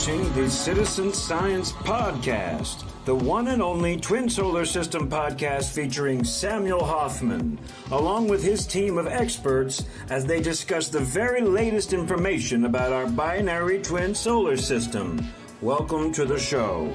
Introducing the Citizen Science Podcast, the one and only twin solar system podcast featuring Samuel Hofman, along with his team of experts as they discuss the very latest information about our binary twin solar system. Welcome to the show.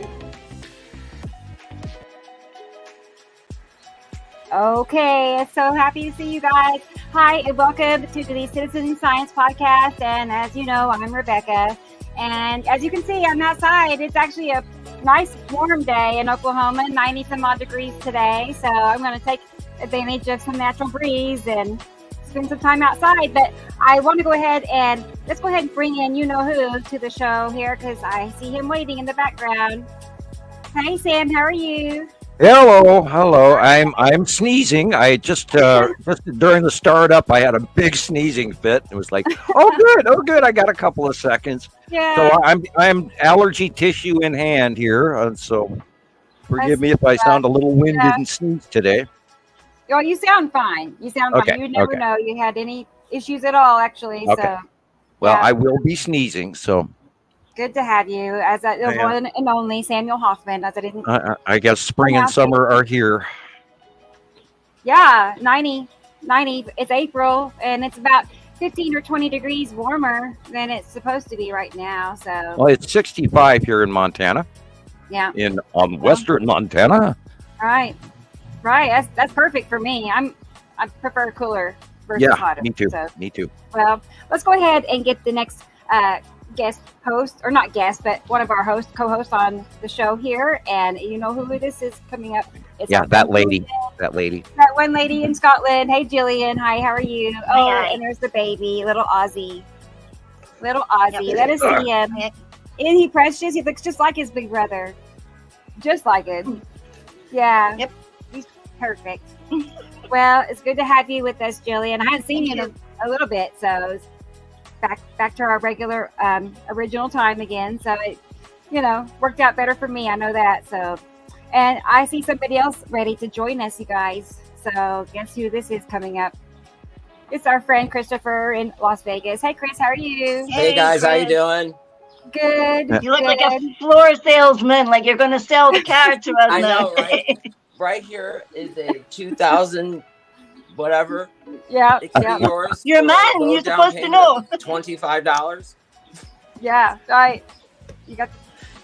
Okay, so happy to see you guys. Hi, and welcome to the Citizen Science Podcast. And as you know, I'm Rebecca. And as you can see, I'm outside. It's actually a nice warm day in Oklahoma, 90 some odd degrees today. So I'm going to take advantage of some natural breeze and spend some time outside. But I want to go ahead and let's go ahead and bring in you-know-who to the show here because I see him waiting in the background. Hey, Sam, how are you? Hello. I'm sneezing. I just during the startup, I had a big sneezing fit. It was like, oh good. I got a couple of seconds. Yeah. So I'm allergy tissue in hand here. So forgive me if I sound a little winded and sneeze today. Oh, you sound fine. You sound fine. You never know you had any issues at all, actually. Okay. So, well, I will be sneezing. So. Good to have you as the one and only Samuel Hofman. As I didn't. I guess spring and summer are here. Yeah, 90. It's April, and it's about 15 or 20 degrees warmer than it's supposed to be right now. So. Well, it's 65 here in Montana. Yeah. In western Montana. Right. That's perfect for me. I prefer cooler versus hotter. Me too. Well, let's go ahead and get the next guest host, or not guest, but one of our co-hosts on the show here, and you know who this is coming up. It's that lady. That one lady in Scotland. Hey, Gillian. Hi, how are you? Hi. And there's the baby, little Ozzy. Let us see him. Isn't he precious? He looks just like his big brother. Just like it. Yeah. Yep. He's perfect. Well, it's good to have you with us, Gillian. I hadn't seen you in a little bit, so it's back to our regular original time again. So it, worked out better for me. I know that. So, and I see somebody else ready to join us, you guys. So guess who this is coming up? It's our friend Christoper in Las Vegas. Hey, Chris, how are you? Hey guys, Chris. How you doing? Good. You look like a floor salesman, like you're going to sell the car to us. I know, right? Right here is a 2000 whatever. Yeah. It can be yours. You're a man. You're supposed to know. $25. Yeah, right. You got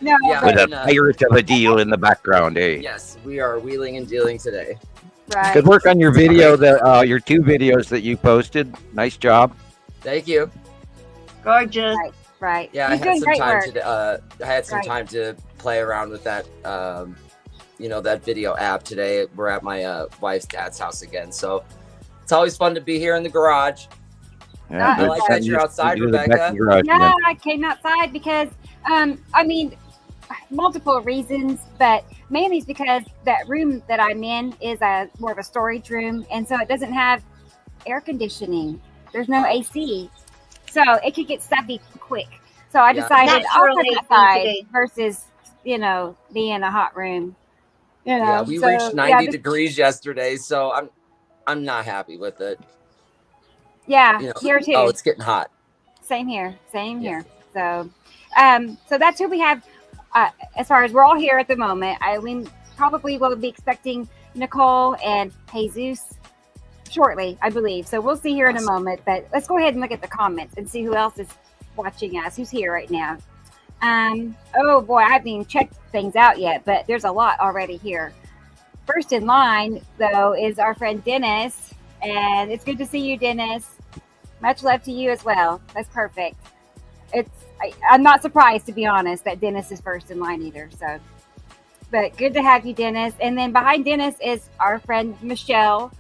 with a pirate of a deal in the background, eh? Yes, we are wheeling and dealing today. Right. Good work on your video. Your 2 videos that you posted. Nice job. Thank you. Gorgeous. Right. Yeah, I had some time to play around with that. That video app today. We're at my wife's dad's house again, so it's always fun to be here in the garage. Yeah, I like that you're outside, Rebecca. I came outside because, multiple reasons, but mainly it's because that room that I'm in is more of a storage room, and so it doesn't have air conditioning. There's no AC, so it could get stuffy quick. So I decided I'll come outside versus, being in a hot room. Yeah, we reached 90 degrees yesterday, so I'm not happy with it. Yeah, here too. Oh, it's getting hot. Same here. So, so that's who we have. As far as we're all here at the moment, we probably will be expecting Nicolle and Jesus shortly, I believe. So we'll see here in a moment. But let's go ahead and look at the comments and see who else is watching us, who's here right now. Oh boy, I haven't even checked things out yet, but there's a lot already here. First in line, though, is our friend Dennis, and it's good to see you, Dennis. Much love to you as well. That's perfect. I'm not surprised, to be honest, that Dennis is first in line either. So, but good to have you, Dennis. And then behind Dennis is our friend Michelle.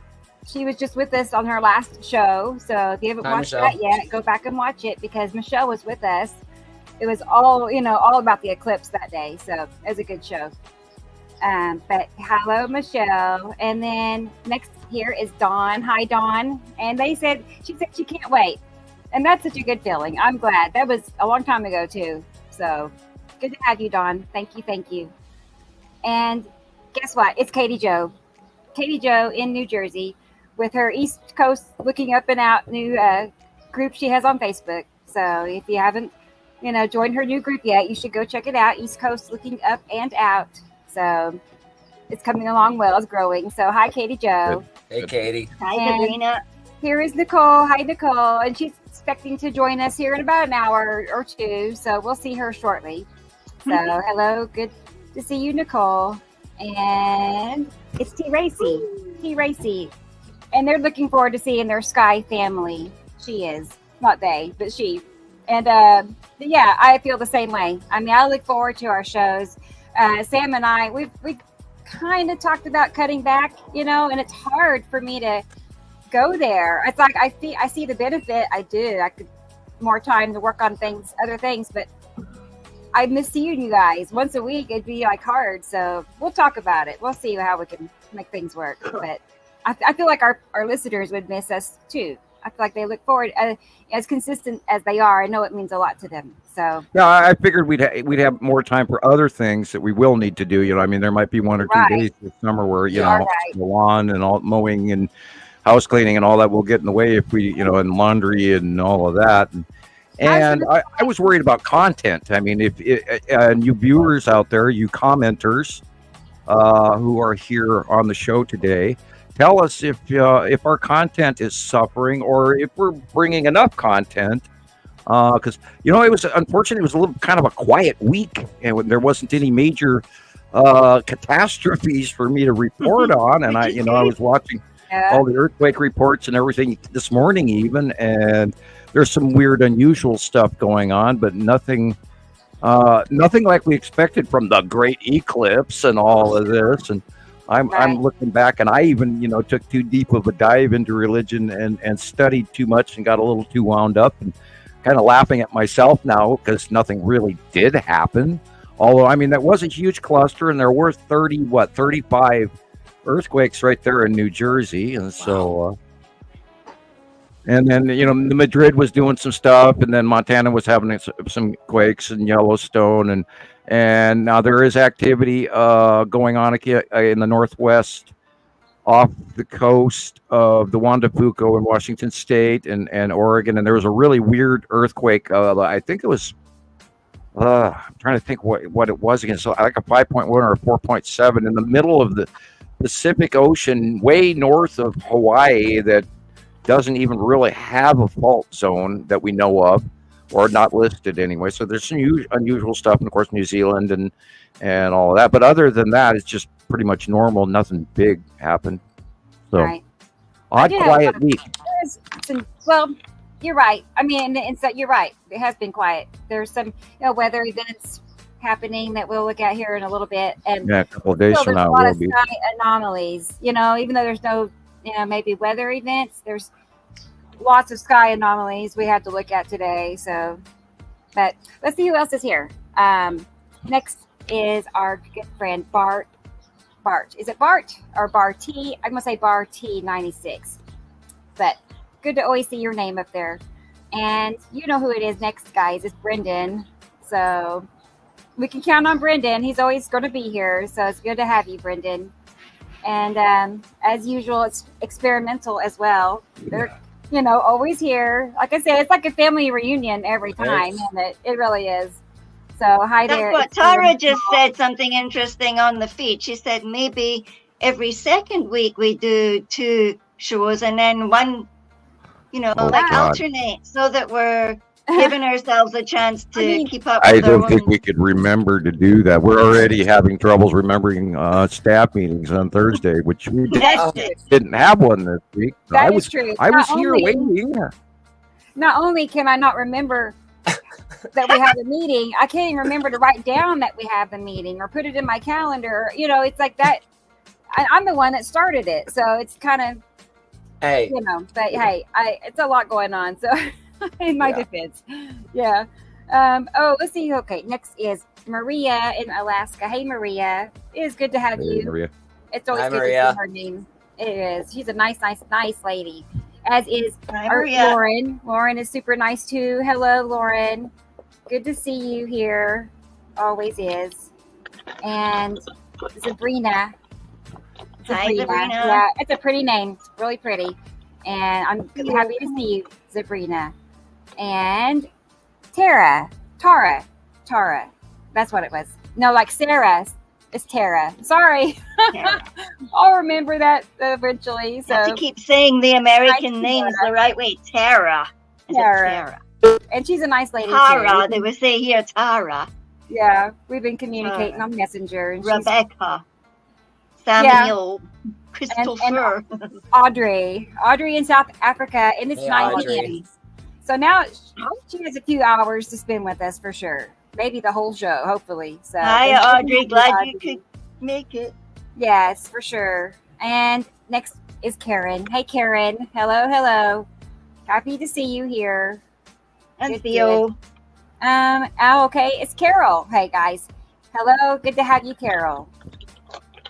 She was just with us on her last show. So if you haven't watched that yet, go back and watch it because Michelle was with us. It was all about the eclipse that day. So it was a good show. But hello, Michelle. And then next here is Dawn. Hi, Dawn. And she said she can't wait. And that's such a good feeling. I'm glad. That was a long time ago, too. So good to have you, Dawn. Thank you. And guess what? It's Katie Jo. Katie Jo in New Jersey with her East Coast Looking Up and Out new group she has on Facebook. So if you haven't joined her new group yet, you should go check it out. East Coast Looking Up and Out. So it's coming along well. It's growing. So hi, Katie Jo. Hey, Katie. Hi, Sabrina. Here is Nicolle. Hi, Nicolle. And she's expecting to join us here in about an hour or two. So we'll see her shortly. So hello. Good to see you, Nicolle. And it's T. Racy. And they're looking forward to seeing their Sky family. She is. Not they, but she. And yeah, I feel the same way. I mean, I look forward to our shows. Sam and I, we've kind of talked about cutting back, and it's hard for me to go there. It's like I see the benefit. I do. I could more time to work on other things, but I miss seeing you guys once a week. It'd be like hard. So we'll talk about it. We'll see how we can make things work. But I feel like our listeners would miss us too. I feel like they look forward, as consistent as they are. I know it means a lot to them. So yeah, I figured we'd have more time for other things that we will need to do. I mean, there might be 1 or 2 days this summer where the lawn and all mowing and house cleaning and all that will get in the way if we, and laundry and all of that. And I was worried about content. I mean, if you viewers out there, you commenters who are here on the show today, tell us if our content is suffering or if we're bringing enough content. Because it was unfortunate. It was a little kind of a quiet week, and there wasn't any major catastrophes for me to report on. And I was watching all the earthquake reports and everything this morning, even, and there's some weird, unusual stuff going on, but nothing like we expected from the Great Eclipse and all of this. And I'm looking back, and I even, took too deep of a dive into religion and studied too much and got a little too wound up and kind of laughing at myself now because nothing really did happen. Although, I mean, that was a huge cluster, and there were 35 earthquakes right there in New Jersey. And so, and then, Madrid was doing some stuff, and then Montana was having some quakes in Yellowstone, and now there is activity going on in the Northwest off the coast of the Juan de Fuco in Washington State and Oregon. And there was a really weird earthquake. I think it was, I'm trying to think what it was again. So like a 5.1 or a 4.7 in the middle of the Pacific Ocean, way north of Hawaii, that doesn't even really have a fault zone that we know of, or not listed anyway. So there's some unusual stuff, and of course New Zealand and all of that. But other than that, it's just pretty much normal. Nothing big happened. So odd, quiet week. Well, you're right. I mean, you're right. It has been quiet. There's some weather events happening that we'll look at here in a little bit, and a couple of days from now, there's a lot of sky anomalies. Even though there's no maybe weather events, there's lots of sky anomalies we have to look at today. So, but let's see who else is here. Next is our good friend Bart. Is it Bart or Barty? I'm gonna say Barty 96. But good to always see your name up there. And you know who it is next, guys. It's Brendan. So we can count on Brendan. He's always going to be here. So it's good to have you, Brendan. And as usual, it's experimental as well. They're always here. Like I said, it's like a family reunion every time, and it really is. So hi there. That's what Tara just said, something interesting on the feed. She said maybe every second week we do 2 shows, and then one, alternate, so that we're giving ourselves a chance to keep up with I don't think we could remember to do that. We're already having troubles remembering staff meetings on Thursday, which we didn't have one this week. So that is true. I was here waiting. Not only can I not remember that we have a meeting, I can't even remember to write down that we have the meeting or put it in my calendar. It's like that. I'm the one that started it, so it's kind of, but hey, it's a lot going on. So in my defense, let's see. Okay, next is Maria in Alaska. Hey, Maria, it is good to have you. Maria. It's always good to see her name. It is. She's a nice lady. As is Lauren. Lauren is super nice too. Hello, Lauren. Good to see you here. Always is. And Sabrina. Hi, Sabrina. Yeah, it's a pretty name. It's really pretty. And I'm happy to see you, Sabrina. And Tara. Tara. That's what it was. No, like Sarah. It's Tara. Sorry. Tara. I'll remember that eventually. So You have to keep saying the American names the right way. Tara. Tara. And she's a nice lady Tara. too. They would say here, Tara. Yeah, we've been communicating on Messenger. And Rebecca. Samuel. Christoper. And Audrey in South Africa, and it's 9 p.m. So now she has a few hours to spend with us for sure. Maybe the whole show, hopefully. So hi, Audrey. Glad you could make it. Yes, for sure. And next is Karen. Hey, Karen. Hello. Happy to see you here. And Theo. Okay. It's Carol. Hey, guys. Hello. Good to have you, Carol.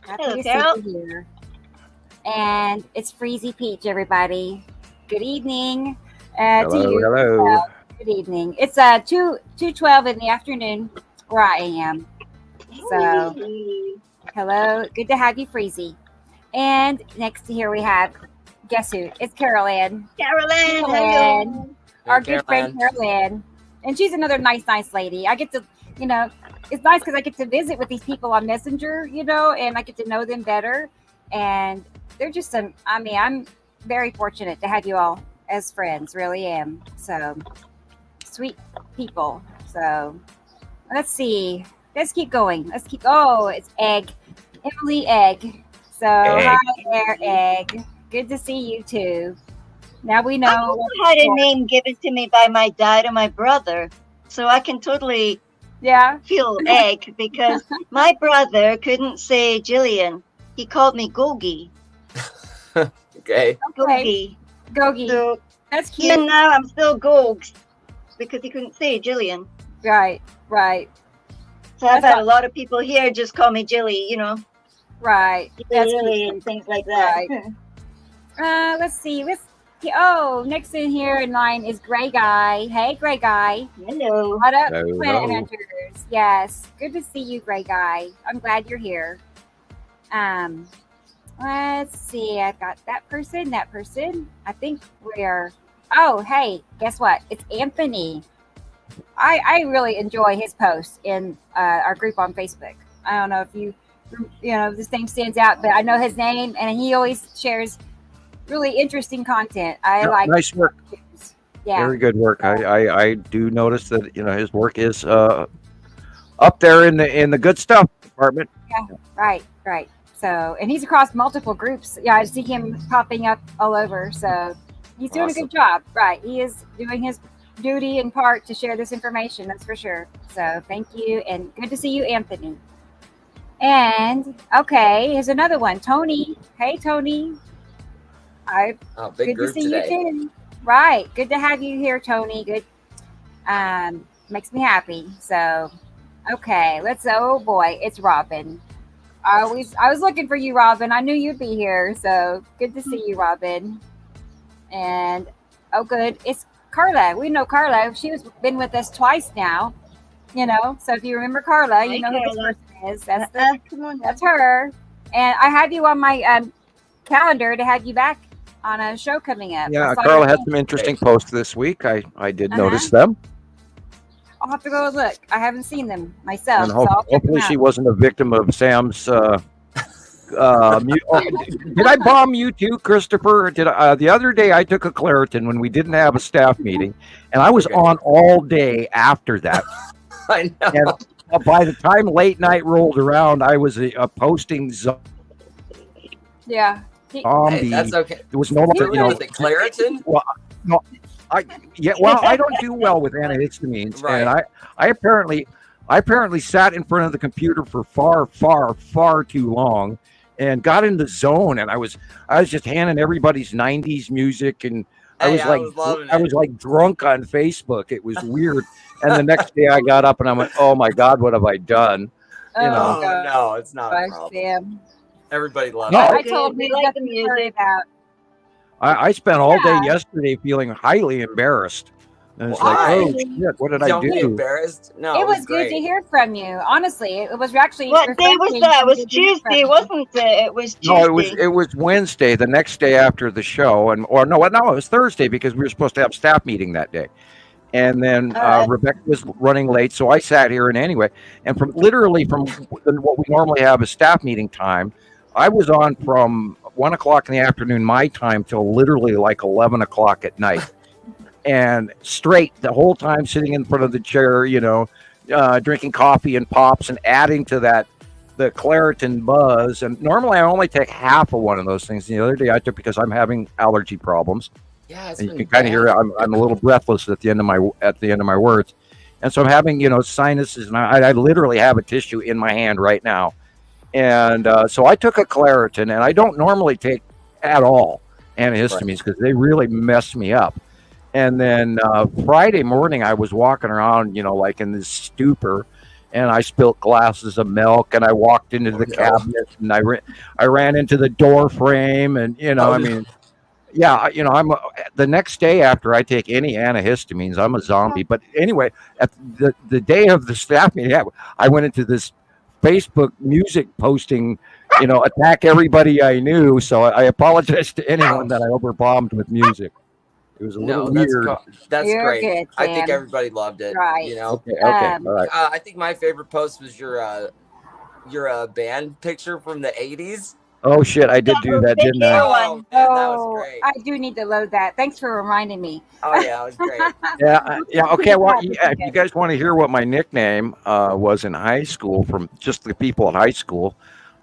Happy to see you here. And it's Freezy Peach, everybody. Good evening. Hello. Good evening. It's 2:12 in the afternoon where I am. So, hello. Good to have you, Freezy. And next to here we have, guess who? It's Carol Ann. Hello. Our good friend Carol Ann. And she's another nice lady. I get to, it's nice because I get to visit with these people on Messenger, and I get to know them better. And they're just I'm very fortunate to have you all as friends, really am. So sweet people. So let's see. Let's keep going. It's Egg. Emily Egg. So hi there, Egg. Good to see you too. Now we know. I also had a name given to me by my dad and my brother. So I can totally feel Egg because my brother couldn't say Gillian. He called me Gogi. Okay. Gogi. So, that's cute. Even now I'm still Gogs because he couldn't say Gillian. Right. So I've had a lot of people here just call me Jilly, Right. That's Jilly and things like that. Right. Let's see. Next in here in line is Gray Guy. Hey, Gray Guy. Hello. What up, Planet Hunters? Yes. Good to see you, Gray Guy. I'm glad you're here. Let's see. I've got that person. I think we're. Oh, hey, guess what? It's Anthony. I really enjoy his posts in our group on Facebook. I don't know if this name stands out, but I know his name, and he always shares really interesting content. Like nice work. Yeah, very good work. I do notice that his work is up there in the good stuff department. Yeah, right. So, and he's across multiple groups. Yeah, I see him popping up all over. So he's doing a good job. Right. He is doing his duty in part to share this information. That's for sure. So thank you. And good to see you, Anthony. And okay, here's another one. Tony. Hey, Tony. Big good group to see today. you too. Right. Good to have you here, Tony. Good. Makes me happy. So, okay. Oh boy, it's Robin. I was looking for you, Robin. I knew you'd be here. So good to see you, Robin. And good. It's Carla. We know Carla. She's been with us twice now. So if you remember Carla, you know who this person is. That's her. And I have you on my calendar to have you back on a show coming up. Yeah, Carla had some interesting posts this week. I did notice them. I'll have to go look. I haven't seen them myself. And So I'll check hopefully them she out. wasn't a victim of Sam's. Did I bomb you too, Christopher? The other day I took a Claritin when we didn't have a staff meeting, and I was on all day after that. I know. And by the time late night rolled around, I was posting Yeah. zombie. That's okay. There was no longer, with the Claritin? Well, no, I don't do well with antihistamines, Right. and I apparently sat in front of the computer for far too long, and got in the zone, and I was just handing everybody's 90s music, and I was like drunk on Facebook. It was weird. And the next day I got up and I went, "Oh my God, what have I done?" Oh, no, it's not a problem. Sam. Everybody loves No. it. I told me like nothing the to worry music. about. I spent all day yesterday feeling highly embarrassed. And it's like, Why? oh shit, what did I Don't be do? embarrassed. No, It was good great. to hear from you. Honestly, it was actually. What day was refreshing that? It was to hear from Tuesday, you. wasn't it? It was Tuesday. No, it was Wednesday, the next day after the show, it was Thursday because we were supposed to have staff meeting that day. And then Rebecca was running late, so I sat here. And anyway, and from what we normally have as staff meeting time, I was on from 1 o'clock in the afternoon my time till literally like 11 o'clock at night, and straight the whole time sitting in front of the chair, drinking coffee and pops and adding to that the Claritin buzz. And normally I only take half of one of those things. The other day I took, because I'm having allergy problems. Yeah, and you can kind of hear I'm a little breathless at the end of my words, and so I'm having sinuses, and I literally have a tissue in my hand right now, and so I took a Claritin, and I don't normally take at all antihistamines because they really mess me up. And then Friday morning I was walking around, like in this stupor, and I spilled glasses of milk, and I walked into the cabinet, and I ran into the door frame, and yeah, I'm the next day after I take any antihistamines, I'm a zombie. But anyway, at the day of the staff meeting, I went into this Facebook music posting, attack everybody I knew. So I apologize to anyone that I overbombed with music. It was a little weird. That's great. Good, I think everybody loved it. Right. Okay. All right. I think my favorite post was your band picture from the 80s. Oh shit! I did do that, didn't I? Oh, man, that was great. I do need to load that. Thanks for reminding me. Oh yeah, it was great. Yeah. Okay. Well, if you guys want to hear what my nickname was in high school, from just the people at high school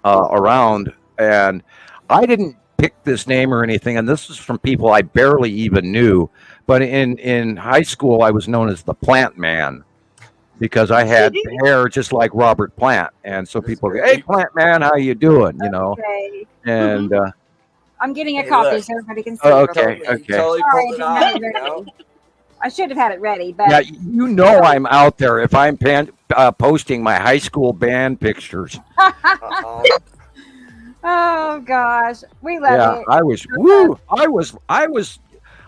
around, and I didn't pick this name or anything, and this is from people I barely even knew. But in high school, I was known as the Plant Man, because I had hair just like Robert Plant, and so people go, "Hey, Plant Man, how you doing?" Okay. And I'm getting a copy so everybody can see. Okay. Totally pulled it off. I should have had it ready, but yeah, I'm out there if I'm posting my high school band pictures. Oh gosh, we love it. I was. Woo!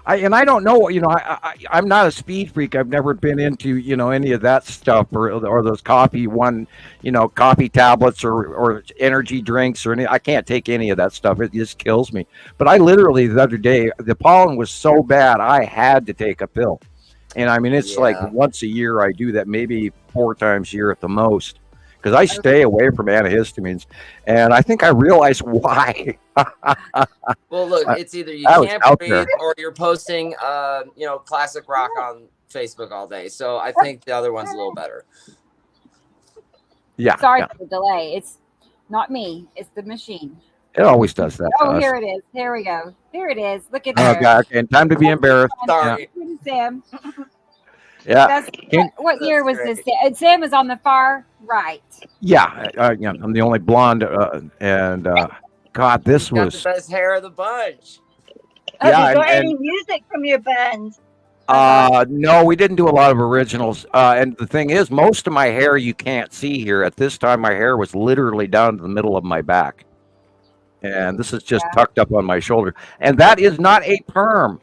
I don't know, I'm not a speed freak. I've never been into, any of that stuff or those coffee tablets or energy drinks or any. I can't take any of that stuff. It just kills me. But I literally the other day, the pollen was so bad, I had to take a pill. And I mean, it's like once a year I do that, maybe 4 times a year at the most, because I stay away from antihistamines. And I think I realized why. Well, look, it's either you can't breathe or you're posting, classic rock on Facebook all day. So I think the other one's a little better. Yeah. Sorry for the delay. It's not me. It's the machine. It always does that. Oh, here it is. Here we go. Here it is. Look at that. Oh, God. Okay. Time to be embarrassed. Sorry. Sam. Yeah. What year was this? Sam is on the far right. Yeah. I'm the only blonde. God, this was the best hair of the bunch. Have you got any music from your band? No, we didn't do a lot of originals. And the thing is, most of my hair you can't see here. At this time, my hair was literally down to the middle of my back. And this is just tucked up on my shoulder. And that is not a perm.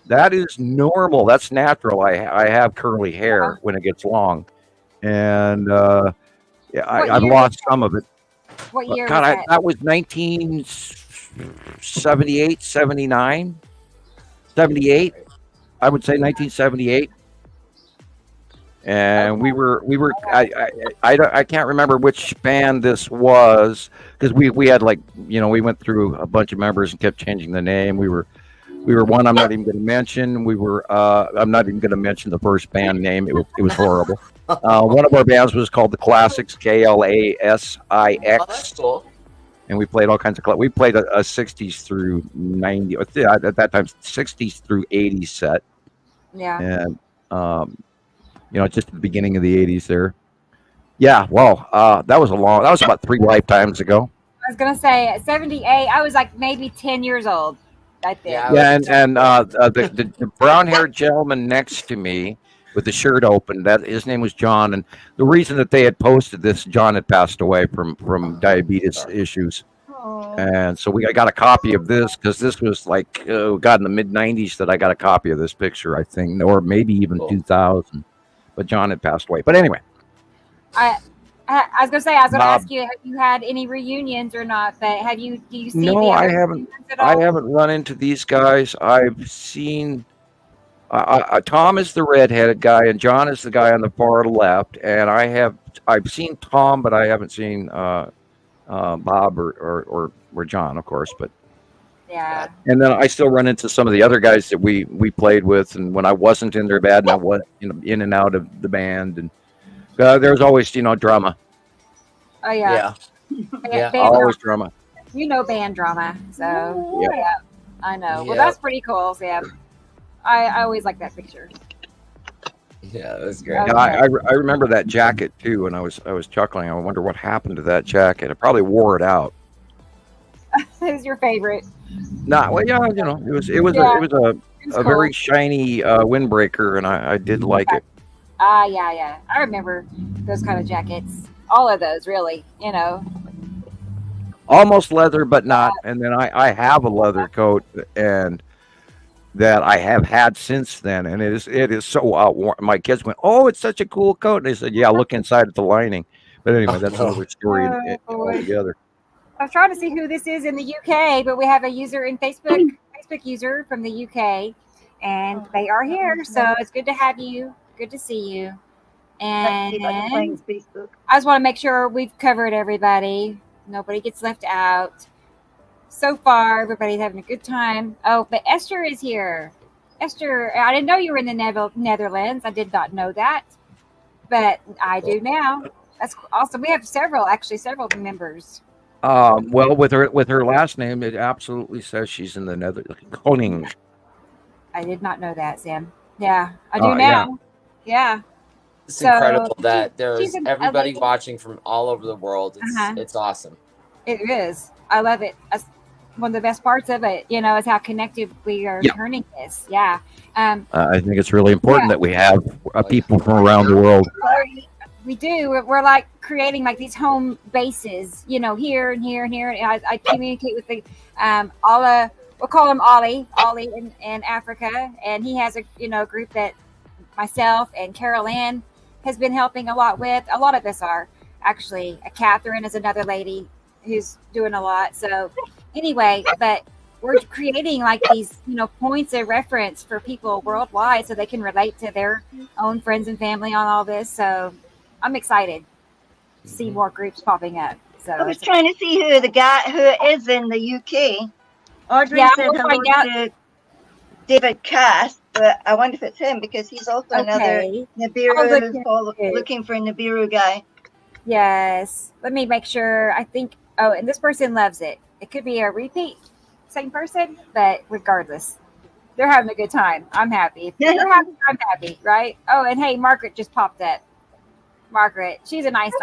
That is normal. That's natural. I have curly hair when it gets long. And I've lost some of it. What year was that? That was 1978, 79, 78. I would say 1978. And we were. I can't remember which band this was, because we had we went through a bunch of members and kept changing the name. We were one I'm not even going to mention. I'm not even going to mention the first band name. It was horrible. One of our bands was called the Classics, KLASIX. Oh, that's cool. And we played all kinds of. We played a 60s through 90. At that time, 60s through 80s set. Yeah. And just at the beginning of the 80s there. Yeah. Well, that was about 3 lifetimes ago. I was gonna say at 78. I was like maybe 10 years old. Right there. Yeah, and the brown-haired gentleman next to me with the shirt open, his name was John, and the reason that they had posted this, John had passed away from diabetes issues. Aww. And so I got a copy of this, because this was in the mid-90s that I got a copy of this picture, I think, or maybe even 2000. But John had passed away. But anyway. I was going to ask you, have you had any reunions or not? But do you see? No, I haven't. I haven't run into these guys. I've seen Tom is the redheaded guy, and John is the guy on the far left. And I've seen Tom, but I haven't seen Bob or John, of course. But yeah. And then I still run into some of the other guys that we played with, and when I wasn't in their band, and I was in and out of the band, and there's always drama. Oh yeah. Yeah. Always drama. Band drama. So yeah. I know. Yeah. Well, that's pretty cool, Sam. I always like that picture. Yeah, it was great. Okay. I remember that jacket too, and I was chuckling. I wonder what happened to that jacket. I probably wore it out. Who's your favorite? Well, it was a very shiny windbreaker, and I did like it. Yeah. I remember those kind of jackets. All of those, really. Almost leather, but not. And then I have a leather coat, and that I have had since then, and it is so outworn. My kids went, "Oh, it's such a cool coat," and they said, "Yeah, look inside at the lining." But anyway, that's another story altogether. I was trying to see who this is in the UK, but we have a user in Facebook user from the UK, and they are here. So it's good to have you. Good to see you. And I just want to make sure we've covered everybody. Nobody gets left out. So far, everybody's having a good time. Oh, but Esther is here. Esther, I didn't know you were in the Netherlands. I did not know that, but I do now. That's awesome. We have several members. Well, with her last name, it absolutely says she's in the Netherlands. Koning. I did not know that, Sam. Yeah, I do now. Yeah. It's incredible that there's everybody watching from all over the world. It's awesome. It is. I love it. That's one of the best parts of it, is how connected we are turning this. Yeah. I think it's really important that we have people from around the world. We do. We're like creating like these home bases, here and here and here. I communicate with the Ola. We'll call him Ollie in Africa, and he has a group that myself and Carol Ann has been helping a lot with. A lot of us are actually. Catherine is another lady who's doing a lot. So anyway, but we're creating like these, points of reference for people worldwide so they can relate to their own friends and family on all this. So I'm excited to see more groups popping up. So I was trying to see who is in the UK. Audrey said hello to David Cass, but I wonder if it's him because he's also another Nibiru looking for a Nibiru guy. Yes. Let me make sure. I think, and this person loves it. It could be a repeat, same person, but regardless, they're having a good time. I'm happy. If you're happy, I'm happy, right? Oh, and hey, Margaret just popped up. Margaret, she's a nice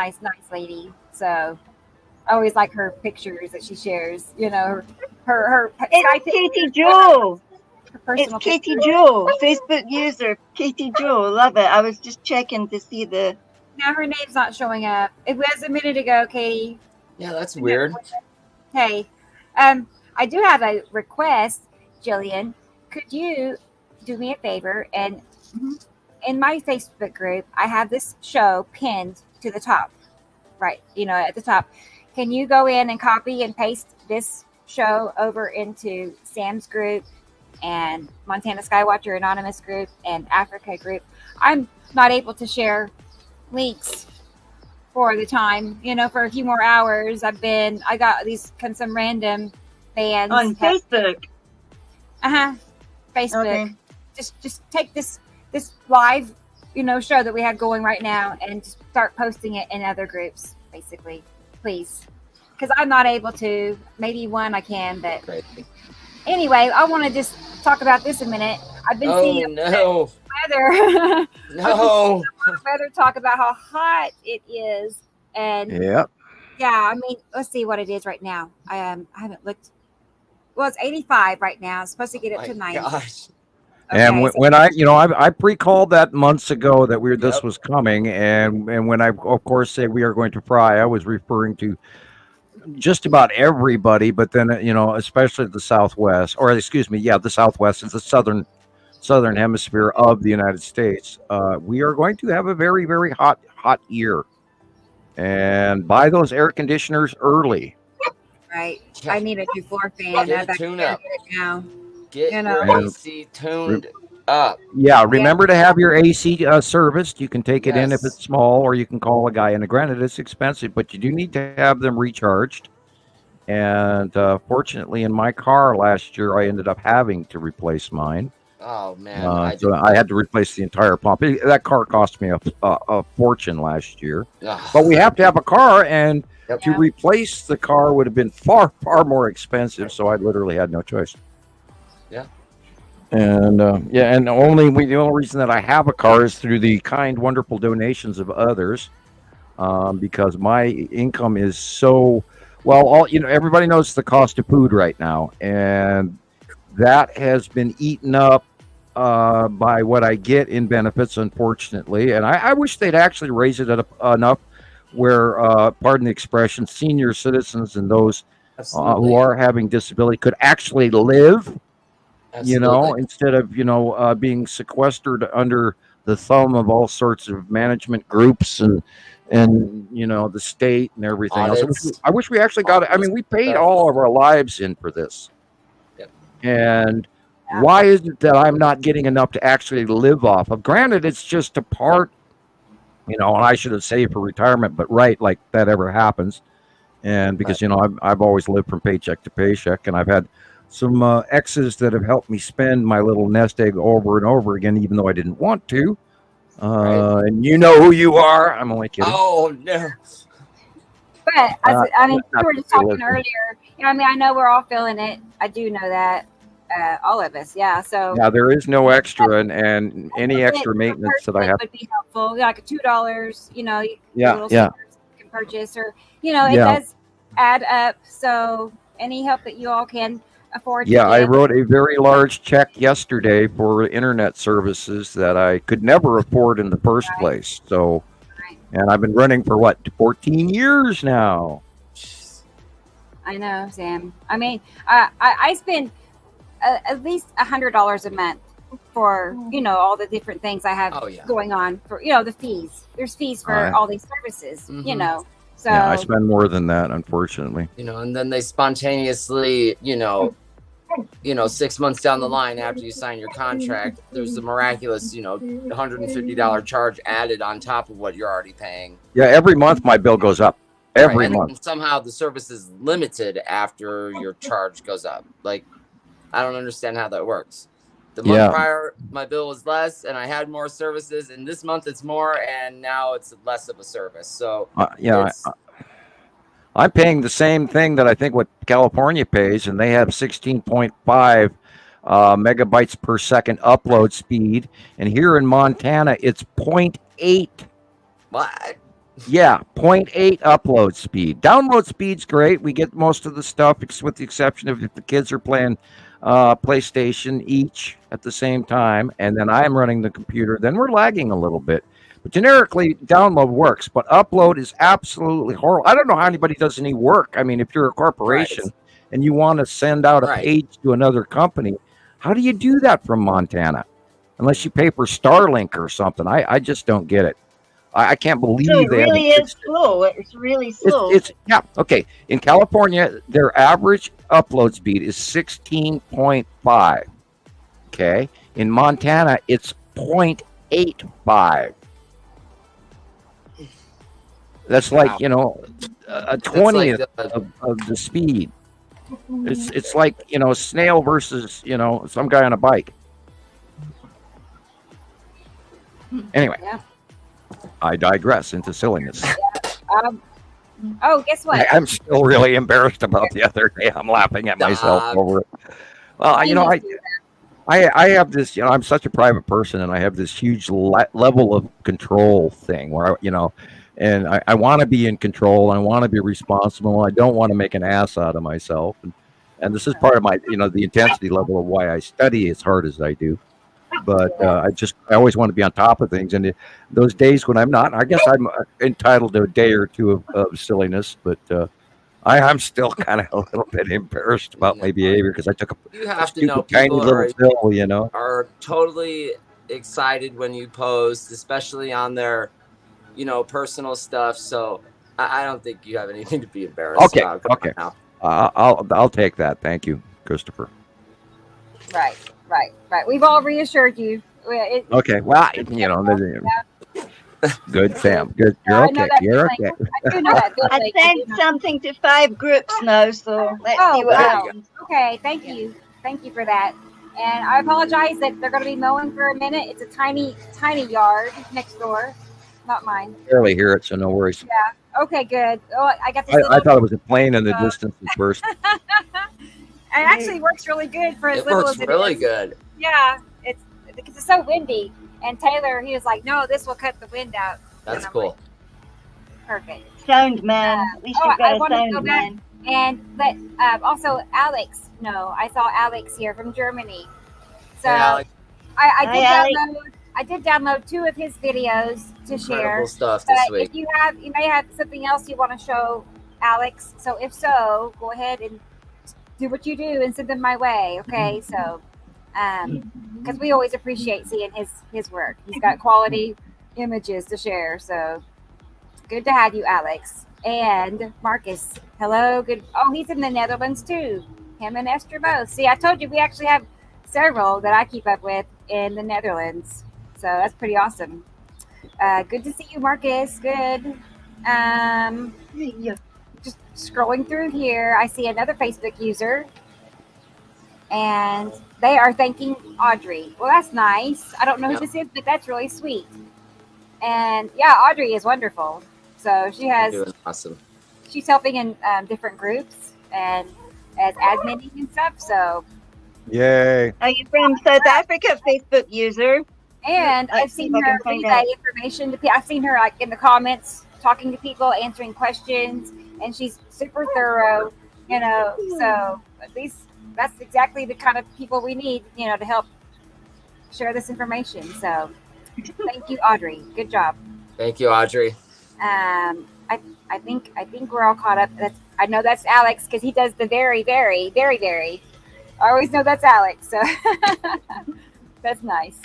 lady. So I always like her pictures that she shares. Her it's Katie Joe. It's Katie Joe, Facebook user Katie Joe. Love it. I was just checking to see the. Now her name's not showing up. It was a minute ago, Katie. Yeah, that's weird. Hey, I do have a request, Gillian. Could you do me a favor and in my Facebook group, I have this show pinned to the top, right? At the top. Can you go in and copy and paste this show over into Sam's group and Montana Skywatcher Anonymous group and Africa group? I'm not able to share links for the time, for a few more hours. I got some random fans on Facebook. Facebook. Okay. Just take this live, show that we have going right now and just start posting it in other groups, basically, please. Because I'm not able to. Maybe one I can, but anyway, I want to just talk about this a minute. I've been seeing weather. No. Weather talk about how hot it is, and let's see what it is right now. I haven't looked. Well, it's 85 right now. It's supposed to get up to 90. Gosh. Okay, and when I pre-called that months ago that this was coming, and when I of course say we are going to fry, I was referring to just about everybody, but then especially the Southwest, or excuse me, the Southwest is the southern hemisphere of the United States. We are going to have a very, very hot year, and buy those air conditioners early. Right, I need a new floor fan. Get a tune up. Now. Get your AC tuned Yeah, remember to have your AC serviced. You can take it in if Yes. it's small, or you can call a guy. And granted, it's expensive, but you do need to have them recharged. And fortunately, in my car last year, I ended up having to replace mine. Oh man, So I had to replace the entire pump. That car cost me a fortune last year. But we have to have a car, and to replace the car would have been far, far more expensive. So I literally had no choice. Yeah. And and the only reason that I have a car is through the kind, wonderful donations of others, because my income is so well. Everybody knows the cost of food right now, and that has been eaten up by what I get in benefits, unfortunately. And I wish they'd actually raise it enough where, pardon the expression, senior citizens and those who are having disability could actually live. Instead of being sequestered under the thumb of all sorts of management groups and the state and everything else. I wish we actually got it. I mean, we paid all of our lives in for this. Yep. And why is it that I'm not getting enough to actually live off of? Granted, it's just a part, and I should have saved for retirement, but like that ever happens. And because, I've always lived from paycheck to paycheck, and I've had some exes that have helped me spend my little nest egg over and over again, even though I didn't want to. And you know who you are. I'm only kidding. Oh, no. But, we were just talking earlier. I know we're all feeling it. I do know that. All of us. Yeah. So. Yeah, there is no extra, and any extra maintenance that I have would be helpful. Like $2, you can purchase, or, it does add up. So any help that you all can afford. Yeah, I wrote a very large check yesterday for internet services that I could never afford in the first place. So, and I've been running for 14 years now. I know, Sam. I spend at least $100 a month for all the different things I have going on for the fees. There's fees for all these services. So I spend more than that, unfortunately. And then they spontaneously, 6 months down the line after you sign your contract, there's a miraculous, $150 charge added on top of what you're already paying. Yeah, every month my bill goes up. Every month. And somehow the service is limited after your charge goes up. Like, I don't understand how that works. The month prior, my bill was less, and I had more services. And this month, it's more, and now it's less of a service. So I'm paying the same thing that I think what California pays, and they have 16.5 megabytes per second upload speed, and here in Montana, it's 0.8. What? Yeah, 0.8 upload speed. Download speed's great. We get most of the stuff, with the exception of if the kids are playing PlayStation each at the same time, and then I'm running the computer, then we're lagging a little bit. But generically, download works, but upload is absolutely horrible. I don't know how anybody does any work. I mean, if you're a corporation and you want to send out a page to another company, how do you do that from Montana? Unless you pay for Starlink or something. I just don't get it. I can't believe it really is slow. It's really slow. Okay. In California, their average upload speed is 16.5. Okay. In Montana, it's 0.85. That's like, a 20th of the speed. It's like, a snail versus, some guy on a bike. Anyway. Yeah. I digress into silliness. Guess what? I'm still really embarrassed about the other day. I'm laughing at myself over it. Well, I have this, I'm such a private person, and I have this huge level of control thing where, and I want to be in control. I want to be responsible. I don't want to make an ass out of myself. And this is part of my, the intensity level of why I study as hard as I do. But I always want to be on top of things. And those days when I'm not, I guess I'm entitled to a day or two of silliness. But I'm still kind of a little bit embarrassed about my behavior because I took a tiny little pill, are totally excited when you post, especially on their, personal stuff. So I don't think you have anything to be embarrassed about. Okay. I'll take that. Thank you, Christoper. Right. Right. We've all reassured you. Okay. Well, good, Sam. Good. You're okay. You're okay. I do know that. I sent something to 5 groups now, so let's see what happens. Okay, thank you for that. And I apologize that they're going to be mowing for a minute. It's a tiny yard next door, not mine. I barely hear it, so no worries. Yeah. Okay, good. Oh, I got this. I thought it was a plane in the distance at first. It actually works really good for as little as it is. It works really good. Yeah, it's because it's so windy. And Taylor, he was like, "No, this will cut the wind out." That's cool. Perfect. Sound man. At least you've got a sound man. And let also Alex know. I saw Alex here from Germany. So hey, I did download 2 of his videos to share. Stuff this week. If you may have something else you want to show Alex. So if so, go ahead and do what you do and send them my way. Okay. So because we always appreciate seeing his work. He's got quality images to share. So good to have you, Alex. And Marcus, hello. Good. Oh, he's in the Netherlands too. Him and Esther both. See, I told you we actually have several that I keep up with in the Netherlands. So that's pretty awesome. Good to see you, Marcus. Good. Just scrolling through here, I see another Facebook user. And they are thanking Audrey. Well, that's nice. I don't know who this is, but that's really sweet. And yeah, Audrey is wonderful. So she has awesome. She's helping in different groups and as adminning and stuff. So yay! Are you from South Africa, Facebook user? And I've seen her relay information to people. I've seen her like in the comments talking to people, answering questions, and she's super thorough. So at least that's exactly the kind of people we need, to help share this information. So thank you, Audrey. Good job. Thank you, Audrey. I think we're all caught up. I know that's Alex because he does the very, very, very, very. I always know that's Alex. So that's nice.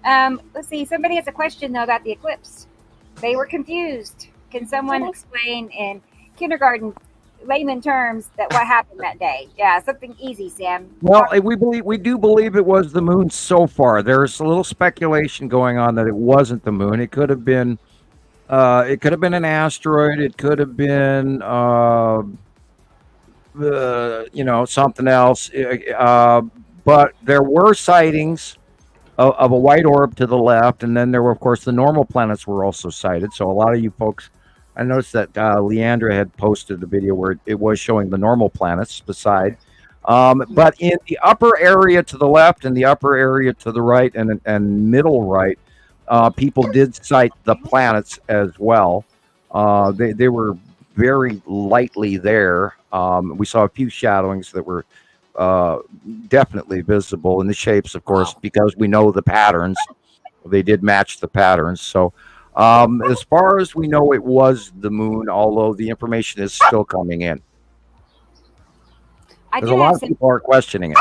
Let's see. Somebody has a question though about the eclipse. They were confused. Can someone explain in kindergarten layman terms that what happened that day? Yeah, something easy, Sam. Well, we do believe it was the moon so far. There's a little speculation going on that it wasn't the moon. It could have been an asteroid. It could have been something else. But there were sightings of a white orb to the left, and then there were, of course, the normal planets were also sighted. So a lot of you folks, I noticed that Leandra had posted a video where it was showing the normal planets beside. But in the upper area to the left and the upper area to the right and middle right, people did sight the planets as well. They were very lightly there. We saw a few shadowings that were definitely visible in the shapes, of course, because we know the patterns. They did match the patterns. So as far as we know, it was the moon, although the information is still coming in. There's a lot of people are questioning it.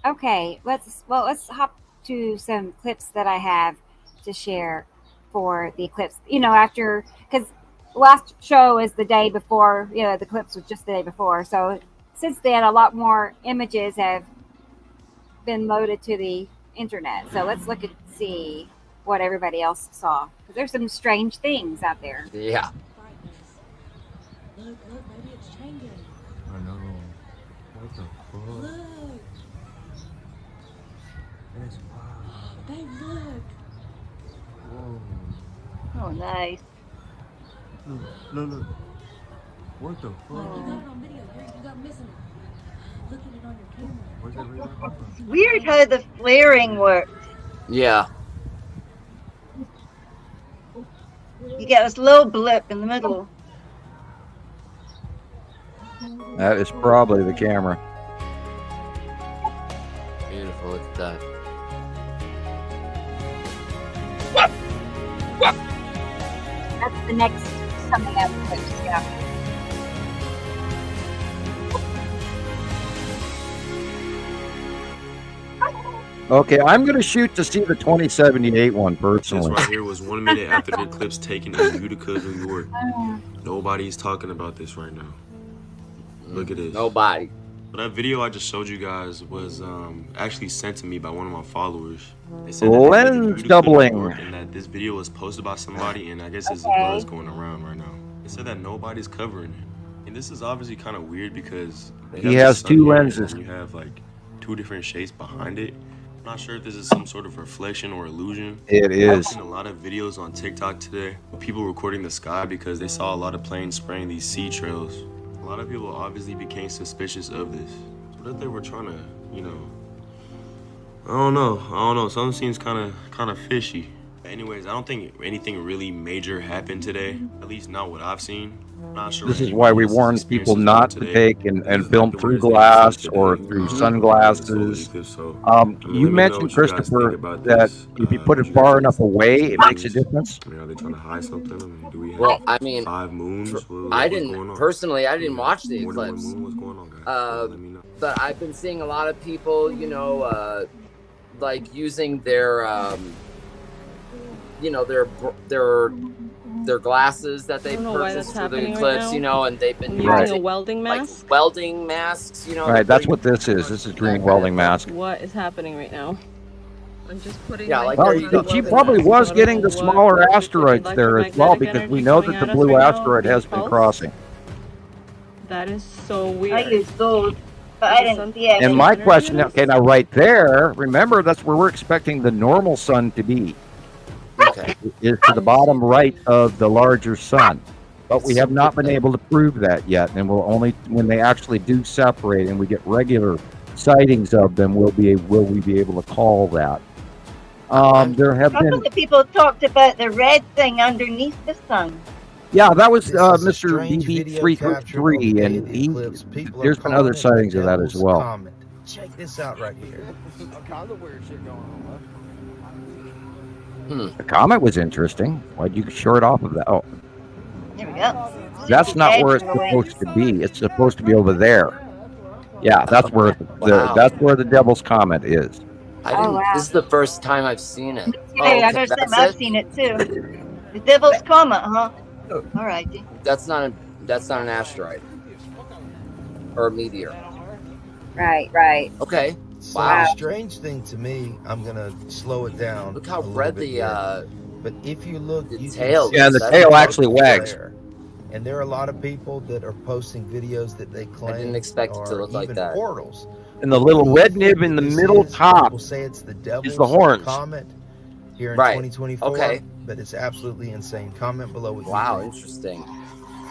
Okay, let's hop to some clips that I have to share for the eclipse. After, because last show is the day before, the eclipse was just the day before. So since then, a lot more images have been loaded to the internet. So let's look and see what everybody else saw. Because there's some strange things out there. Yeah. Look, maybe it's changing. I know. What the fuck? Look. That's wild. Babe, look. Whoa. Oh, nice. Look. What the fuck? Look, you got it on video. You got missing it. Look at it on your camera. Where's that radar come from? It's weird how the flaring works. Yeah. You get this little blip in the middle. That is probably the camera. Beautiful. Look at that. That's the next coming up clips, yeah. Okay, I'm going to shoot to see the 2078 one personally. This right here was 1 minute after the eclipse taken in Utica, New York. Nobody's talking about this right now. Look at this. Nobody. That video I just showed you guys was actually sent to me by one of my followers. They said lens doubling, and that this video was posted by somebody, and I guess there's a buzz going around right now. They said that nobody's covering it, and this is obviously kind of weird because he has two lenses. And you have like two different shapes behind it. I'm not sure if this is some sort of reflection or illusion. It is. I've seen a lot of videos on TikTok today of people recording the sky because they saw a lot of planes spraying these sea trails. A lot of people obviously became suspicious of this. So that they were trying to, you know, I don't know. Something seems kind of fishy. Anyways, I don't think anything really major happened today. At least not what I've seen. I'm not sure. This is why we warn people not to take and film through glass or through sunglasses. You mentioned, Christopher, that if you put it far enough away, it makes a difference. I mean, are they trying to hide something? I mean, do we have Well, I mean, 5 moons? I didn't watch the More than one eclipse. moon? What's going on, guys? Let me know. But I've been seeing a lot of people, like using their, their glasses that they purchased for the eclipse, and they've been using a welding mask. Like welding masks, Right, that's what this is. This is green welding mask. What is happening right now? I'm just putting. Yeah, like well, there you go. she probably was getting the smaller asteroids there as well, because we know that the blue asteroid has been crossing. That is so weird. I used those, but I didn't see it. And my question, okay, now right there, remember that's where we're expecting the normal sun to be. Okay. Is to the bottom right of the larger sun. But we have not been able to prove that yet, and we'll only when they actually do separate and we get regular sightings of them will we be able to call that. There have Some been of the people talked about the red thing underneath the sun. yeah, that was Mr. BB333, and there's been other sightings of that as well. Comet. Check this out right here. The comet was interesting. Why'd you short off of that? Oh, There we go. that's not where it's supposed to be. It's supposed to be over there. Yeah, that's where that's where the Devil's Comet is. This is the first time I've seen it. Hey, I've seen it too. The Devil's Comet, huh? All righty. That's not an asteroid or a meteor. Right. Okay. So Wow. the strange thing to me, I'm gonna slow it down. Look how a little red bit the here. But if you look, the you tail. can see Yeah, the That's tail dark actually wags. glare. And there are a lot of people that are posting videos that they claim didn't expect it to are look like even that. portals. And the little red nib in the This is top People say it's the Devil's the horns. Comet here in Right. 2024. Okay. But it's absolutely insane. Comment below what you Wow, think. interesting.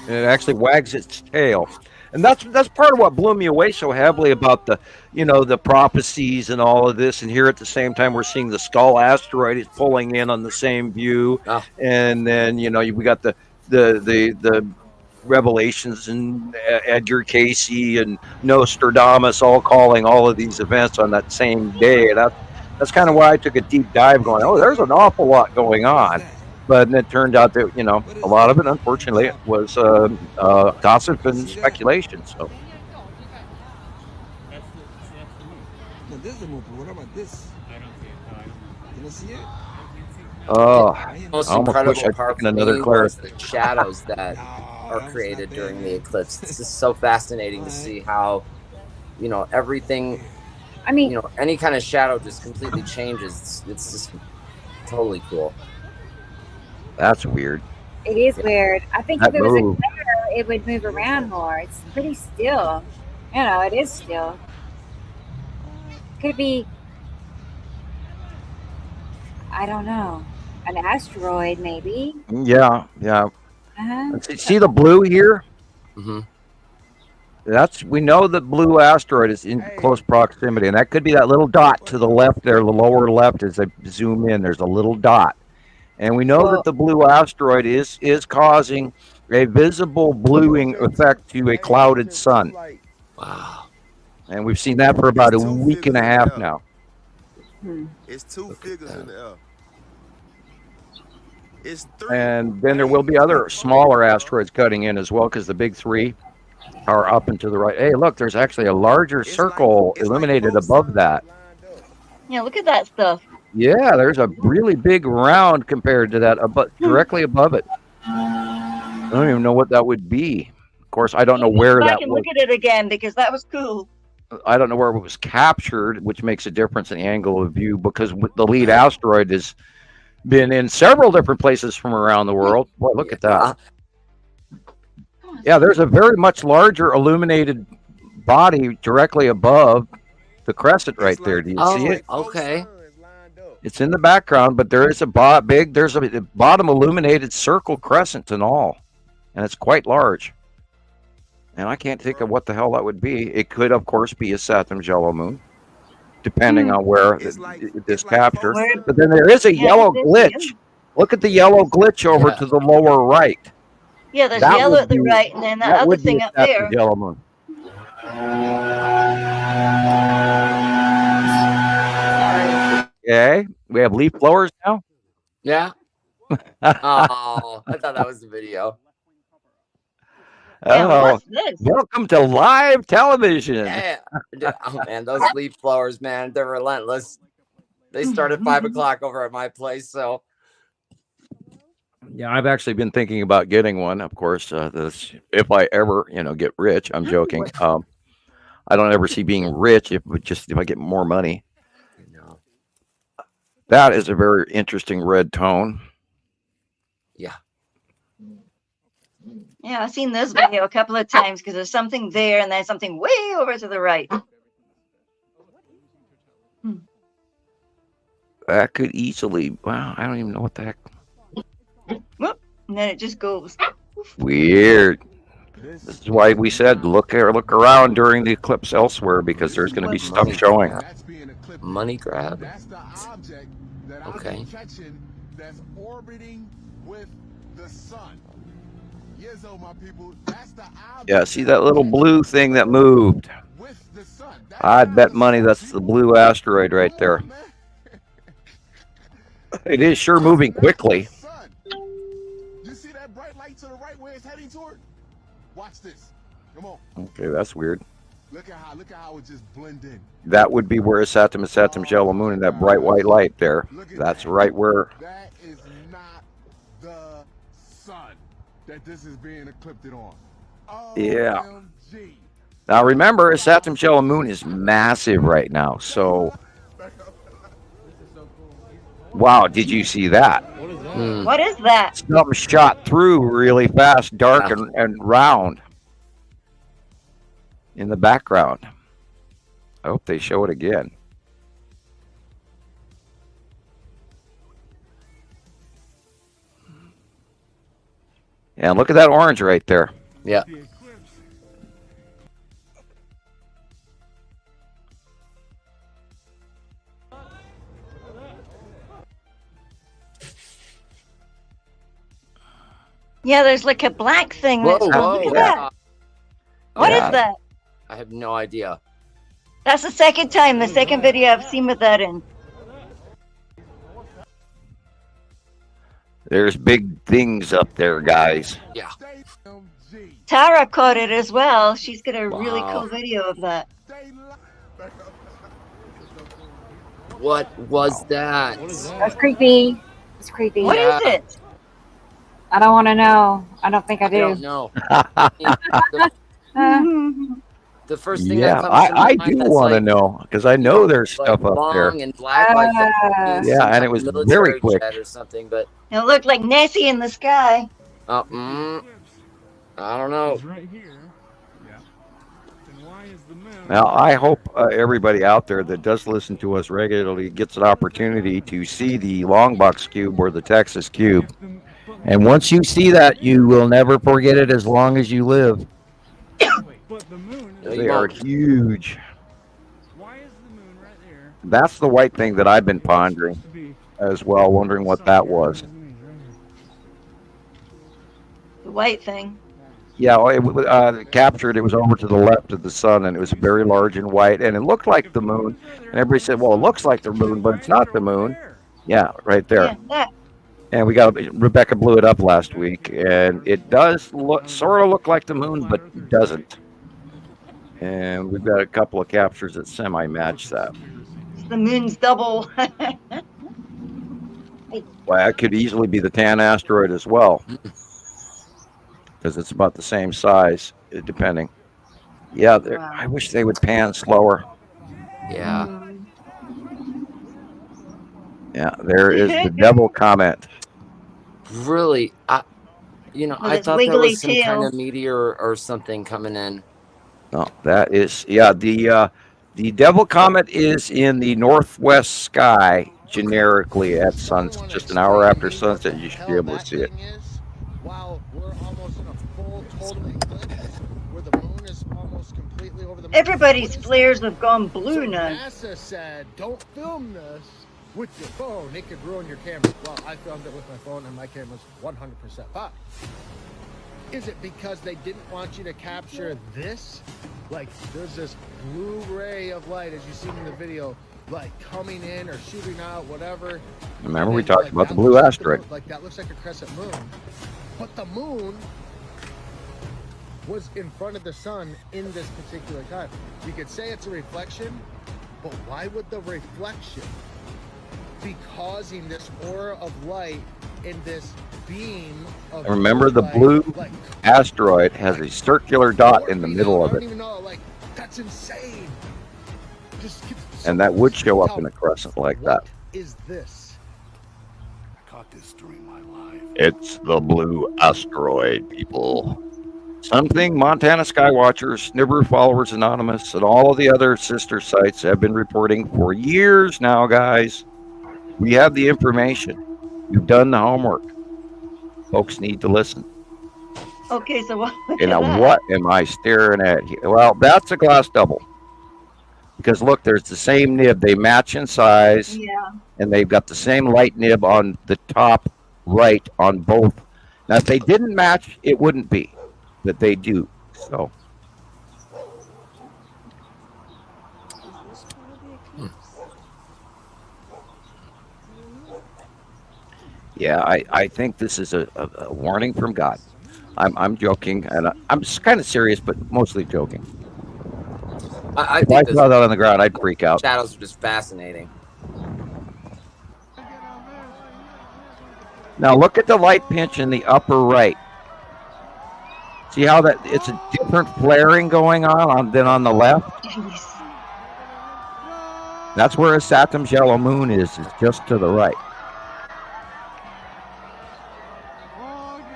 and it actually wags its tail. And that's part of what blew me away so heavily about the the prophecies and all of this. And here at the same time, we're seeing the Skull asteroid is pulling in on the same view. Oh. And then we got the revelations and Edgar Casey and Nostradamus all calling all of these events on that same day. And that's kind of why I took a deep dive, going, oh, there's an awful lot going on. But it turned out that a lot of it, unfortunately, was gossip and speculation. So. What about this? I don't see it. Can I see it? Oh, Most I almost incredible wish I'd part taken for another me Claire. was the shadows that are created during the eclipse. It's just so fascinating to see how, everything. I mean, any kind of shadow just completely changes. It's just totally cool. That's weird. it is weird. I think That if it was a move. glare, it would move around more. It's pretty still. It is still. Could be, I don't know, an asteroid maybe. Yeah. Uh-huh. See the blue here? Mm-hmm. We know that blue asteroid is in close proximity, and that could be that little dot to the left there, the lower left. As I zoom in, there's a little dot, and we know that the blue asteroid is causing a visible bluing effect to a clouded sun. Wow. And we've seen that for about a week and a half now. It's two figures in the air. It's three. And then there will be other smaller asteroids cutting in as well, because the big three are up and to the right. Hey, look, there's actually a larger circle illuminated above that. Yeah, look at that stuff. Yeah, there's a really big round compared to that, directly above it. I don't even know what that would be. Of course, I don't know where Go that back and was. look at it again because that was cool. I don't know where it was captured, which makes a difference in the angle of view because the lead asteroid has been in several different places from around the world. Boy, look at that. Yeah, there's a very much larger illuminated body directly above the crescent right there. Do you see it? Okay. It's in the background, but there is a there's a bottom illuminated circle crescent and all, and it's quite large. And I can't think of what the hell that would be. It could, of course, be a Saturn's yellow moon, depending on where this capture. But then there is a yellow glitch. Look at the yellow glitch over to the lower right. Yeah, there's yellow at the right, and then that other thing up there. Yellow moon. Okay, we have leaf blowers now. Yeah. Oh, I thought that was the video. Oh, welcome to live television. Yeah. Oh man, those leaf blowers, man, they're relentless. They start at 5 o'clock over at my place, so. Yeah, I've actually been thinking about getting one. Of course, if I ever, get rich. I'm joking. I don't ever see being rich if I get more money. That is a very interesting red tone. Yeah. Yeah, I've seen this video a couple of times because there's something there and then something way over to the right. That could easily. Wow, I don't even know what the heck. Whoop, and then it just goes. Weird. This is why we said look around during the eclipse elsewhere because there's going to be stuff showing. Money grab. That's the object that Okay. I'm catching that's orbiting with the sun. Yes, oh my people, that's the object. Yeah, see that little blue thing that moved? With the sun. I'd bet money that's the blue asteroid right there. It is sure moving quickly. You see that bright light to the right where it's heading toward? Watch this. Come on. Okay, that's weird. Look at how it just blend in. That would be where Saturn's yellow moon and that bright white light there. That's right where. That is not the sun that this is being eclipsed on. Yeah. Now remember, Saturn's yellow moon is massive right now. So, wow, did you see that? What is that? Something shot through really fast, dark and round in the background. I hope they show it again. And look at that orange right there. Yeah. Yeah, there's like a black thing. Whoa, that's whoa, Look at yeah. that. What is that? I have no idea. That's the second time, the second video I've seen with that in. There's big things up there, guys. Yeah. Tara caught it as well. She's got a really cool video of that. What was that? That's creepy. It's creepy. What is it? I don't want to know. I don't think I do. I don't know. The first thing Yeah, that comes to my I mind do that's want to like, know because I know there's stuff up there. long and black, like Yeah, and it was military very quick. jet or something, but It looked like Nessie in the sky. I don't know. Now, I hope everybody out there that does listen to us regularly gets an opportunity to see the Longbox Cube or the Texas Cube. And once you see that, you will never forget it as long as you live. They are huge. That's the white thing that I've been pondering as well, wondering what that was. The white thing. Yeah, it captured. It was over to the left of the sun, and it was very large and white, and it looked like the moon. And everybody said, "Well, it looks like the moon, but it's not the moon." Yeah, right there. Yeah, that. And Rebecca blew it up last week, and it does sort of look like the moon, but it doesn't. And we've got a couple of captures that semi-match that. The moon's double. Well, that could easily be the tan asteroid as well, because it's about the same size, depending. Yeah, Wow. I wish they would pan slower. Yeah. Yeah, there is the devil comet. Really, I With I its thought that wiggly was some kind tail. of meteor or something coming in. No, that is the devil comet is in the northwest sky generically at sunset. Just an hour after sunset, you should be able to see it. While we're almost in a full total eclipse, where the moon is almost completely over the moon. Everybody's flares have gone blue So now. NASA said, don't film this with your phone. It could ruin your camera. Well, I filmed it with my phone, and my camera's 100% fine. Is it because they didn't want you to capture this? Like, there's this blue ray of light, as you see in the video, like coming in or shooting out, whatever. Remember, we talked about the blue asteroid. Like, that looks like a crescent moon. But the moon was in front of the sun in this particular time. You could say it's a reflection, but why would the reflection be causing this aura of light in this beam of Remember, the light? blue Like, asteroid has a circular dot in the middle I of don't it, even know, like, that's insane. and that would show up in a crescent like that. What is this? I caught this during my life. It's the blue asteroid, people. Something Montana Skywatchers, Nibiru Followers Anonymous, and all of the other sister sites have been reporting for years now, guys. We have the information. You've done the homework. Folks need to listen. Okay, so what? And now, what am I staring at here? Well, that's a glass double. Because look, there's the same nib. They match in size. Yeah. And they've got the same light nib on the top right on both. Now, if they didn't match, it wouldn't be. But they do. So. Yeah, I think this is a warning from God. I'm joking, and I'm just kind of serious, but mostly joking. I If I think saw that on the ground, I'd freak out. shadows are just fascinating. Now look at the light pinch in the upper right. See how that it's a different flaring going on than on the left? That's where a Saturn's yellow moon is just to the right.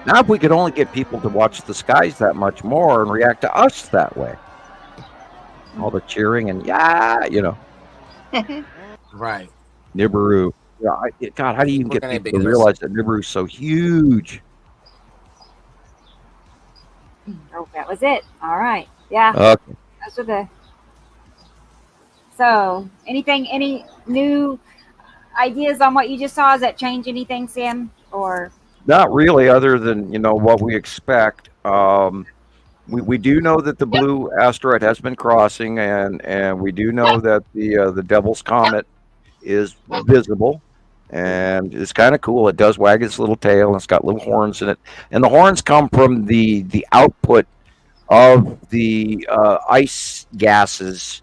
Now if we could only get people to watch the skies that much more and react to us that way. All the cheering and Right. Nibiru. Yeah, God, how do you even get people to realize that Nibiru is so huge? Oh, that was it. All right. Yeah. Okay. Those are the. So, any new ideas on what you just saw? Does that change anything, Sam? Or Not really, other than what we expect. We do know that the blue asteroid has been crossing, and we do know that the Devil's Comet is visible, and it's kind of cool. It does wag its little tail, and it's got little horns in it, and the horns come from the output of the ice gases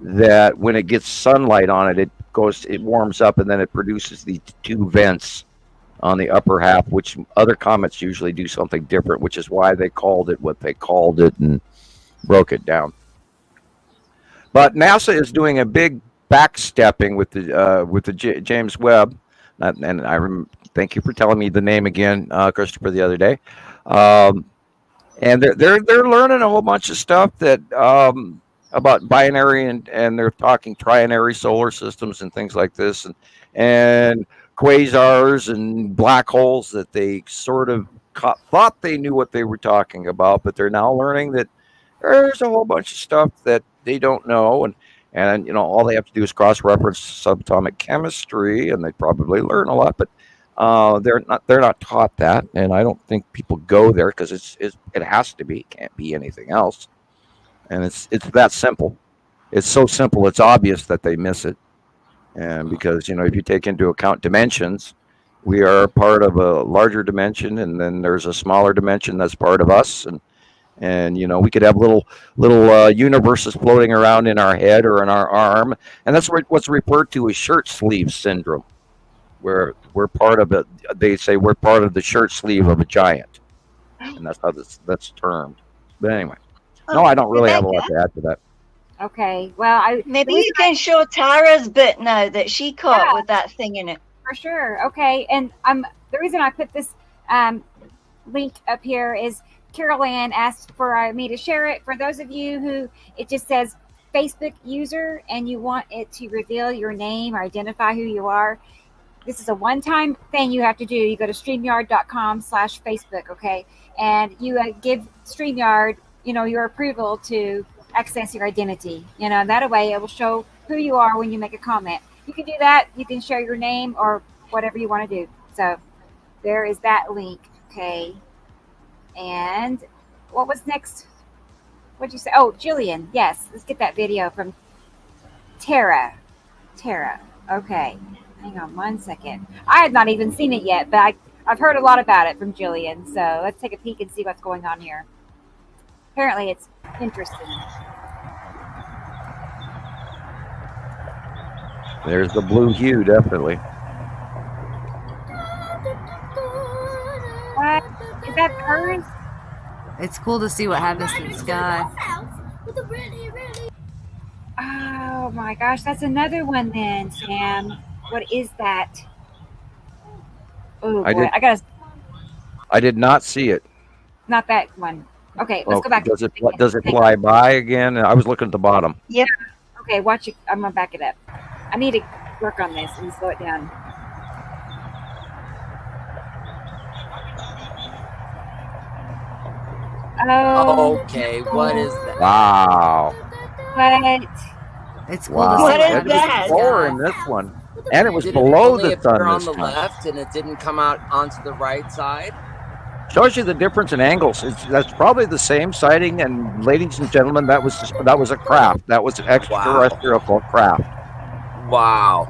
that, when it gets sunlight on it, it warms up, and then it produces these two vents on the upper half, which other comets usually do something different, which is why they called it what they called it and broke it down. But NASA is doing a big backstepping with the James Webb, and thank you for telling me the name again, Christopher, the other day. And they're learning a whole bunch of stuff that about binary and they're talking trinary solar systems and things like this, and quasars and black holes that they sort of thought they knew what they were talking about, but they're now learning that there's a whole bunch of stuff that they don't know, and all they have to do is cross-reference subatomic chemistry, and they probably learn a lot, but they're not taught that, and I don't think people go there because it has to be, it can't be anything else, and it's that simple. It's so simple, it's obvious that they miss it. And because, if you take into account dimensions, we are part of a larger dimension, and then there's a smaller dimension that's part of us. And we could have little universes floating around in our head or in our arm. And that's what's referred to as shirt sleeve syndrome, where we're part of it. They say we're part of the shirt sleeve of a giant. And that's how that's termed. But anyway, No, I don't really have a lot to add to that. Okay. Well, maybe you can show Tara's bit now that she caught with that thing in it. For sure. Okay. And the reason I put this link up here is Carol Ann asked for me to share it. For those of you who it just says Facebook user and you want it to reveal your name or identify who you are, this is a one-time thing you have to do. You go to StreamYard.com/Facebook, okay? And you give StreamYard, your approval to access your identity. That way it will show who you are when you make a comment. You can do that. You can share your name or whatever you want to do. So there is that link, okay? And what was next? What'd you say? Oh, Gillian. Yes, let's get that video from Tara. Okay. Hang on 1 second. I had not even seen it yet, but I've heard a lot about it from Gillian. So let's take a peek and see what's going on here. Apparently it's interesting. There's the blue hue, definitely. What? Is that current? It's cool to see what happens to the sky. Oh my gosh, that's another one then, Sam. What is that? Oh boy, I did not see it. Not that one. Okay, let's go back. Does it fly by again? I was looking at the bottom. Yep. Okay, watch it. I'm gonna back it up. I need to work on this and slow it down. Oh. Okay, what is that? Wow. What? It's cool to see what is It that? was lower in this one. And it was Did below it only the sun appear on this the time. left and it didn't come out onto the right side? Shows you the difference in angles. That's probably the same sighting. And ladies and gentlemen, that was a craft. That was an extraterrestrial craft. Wow.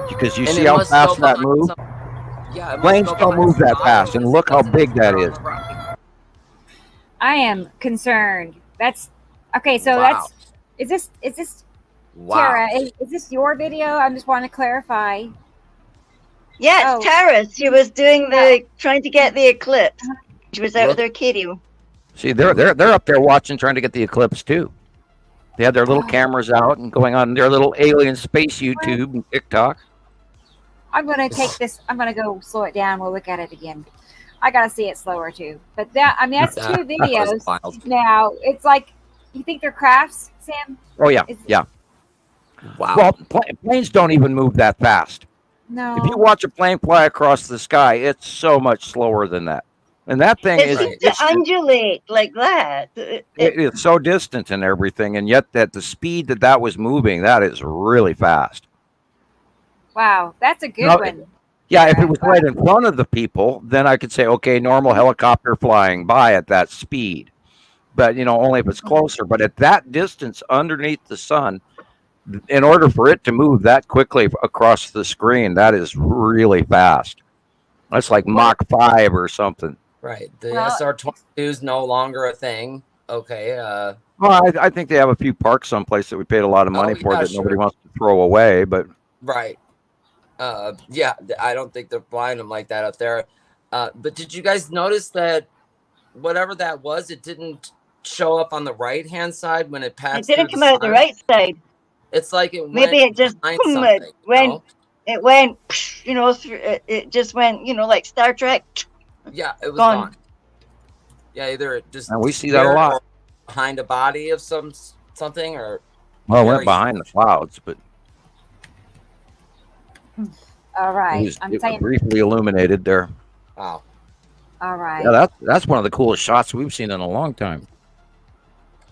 Because you And see it how must fast go that behind moves. Yeah, it must Planes go don't behind move some that fast, and islands look how because it big that appears is. on the right. I am concerned. That's okay. So Wow. is this Wow. Tara? Is this your video? I just want to clarify. Yeah, it's Tara's. She was doing trying to get the eclipse. She was out with her kitty. See, they're up there watching, trying to get the eclipse too. They had their little cameras out and going on their little alien space YouTube and TikTok. I'm gonna take this. I'm gonna go slow it down. We'll look at it again. I gotta see it slower too. But that's two That was videos. wild. Now it's like you think they're crafts, Sam? Oh yeah, yeah. Wow. Well, planes don't even move that fast. No. If you watch a plane fly across the sky, it's so much slower than that. And that thing It's is just to undulate like that. it's so distant and everything, and yet that the speed that was moving, that is really fast. Wow, that's a good No, one. Yeah, if it was right in front of the people, then I could say, okay, normal helicopter flying by at that speed. But, only if it's closer. But at that distance underneath the sun, in order for it to move that quickly across the screen, that is really fast. That's like Mach 5 or something. Right. The SR-22 is no longer a thing. Okay. Well, I think they have a few parks someplace that we paid a lot of money for that nobody wants to throw away. But right. Yeah, I don't think they're flying them like that up there. But did you guys notice that whatever that was, it didn't show up on the right-hand side when it passed? It didn't come out the right side. It's like it maybe went it just behind boom, something, it went through it just went like Star Trek. Yeah, it was gone. Yeah, either it just and we see that a lot behind a body of something or it went behind the clouds, but all right. It was briefly illuminated there. Wow. All right. Yeah, that's one of the coolest shots we've seen in a long time.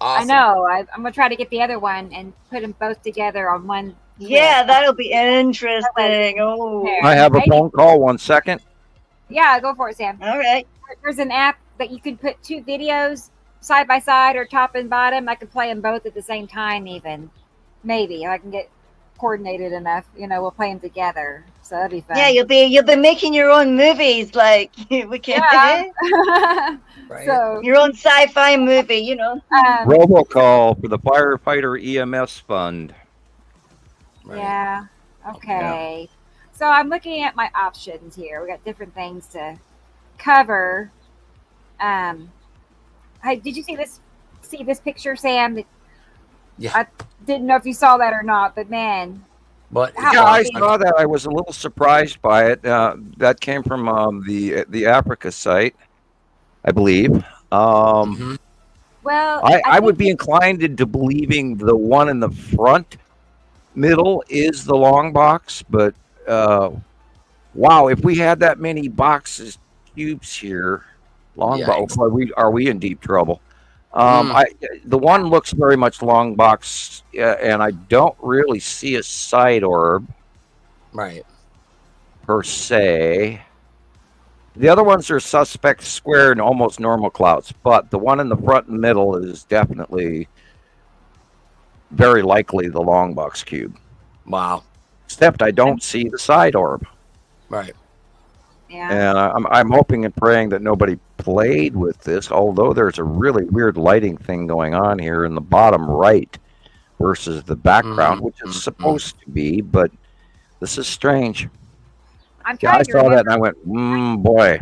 Awesome. I know. I'm gonna try to get the other one and put them both together on one. Yeah, that'll be interesting. Oh, I have a phone call. 1 second. Yeah, go for it, Sam. All right. There's an app that you can put two videos side by side or top and bottom. I could play them both at the same time, even. Maybe if I can get coordinated enough. We'll play them together. So that'd be fun. Yeah, you'll be making your own movies, like we can. Yeah. Right. So your own sci-fi movie, Robocall for the Firefighter EMS Fund. Right. Yeah. Okay. So I'm looking at my options here. We got different things to cover. Hey, did you see this? See this picture, Sam? Yeah. I didn't know if you saw that or not, but man. But Yeah, I saw that. I was a little surprised by it. That came from the Africa site, I believe. Well, I would be inclined into believing the one in the front middle is the long box, but wow, if we had that many cubes here, long box, are we in deep trouble? The one looks very much long box, and I don't really see a side orb, right, per se. The other ones are suspect square and almost normal clouds, but the one in the front and middle is definitely very likely the long box cube. Wow. Except I don't see the side orb. Right. Yeah. And I'm hoping and praying that nobody played with this, although there's a really weird lighting thing going on here in the bottom right versus the background, which is supposed to be, but this is strange. I'm Yeah, trying I to saw remember. that and I went, boy.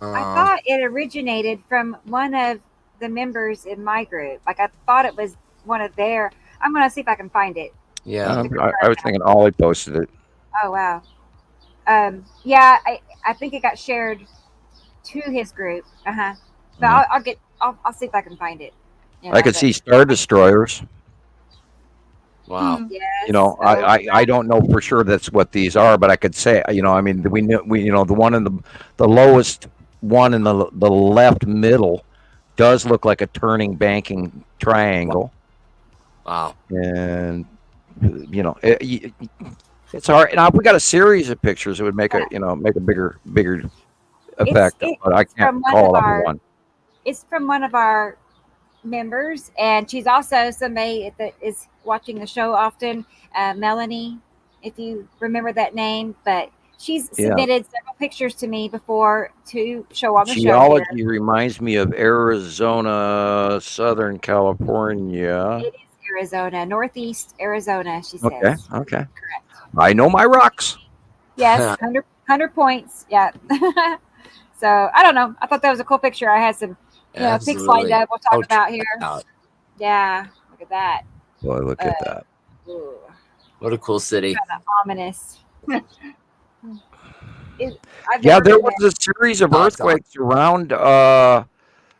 I thought it originated from one of the members in my group. Like I thought it was one of their. I'm going to see if I can find it. Yeah. I was thinking Ollie posted it. Oh wow. Yeah, I think it got shared to his group. But I'll see if I can find it. I could see Star Destroyers. Wow. Yes, You know, I don't know for sure that's what these are, but I could say, you know, I mean, we the one in the lowest one in the left middle does look like a turning banking triangle. Wow. And you know, it's hard. Now, if we got a series of pictures, it would make a bigger effect. But I can't call it on one. It's from one of our members, and she's also somebody that is watching the show often, Melanie, if you remember that name. But she's submitted several pictures to me before to show on the show. Geology reminds me of Arizona, Southern California. It is Arizona, Northeast Arizona, she says. Okay. Correct. I know my rocks. Yes, 100 points. Yeah. So I don't know. I thought that was a cool picture. I had some pics lined up. We'll talk about here. Yeah, look at that. Boy, look at that. Ooh. What a cool city. Kind of ominous. There was a series of earthquakes around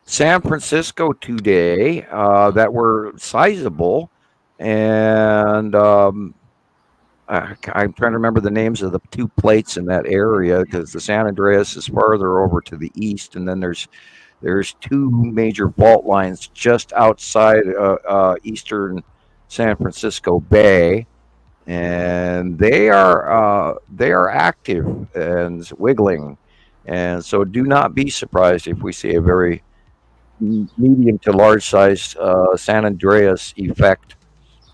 San Francisco today that were sizable, and I'm trying to remember the names of the two plates in that area because the San Andreas is farther over to the east, and then there's two major fault lines just outside eastern San Francisco Bay, and they are active and wiggling, and so do not be surprised if we see a very medium to large size San Andreas effect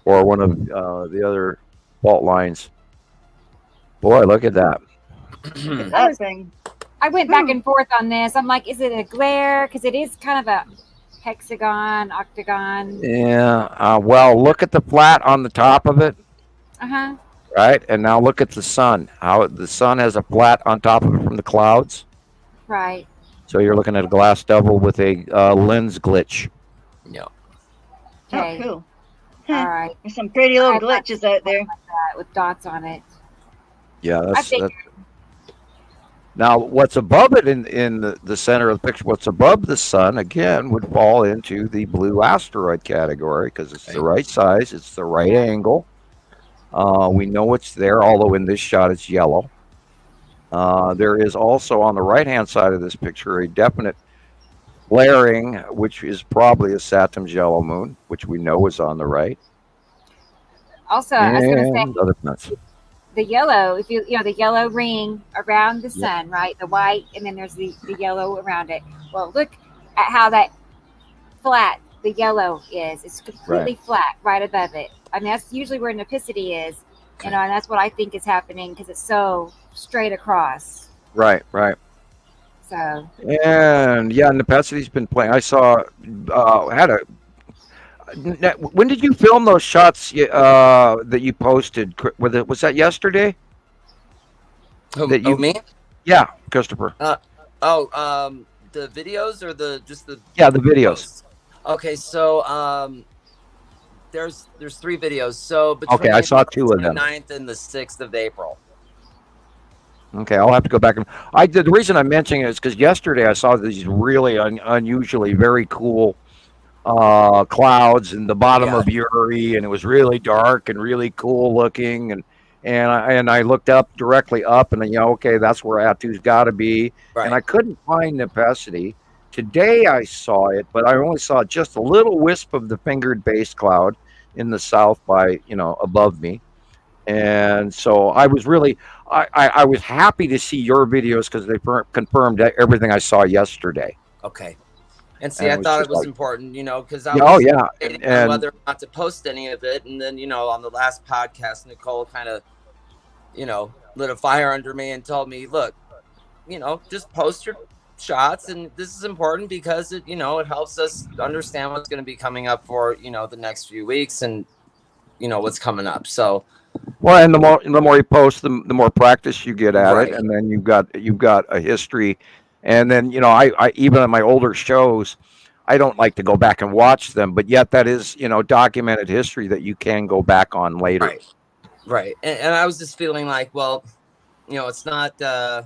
or one of the other fault lines. Boy, look at that. That thing. I went back and forth on this. I'm like, is it a glare? Because it is kind of a hexagon, octagon. Yeah. Well, look at the flat on the top of it. Right. And now look at the sun. How the sun has a flat on top of it from the clouds. Right. So you're looking at a glass double with a lens glitch. Yeah. Okay. Oh, cool. All right. There's some pretty little glitches out there. With dots on it. Yeah, that's now what's above it in the center of the picture, what's above the sun, again, would fall into the blue asteroid category because it's the right size, it's the right angle. We know it's there, although in this shot it's yellow. There is also on the right-hand side of this picture a definite flaring, which is probably a Saturn's yellow moon, which we know is on the right. Also, I was going to say, other planets. the yellow, if you the yellow ring around the sun, right? The white, and then there's the yellow around it. Well, look at how that flat the yellow is. It's completely flat right above it. I mean, that's usually where nipicity is, and that's what I think is happening because it's so straight across. Right. So. And Nepicity's been playing. I saw when did you film those shots that you posted? Was that yesterday? Me? Yeah, Christoper. Oh, the videos or the Yeah, the videos. posts? Okay, so there's 3 videos. So between I saw 2 of the them. 9th and the 6th of April. Okay, I'll have to go back and the reason I'm mentioning it is because yesterday I saw these really unusually very cool clouds in the bottom of Uri, and it was really dark and really cool looking, and I looked up directly up, and okay, that's where Attu's got to be, and I couldn't find Nepenthe. Today I saw it, but I only saw just a little wisp of the fingered base cloud in the south by above me. And so I was really, I was happy to see your videos because they confirmed everything I saw yesterday. Okay. And see, I thought it was important, because I was debating on whether or not to post any of it. And then, on the last podcast, Nicolle kind of, lit a fire under me and told me, look, just post your shots. And this is important because it, it helps us understand what's going to be coming up for, the next few weeks and, what's coming up. So, well, and the more you post, the more practice you get at it, and then you've got a history, and then I even on my older shows, I don't like to go back and watch them, but yet that is documented history that you can go back on later. Right, and I was just feeling like, well, it's not. I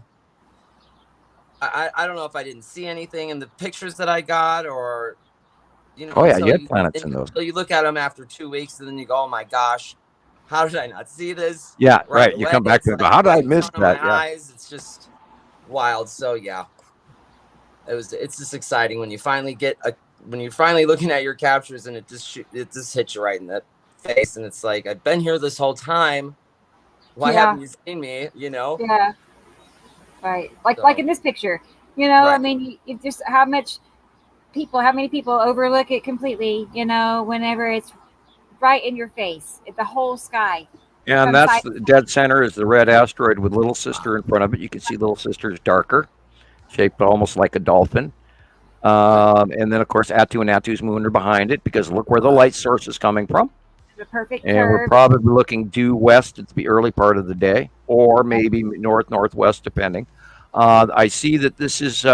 don't know if I didn't see anything in the pictures that I got, or Oh yeah, you had planets in those. So you look at them after 2 weeks, and then you go, oh my gosh. How did I not see this? Yeah, right. You come back to how did I miss that? Yeah. Eyes. It's just wild. So yeah, it's just exciting when you finally when you're finally looking at your captures and it just hits you right in the face, and it's like, I've been here this whole time. Why haven't you seen me? Yeah. Right. Like in this picture, I mean, you just how many people overlook it completely, whenever it's right in your face, the whole sky. Yeah, and that's the dead center is the red asteroid with Little Sister in front of it. You can see Little Sister's darker, shaped almost like a dolphin. And then, of course, Attu and Attu's moon are behind it because look where the light source is coming from. The perfect and curve. We're probably looking due west at the early part of the day, or maybe northwest, depending. I see that this is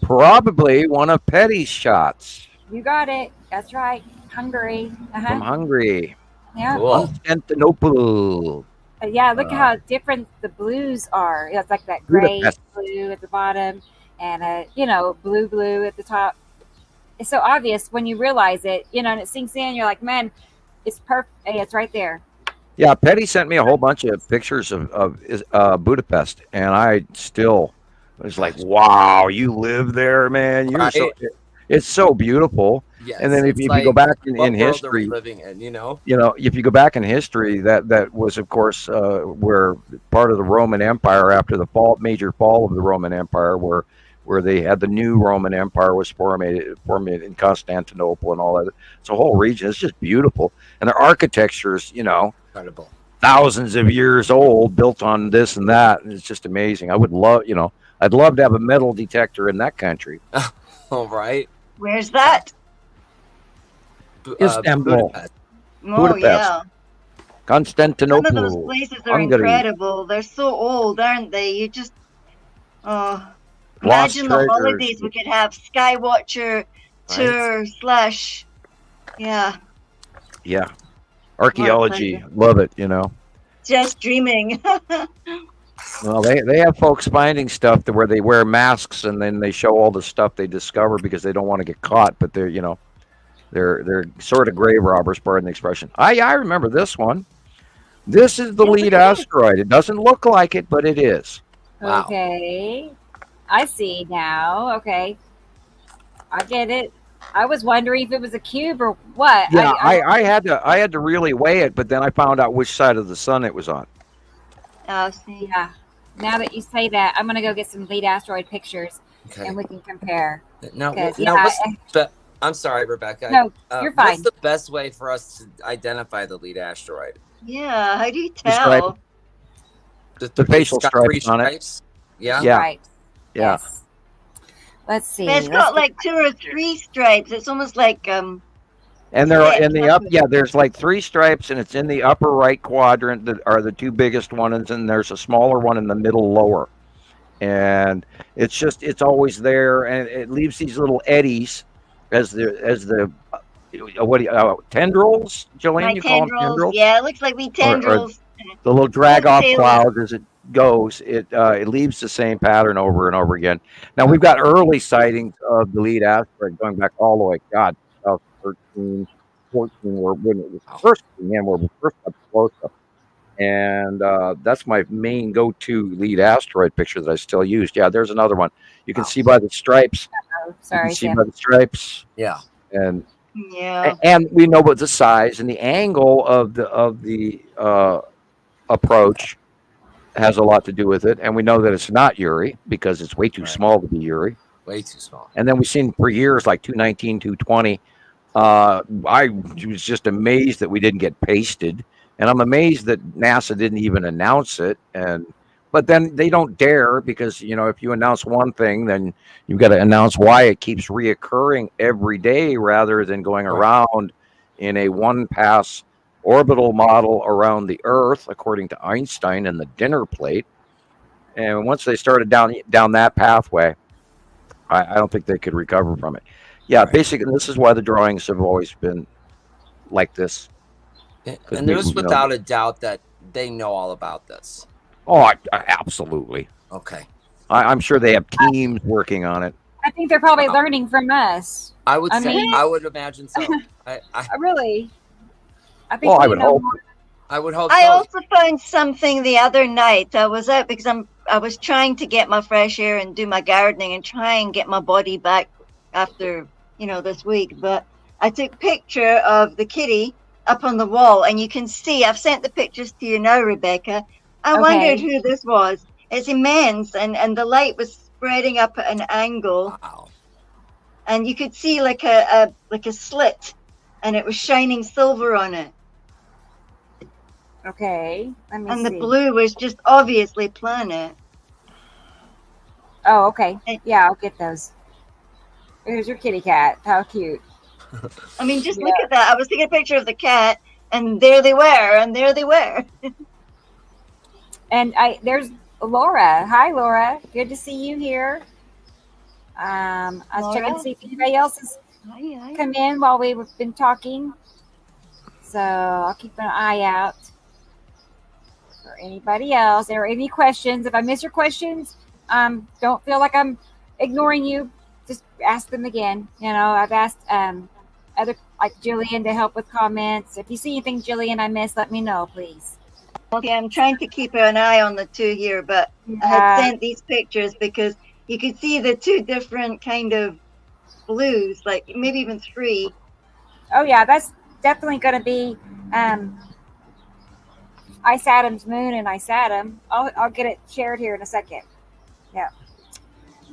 probably one of Petty's shots. You got it. That's right. Hungary. From Hungary. Yeah. Cool. Constantinople. Yeah, look how different the blues are. It's like that gray blue at the bottom and blue at the top. It's so obvious when you realize it, and it sinks in. You're like, man, it's perfect. Hey, it's right there. Yeah, Petty sent me a whole bunch of pictures of Budapest, and I still was like, wow, you live there, man. It's so beautiful. Yes, and then if you go back in history, living in, if you go back in history, that was, of course, where part of the Roman Empire after the major fall of the Roman Empire, where they had the new Roman Empire was formed in Constantinople and all that. It's a whole region. It's just beautiful, and the architecture is, incredible, thousands of years old, built on this and that, and it's just amazing. I would love, I'd love to have a metal detector in that country. All right. Where's that? Istanbul. Oh, yeah. Constantinople. Some of those places are incredible. They're so old, aren't they? You just, imagine the holidays we could have. Skywatcher tour / yeah. Yeah. Archaeology. Love it, Just dreaming. Well, they have folks finding stuff where they wear masks and then they show all the stuff they discover because they don't want to get caught, but they're sort of grave robbers, pardon the expression. I remember this one. This is the lead asteroid. It doesn't look like it, but it is. Wow. Okay. I see now. Okay. I get it. I was wondering if it was a cube or what. Yeah, I had to really weigh it, but then I found out which side of the sun it was on. Oh, see. Yeah. Now that you say that, I'm going to go get some lead asteroid pictures and we can compare. I'm sorry, Rebecca. No, you're fine. What's the best way for us to identify the lead asteroid? Yeah, how do you tell? The facial stripes on it. Yeah. Yeah. Right. Yeah. Yes. Let's see. It's got like 2 or 3 stripes. It's almost like and they're in the up. Yeah, there's like 3 stripes, and it's in the upper right quadrant that are the 2 biggest ones, and there's a smaller one in the middle lower. and it's always there, and it leaves these little eddies as the what do you tendrils, Jillian? My You call them tendrils. tendrils? Yeah, it looks like we Or tendrils. the little drag off Coattail. clouds as it goes. It leaves the same pattern over and over again. Now we've got early sightings of the lead asteroid going back all the way, God, 2013, 14, when it was first again, where we first got close up. And that's my main go-to lead asteroid picture that I still use. Yeah, there's another one. You can see by the stripes. Oh, sorry, You can see Sam. by the stripes. Yeah. And Yeah. and we know about the size and the angle of the approach has a lot to do with it. And we know that it's not Uri because it's way too small to be Uri. Way too small. And then we've seen for years like 219, 220. I was just amazed that we didn't get pasted. And I'm amazed that NASA didn't even announce it. But then they don't dare because, if you announce one thing, then you've got to announce why it keeps reoccurring every day rather than going around in a one-pass orbital model around the Earth, according to Einstein and the dinner plate. And once they started down that pathway, I don't think they could recover from it. Yeah, basically, this is why the drawings have always been like this. And there's without a doubt that they know all about this. Oh, absolutely. Okay. I'm sure they have teams working on it. I think they're probably learning from us. I would imagine so. Really? I think I would hope. I would hope. I also found something the other night. I was out because I was trying to get my fresh air and do my gardening and try and get my body back after this week. But I took a picture of the kitty up on the wall, and you can see. I've sent the pictures to you now, Rebecca. I wondered who this was. It's immense, and the light was spreading up at an angle. Wow. And you could see like a slit, and it was shining silver on it. Okay, let me see. And the blue was just obviously planet. Oh, okay. Yeah, I'll get those. Here's your kitty cat. How cute. I mean, just look at that. I was taking a picture of the cat, and there they were. And there's Laura. Hi, Laura. Good to see you here. I was checking to see if anybody else has come in while we've been talking. So I'll keep an eye out for anybody else. There are any questions? If I miss your questions, don't feel like I'm ignoring you. Just ask them again. I've asked other like Gillian to help with comments. If you see anything, Gillian, I missed, let me know, please. Okay, I'm trying to keep an eye on the two here, but I had sent these pictures because you could see the two different kind of blues, like maybe even three. Oh yeah, that's definitely going to be Ice Adam's moon and Ice Adam. I'll get it shared here in a second. Yeah,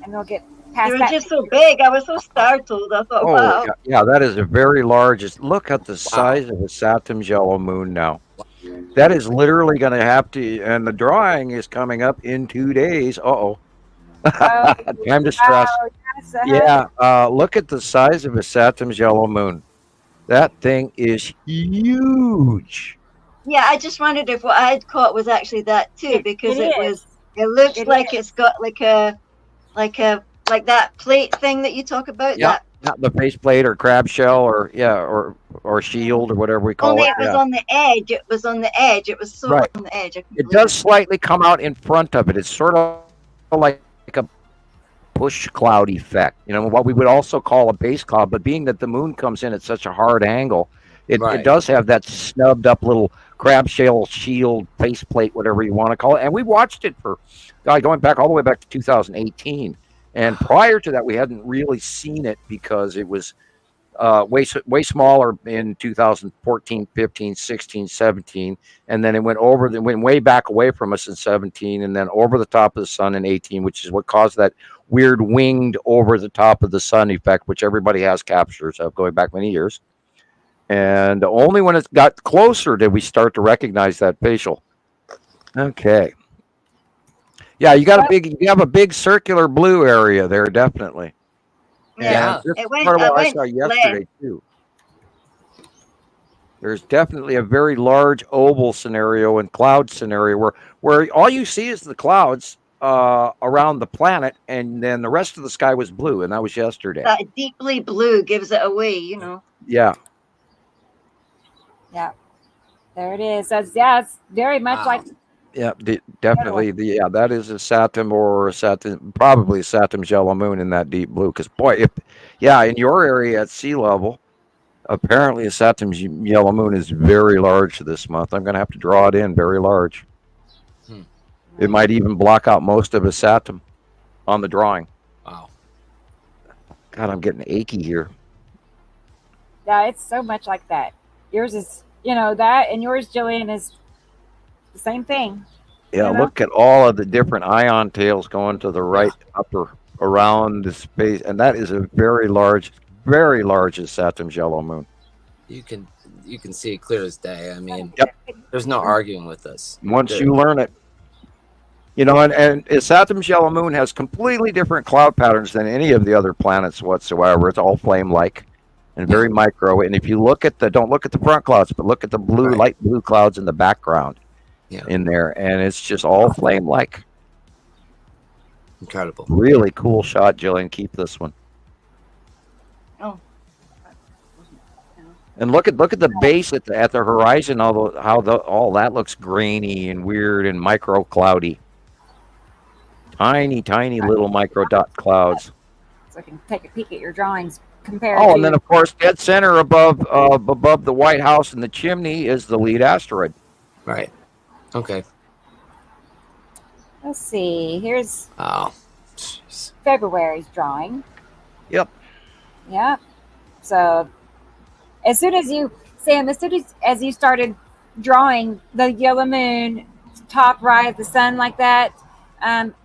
and we'll get past They were that. just so big. I was so startled. I thought, wow. Yeah, that is a very large. Look at the size of a Saturn's yellow moon now. That is literally going to have to, and the drawing is coming up in 2 days. Time to stress. Yes, look at the size of a Saturn's yellow moon. That thing is huge. Yeah, I just wondered if what I had caught was actually that too, because it looks like it's got like that plate thing that you talk about. Yeah, the faceplate or crab shell or shield or whatever we call it. It was on the edge. It was on the edge. It was so on the edge. It does slightly come out in front of it. It's sort of like a push cloud effect. What we would also call a base cloud, but being that the moon comes in at such a hard angle, it does have that snubbed up little crab shell shield faceplate, whatever you want to call it. And we watched it for going back all the way back to 2018. And prior to that, we hadn't really seen it because it was way smaller in 2014, 15, 16, 17. And then it went way back away from us in 17 and then over the top of the sun in 18, which is what caused that weird winged over the top of the sun effect, which everybody has captures of going back many years. And only when it got closer did we start to recognize that facial. Okay. Yeah, you have a big circular blue area there, definitely. Yeah, that's part of what I saw yesterday too. There's definitely a very large oval scenario and cloud scenario where all you see is the clouds, around the planet, and then the rest of the sky was blue, and that was yesterday. That deeply blue gives it away, you know. Yeah. Yeah. There it is. It's very much like. Yeah, definitely. That is a Saturn or a Saturn, probably a Saturn's yellow moon in that deep blue. Because boy, in your area at sea level, apparently a Saturn's yellow moon is very large this month. I'm going to have to draw it in very large. It might even block out most of a Saturn on the drawing. Wow. God, I'm getting achy here. Yeah, it's so much like that. Yours is, that, and yours, Gillian, is the same thing. Yeah, look at all of the different ion tails going to the right upper around the space, and that is a very large Saturn's yellow moon. You can see it clear as day. I mean, there's no arguing with this. Once you learn it. And Saturn's yellow moon has completely different cloud patterns than any of the other planets whatsoever. It's all flame-like and very micro. And if you don't look at the front clouds, but look at the blue, light blue clouds in the background in there. And it's just all flame-like. Incredible. Really cool shot, Gillian. Keep this one. Oh. And look at the base at the horizon, all that looks grainy and weird and micro cloudy. Tiny little micro dot clouds. So I can take a peek at your drawings compared. Oh, and then of course, dead center above the White House and the chimney is the lead asteroid. Right. Okay. Let's see. Here's Jeez. February's drawing. Yep. Yeah. So as soon as you started drawing the yellow moon, top right of the sun like that,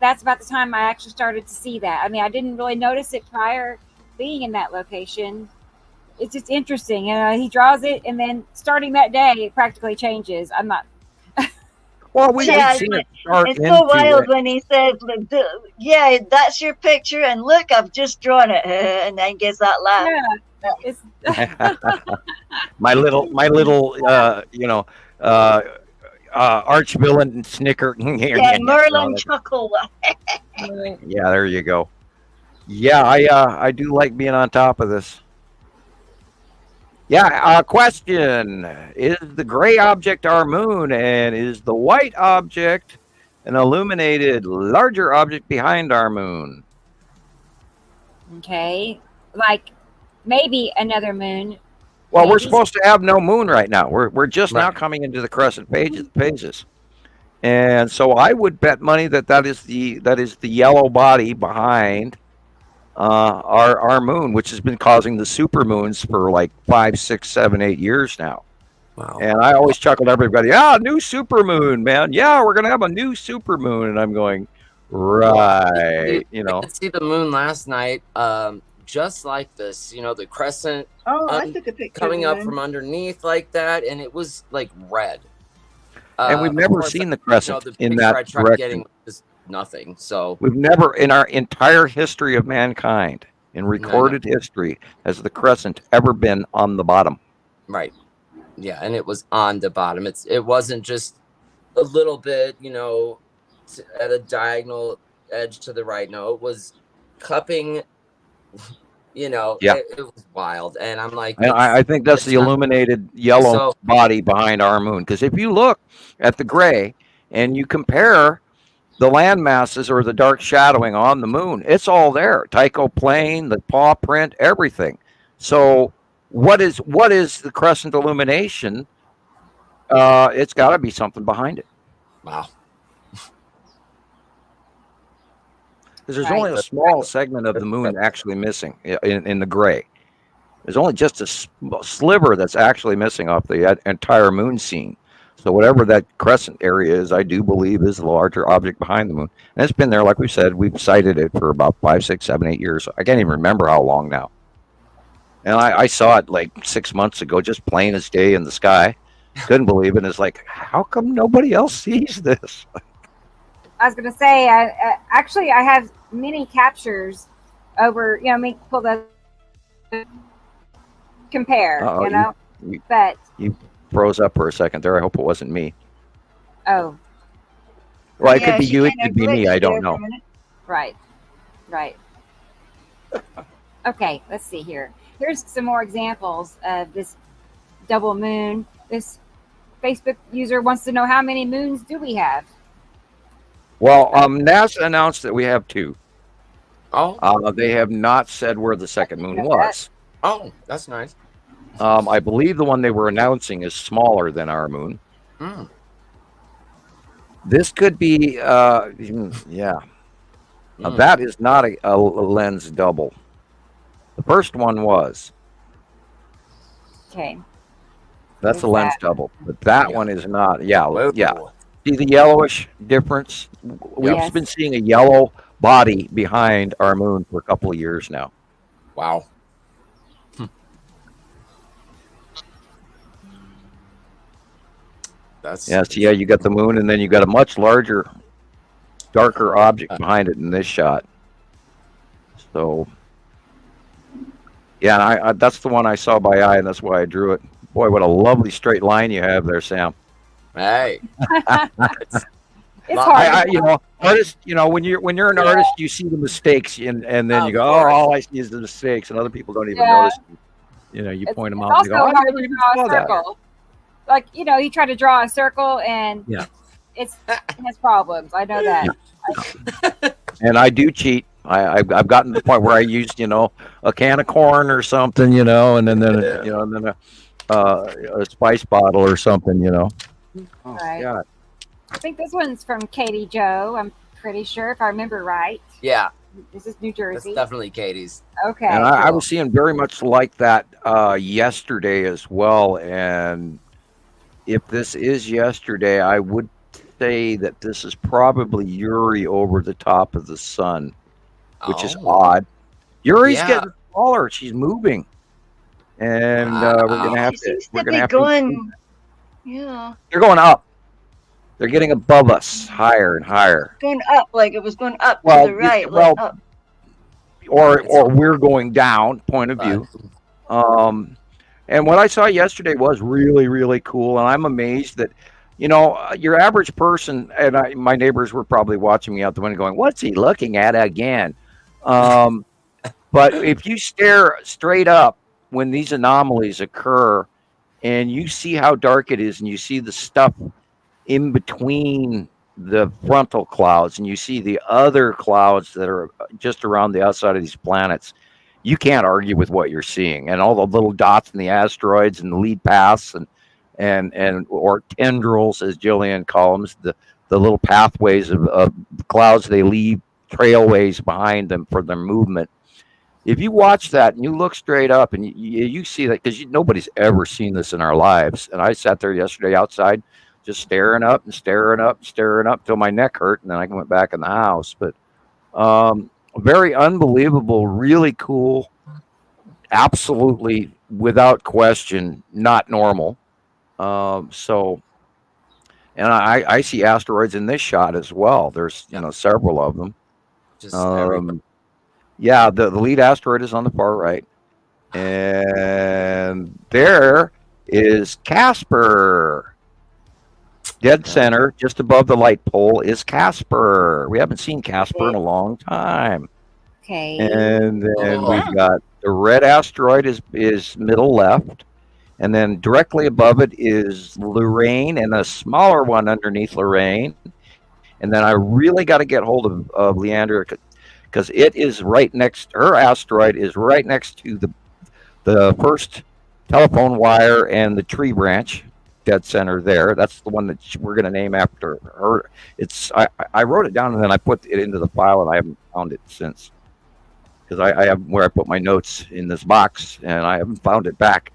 that's about the time I actually started to see that. I mean, I didn't really notice it prior being in that location. It's just interesting. He draws it, and then starting that day, it practically changes. I'm not. Well, we've seen it start it's so wild when he says, "Yeah, that's your picture," and look, I've just drawn it, and then gives that laugh. Yeah. my little arch villain snicker. Yeah, Merlin chuckle. Yeah, there you go. Yeah, I do like being on top of this. Yeah, question. Is the gray object our moon, and is the white object an illuminated larger object behind our moon? Okay. Like maybe another moon. Well, we're supposed to have no moon right now. We're just now coming into the crescent phases. And so I would bet money that is the yellow body behind our moon, which has been causing the supermoons for like 5, 6, 7, 8 years now. Wow. And I always chuckled everybody, new supermoon, man. Yeah, we're gonna have a new supermoon. And I'm going, right, I could see the moon last night, just like this, the crescent I took a picture coming up from underneath like that, and it was like red. And we've never seen the crescent in that direction. Nothing. So we've never, in our entire history of mankind, in recorded history, has the crescent ever been on the bottom. Right. Yeah, and it was on the bottom. It wasn't just a little bit, at a diagonal edge to the right. No, it was cupping. It was wild, and I'm like, I think that's the illuminated yellow body behind our moon. Because if you look at the gray and you compare the land masses or the dark shadowing on the moon, it's all there. Tycho plane, the paw print, everything. So what is the crescent illumination? It's got to be something behind it. Wow. Because there's only a small segment of the moon actually missing in the gray. There's only just a sliver that's actually missing off the entire moon scene. So whatever that crescent area is, I do believe is the larger object behind the moon. And it's been there, like we said, we've cited it for about 5, 6, 7, 8 years. I can't even remember how long now. And I saw it like 6 months ago, just plain as day in the sky. Couldn't believe it. And it's like, how come nobody else sees this? I was going to say, I have many captures over, me pull the compare, but you froze up for a second there. I hope it wasn't me. Oh, Well, it could be you, it could be me. I don't know. Right. Okay, let's see here. Here's some more examples of this double moon. This Facebook user wants to know, how many moons do we have? Well, NASA announced that we have 2. Oh. They have not said where the second moon was. Oh, that's nice. I believe the one they were announcing is smaller than our moon. This could be, yeah. Now, that is not a lens double. The first one was. Okay. That's a lens double, but that one is not. Yeah. See the yellowish difference? We've been seeing a yellow body behind our moon for a couple of years now. Wow. You got the moon, and then you got a much larger, darker object behind it in this shot. So, yeah, and that's the one I saw by eye, and that's why I drew it. Boy, what a lovely straight line you have there, Sam. Hey. It's hard. Artists, when you're an artist, you see the mistakes, and then you go, oh, all I see is the mistakes, and other people don't even notice. You point them out. It's also hard to draw a circle. Like, you try to draw a circle, and it has problems. I know that. And I do cheat. I've gotten to the point where I used, a can of corn or something, and then a spice bottle or something, Right. God. I think this one's from Katie Joe. I'm pretty sure, if I remember right. Yeah. This is New Jersey. That's definitely Katie's. Okay. And I was seeing very much like that yesterday as well. And if this is yesterday, I would say that this is probably Yuri over the top of the sun, which is odd. Yuri's getting smaller. She's moving. And we're going to have to. We're going to have to. Yeah. They're going up. They're getting above us, higher and higher. Going up, like it was going up to the right. Up. Or we're going down, point of view. And what I saw yesterday was really, really cool. And I'm amazed that, your average person, and my neighbors were probably watching me out the window going, what's he looking at again? But if you stare straight up when these anomalies occur and you see how dark it is and you see the stuff in between the frontal clouds and you see the other clouds that are just around the outside of these planets, you can't argue with what you're seeing. And all the little dots in the asteroids and the lead paths and or tendrils, as Gillian calls them, the little pathways of clouds they leave trailways behind them for their movement. If you watch that and you look straight up and you see that, because nobody's ever seen this in our lives. And I sat there yesterday outside just staring up till my neck hurt, and then I went back in the house. But very unbelievable, really cool, absolutely, without question, not normal. And I see asteroids in this shot as well. There's several of them. The lead asteroid is on the far right, and there is Casper. Dead center, just above the light pole, is Casper. We haven't seen Casper in a long time. Okay. And then we've got the red asteroid is middle left. And then directly above it is Lorraine and a smaller one underneath Lorraine. And then I really got to get hold of Leander because it is right next, her asteroid is right next to the first telephone wire and the tree branch. Dead center there. That's the one that we're going to name after her. I wrote it down and then I put it into the file and I haven't found it since, because I have where I put my notes in this box and I haven't found it back.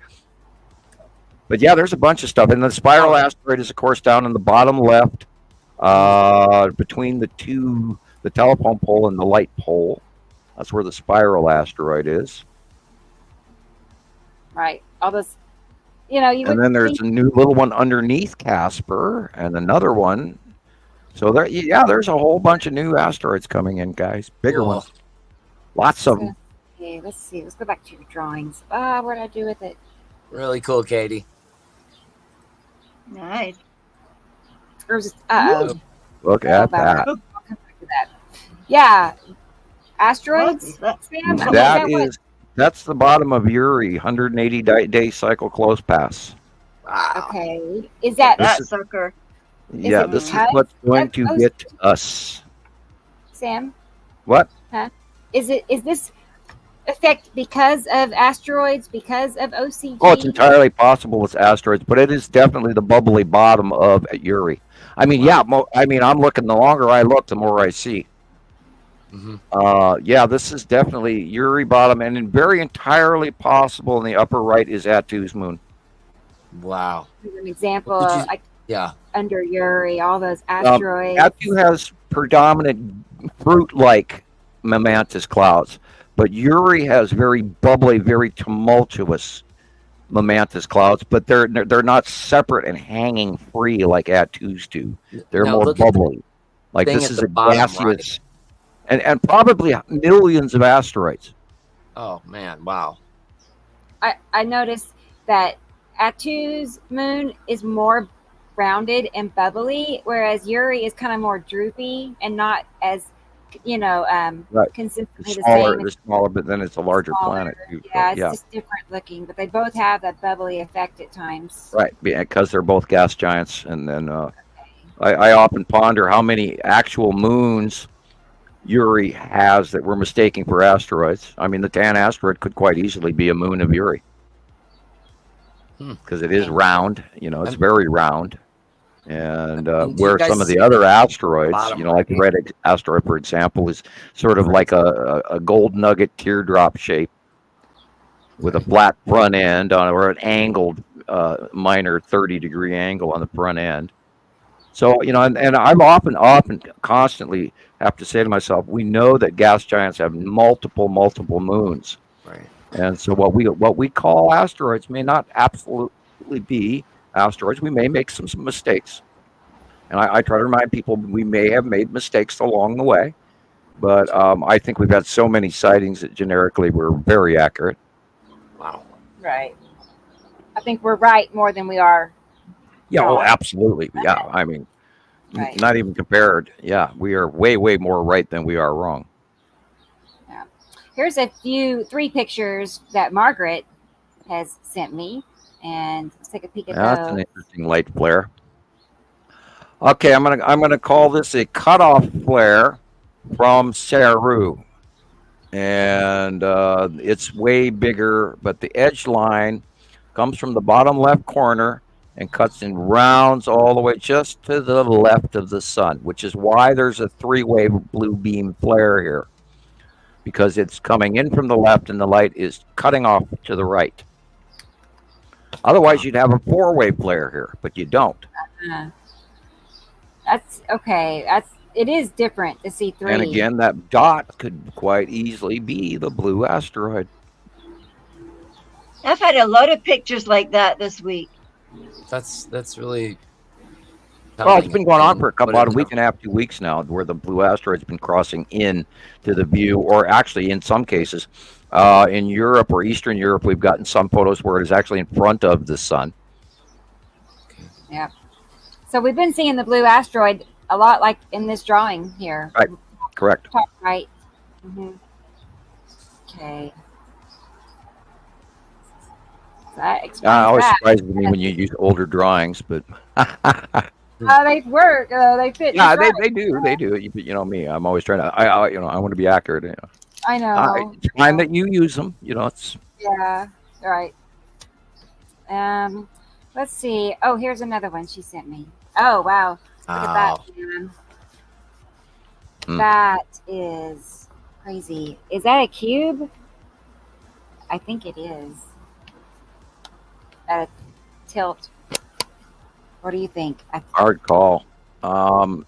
But yeah, there's a bunch of stuff. And the spiral asteroid is of course down in the bottom left, between the telephone pole and the light pole. That's where the spiral asteroid is. Right. All this. And then there's a new little one underneath Casper and another one. So there's a whole bunch of new asteroids coming in, guys. Bigger ones. Lots of them. Okay, let's see. Let's go back to your drawings. What did I do with it? Really cool, Katie. Nice. Look at that. I'll come back to that. Yeah, asteroids. Sam? That's the bottom of Uri, 180-day cycle close pass. Wow. Okay, is that sucker? Yeah, this is what's going to get us. Sam? What? Huh? Is this effect because of asteroids, because of OCG? Oh, it's entirely possible with asteroids, but it is definitely the bubbly bottom of Uri. I mean, I'm looking. The longer I look, the more I see. Mm-hmm. This is definitely Uri bottom, and very entirely possible in the upper right is Atu's moon. Wow. As an example, under Uri, all those asteroids. Atu has predominant fruit-like momentous clouds, but Uri has very bubbly, very tumultuous momentous clouds, but they're not separate and hanging free like Atu's do. They're more bubbly. Like this is a gaseous, and probably millions of asteroids. Oh man, wow. I noticed that Atu's moon is more rounded and bubbly, whereas Uri is kind of more droopy and not as consistently the same. It's smaller, but then it's a larger planet. Yeah, it's just different looking, but they both have that bubbly effect at times. Right, because they're both gas giants. And then I often ponder how many actual moons Uri has that we're mistaking for asteroids. I mean, the Tan asteroid could quite easily be a moon of Uri because it is round. It's very round. And where some of the other asteroids, like the red asteroid, for example, is sort of like a gold nugget teardrop shape with a flat front end or an angled minor 30-degree angle on the front end. So, and I'm often constantly have to say to myself, we know that gas giants have multiple moons. Right. And so what we call asteroids may not absolutely be asteroids. We may make some mistakes, and I try to remind people we may have made mistakes along the way, but I think we've had so many sightings that generically we're very accurate. Wow. Right. I think we're right more than we are. Yeah. Oh, absolutely. Yeah. I mean, not even compared. Yeah, we are way more right than we are wrong. Yeah. Here's 3 pictures that Margaret has sent me. And let's take a peek at those. That's an interesting light flare. Okay, I'm gonna call this a cutoff flare from Saru, and it's way bigger. But the edge line comes from the bottom left corner and cuts in rounds all the way just to the left of the sun, which is why there's a 3-wave blue beam flare here, because it's coming in from the left and the light is cutting off to the right. Otherwise, you'd have a 4-wave flare here, but you don't. That's okay. It is different to see 3. And again, that dot could quite easily be the blue asteroid. I've had a lot of pictures like that this week. That's really. Well, it's been going on for about a week and a half, 2 weeks now, where the blue asteroid's been crossing in to the view, or actually, in some cases, in Europe or Eastern Europe, we've gotten some photos where it is actually in front of the sun. Yeah. So we've been seeing the blue asteroid a lot, like in this drawing here. Right. Correct. Top right. Mm-hmm. Okay. That explains always that. surprises me when you use older drawings, but they work. They fit. Yeah, they do. They do. You know me. I'm always trying to. I want to be accurate. I know. It's fine that you use them. It's. Yeah. Right. Let's see. Oh, here's another one she sent me. Oh wow! Look at that, man. That is crazy. Is that a cube? I think it is. At a tilt. What do you think? Hard call. I'm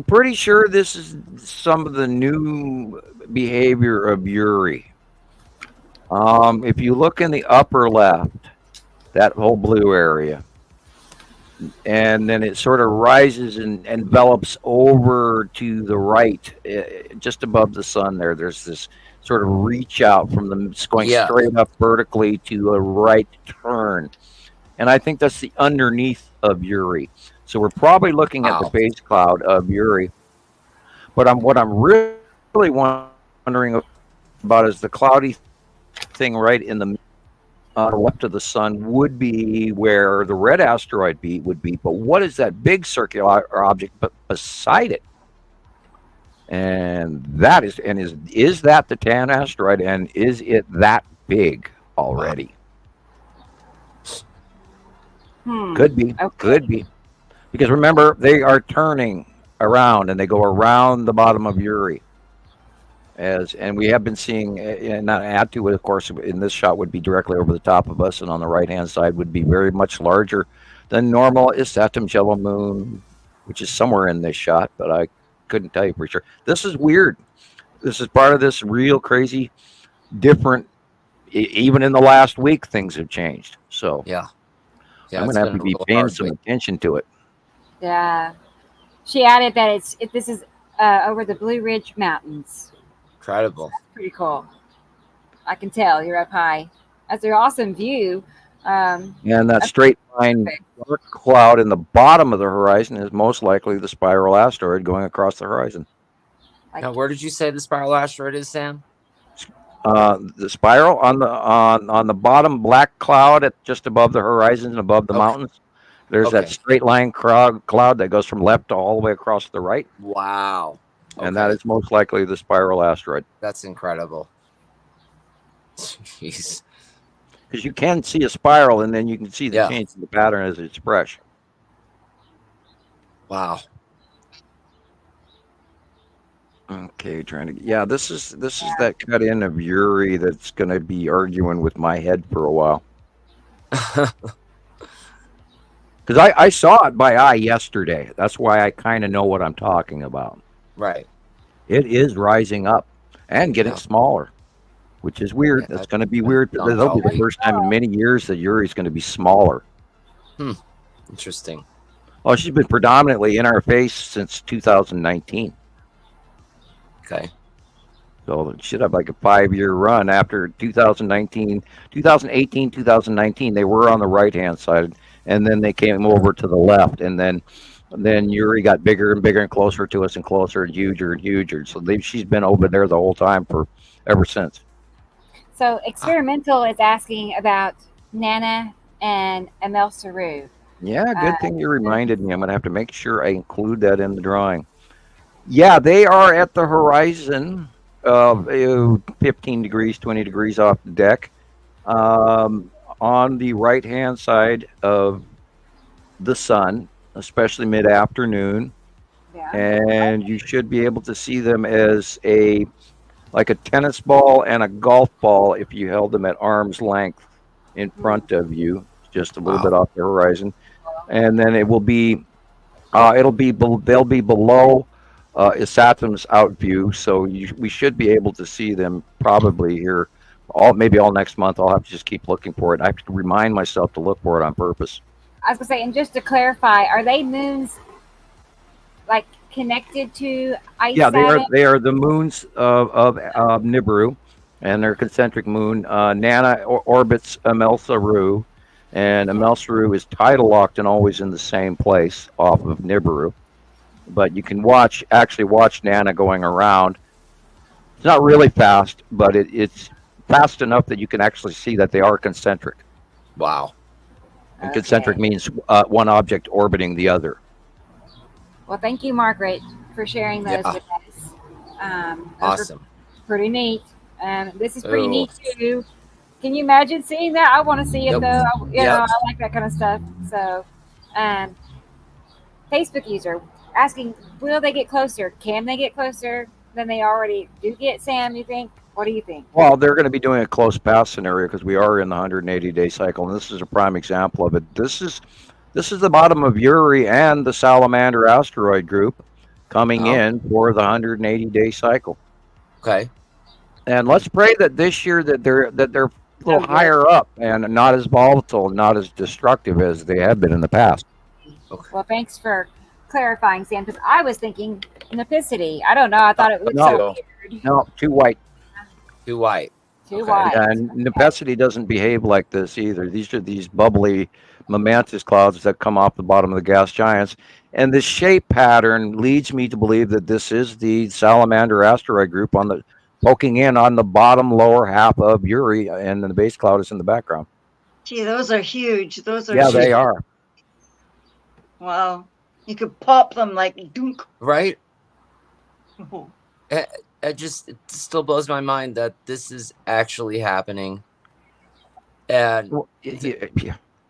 pretty sure this is some of the new behavior of Uri. If you look in the upper left, that whole blue area, and then it sort of rises and envelops over to the right, just above the sun there. There's this sort of reach out from them going straight up vertically to a right turn. And I think that's the underneath of Uri. So we're probably looking at the base cloud of Uri. But what I'm really wondering about is the cloudy thing right in the left of the sun would be where the red asteroid would be. But what is that big circular object beside it? And that is that the tan asteroid, and is it that big already? Could be. Okay. Could be. Because remember, they are turning around and they go around the bottom of Uri. And we have been seeing, and not add to it, of course, in this shot would be directly over the top of us, and on the right-hand side would be very much larger than normal Isatum Jello Moon, which is somewhere in this shot, but I couldn't tell you for sure. This is weird. This is part of this real crazy, different, even in the last week, things have changed. So yeah, I'm going to have to be paying some attention to it. Yeah. She added that this is over the Blue Ridge Mountains. Incredible. That's pretty cool. I can tell you're up high. That's an awesome view. And that straight line dark cloud in the bottom of the horizon is most likely the spiral asteroid going across the horizon. Now, where did you say the spiral asteroid is, Sam? The spiral on the bottom black cloud just above the horizon and above the mountains. There's that straight line cloud that goes from left to all the way across the right. Wow. And that is most likely the spiral asteroid. That's incredible. Jeez. Because you can see a spiral, and then you can see the change in the pattern as it's fresh. Wow. Okay, this is that cut in of Uri that's going to be arguing with my head for a while. Because I saw it by eye yesterday. That's why I kind of know what I'm talking about. Right. It is rising up and getting smaller, which is weird. Yeah, that's going to be weird. That'll be the first time in many years that Uri's going to be smaller. Interesting. Oh, she's been predominantly in our face since 2019. Okay. So it should have like a 5-year run after 2018, 2019. They were on the right-hand side, and then they came over to the left, and then Uri got bigger and bigger and closer to us and closer and huger. So she's been over there the whole time ever since. So Experimental is asking about Nana and Amel Saru. Yeah, good thing you reminded me. I'm going to have to make sure I include that in the drawing. Yeah, they are at the horizon of 15 degrees, 20 degrees off the deck. On the right-hand side of the sun, especially mid-afternoon. Yeah. And you should be able to see them as like a tennis ball and a golf ball if you held them at arm's length in front of you, just a little bit off the horizon. And then it will be, they'll be below Isatum's out view, so we should be able to see them probably here, maybe all next month. I'll have to just keep looking for it. I have to remind myself to look for it on purpose. I was going to say, and just to clarify, are they moons like connected to Isatum? Yeah, they are the moons of Nibiru, and they're concentric moon. Nana orbits Amel Saru, and Amel Saru is tidal locked and always in the same place off of Nibiru. But you can actually watch Nana going around. It's not really fast, but it's fast enough that you can actually see that they are concentric. Wow. And concentric means one object orbiting the other. Well, thank you, Margaret, for sharing those with us. Awesome. Pretty neat. This is pretty neat, too. Can you imagine seeing that? I want to see it, though. I like that kind of stuff. So, Facebook user asking, will they get closer? Can they get closer than they already do get, Sam, you think? What do you think? Well, they're going to be doing a close pass scenario because we are in the 180-day cycle, and this is a prime example of it. This is the bottom of Uri and the Salamander asteroid group coming in for the 180-day cycle. Okay. And let's pray that this year that they're a little higher up and not as volatile, not as destructive as they have been in the past. Okay. Well, thanks for clarifying, Sam, because I was thinking Nepicity. I don't know. I thought it was so weird. No, too white. Too white. Too white. And Nepicity doesn't behave like this either. These are these bubbly momentous clouds that come off the bottom of the gas giants. And the shape pattern leads me to believe that this is the salamander asteroid group poking in on the bottom lower half of Uri, and the base cloud is in the background. Gee, those are huge. Those are Yeah, huge. they are. Wow. You could pop them like dunk. Right? It still blows my mind that this is actually happening. And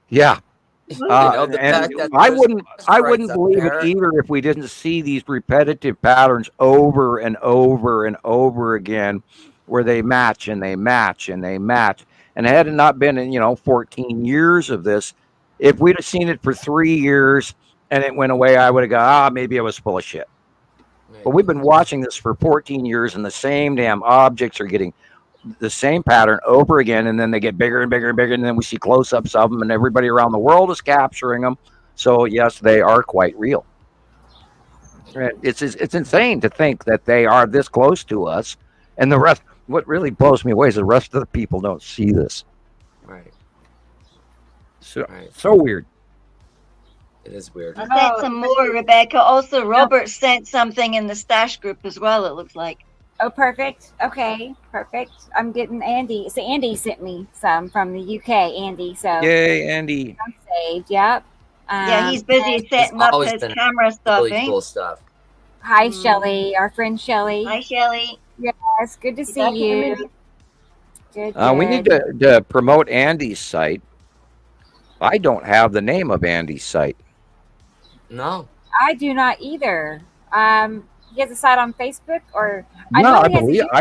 yeah. The fact that I wouldn't asteroids up believe there- it either if we didn't see these repetitive patterns over and over and over again, where they match and they match and they match. And had it not been in 14 years of this, if we'd have seen it for 3 years and it went away, I would have gone, maybe I was full of shit. But we've been watching this for 14 years, and the same damn objects are getting the same pattern over again, and then they get bigger and bigger and bigger, and then we see close-ups of them, and everybody around the world is capturing them. So yes, they are quite real. It's insane to think that they are this close to us, and the rest. What really blows me away is the rest of the people don't see this. Right. So weird. It is weird. I sent some more, Rebecca. Also, Robert sent something in the stash group as well, it looks like. Oh, perfect. Okay, perfect. I'm getting Andy. So Andy sent me some from the UK, Andy. So yay, Andy. I'm saved. Yep. Yeah, he's busy setting up his camera stuff, really cool stuff. Hi, Shelley, our friend Shelley. Hi, Shelley. Yes, good to see you. Good. We need to promote Andy's site. I don't have the name of Andy's site. No. I do not either. He has a site on Facebook, or I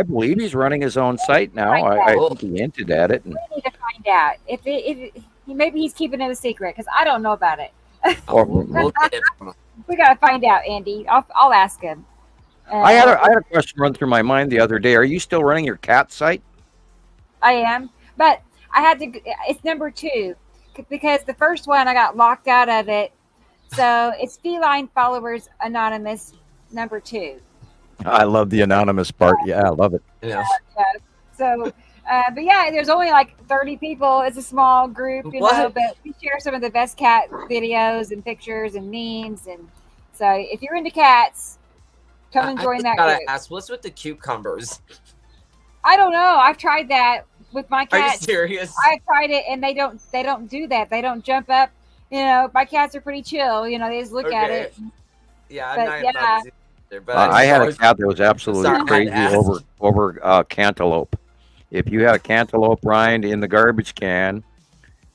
believe he's running his own site now. I think he hinted at it. And we need to find out if maybe he's keeping it a secret because I don't know about it. We'll get it from him. We gotta find out, Andy. I'll ask him. I had a question run through my mind the other day. Are you still running your cat site? I am, but I had to. It's number 2 because the first one I got locked out of it. So it's Feline Followers Anonymous number 2. I love the anonymous part. Yeah, I love it. Yeah. So, but yeah, there's only like 30 people. It's a small group, but we share some of the best cat videos and pictures and memes. And so if you're into cats, come and join that group. Ask, what's with the cucumbers? I don't know. I've tried that with my cats. Are you serious? I've tried it, and they don't do that. They don't jump up. My cats are pretty chill. They just look at it. Yeah, I'm not either, but I had a cat that was absolutely crazy over cantaloupe. If you had a cantaloupe rind in the garbage can,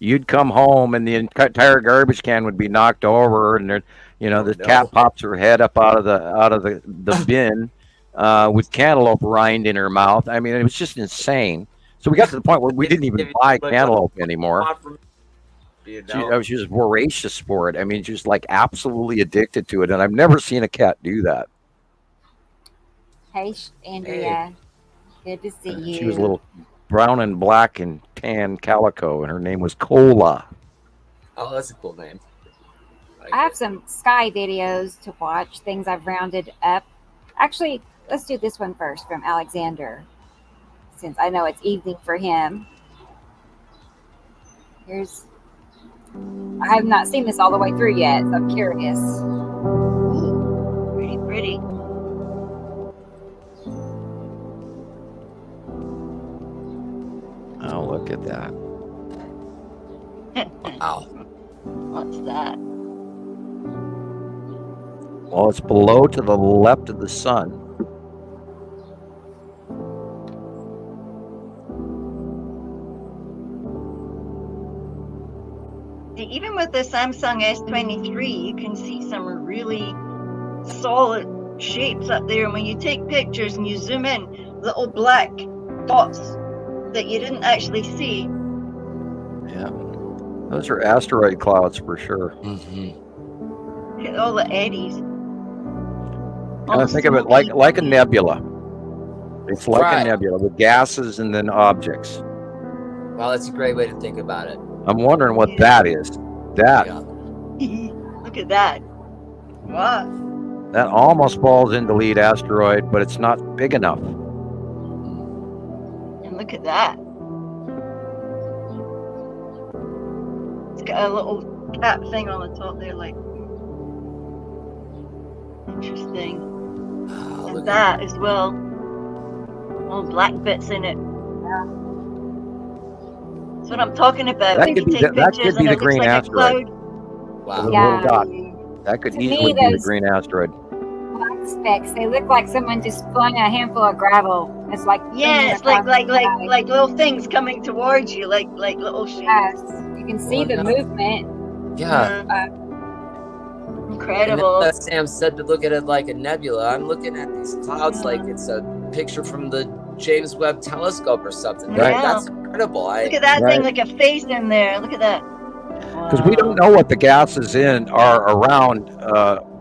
you'd come home and the entire garbage can would be knocked over, and the cat pops her head up out of the bin with cantaloupe rind in her mouth. I mean, it was just insane. So we got to the point where we didn't even buy cantaloupe anymore. She was voracious for it. I mean, she was like absolutely addicted to it, and I've never seen a cat do that. Hey, Andrea. Good to see you. She was a little brown and black and tan calico, and her name was Cola. Oh, that's a cool name. I have some sky videos to watch, things I've rounded up. Actually, let's do this one first from Alexander, since I know it's evening for him. I have not seen this all the way through yet, so I'm curious. Pretty pretty. Oh, look at that. Wow. What's that? Well, it's below to the left of the sun. Even with the Samsung S23, you can see some really solid shapes up there. And when you take pictures and you zoom in, little black dots that you didn't actually see. Yeah, those are asteroid clouds for sure. Look at all the eddies. And I think of it like a nebula. It's like a nebula with gases and then objects. Well, that's a great way to think about it. I'm wondering what that is. Look at that. What? That almost falls into lead asteroid, but it's not big enough. And look at that. It's got a little cap thing on the top there, like. Interesting. And that as well. All black bits in it. That's what I'm talking about. That When could you be take that pictures could be and the it looks green like a asteroid. cloud. Wow. The Yeah. little dot. That could To me, easily be the those- green asteroid. Black specks. They look like someone just flung a handful of gravel. It's like Yeah, it's like little things coming towards you, like little shapes. Yes, you can see the movement. Yeah. Incredible. And then, Sam said to look at it like a nebula. I'm looking at these clouds like it's a picture from the James Webb Telescope or something. Right. Yeah. That's incredible. Look at that thing, like a face in there. Look at that. Because we don't know what the gases are around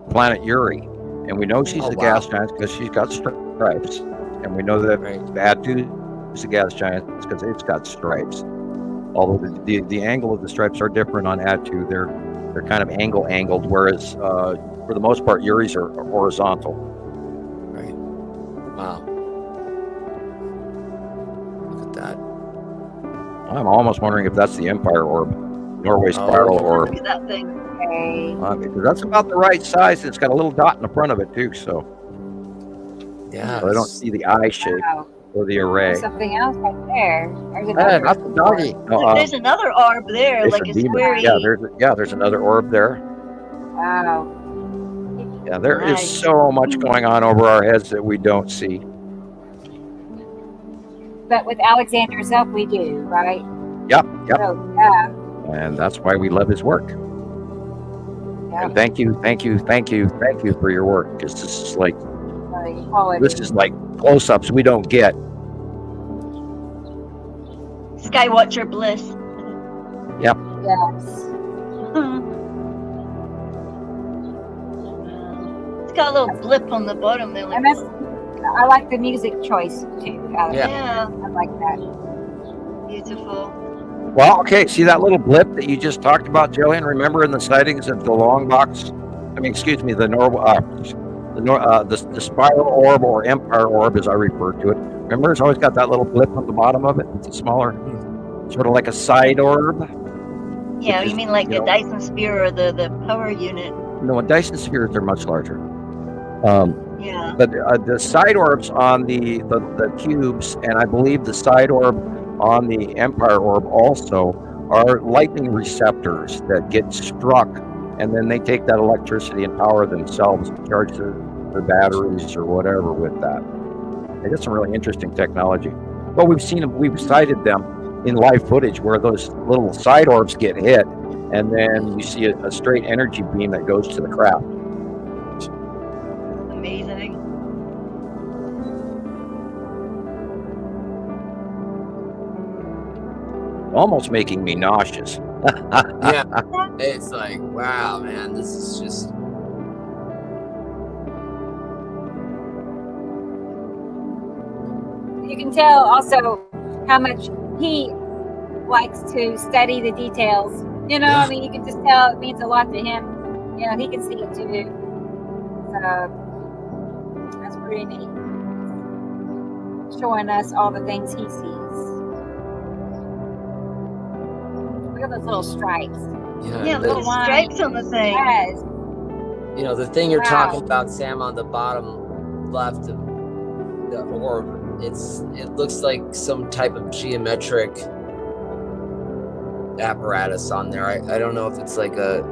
planet Uri, and we know she's a gas giant because she's got stripes, and we know that Atu is a gas giant because it's got stripes. Although the angle of the stripes are different on Atu, they're kind of angled, whereas for the most part Uri's are horizontal. Right. Wow. Look at that. I'm almost wondering if that's the Empire Orb, Norway Spiral Orb. Look at that thing. Because that's about the right size. It's got a little dot in the front of it too, so yeah, I don't see the eye shape or the array. There's something else right there. There's Hey, another. that's the doggy. Look, there's another orb there, it's like a demon. square. There's another orb there. Wow. Yeah, there is Nice. so much going on over our heads that we don't see. But with Alexander's help, we do, right? Yep. So, yeah. And that's why we love his work. And thank you for your work. Because this is like close-ups we don't get. Skywatcher bliss. Yep. Yes. It's got a little blip on the bottom there. Like, And that's, I like the music choice too. yeah. I like that. Beautiful. Well, okay. See that little blip that you just talked about, Jillian? Remember in the sightings of the long box? The spiral orb or Empire Orb, as I refer to it. Remember, it's always got that little blip on the bottom of it. It's a smaller, sort of like a side orb. Yeah, you mean like the Dyson Sphere or the power unit? No, Dyson spheres are much larger. Yeah. But the side orbs on the cubes, and I believe the side orb on the Empire Orb also, are lightning receptors that get struck, and then they take that electricity and power themselves and charge their batteries or whatever with that. They got some really interesting technology. Well, we've sighted them in live footage where those little side orbs get hit, and then you see a straight energy beam that goes to the craft. Amazing. Almost making me nauseous. Yeah, it's like, wow, man, this is just. You can tell also how much he likes to study the details. You know, I mean, you can just tell it means a lot to him. You know, he can see it too. So that's pretty neat. Showing us all the things he sees. Look at those little stripes. Yeah, little stripes on the thing. Yes. You know, the thing you're Wow. talking about, Sam, on the bottom left of the orb, it looks like some type of geometric apparatus on there. I don't know if it's like a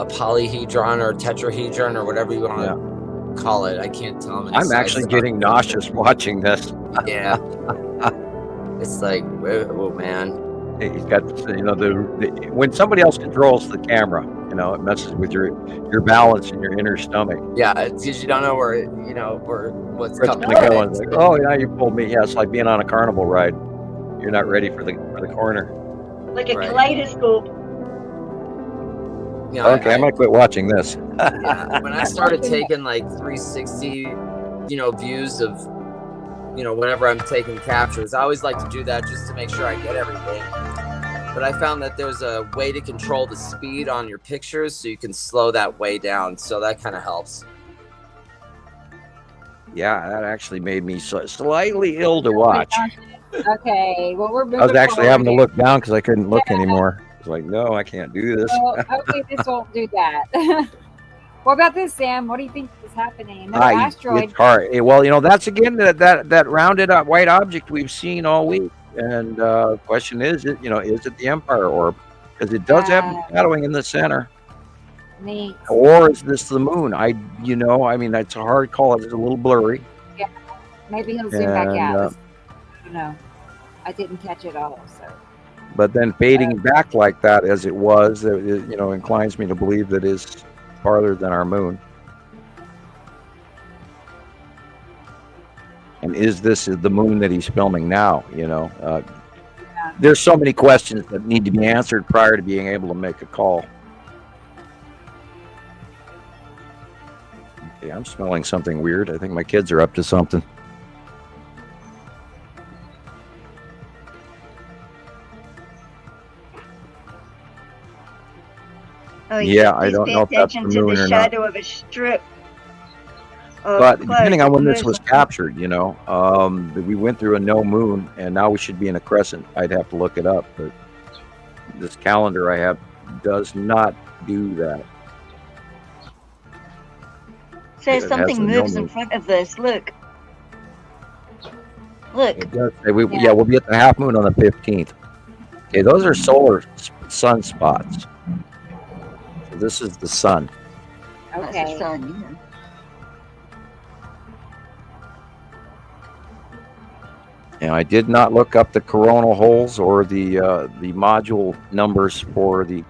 polyhedron or tetrahedron or whatever you want to call it. I can't tell. I'm actually getting nauseous watching this. Yeah. It's like, oh man. He's got, when somebody else controls the camera, it messes with your balance and your inner stomach. Yeah, it's because you don't know where what's Where it's coming. gonna go. And it's like, oh, yeah, you pulled me. Yeah, it's like being on a carnival ride. You're not ready for the corner. Like a kaleidoscope. You know, Okay, I'm gonna quit watching this. Yeah, when I started taking like 360, views of, whenever I'm taking captures, I always like to do that just to make sure I get everything. But I found that there's a way to control the speed on your pictures so you can slow that way down. So that kind of helps. Yeah, that actually made me slightly ill to watch. Okay, well, we're moving I was actually having to forward look down because I couldn't look anymore. I was like, no, I can't do this. here. So hopefully this won't do that. What about this, Sam? What do you think is happening? Another asteroid. It's hard. Well, that's again that rounded up white object we've seen all week. And the question is it the Empire orb? Because it does have shadowing in the center. Neat. Or is this the moon? It's a hard call. It's a little blurry. Yeah, maybe he'll zoom back out. I didn't catch it all. So. But then fading back like that as it was, inclines me to believe that is farther than our moon. And is this the moon that he's filming now? There's so many questions that need to be answered prior to being able to make a call. Okay, I'm smelling something weird. I think my kids are up to something. Oh, yeah, I don't know if that's the moon or not. the shadow of a strip. But depending on when this was captured, we went through a no moon, and now we should be in a crescent. I'd have to look it up, but this calendar I have does not do that. Says something moves in front of this. Look. It does say we'll be at the half moon on the 15th. Okay, those are solar sunspots. So this is the sun. Okay. That's the sun, yeah. And I did not look up the coronal holes or the module numbers for the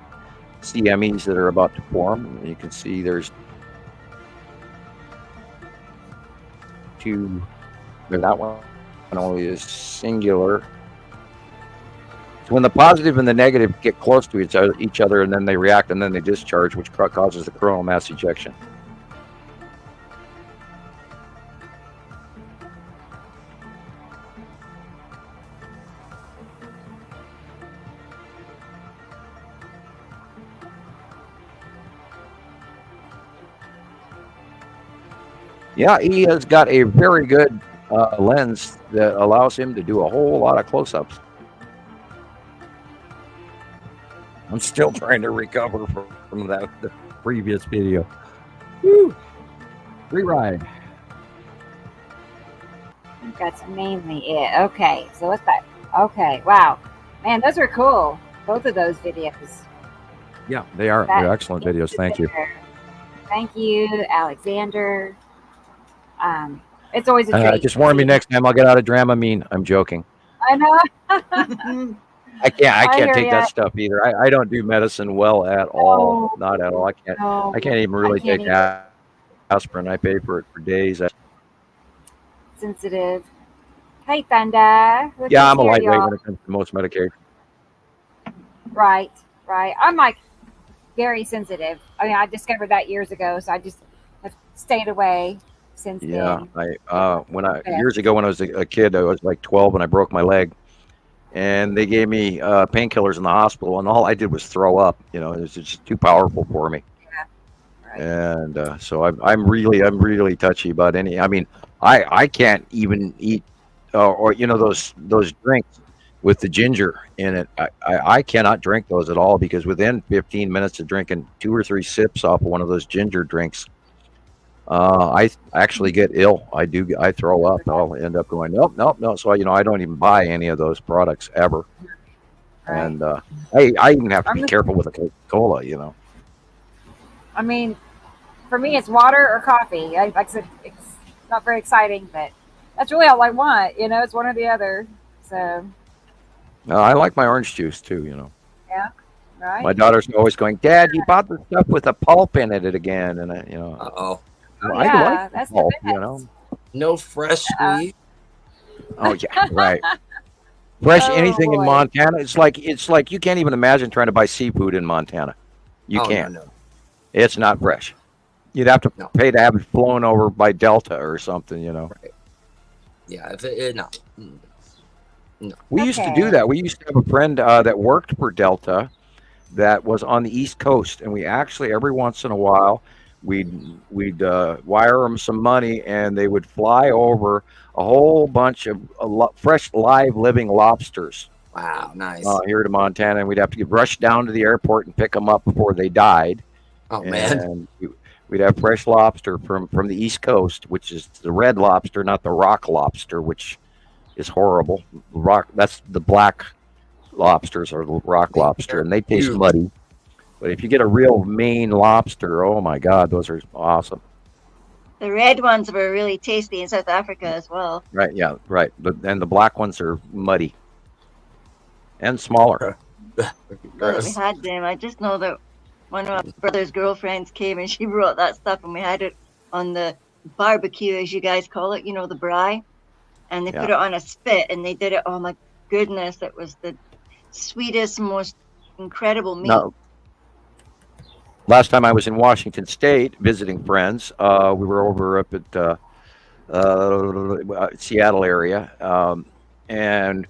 CMEs that are about to form. You can see there's two. That one only is singular. So when the positive and the negative get close to each other, and then they react, and then they discharge, which causes the coronal mass ejection. Yeah, he has got a very good lens that allows him to do a whole lot of close-ups. I'm still trying to recover from the previous video. Woo! Free ride. I think that's mainly it. Okay, so what's that? Okay, wow. Man, those are cool. Both of those videos. Yeah, they are. They're excellent videos. Thank you. Thank you, Alexander. It's always a treat. Just warn me next time I'll get out of Dramamine. I'm joking. I know. I can't take that stuff either. I don't do medicine well at all. Not at all. I can't even really take aspirin. I pay for it for days. Sensitive. Hey, Thunder. Yeah, I'm a lightweight when it comes to most medication. Right. I'm like very sensitive. I mean, I discovered that years ago, so I just have stayed away since then. Years ago when I was a kid, I was like 12 and I broke my leg, and they gave me painkillers in the hospital, and all I did was throw up. It was just too powerful for me. Yeah. Right. And so I'm really touchy about any. I mean, I can't even eat or those drinks with the ginger in it. I cannot drink those at all, because within 15 minutes of drinking 2 or 3 sips off of one of those ginger drinks, I actually get ill. I throw up. I'll end up going, nope. So I don't even buy any of those products ever. Right. And I even have to be careful with a Coca-Cola. I mean, for me, it's water or coffee. Like I said, it's not very exciting, but that's really all I want. It's one or the other. So. I like my orange juice too. Yeah. Right. My daughter's always going, Dad, you bought the stuff with the pulp in it again, and Uh-oh. I like that's pulp, No fresh squeeze. Oh yeah, right. Fresh anything in Montana. It's like you can't even imagine trying to buy seafood in Montana. You can't. No. It's not fresh. You'd have to pay to have it flown over by Delta or something, Right. Yeah, no. We used to do that. We used to have a friend that worked for Delta that was on the East Coast, and we actually every once in a while we'd wire them some money, and they would fly over a whole bunch of fresh, live, living lobsters. Wow, nice. Here to Montana, and we'd have to rush down to the airport and pick them up before they died. Oh man! And we'd have fresh lobster from the East Coast, which is the red lobster, not the rock lobster, which is horrible. That's the black lobsters or the rock lobster, and they taste muddy. But if you get a real Maine lobster, oh my God, those are awesome. The red ones were really tasty in South Africa as well. Right, yeah, right. And the black ones are muddy and smaller. We had them. I just know that one of my brother's girlfriends came and she brought that stuff, and we had it on the barbecue, as you guys call it, the braai. And they put it on a spit, and they did it. Oh my goodness, it was the sweetest, most incredible meat. No. Last time I was in Washington State visiting friends, we were over up at Seattle area, and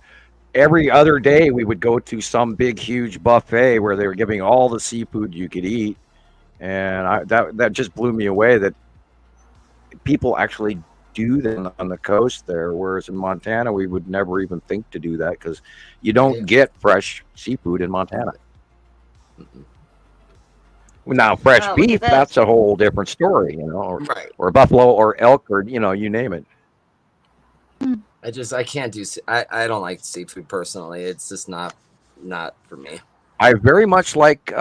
every other day we would go to some big, huge buffet where they were giving all the seafood you could eat, and that just blew me away that people actually do that on the coast there, whereas in Montana we would never even think to do that because you don't get fresh seafood in Montana. Now, fresh beef, that's a whole different story, or buffalo or elk or, you name it. I can't do, I don't like seafood personally. It's just not for me. I very much like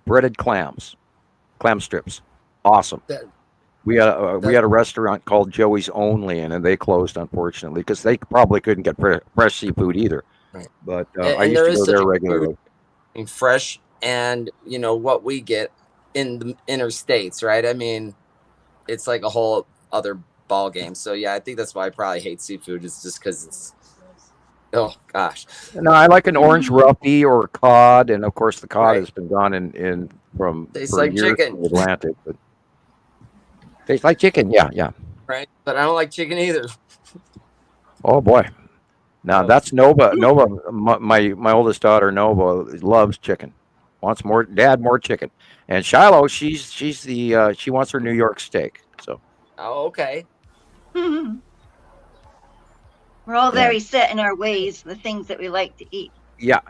breaded clams, clam strips. Awesome. We had a restaurant called Joey's Only, and they closed, unfortunately, because they probably couldn't get fresh seafood either. Right. But I used to go there regularly. Fresh. And what we get in the interstates, right? I mean, it's like a whole other ball game. So yeah, I think that's why I probably hate seafood. It's just because it's, oh gosh. No, I like an orange roughy or cod, and of course the cod has been gone from tastes like years chicken. from the Atlantic, but tastes like chicken. Yeah. Right, but I don't like chicken either. Oh boy. Now that's Nova. My oldest daughter Nova loves chicken. Wants more chicken, and Shiloh, she's the she wants her New York steak. So. Oh, okay. We're all very set in our ways, the things that we like to eat. Yeah.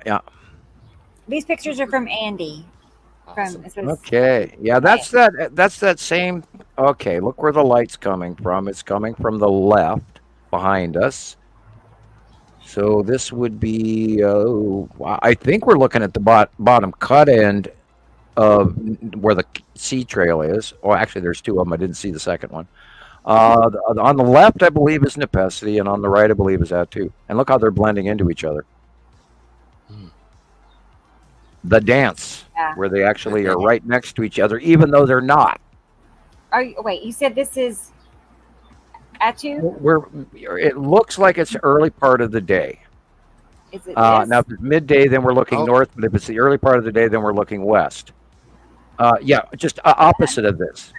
These pictures are from Andy. Awesome. Okay. Yeah, that's that same. Okay, look where the light's coming from. It's coming from the left behind us. So this would be, I think we're looking at the bottom cut end of where the sea trail is. Oh, actually, there's two of them. I didn't see the second one. On the left, I believe, is Nepesity, and on the right, I believe, is Attu. And look how they're blending into each other. The dance, where they actually are right next to each other, even though they're not. Wait, you said this is Attu? It looks like it's early part of the day. Is it now, if it's midday, then we're looking north. But if it's the early part of the day, then we're looking west. Yeah, just opposite of this.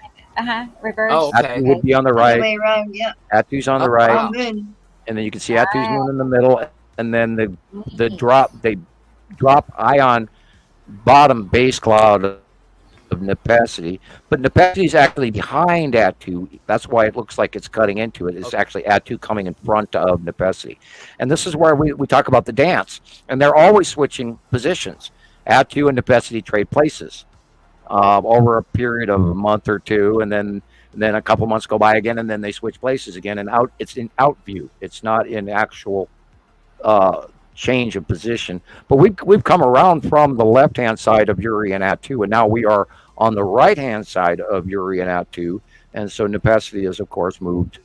Reverse. Oh, okay. Attu would be on the right. All the way around, yeah. Attu's on the right, Moon. and then you can see Attu's moon in the middle, and then the drop ion bottom base cloud of Nepesity, but Nepesity is actually behind Attu. That's why it looks like it's cutting into it. It's actually Attu coming in front of Nepesity. And this is where we talk about the dance. And they're always switching positions. Attu and Nepesity trade places over a period of a month or two, and then a couple months go by again, and then they switch places again. And it's in out view. It's not in actual change of position. But we've come around from the left-hand side of Uri and Attu, and now we are on the right-hand side of Uri and Attu, and so Nepesity is, of course, moved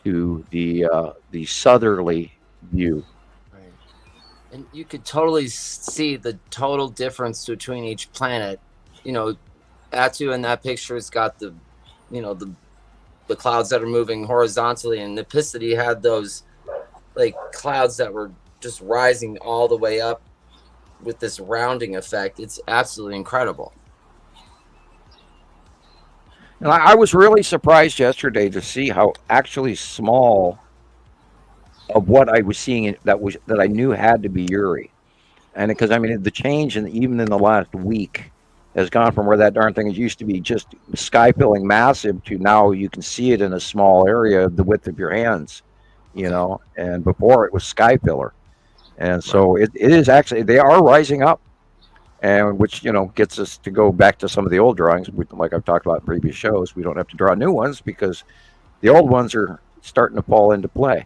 to the southerly view. Right. And you could totally see the total difference between each planet. Attu in that picture has got the clouds that are moving horizontally, and Nepesity had those like clouds that were just rising all the way up with this rounding effect. It's absolutely incredible. And I was really surprised yesterday to see how actually small of what I was seeing that I knew had to be Uri, and because the change even in the last week has gone from where that darn thing used to be just sky filling massive to now you can see it in a small area the width of your hands, you know, and before it was sky filler. And so it is actually, they are rising up, and which, you know, gets us to go back to some of the old drawings. Like I've talked about in previous shows, we don't have to draw new ones because the old ones are starting to fall into play.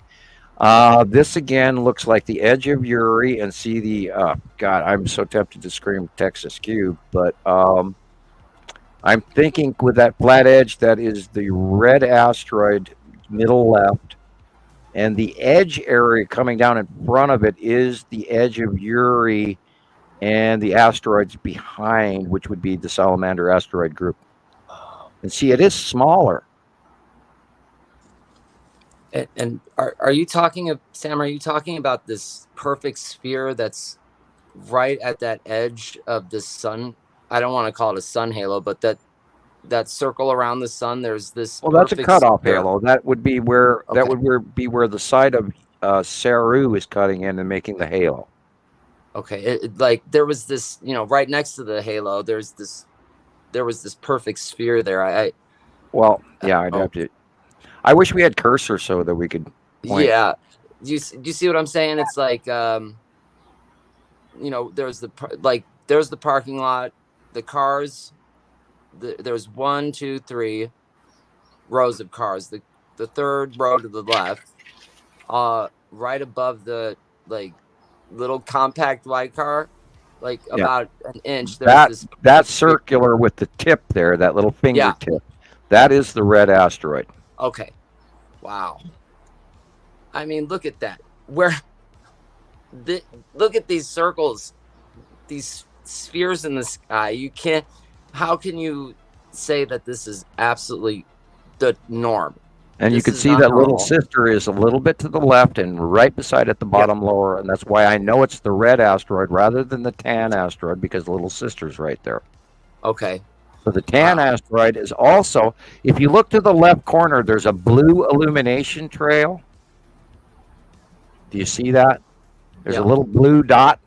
This again looks like the edge of Uri, and see the God, I'm so tempted to scream Texas Cube, but I'm thinking with that flat edge, that is the red asteroid, middle left, and the edge area coming down in front of it is the edge of Uri, and the asteroids behind, which would be the Salamander asteroid group. And see, it is smaller. And are you talking of, Sam, are you talking about this perfect sphere that's right at that edge of the sun? I don't want to call it a sun halo, but that circle around the sun, there's this. Well, that's a cutoff sphere. halo. That would be where be where the side of Saru is cutting in and making the halo. Okay, like there was this, you know, right next to the halo, there was this perfect sphere there. I'd have to. I wish we had cursor so that we could point. Yeah. Do you see what I'm saying? It's like, you know, there's the parking lot, the cars, there's 1, 2, 3 rows of cars. The third row to the left, right above the, like, little compact white car, like about an inch. That's circular with the tip there, that little fingertip. That is the red asteroid. Okay. Wow. I mean, look at that. Look at these circles, these spheres in the sky. How can you say that this is absolutely the norm? And you can see that little sister is a little bit to the left and right beside at the bottom lower. And that's why I know it's the red asteroid rather than the tan asteroid, because the little sister's right there. Okay. So the tan asteroid is also, if you look to the left corner, there's a blue illumination trail. Do you see that? There's a little blue dot.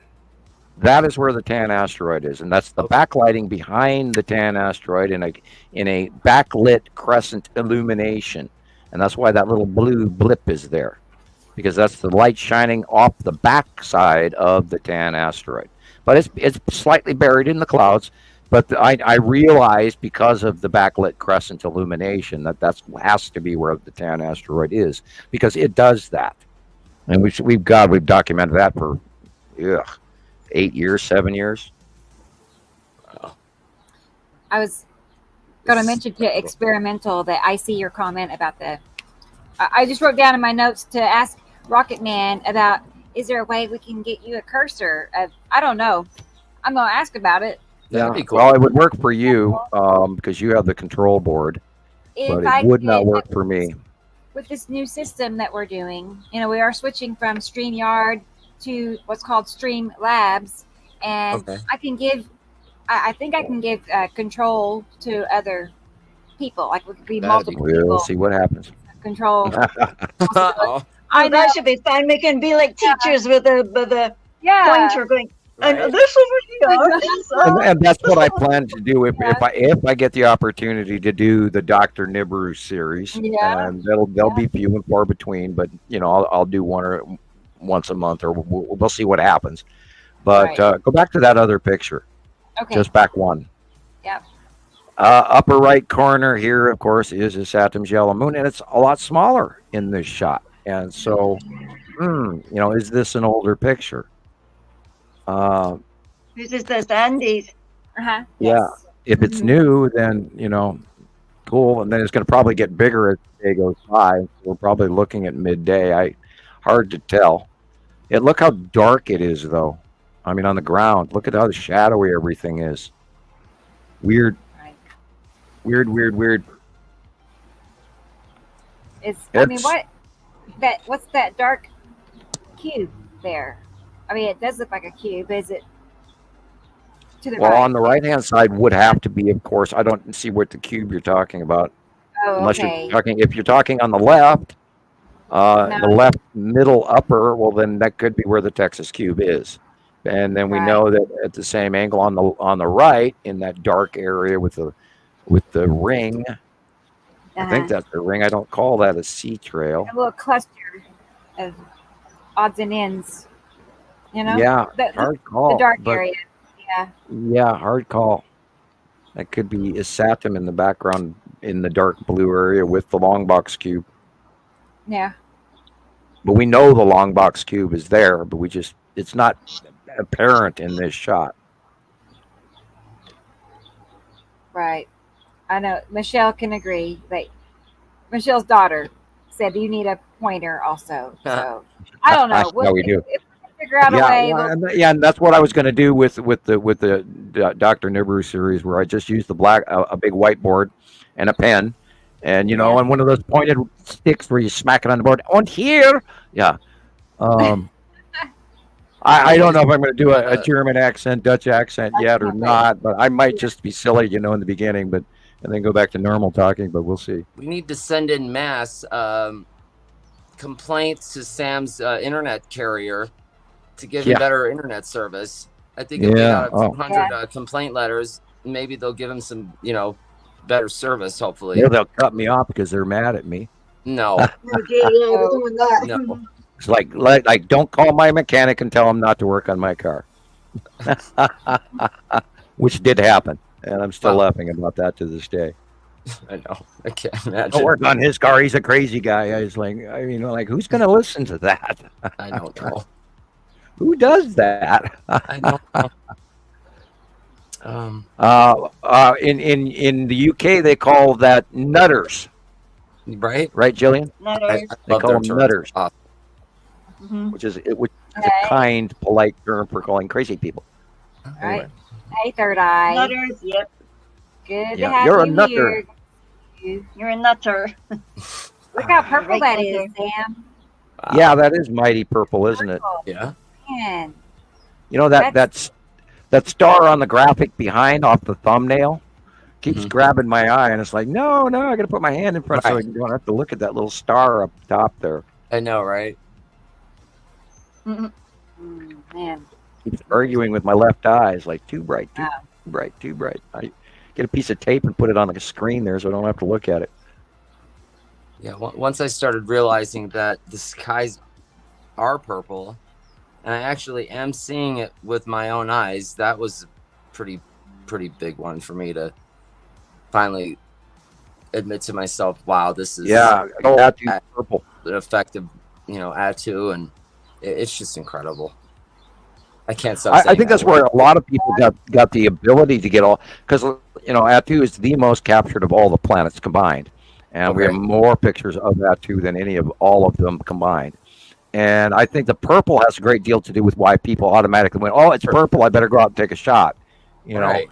That is where the tan asteroid is, and that's the backlighting behind the tan asteroid in a backlit crescent illumination, and that's why that little blue blip is there, because that's the light shining off the backside of the tan asteroid. But it's slightly buried in the clouds. But I realized, because of the backlit crescent illumination, that has to be where the tan asteroid is, because it does that, and we've documented that for 8 years, 7 years. I was going to mention to Experimental that I see your comment about I just wrote down in my notes to ask Rocket Man about, is there a way we can get you a cursor? I don't know. I'm going to ask about it. That'd be cool. Well, it would work for you because you have the control board, but it would not work for me. With this new system that we're doing, you know, we are switching from StreamYard to what's called Stream Labs, and I think I can give control to other people. Like, we could be multiple people. We'll see what happens. Control. That should be fine. We can be like teachers with the pointer going. Right. And this is and that's what I plan to do if I get the opportunity to do the Dr. Nibiru series. And they'll be few and far between, but you know, I'll do once a month, or we'll see what happens. But go back to that other picture. Okay. Just back one. Yep. Upper right corner here, of course, is Saturn's yellow moon, and it's a lot smaller in this shot. And so, you know, is this an older picture? This is the Andes. Yeah. Yes. If it's new, then, you know, cool. And then it's going to probably get bigger as the day goes by. We're probably looking at midday. Hard to tell. Look how dark it is, though. I mean, on the ground. Look at how shadowy everything is. Weird. Right. Weird. What's that dark cube there? I mean, it does look like a cube. Is it to the right? Well, on the right-hand side would have to be, of course. I don't see what the cube you're talking about. Oh, unless okay. If you're talking on the left, the left middle upper, well, then that could be where the Texas cube is. And then we know that at the same angle on the right, in that dark area with the ring, I think that's the ring. I don't call that a sea trail. A little cluster of odds and ends. You know? Yeah, hard call. The dark area. Yeah. Yeah, hard call. That could be Isatum in the background in the dark blue area with the long box cube. Yeah. But we know the long box cube is there, but it's not apparent in this shot. Right. I know. Michelle can agree. Like, Michelle's daughter said you need a pointer also. So I don't know. Yeah, we do. If we can figure out a way. And that's what I was going to do with the Dr. Nibiru series, where I just used a big whiteboard and a pen, and and one of those pointed sticks where you smack it on the board. On here, yeah. I don't know if I'm going to do a German accent, Dutch accent yet or not, but I might just be silly, in the beginning, and then go back to normal talking, but we'll see. We need to send in mass complaints to Sam's internet carrier to give him better internet service. I think if we got 200 complaint letters, maybe they'll give him some, better service, hopefully. Yeah, they'll cut me off because they're mad at me. No. No. It's like don't call my mechanic and tell him not to work on my car. Which did happen, and I'm still laughing about that to this day. I know. I can't imagine. Don't work on his car. He's a crazy guy. I was like, who's going to listen to that? I don't know. Who does that? I don't know. In the UK, they call that nutters. Right, Gillian? Nutters. They call them nutters, which is a kind, polite term for calling crazy people. All right. Hey, Third Eye. Nutters, yep. Good to have you're you a nutter. here. You're a nutter. Look how purple that is, Sam. Yeah, that is mighty purple, isn't it? Yeah. Man. That star on the graphic behind off the thumbnail keeps grabbing my eye, and it's like, no, I got to put my hand in front so I don't have to look at that little star up top there. I know, right? Man. Keeps arguing with my left eye. It's like too bright, too bright, too bright. I get a piece of tape and put it on the screen there so I don't have to look at it. Yeah, once I started realizing that the skies are purple, and I actually am seeing it with my own eyes, that was a pretty big one for me to finally admit to myself, wow, this is purple. The effect of Atu, and it's just incredible. I can't stop. I think that's where a lot of people got the ability to get all, because Atu is the most captured of all the planets combined, and we have more pictures of Atu than any of all of them combined. And I think the purple has a great deal to do with why people automatically went, oh, it's purple, I better go out and take a shot, and I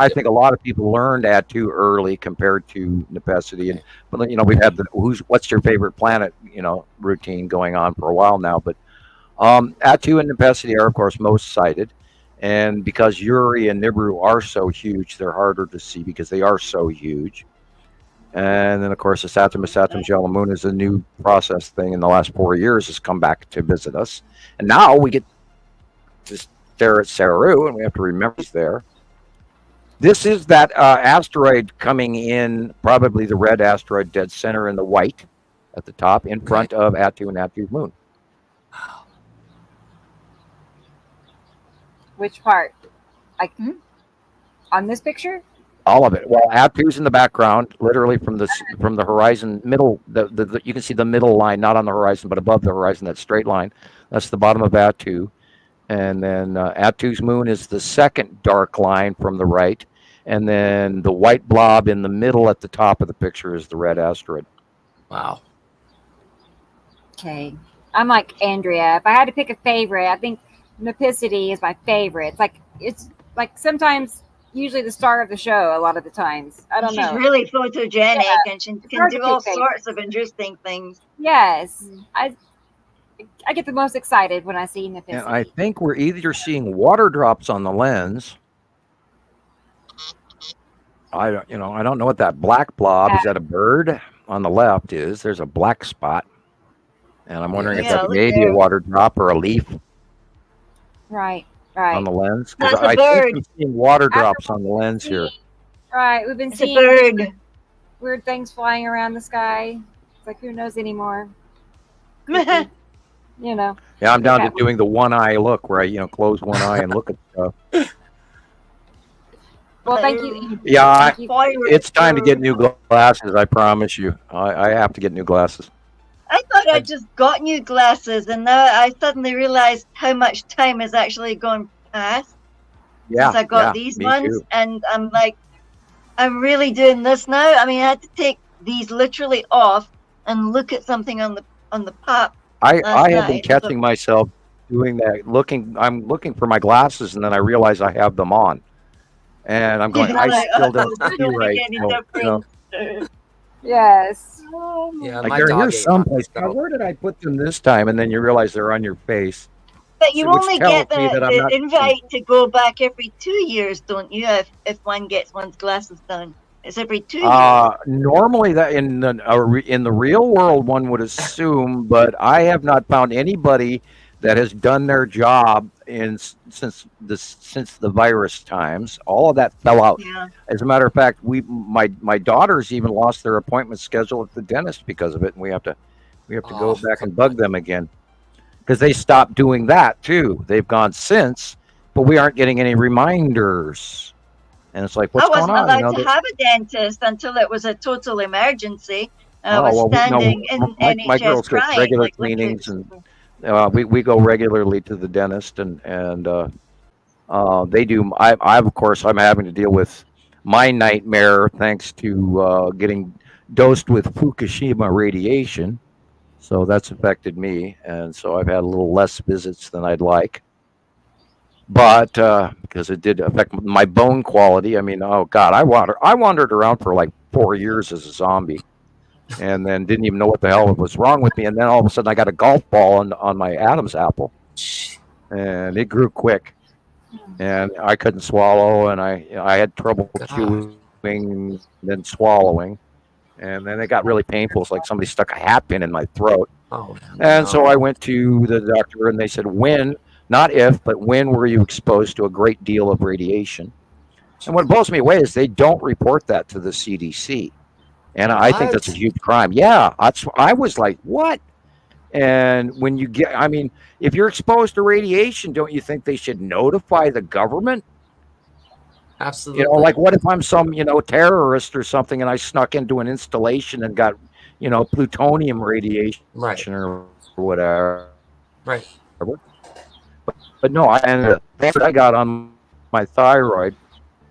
think a lot of people learned Atu early compared to Nepacity, but we've had what's your favorite planet routine going on for a while now, but Atu and Nepacity are of course most cited, and because Uri and Nibiru are so huge, they're harder to see because they are so huge. And then of course the Saturn Yellow Moon is a new process thing in the last 4 years, has come back to visit us, and now we get to stare at Saru, and we have to remember it's there. This is that asteroid coming in, probably the red asteroid dead center in the white at the top, in front of Atu and Atu's moon. Which part? Like on this picture? All of it. Well, Atu's in the background, literally from the horizon middle. You can see the middle line, not on the horizon, but above the horizon. That straight line. That's the bottom of Atu, and then Atu's moon is the second dark line from the right, and then the white blob in the middle at the top of the picture is the red asteroid. Wow. Okay, I'm like Andrea. If I had to pick a favorite, I think Nepacity is my favorite. It's like sometimes, usually the star of the show. A lot of the times, I don't know. She's really photogenic, and she can do all sorts of interesting things. Yes, I get the most excited when I see Nepacity. And I think we're either seeing water drops on the lens. I don't know what that black blob is. That a bird on the left is? There's a black spot, and I'm wondering if that's maybe a water drop or a leaf. Right. on the lens? Because That's a I bird. think I'm seeing water drops on the lens here. Right. We've been It's a seeing bird. weird things flying around the sky. It's like, who knows anymore? You know. Yeah, I'm down to Okay. doing the one eye look where I, close one eye and look at stuff. Well, thank you. Yeah, Thank you. it's time to get new glasses. I promise you. I have to get new glasses. I thought I just got new glasses, and now I suddenly realized how much time has actually gone past Yeah, since I got yeah, these me ones. too. And I'm like, I'm really doing this now. I mean, I had to take these literally off and look at something on the pop. I last have been night. catching myself doing that. I'm looking for my glasses, and then I realize I have them on, and I'm going. I still don't see right. So, Yes. Yeah, like my they're dog here ate someplace. mine, Now, so- where did I put them this time? And then you realize they're on your face. But you which only tells get me that I'm the not- invite to go back every 2 years, don't you? If one gets one's glasses done, it's every 2 years. Normally, that in the real world, one would assume, but I have not found anybody that has done their job since the virus times. All of that fell out. Yeah. As a matter of fact, my daughters even lost their appointment schedule at the dentist because of it, and we have to go back and bug them again because they stopped doing that too. They've gone since, but we aren't getting any reminders. And it's like, what's I wasn't going on? allowed to have a dentist until it was a total emergency. I Oh, was well, standing in my NHS girls get crying. regular like, literally. cleanings, and we go regularly to the dentist, and they do. I of course I'm having to deal with my nightmare thanks to getting dosed with Fukushima radiation, so that's affected me, and so I've had a little less visits than I'd like. But because it did affect my bone quality, I mean, oh God, I wandered around for like 4 years as a zombie, and then didn't even know what the hell was wrong with me. And then all of a sudden, I got a golf ball on my Adam's apple, and it grew quick, and I couldn't swallow, and I had trouble chewing, and then swallowing, and then it got really painful. It's like somebody stuck a hat pin in my throat. Oh, And so I went to the doctor, and they said, when, not if, but when were you exposed to a great deal of radiation? And what blows me away is they don't report that to the CDC. And I think that's a huge crime. Yeah, I was like, what? And when you get, I mean, if you're exposed to radiation, don't you think they should notify the government? Absolutely. Like what if I'm some, terrorist or something, and I snuck into an installation and got, plutonium radiation or whatever. Right. But no, and what I got on my thyroid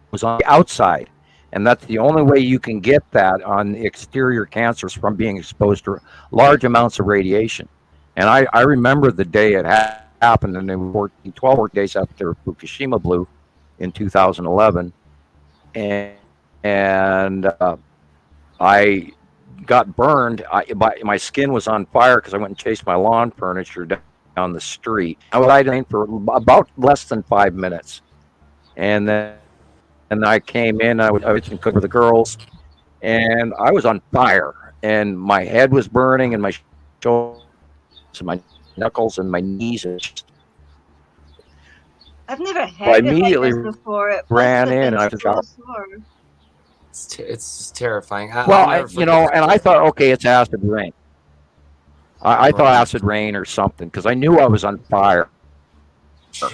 was on the outside. And that's the only way you can get that on exterior cancers from being exposed to large amounts of radiation. And I remember the day it happened, and then 12 work days after Fukushima blew in 2011. And I got burned. My skin was on fire because I went and chased my lawn furniture down the street. I was iodine for about less than 5 minutes. And then I came in, I was cooking for the girls, and I was on fire, and my head was burning, and my shoulders, and my knuckles, and my knees. I've never So I heard of immediately this before. It ran must have in, been and I was so out. sore. It's terrifying. Well, and I thought, okay, it's acid rain. I thought acid rain or something because I knew I was on fire.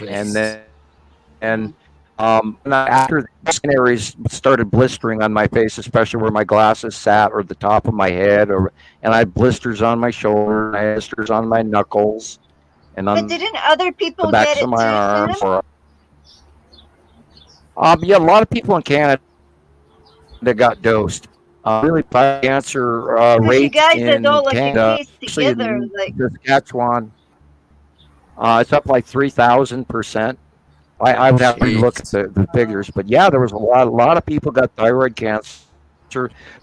And then, after the skin areas started blistering on my face, especially where my glasses sat or the top of my head, and I had blisters on my shoulder, I had blisters on my knuckles, and on But didn't other people the backs get it of my arms. too? Yeah, a lot of people in Canada that got dosed. Really, cancer rate you guys in did all like a Canada, case especially together, in like Saskatchewan, it's up like 3,000%. I would have to look at the figures, but yeah, there was a lot of people got thyroid cancer.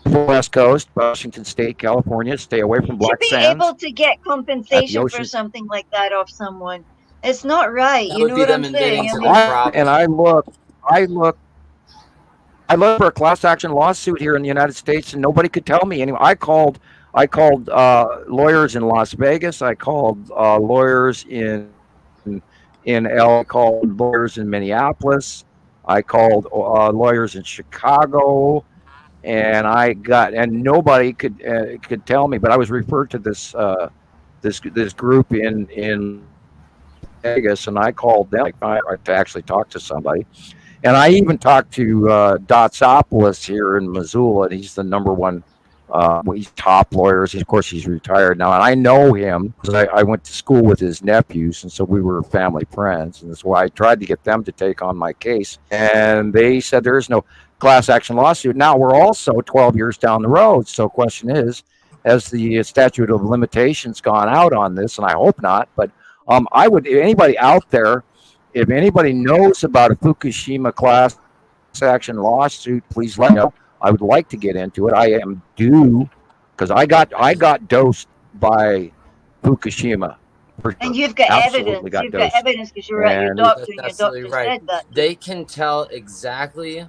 West Coast, Washington State, California. Stay away from black to be sands. able to get compensation for ocean. something like that off someone, it's not right. That You would know be what them I'm saying? admitting to I their mean, problem. And I looked for a class action lawsuit here in the United States, and nobody could tell me. Anyway, I called lawyers in Las Vegas. I called lawyers in in L. I called lawyers in Minneapolis. I called lawyers in Chicago, and nobody could tell me. But I was referred to this group in Vegas, and I called them to actually talk to somebody. And I even talked to Dotsopoulos here in Missoula, and he's the number one. He's top lawyers. Of course, he's retired now, and I know him because I went to school with his nephews, and so we were family friends. And that's why I tried to get them to take on my case. And they said there is no class action lawsuit. Now we're also 12 years down the road. So, question is, has the statute of limitations gone out on this? And I hope not. But anybody out there, if anybody knows about a Fukushima class action lawsuit, please let me know. I would like to get into it. I am due because I got dosed by Fukushima. And you've got evidence. You've got evidence because you're at your doctor and your doctor said that. They can tell exactly.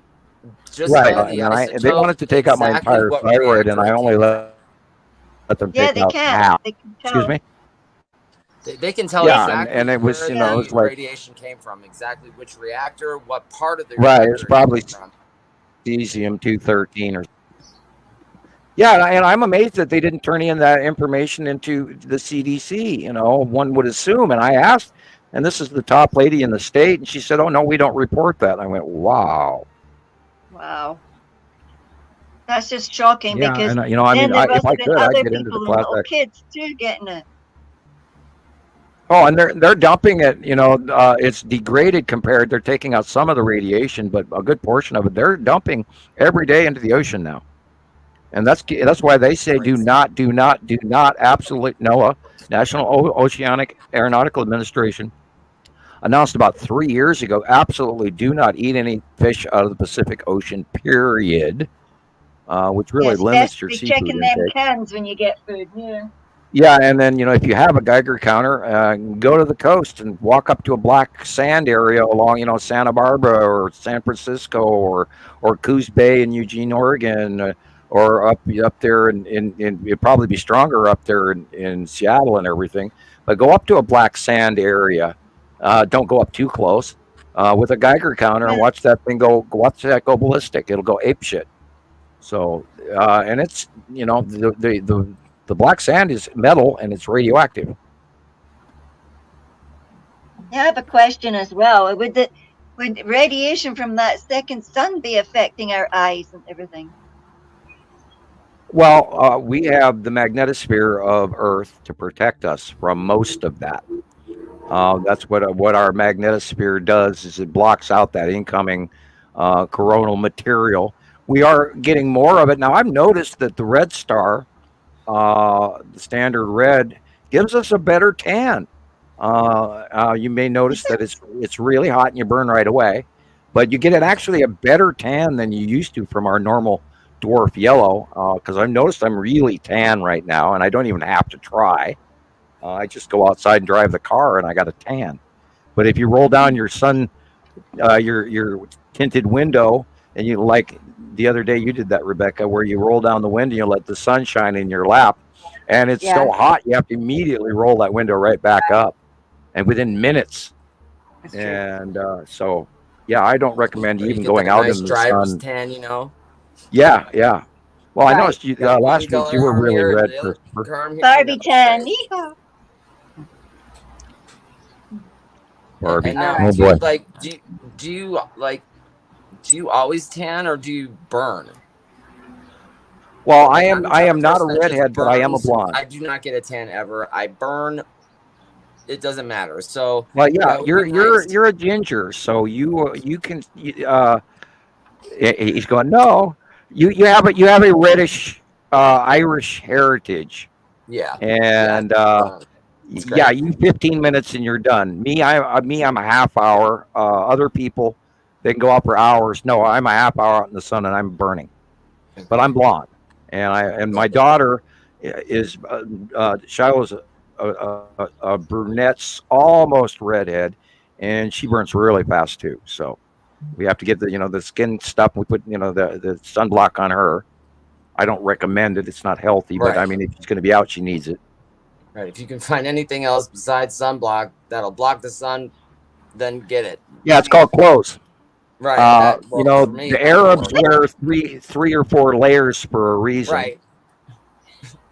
Just right. And they wanted to take out my entire thyroid, and I only let them take out half. They can tell. Excuse me. They can tell exactly and it was, where it was the like radiation came from, exactly which reactor, what part of the right. reactor It's probably cesium-213 or. Yeah, and I'm amazed that they didn't turn in that information into the CDC. One would assume. And I asked, and this is the top lady in the state, and she said, "Oh no, we don't report that." And I went, "Wow." Wow. That's just shocking because and, if I could, I'd get into the class action. Kids too getting it. Oh, and they're dumping it. It's degraded compared. They're taking out some of the radiation, but a good portion of it they're dumping every day into the ocean now. And that's why they say do not absolutely. NOAA, National Oceanic Aeronautical Administration, announced about 3 years ago, absolutely do not eat any fish out of the Pacific Ocean, period. Which really limits your seafood checking intake. them cans when you get food. Yeah. Yeah, and then if you have a Geiger counter, go to the coast and walk up to a black sand area along Santa Barbara or San Francisco or Coos Bay in Eugene, Oregon, or up there in it'd probably be stronger up there in Seattle and everything. But go up to a black sand area. Don't go up too close with a Geiger counter and watch that thing go ballistic. It'll go apeshit. So and it's the black sand is metal and it's radioactive. I have a question as well. Would radiation from that second sun be affecting our eyes and everything? Well, we have the magnetosphere of Earth to protect us from most of that. That's what our magnetosphere does, is it blocks out that incoming coronal material. We are getting more of it now. I've noticed that the red star, the standard red, gives us a better tan. You may notice that it's really hot and you burn right away, but you get actually a better tan than you used to from our normal dwarf yellow. Because I've noticed I'm really tan right now, and I don't even have to try. I just go outside and drive the car, and I got a tan. But if you roll down your your tinted window, and you, like the other day you did that, Rebecca, where you roll down the window, you let the sun shine in your lap, and it's so hot you have to immediately roll that window right back up, and within minutes. And so yeah, I don't recommend even going out in the sun. Tan, Yeah. Well, I noticed you last week you were really red, Christoper. Barbie tan. Barbie. And now, oh boy. Do you always tan or do you burn? Well, I am not a redhead, but I am a blonde. I do not get a tan ever. I burn. It doesn't matter. So well, yeah, you're a ginger, so you can. He's going, no. You have a reddish Irish heritage. Yeah. And you 15 minutes and you're done. I'm a half hour. Other people, they can go out for hours. No, I'm a half hour out in the sun and I'm burning. But I'm blonde, and my daughter is Shiloh's a brunette, almost redhead, and she burns really fast too. So we have to get the skin stuff. We put the sunblock on her. I don't recommend it. It's not healthy, but I mean, if she's going to be out, she needs it. Right. If you can find anything else besides sunblock that'll block the sun then get it. Yeah, it's called clothes. Right. You know, the Arabs wear three or four layers for a reason. Right.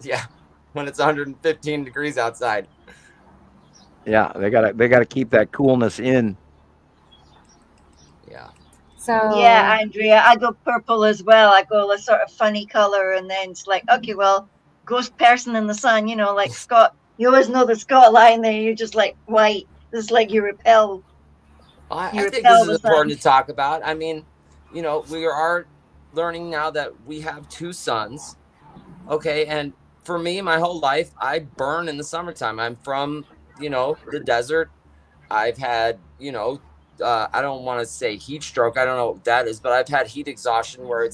Yeah. When it's 115 degrees outside. Yeah, they gotta keep that coolness in. Yeah. So yeah, Andrea, I go purple as well. I go a sort of funny color, and then it's like, okay, well, ghost person in the sun, you know, like Scott. You always know the Scott line there. You're just like white. It's like you repel. I think this is important to talk about. I mean, you know, we are learning now that we have two suns. Okay, and for me, my whole life, I burn in the summertime. I'm from, you know, the desert. I've had, you know, I don't want to say heat stroke. I don't know what that is, but I've had heat exhaustion where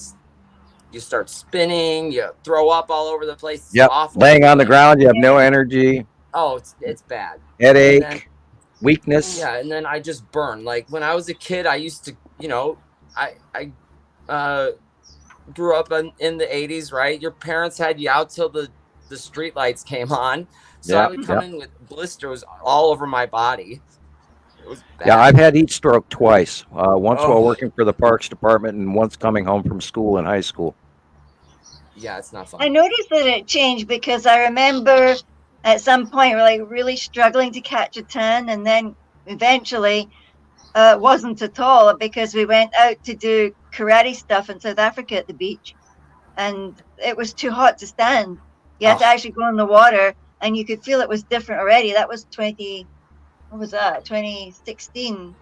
you start spinning, you throw up all over the place. It's awful. Laying on the ground, you have no energy. Oh, it's bad. Headache, weakness. Yeah, and then I just burn. Like when I was a kid, I used to, you know, I grew up in the 80s, right? Your parents had you out till the street lights came on. So I would come in with blisters all over my body. It was bad. Yeah, I've had heat stroke twice. Once while working for the Parks Department and once coming home from school in high school. Yeah, it's not fun. I noticed that it changed because I remember at some point we're like really struggling to catch a tan, and then eventually it wasn't at all because we went out to do karate stuff in South Africa at the beach, and it was too hot to stand. You had to actually go in the water, and you could feel it was different already. That was 2016.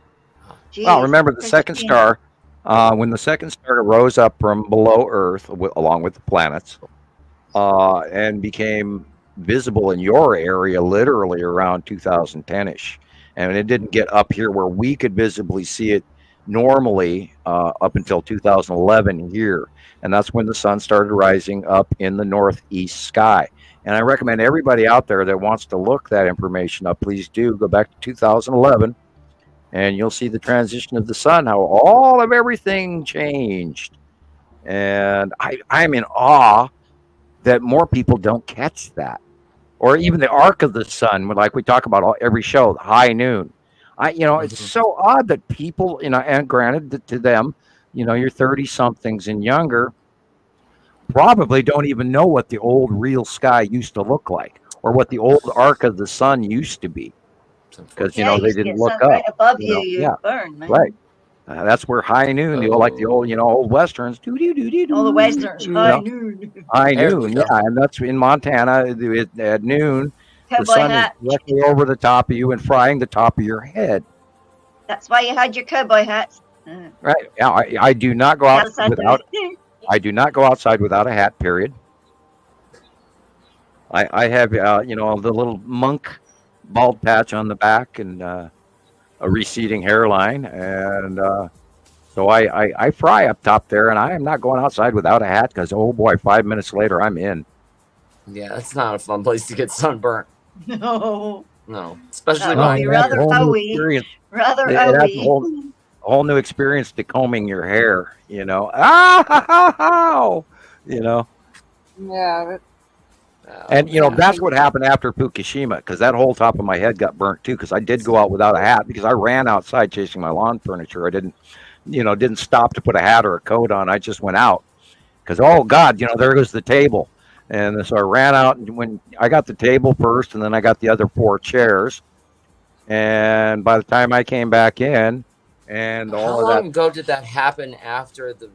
Jeez, Well, remember the second star, when the second star rose up from below Earth, along with the planets, and became visible in your area literally around 2010-ish. And it didn't get up here where we could visibly see it normally up until 2011 here. And that's when the sun started rising up in the northeast sky. And I recommend everybody out there that wants to look that information up, please do go back to 2011, and you'll see the transition of the sun, how all of everything changed. And I'm in awe that more people don't catch that. Or even the arc of the sun, like we talk about every show, high noon. It's so odd that people, and granted to them, you're 30 somethings and younger, probably don't even know what the old real sky used to look like or what the old arc of the sun used to be. Because, they didn't look up. Right above you burn, man. Right. That's where high noon, like the old, old westerns. All the westerns, high noon. High noon, yeah. And that's in Montana at noon. The sun is directly over the top of you and frying the top of your head. That's why you had your cowboy hats. Right. Yeah, I do not go out without. I do not go outside without a hat. Period. I have the little monk bald patch on the back and a receding hairline, and so I fry up top there, and I am not going outside without a hat because oh boy, 5 minutes later I'm in. Yeah, that's not a fun place to get sunburnt. No, especially rather owie. Rather owie. A whole new experience to combing your hair. Yeah. And that's what happened after Fukushima, because that whole top of my head got burnt too. Because I did go out without a hat because I ran outside chasing my lawn furniture. I didn't stop to put a hat or a coat on. I just went out because oh God, there goes the table, and so I ran out. And when I got the table first, and then I got the other 4 chairs, and by the time I came back in, and all of that. How long ago did that happen after the?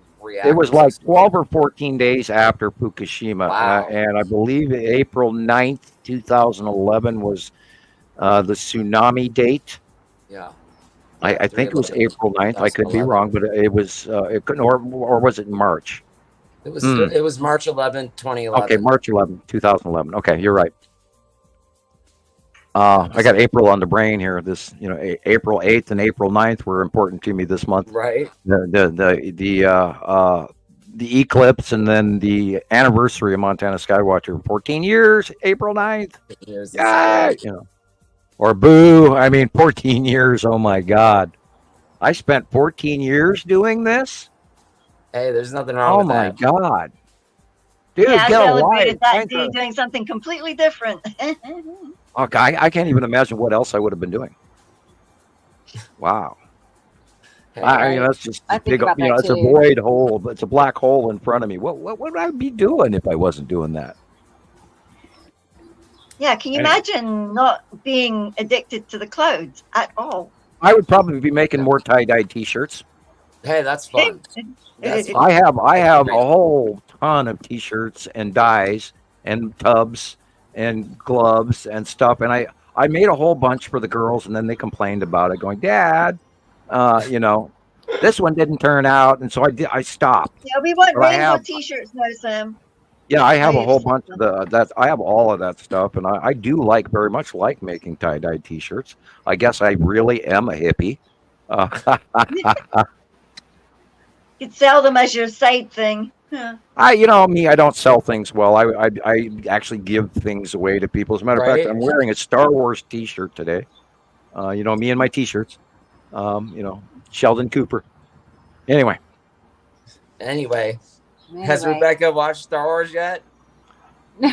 It was like 12 or 14 days after Fukushima. Wow. And I believe April 9th, 2011 was the tsunami date. Yeah. I think it was April 9th. I could be wrong, but it was, it couldn't, or was it March? It was March 11th, 2011. Okay, March 11th, 2011. Okay, you're right. I got April on the brain here. This, April 8th and April 9th were important to me this month. Right. The eclipse and then the anniversary of Montana Skywatcher. 14 years, April 9th. Yeah, or boo. 14 years. Oh my God. I spent 14 years doing this. Hey, there's nothing wrong with that. Oh my God. Dude, I get a celebrated life. that day doing something completely different. Okay, I can't even imagine what else I would have been doing. Wow. Hey, I mean, that's just I think big. about that It's a too. void hole. It's a black hole in front of me. What would I be doing if I wasn't doing that? Yeah, can you imagine not being addicted to the clouds at all? I would probably be making more tie-dye T-shirts. hey, that's fun. That's I have a whole ton of T-shirts and dyes and tubs and gloves and stuff, and I made a whole bunch for the girls, and then they complained about it, going, "Dad, you know, this one didn't turn out," and so I stopped. Yeah, we want But I rainbow have- T-shirts now, Sam. Yeah, I have a whole Nice. bunch of that. I have all of that stuff, and I do very much like making tie-dye T-shirts. I guess I really am a hippie. You could sell them as your side thing. Huh. You know me, I don't sell things well. I actually give things away to people. As a matter of fact, Right. I'm wearing a Star Wars T-shirt today. You know, me and my T-shirts. You know, Sheldon Cooper. Anyway, has Rebecca watched Star Wars yet? No,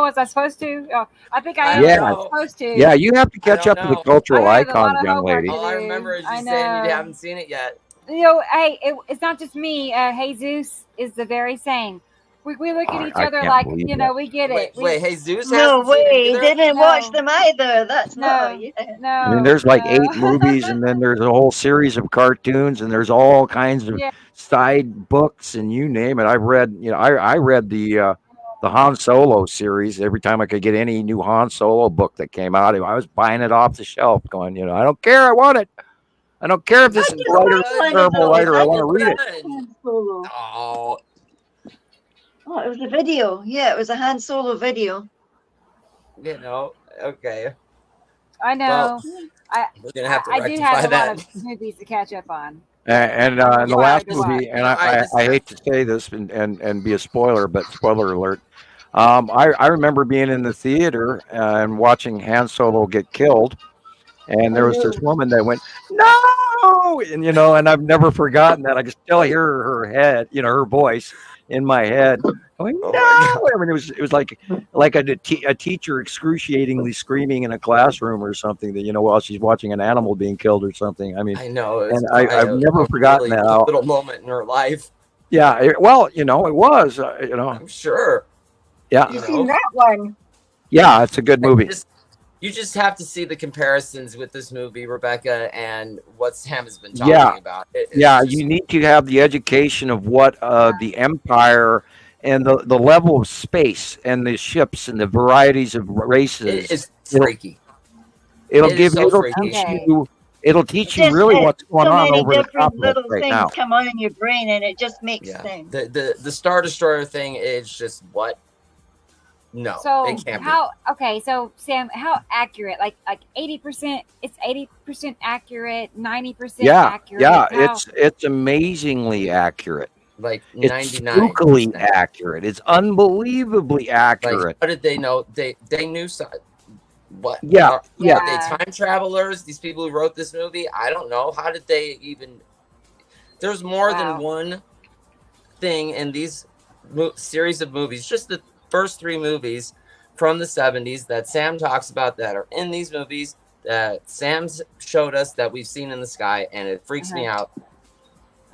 was I supposed to? Oh, I think I am supposed to. yeah, you have to catch I up don't to the know. cultural I have a lot icons, of young homework lady. to All I remember is you I saying you know. haven't seen it yet. You know, hey, it's not just me. Jesus is the very same. We look at each I other can't like, believe you know, that. we get it. Wait, Jesus No hasn't seen it way, he either? didn't No. watch them either. That's No. not. Yeah. No. I mean, there's like no. 8 movies, and then there's a whole series of cartoons, and there's all kinds of Yeah. side books, and you name it. I read, you know, I read the Han Solo series every time I could get any new Han Solo book that came out. I was buying it off the shelf, going, you know, I don't care, I want it. I don't care if this is lighter, terrible lighter. I want to read it. Han Solo. Oh, Oh, it was a video. Yeah, it was a Han Solo video. you know, okay. I know. We're gonna have to I do rectify have a that. lot of movies to catch up on. And I'm the last required to movie, and I I hate to say this and be a spoiler, but spoiler alert. I remember being in the theater and watching Han Solo get killed, and there was this woman that went, "No!" And you know, and I've never forgotten that. I can still hear her head, you know, her voice in my head going, "No!" I mean, it was like a teacher excruciatingly screaming in a classroom or something, that, you know, while she's watching an animal being killed or something. I mean, I know. and I've never forgotten really that. little moment in her life. Yeah, well, you know, it was, you know, I'm sure. yeah, You've seen that one. yeah, it's a good movie. You just have to see the comparisons with this movie, Rebecca, and what Sam has been talking about. Yeah, you need to have the education of what the Empire and the level of space and the ships and the varieties of races. It's freaky. It'll teach you Just really that what's going so on many over the top different of little it right things now. come on in your brain, and it just makes sense. The Star Destroyer thing is just what? No, So it can't okay, so Sam, how accurate? Like 80%, it's 80% accurate, 90% Yeah, accurate. yeah, How- it's amazingly accurate. be. Like It's 99. spookily accurate. It's unbelievably accurate. Like, how did they know? They knew what? Yeah, Are yeah. they time travelers? These people who wrote this movie? I don't know. How did they even? There's more than one thing in these series of movies. Just the first 3 movies from the 70s that Sam talks about that are in these movies that Sam's showed us that we've seen in the sky, and it freaks me out.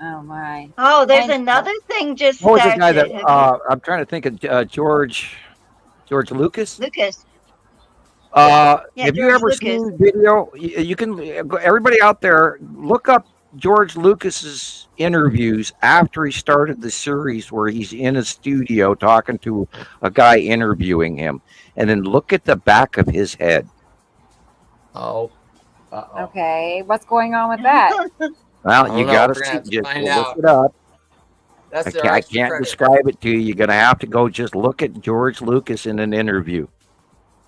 Oh my! Oh, there's another thing just What was the guy started. that I'm trying to think of? George Lucas. Lucas. Have you George ever Lucas. seen video? You can, everybody out there, look up George Lucas's interviews after he started the series, where he's in a studio talking to a guy interviewing him, and then look at the back of his head. Oh. Okay, what's going on with that? Well, you got to We're gonna have to just find look out. it up. That's I their can't, I extra can't credit. describe it to you. You're going to have to go just look at George Lucas in an interview.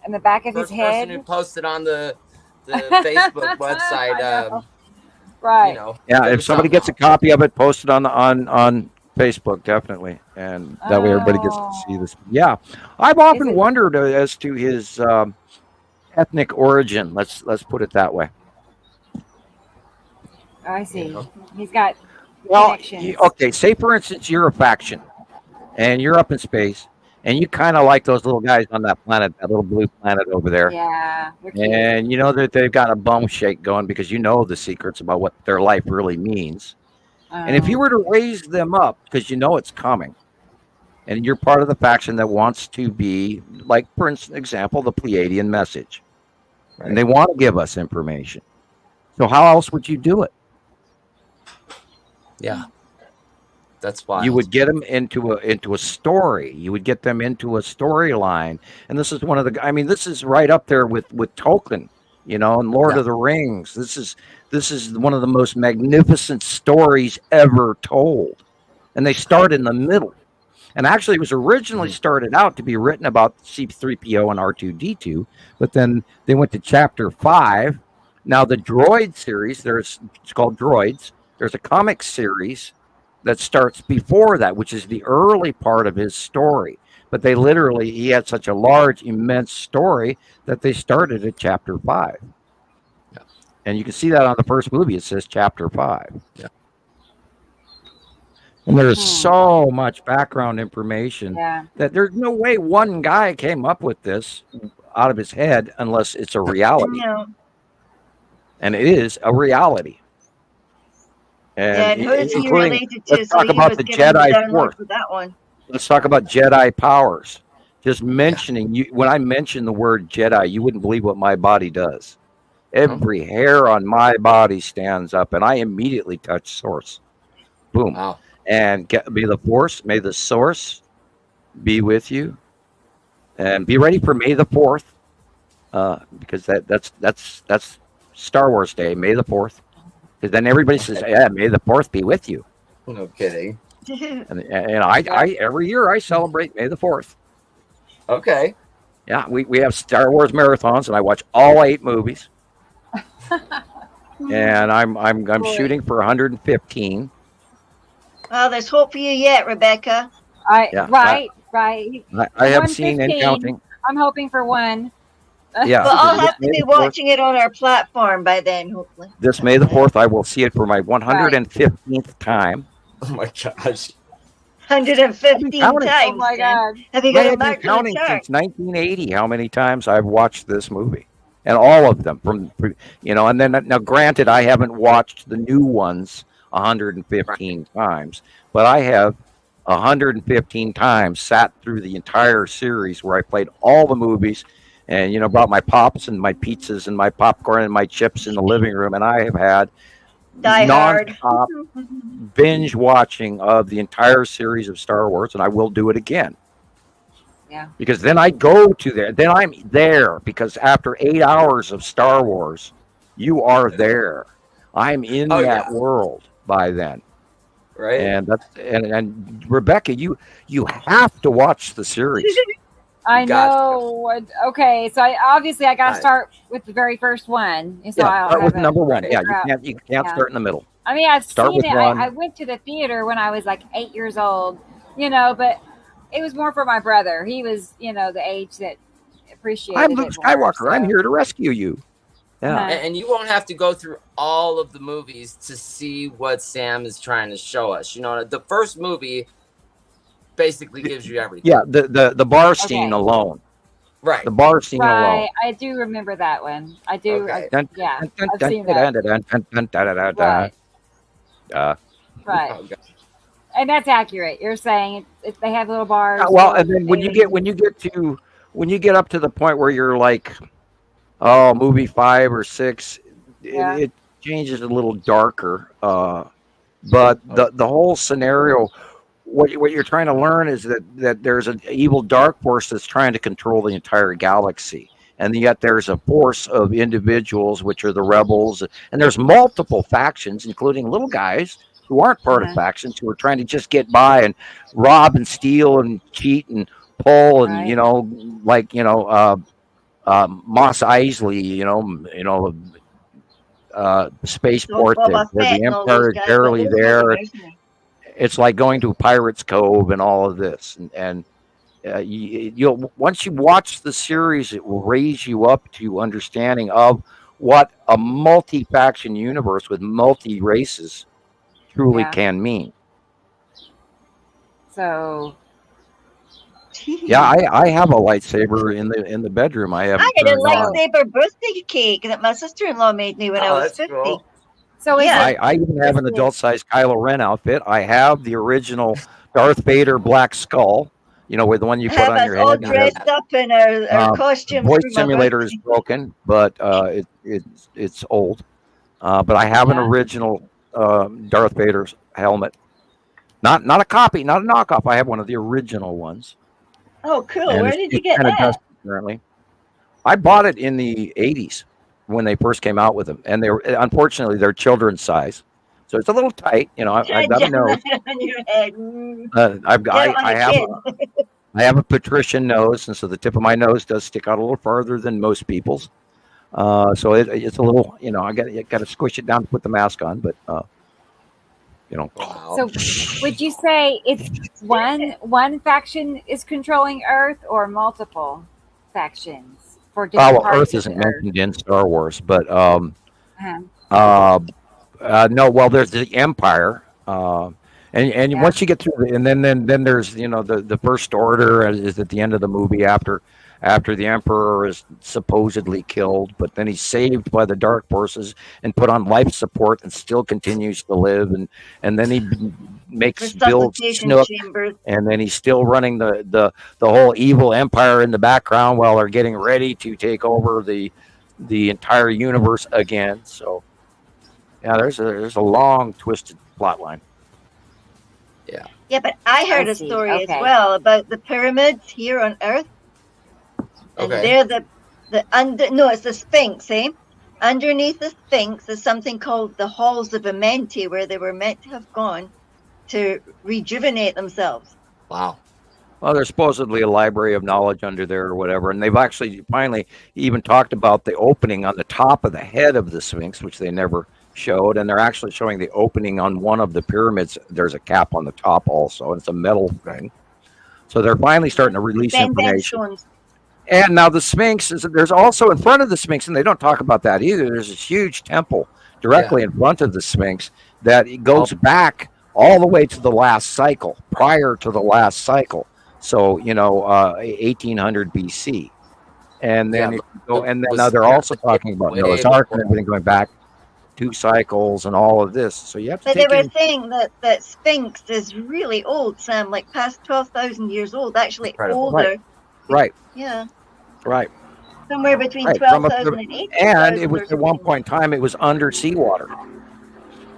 In the back of his First person who head? posted on the Facebook website. Right. You know, Yeah, there if was somebody something gets a copy of it, post it on Facebook, definitely, and that way everybody gets to see this. Yeah, I've often wondered as to his ethnic origin. Let's put it that way. Oh, I see. He's got Well, connections. okay. Say for instance, you're a faction, and you're up in space, And you kind of like those little guys on that planet, that little blue planet over there. Yeah, they're cute. And you know that they've got a bum shake going because you know the secrets about what their life really means. And if you were to raise them up, because you know it's coming, and you're part of the faction that wants to be, like, for example, the Pleiadian message, and they want to give us information. So how else would you do it? Yeah. That's why you would get them into a story. You would get them into a storyline, and this is one of the. I mean, this is right up there with Tolkien, you know, and Lord of the Rings. This is one of the most magnificent stories ever told, and they start in the middle. And actually, it was originally started out to be written about C-3PO and R2-D2, but then they went to chapter 5. Now the Droid series, it's called Droids. There's a comic series that starts before that, which is the early part of his story. But he had such a large, immense story that they started at chapter 5. Yeah. And you can see that on the first movie. It says chapter 5. Yeah. And there's so much background information that there's no way one guy came up with this out of his head unless it's a reality. No. And it is a reality. And who is he related to? Let's talk about the Jedi Force. That one. Let's talk about Jedi powers. Just mentioning you, when I mention the word Jedi, you wouldn't believe what my body does. Every hair on my body stands up, and I immediately touch source. Boom. Wow. And may the source be with you, and be ready for May the 4th, because that's Star Wars Day, May the 4th. Because then everybody says, "Yeah, May the 4th be with you." No kidding. And I every year I celebrate May the 4th. Okay. Yeah, we have Star Wars marathons, and I watch all 8 movies. And I'm shooting for 115. Well, there's hope for you yet, Rebecca. Right. I have seen and counting. I'm hoping for one. Yeah. Well, I'll have to be watching it on our platform by then, hopefully. This May the 4th, I will see it for my 115th time. Oh my gosh. 115 times. Oh my God. Have you got I've been counting since 1980 how many times I've watched this movie. And all of them and then now granted, I haven't watched the new ones 115 times, but I have 115 times sat through the entire series where I played all the movies and, brought my pops and my pizzas and my popcorn and my chips in the living room. And I have had non-stop binge watching of the entire series of Star Wars, and I will do it again. Yeah. Because then I go to there. Then I'm there because after 8 hours of Star Wars, you are there. I'm in that world by then. Right. And Rebecca, you have to watch the series. I know. Okay, so I got to start with the very first one. So start with number 1. Yeah, you can't start in the middle. I mean, I've start seen with it. one. I went to the theater when I was like 8 years old, but it was more for my brother. He was, the age that appreciated I'm it Luke more, Skywalker. so. I'm here to rescue you. Yeah. And you won't have to go through all of the movies to see what Sam is trying to show us. The first movie basically gives you everything. Yeah, the bar scene alone. Right. The bar scene alone. I do remember that one. I do. Okay. I've seen that. Right. Oh, God. And that's accurate. You're saying they have little bars. Well, and then when you get up to the point where you're like, movie 5 or 6, it changes a little darker. But the whole scenario, what you're trying to learn is that there's an evil dark force that's trying to control the entire galaxy. And yet there's a force of individuals, which are the rebels. And there's multiple factions, including little guys who aren't part of factions, who are trying to just get by and rob and steal and cheat and pull and, Mos Eisley, spaceport where the Empire is barely there. It's like going to Pirates Cove and all of this. And you'll once you watch the series, it will raise you up to understanding of what a multi-faction universe with multi-races truly can mean. So Yeah, I have a lightsaber in the bedroom. I have I it had a turned on. lightsaber birthday cake that my sister-in-law made me when I was 50. Cool. So is it? I even have an adult-sized Kylo Ren outfit. I have the original Darth Vader black skull. With the one you put Have on us your all head. dressed up in our costumes. Voice for my simulator is birthday. broken, but it's old. But I have an original Darth Vader's helmet. Not a copy, not a knockoff. I have one of the original ones. Oh, cool. And Where it's did you get kinda that? dusty currently. I bought it in the 80s when they first came out with them, and unfortunately they're children's size, so it's a little tight. I've got a nose. On your head. I have a patrician nose, and so the tip of my nose does stick out a little farther than most people's. So it's a little, I got to squish it down to put the mask on, but So would you say it's one faction is controlling Earth or multiple factions for different parts Earth of isn't the Earth? mentioned in Star Wars, but no. Well, there's the Empire, and once you get through, and then there's the First Order is at the end of the movie after the Emperor is supposedly killed, but then he's saved by the Dark Forces and put on life support and still continues to live, and then he builds Snook, and then he's still running the whole evil empire in the background while they're getting ready to take over the entire universe again. So yeah, there's a long twisted plot line. Yeah, but I heard a story as well about the pyramids here on Earth. And they're it's the Sphinx, eh? Underneath the Sphinx is something called the Halls of Amenti, where they were meant to have gone to rejuvenate themselves. Wow. Well, there's supposedly a library of knowledge under there or whatever, and they've actually finally even talked about the opening on the top of the head of the Sphinx, which they never showed, and they're actually showing the opening on one of the pyramids. There's a cap on the top also, and it's a metal thing. So they're finally starting to release information. And now the Sphinx there's also in front of the Sphinx, and they don't talk about that either. There's this huge temple directly in front of the Sphinx that it goes back all the way to the last cycle, prior to the last cycle. So 1800 BC, and then now they're also talking about Noah's Ark and everything going back 2 cycles and all of this. So you have to. But they were saying that Sphinx is really old, Sam, like past 12,000 years old. Actually, older. Right. Yeah. Right. Somewhere between 12,000 and 18,000. And it was at one point in time, it was under seawater.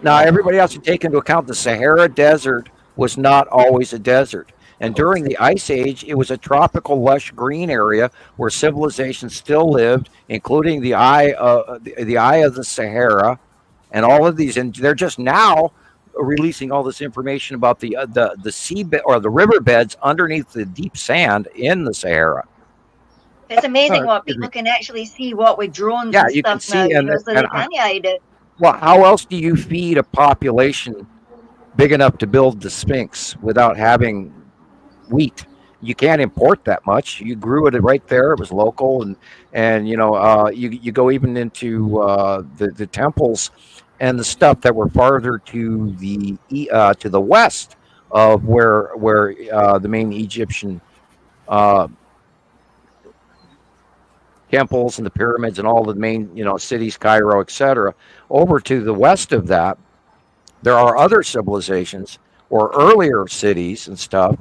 Now, everybody else should take into account the Sahara Desert was not always a desert. And during the Ice Age, it was a tropical, lush green area where civilization still lived, including the eye of the Sahara, and all of these. And they're just now releasing all this information about the seabed or the riverbeds underneath the deep sand in the Sahara. It's amazing what people can actually see what with drones and you stuff can see, now. So they can hide it. Well, how else do you feed a population big enough to build the Sphinx without having wheat? You can't import that much. You grew it right there. It was local, and you go even into the temples and the stuff that were farther to the west of where the main Egyptian temples and the pyramids and all the main cities, Cairo, etc. Over to the west of that, there are other civilizations or earlier cities and stuff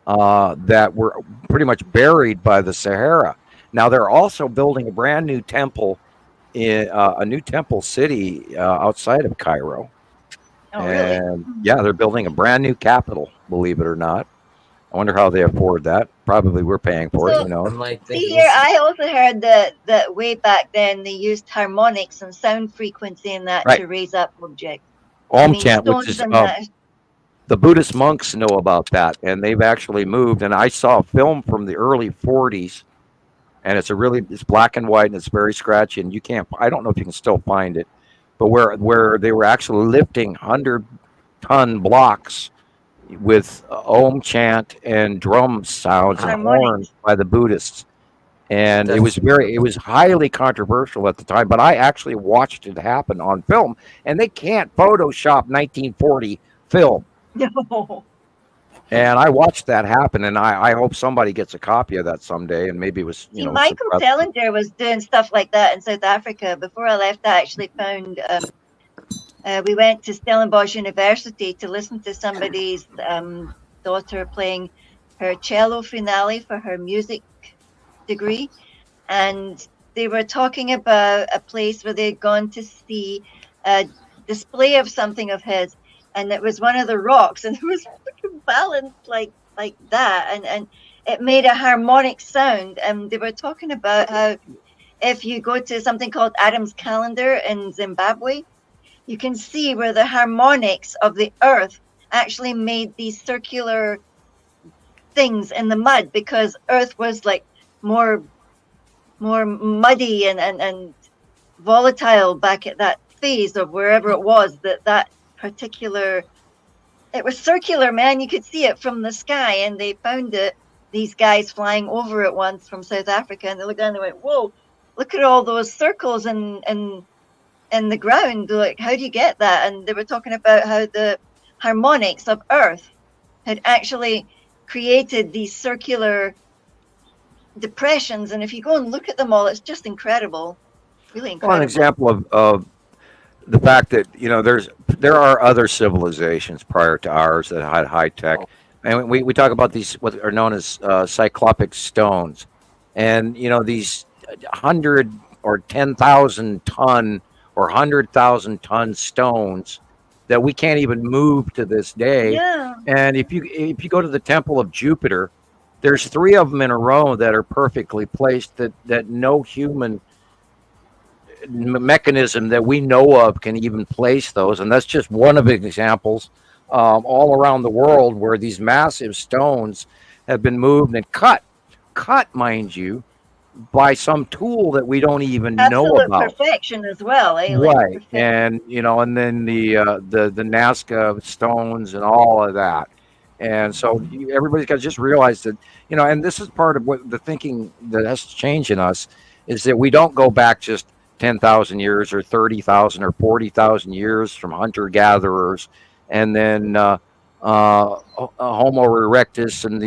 that were pretty much buried by the Sahara. Now they're also building a brand new temple in a new temple city outside of Cairo. Oh, and yeah, they're building a brand new capital, believe it or not. I wonder how they afford that. Probably we're paying for it, See here, I also heard that way back then they used harmonics and sound frequency in that to raise up objects. Om chant, which is the Buddhist monks know about that, and they've actually moved. And I saw a film from the early 40s, and it's black and white, and it's very scratchy, and I don't know if you can still find it, but where they were actually lifting 100-ton blocks with Om chant and drum sounds and horns by the Buddhists. And it was highly controversial at the time, but I actually watched it happen on film, and they can't Photoshop 1940 film. No. And I watched that happen, and I hope somebody gets a copy of that someday, and maybe it was, See, Michael Tellinger was doing stuff like that in South Africa. Before I left, I actually found, we went to Stellenbosch University to listen to somebody's daughter playing her cello finale for her music degree. And they were talking about a place where they'd gone to see a display of something of his. And it was one of the rocks, and it was balanced like that, and it made a harmonic sound. And they were talking about how if you go to something called Adam's Calendar in Zimbabwe, you can see where the harmonics of the earth actually made these circular things in the mud, because earth was like more muddy and volatile back at that phase of wherever it was, that particular, it was circular, man. You could see it from the sky, and they found it, these guys flying over it once from South Africa, and they looked down and they went, whoa, look at all those circles in the ground. Like, how do you get that? And they were talking about how the harmonics of earth had actually created these circular depressions, and if you go and look at them all, it's just incredible, really incredible. Well, an example of the fact that, you know, there are other civilizations prior to ours that had high tech, and we talk about these what are known as cyclopic stones, and you know, these 100 or 10,000 ton or 100,000 ton stones that we can't even move to this day. Yeah. And if you go to the Temple of Jupiter, there's 3 of them in a row that are perfectly placed, that no human mechanism that we know of can even place those. And that's just one of the examples all around the world where these massive stones have been moved and cut, mind you, by some tool that we don't even know about. Perfection as well, right? And you know, and then the Nazca stones and all of that. And so everybody's got to just realize that, you know, and this is part of what the thinking that has to change in us, is that we don't go back just 10,000 years or 30,000 or 40,000 years from hunter-gatherers, and then Homo erectus and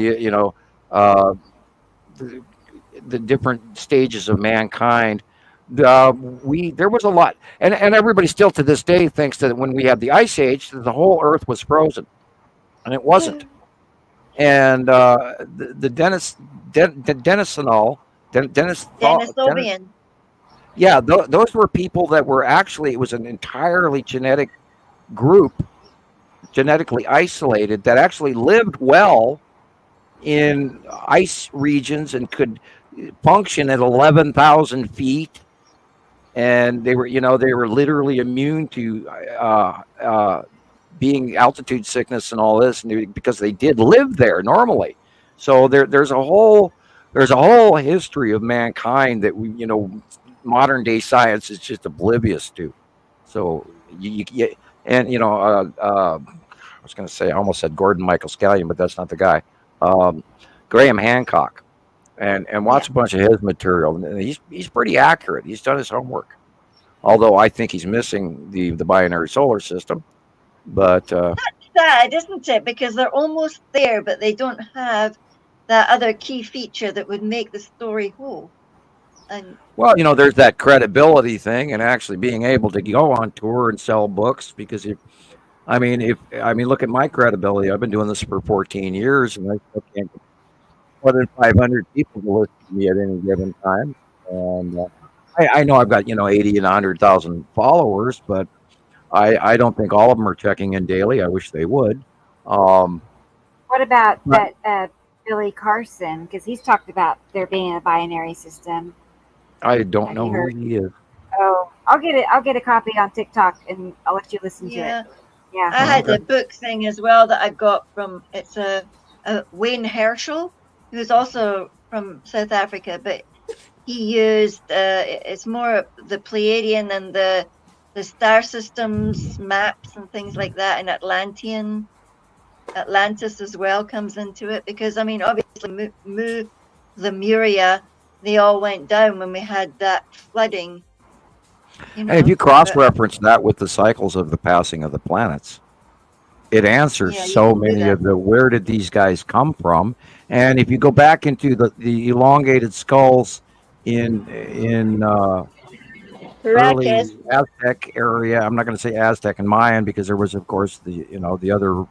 the different stages of mankind. There was a lot, and everybody still to this day thinks that when we had the Ice Age, that the whole Earth was frozen, and it wasn't. And the Denisovian. Yeah, those were people that were actually, it was an entirely genetic group, genetically isolated, that actually lived well in ice regions and could function at 11,000 feet. And they were literally immune to being altitude sickness and all this, because they did live there normally. So there's a whole history of mankind that modern day science is just oblivious to. So I was going to say, I almost said Gordon Michael Scallion, but that's not the guy. Graham Hancock, and watch a bunch of his material, and he's pretty accurate. He's done his homework, although I think he's missing the binary solar system. But that's sad, isn't it? Because they're almost there, but they don't have that other key feature that would make the story whole. And well, there's that credibility thing, and actually being able to go on tour and sell books. Because look at my credibility. I've been doing this for 14 years, and I still can't get more than 500 people to listen to me at any given time. And I know I've got 80 and 100,000 followers, but I don't think all of them are checking in daily. I wish they would. What about that Billy Carson? Because he's talked about there being a binary system. I don't know who he is. Oh, I'll get a copy on TikTok, and I'll let you listen to it. Yeah, I had a book thing as well that I got from, it's a Wayne Herschel, who's also from South Africa, but he used it's more the Pleiadian and the star systems maps and things like that, and Atlantis as well comes into it, because obviously Lemuria, they all went down when we had that flooding. Hey, if you cross-reference that with the cycles of the passing of the planets, it answers Yeah, you so can do many that. of the where did these guys come from. And if you go back into the elongated skulls in Marquez. early Aztec area, I'm not going to say Aztec and Mayan because there was, of course, the other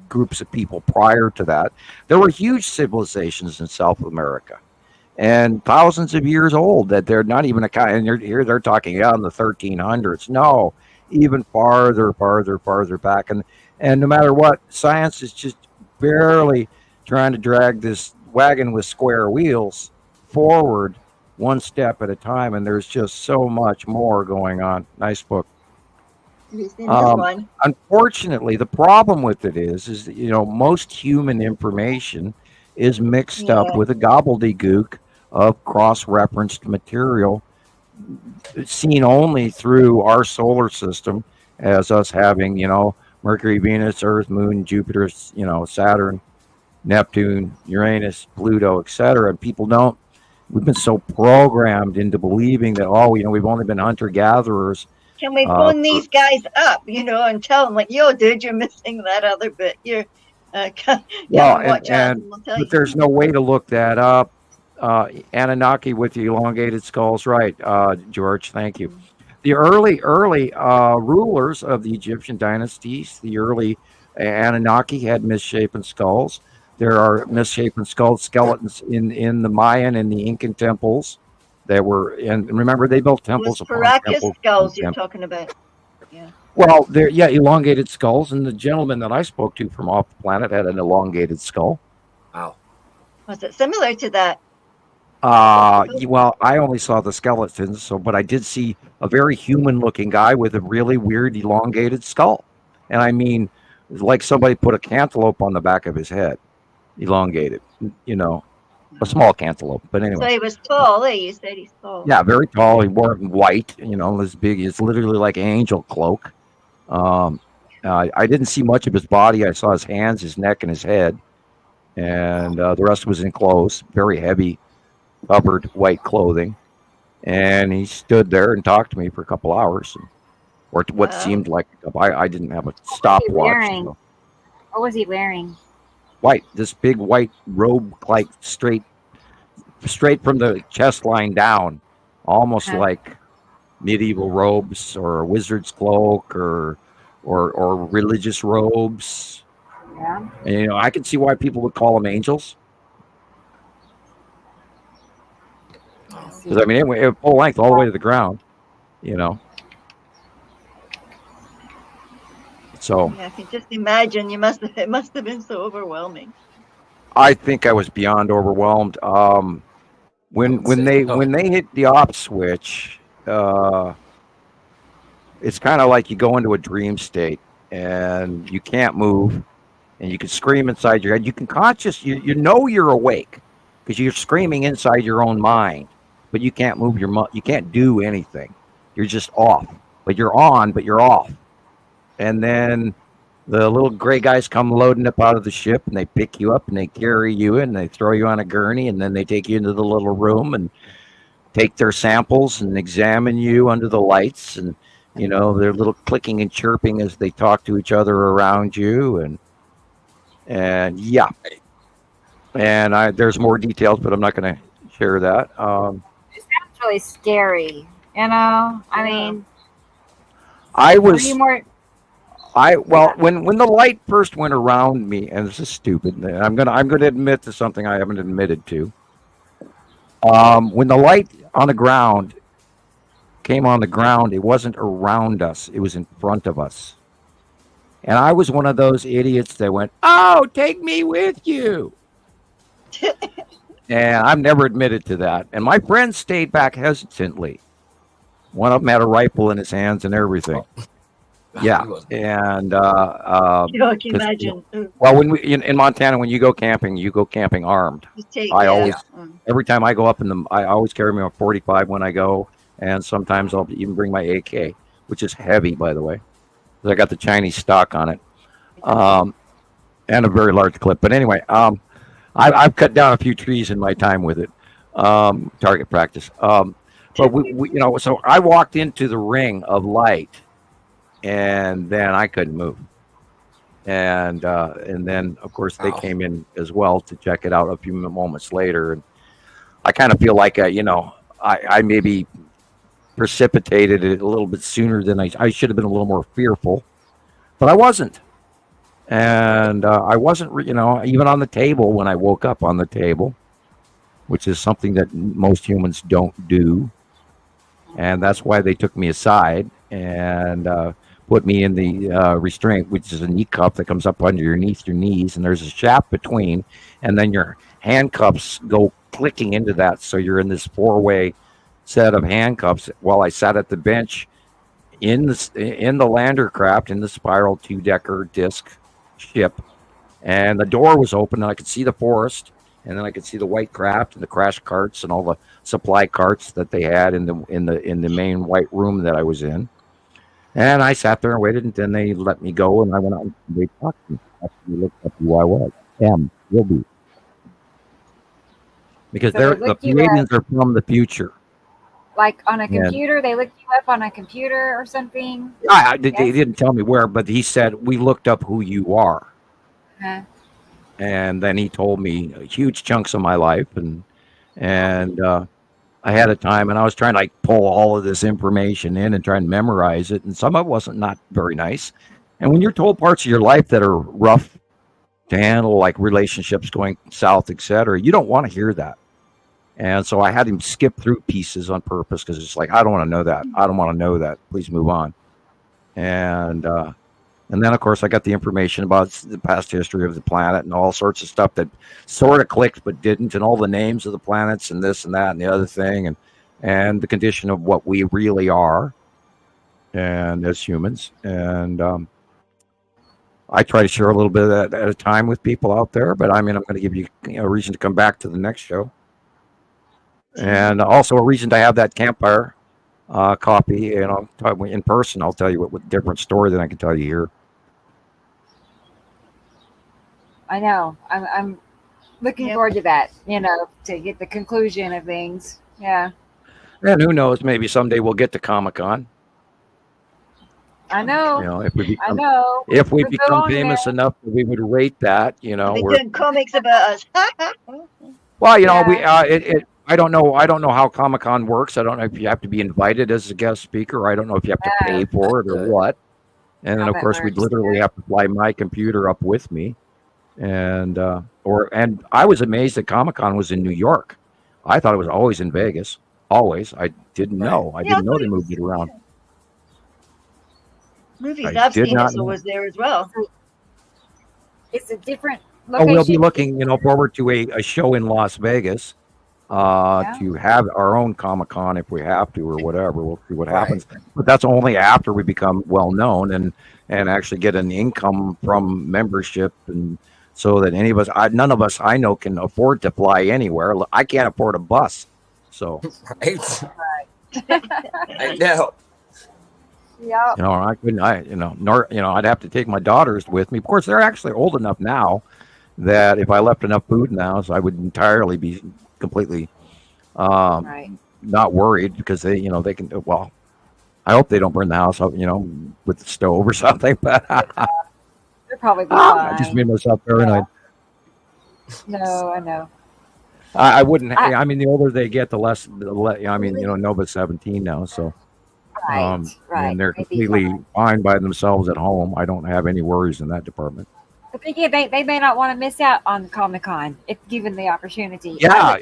groups of people prior to that. There were huge civilizations in South America and thousands of years old that they're not even a kind. And here they're talking in the 1300s. No, even farther back. And no matter what, science is just barely trying to drag this wagon with square wheels forward one step at a time. And there's just so much more going on. Nice book. Have you seen this one? Unfortunately, the problem with it is that, most human information is mixed up with a gobbledygook of cross-referenced material seen only through our solar system as us having, Mercury, Venus, Earth, Moon, Jupiter, Saturn, Neptune, Uranus, Pluto, etc. And we've been so programmed into believing that, we've only been hunter-gatherers. Can we phone these guys up, and tell them, like, yo, dude, you're missing that other bit. You're, watch out. But there's no way to look that up. Anunnaki with the elongated skulls, right, George, thank you. The early rulers of the Egyptian dynasties, the early Anunnaki had misshapen skulls. There are misshapen skeletons in the Mayan and the Incan temples that were, and remember, they built temples upon temples. Skulls you're talking about. Yeah. Well, elongated skulls, and the gentleman that I spoke to from off the planet had an elongated skull. Wow. Was it similar to that? Well, I only saw the skeletons, but I did see a very human-looking guy with a really weird elongated skull. And I mean, like somebody put a cantaloupe on the back of his head, elongated, a small cantaloupe. But anyway. So he was tall, eh? You said he's tall. Yeah, very tall. He wore white, this big. It's literally like an angel cloak. I didn't see much of his body. I saw his hands, his neck, and his head. And the rest was in clothes, very heavy, covered white clothing. And he stood there and talked to me for a couple hours, or what seemed like I didn't have a stopwatch. What was he wearing? White, this big white robe, like straight from the chest line down, almost like medieval robes or a wizard's cloak or religious robes. Yeah. And, I can see why people would call them angels. Because it went full length all the way to the ground, So yeah, I can just imagine. It must have been so overwhelming. I think I was beyond overwhelmed. When they hit the off switch, it's kind of like you go into a dream state and you can't move, and you can scream inside your head. You can you're awake because you're screaming inside your own mind, but you can't move you can't do anything. You're just off, but you're on, but you're off. And then the little gray guys come loading up out of the ship, and they pick you up and they carry you in, and they throw you on a gurney, and then they take you into the little room and take their samples and examine you under the lights, and their little clicking and chirping as they talk to each other around you, and yeah. And there's more details, but I'm not going to share that. It sounds really scary. I mean, I was. When the light first went around me, and this is stupid, I'm gonna admit to something I haven't admitted to. When the light on the ground came on the ground, it wasn't around us; it was in front of us. And I was one of those idiots that went, "Oh, take me with you." And I've never admitted to that. And my friends stayed back hesitantly. One of them had a rifle in his hands and everything. Yeah, and you can imagine. Well, when in Montana, when you go camping armed. Every time I go up I always carry my 45 when I go, and sometimes I'll even bring my AK, which is heavy, by the way, because I got the Chinese stock on it, and a very large clip. But anyway, I've cut down a few trees in my time with it, target practice. But we so I walked into the ring of light. And then I couldn't move. And then of course they came in as well to check it out a few moments later. And I kind of feel like I maybe precipitated it a little bit sooner than I should have been a little more fearful, but I wasn't. And I wasn't, even on the table when I woke up on the table, which is something that most humans don't do. And that's why they took me aside and put me in the restraint, which is a knee cuff that comes up underneath your knees. And there's a shaft between, and then your handcuffs go clicking into that. So you're in this 4-way set of handcuffs while I sat at the bench in the lander craft, in the spiral 2-decker disc ship. And the door was open and I could see the forest. And then I could see the white craft and the crash carts and all the supply carts that they had in the main white room that I was in. And I sat there and waited, and then they let me go, and I went out and they talked to me after they looked up who I was. Will be. Because So the Canadians are from the future. Like on a computer, they looked you up on a computer or something. They didn't tell me where, but he said, we looked up who you are. Uh-huh. And then he told me huge chunks of my life, and I had a time, and I was trying to pull all of this information in and try and memorize it, and some of it wasn't not very nice. And when you're told parts of your life that are rough to handle, like relationships going south, etc., you don't want to hear that. And so I had him skip through pieces on purpose because it's like, I don't want to know that. I don't want to know that. Please move on. And then, of course, I got the information about the past history of the planet and all sorts of stuff that sort of clicked but didn't, and all the names of the planets and this and that and the other thing, and the condition of what we really are, and as humans. And I try to share a little bit of that at a time with people out there, but I mean, I'm going to give you a reason to come back to the next show, and also a reason to have that campfire copy, in person. I'll tell you what different story than I can tell you here. I know. I'm looking forward to that, to get the conclusion of things. Yeah. And who knows, maybe someday we'll get to Comic-Con. I know. If we become, I know. If we become famous enough that we would rate that, They did comics about us. Well, we I don't know how Comic-Con works. I don't know if you have to be invited as a guest speaker. I don't know if you have to pay for it or what. And then, of course, we'd literally have to fly my computer up with me. And I was amazed that Comic-Con was in New York. I thought it was always in Vegas. Always. I didn't know. I didn't know they moved it around. Movies I've seen also was there as well. It's a different location. We'll be looking, forward to a show in Las Vegas. To have our own Comic-Con if we have to or whatever. We'll see what happens. But that's only after we become well known and actually get an income from membership, and so that none of us I know can afford to fly anywhere. I can't afford a bus. So I know. Yeah. I couldn't I'd have to take my daughters with me. Of course, they're actually old enough now that if I left enough food in the house, I would entirely be completely not worried, because they can, well, I hope they don't burn the house up, with the stove or something, but they're probably fine. I just made myself paranoid. No, I know. I wouldn't, I mean, the older they get, the less, Nova's 17 now, so right. And they're completely fine by themselves at home. I don't have any worries in that department. But they may not want to miss out on Comic-Con if given the opportunity. Yeah,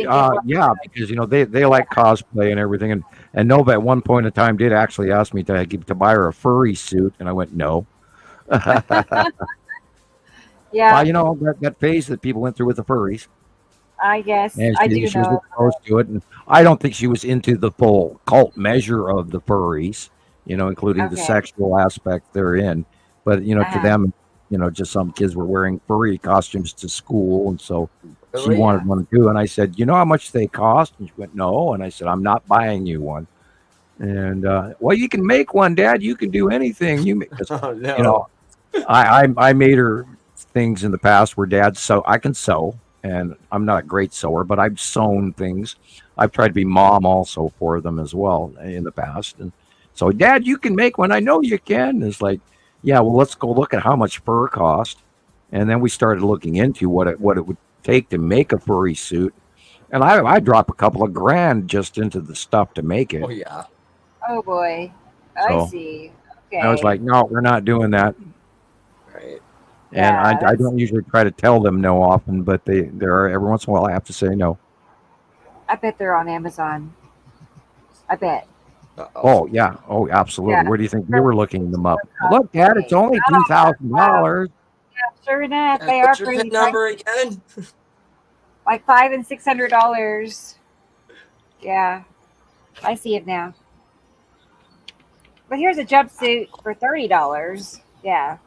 because they like cosplay and everything, and Nova at one point in time did actually ask me to buy her a furry suit, and I went no. Yeah, that phase that people went through with the furries. I guess and I do she know. was exposed to it, and I don't think she was into the full cult measure of the furries, including the sexual aspect therein. But to them, just some kids were wearing furry costumes to school, and so she wanted one too. And I said, "You know how much they cost?" And she went, "No." And I said, "I'm not buying you one." And well, you can make one, Dad. You can do anything. I made her things in the past where Dad I can sew, and I'm not a great sewer, but I've sewn things. I've tried to be mom also for them as well in the past. And so, Dad, you can make one. I know you can. It's like, yeah, well, let's go look at how much fur cost. And then we started looking into what it would take to make a furry suit. And I drop a couple of grand just into the stuff to make it. Oh yeah. Oh boy. So, I see. Okay. I was like, no, we're not doing that. Right. And Yeah, I don't usually try to tell them no often, but there are every once in a while I have to say no. I bet they're on Amazon. I bet. Oh yeah, oh absolutely. Yeah. Where do you think we were looking them up? Look, Dad, it's only $2,000. Yeah, sure enough, And they what's are your pretty PIN number again? like $500 and $600. Yeah, I see it now. But here's a jumpsuit for $30. Yeah,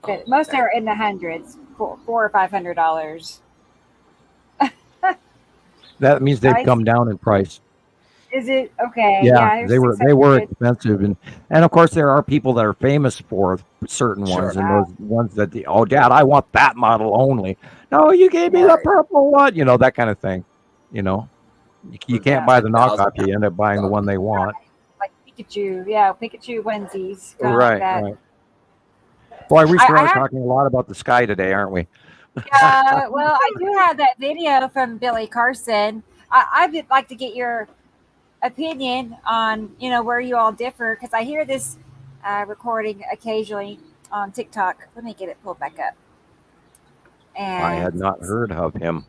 but most are in the hundreds, $400 or $500. That means they've I come down in price. Is it okay? Yeah, here's they were 600. expensive, and of course there are people that are famous for certain ones, and those ones that oh, Dad, I want that model only. No, you gave me the purple one, that kind of thing. You can't buy the knockoff; you end up buying the one they want. Like Pikachu, Pikachu onesies. kinda Right, like that. right. Boy, we I are have- talking a lot about the sky today, aren't we? Well, I do have that video from Billy Carson. I'd like to get your opinion on, where you all differ, because I hear this recording occasionally on TikTok. Let me get it pulled back up. And I had not heard of him.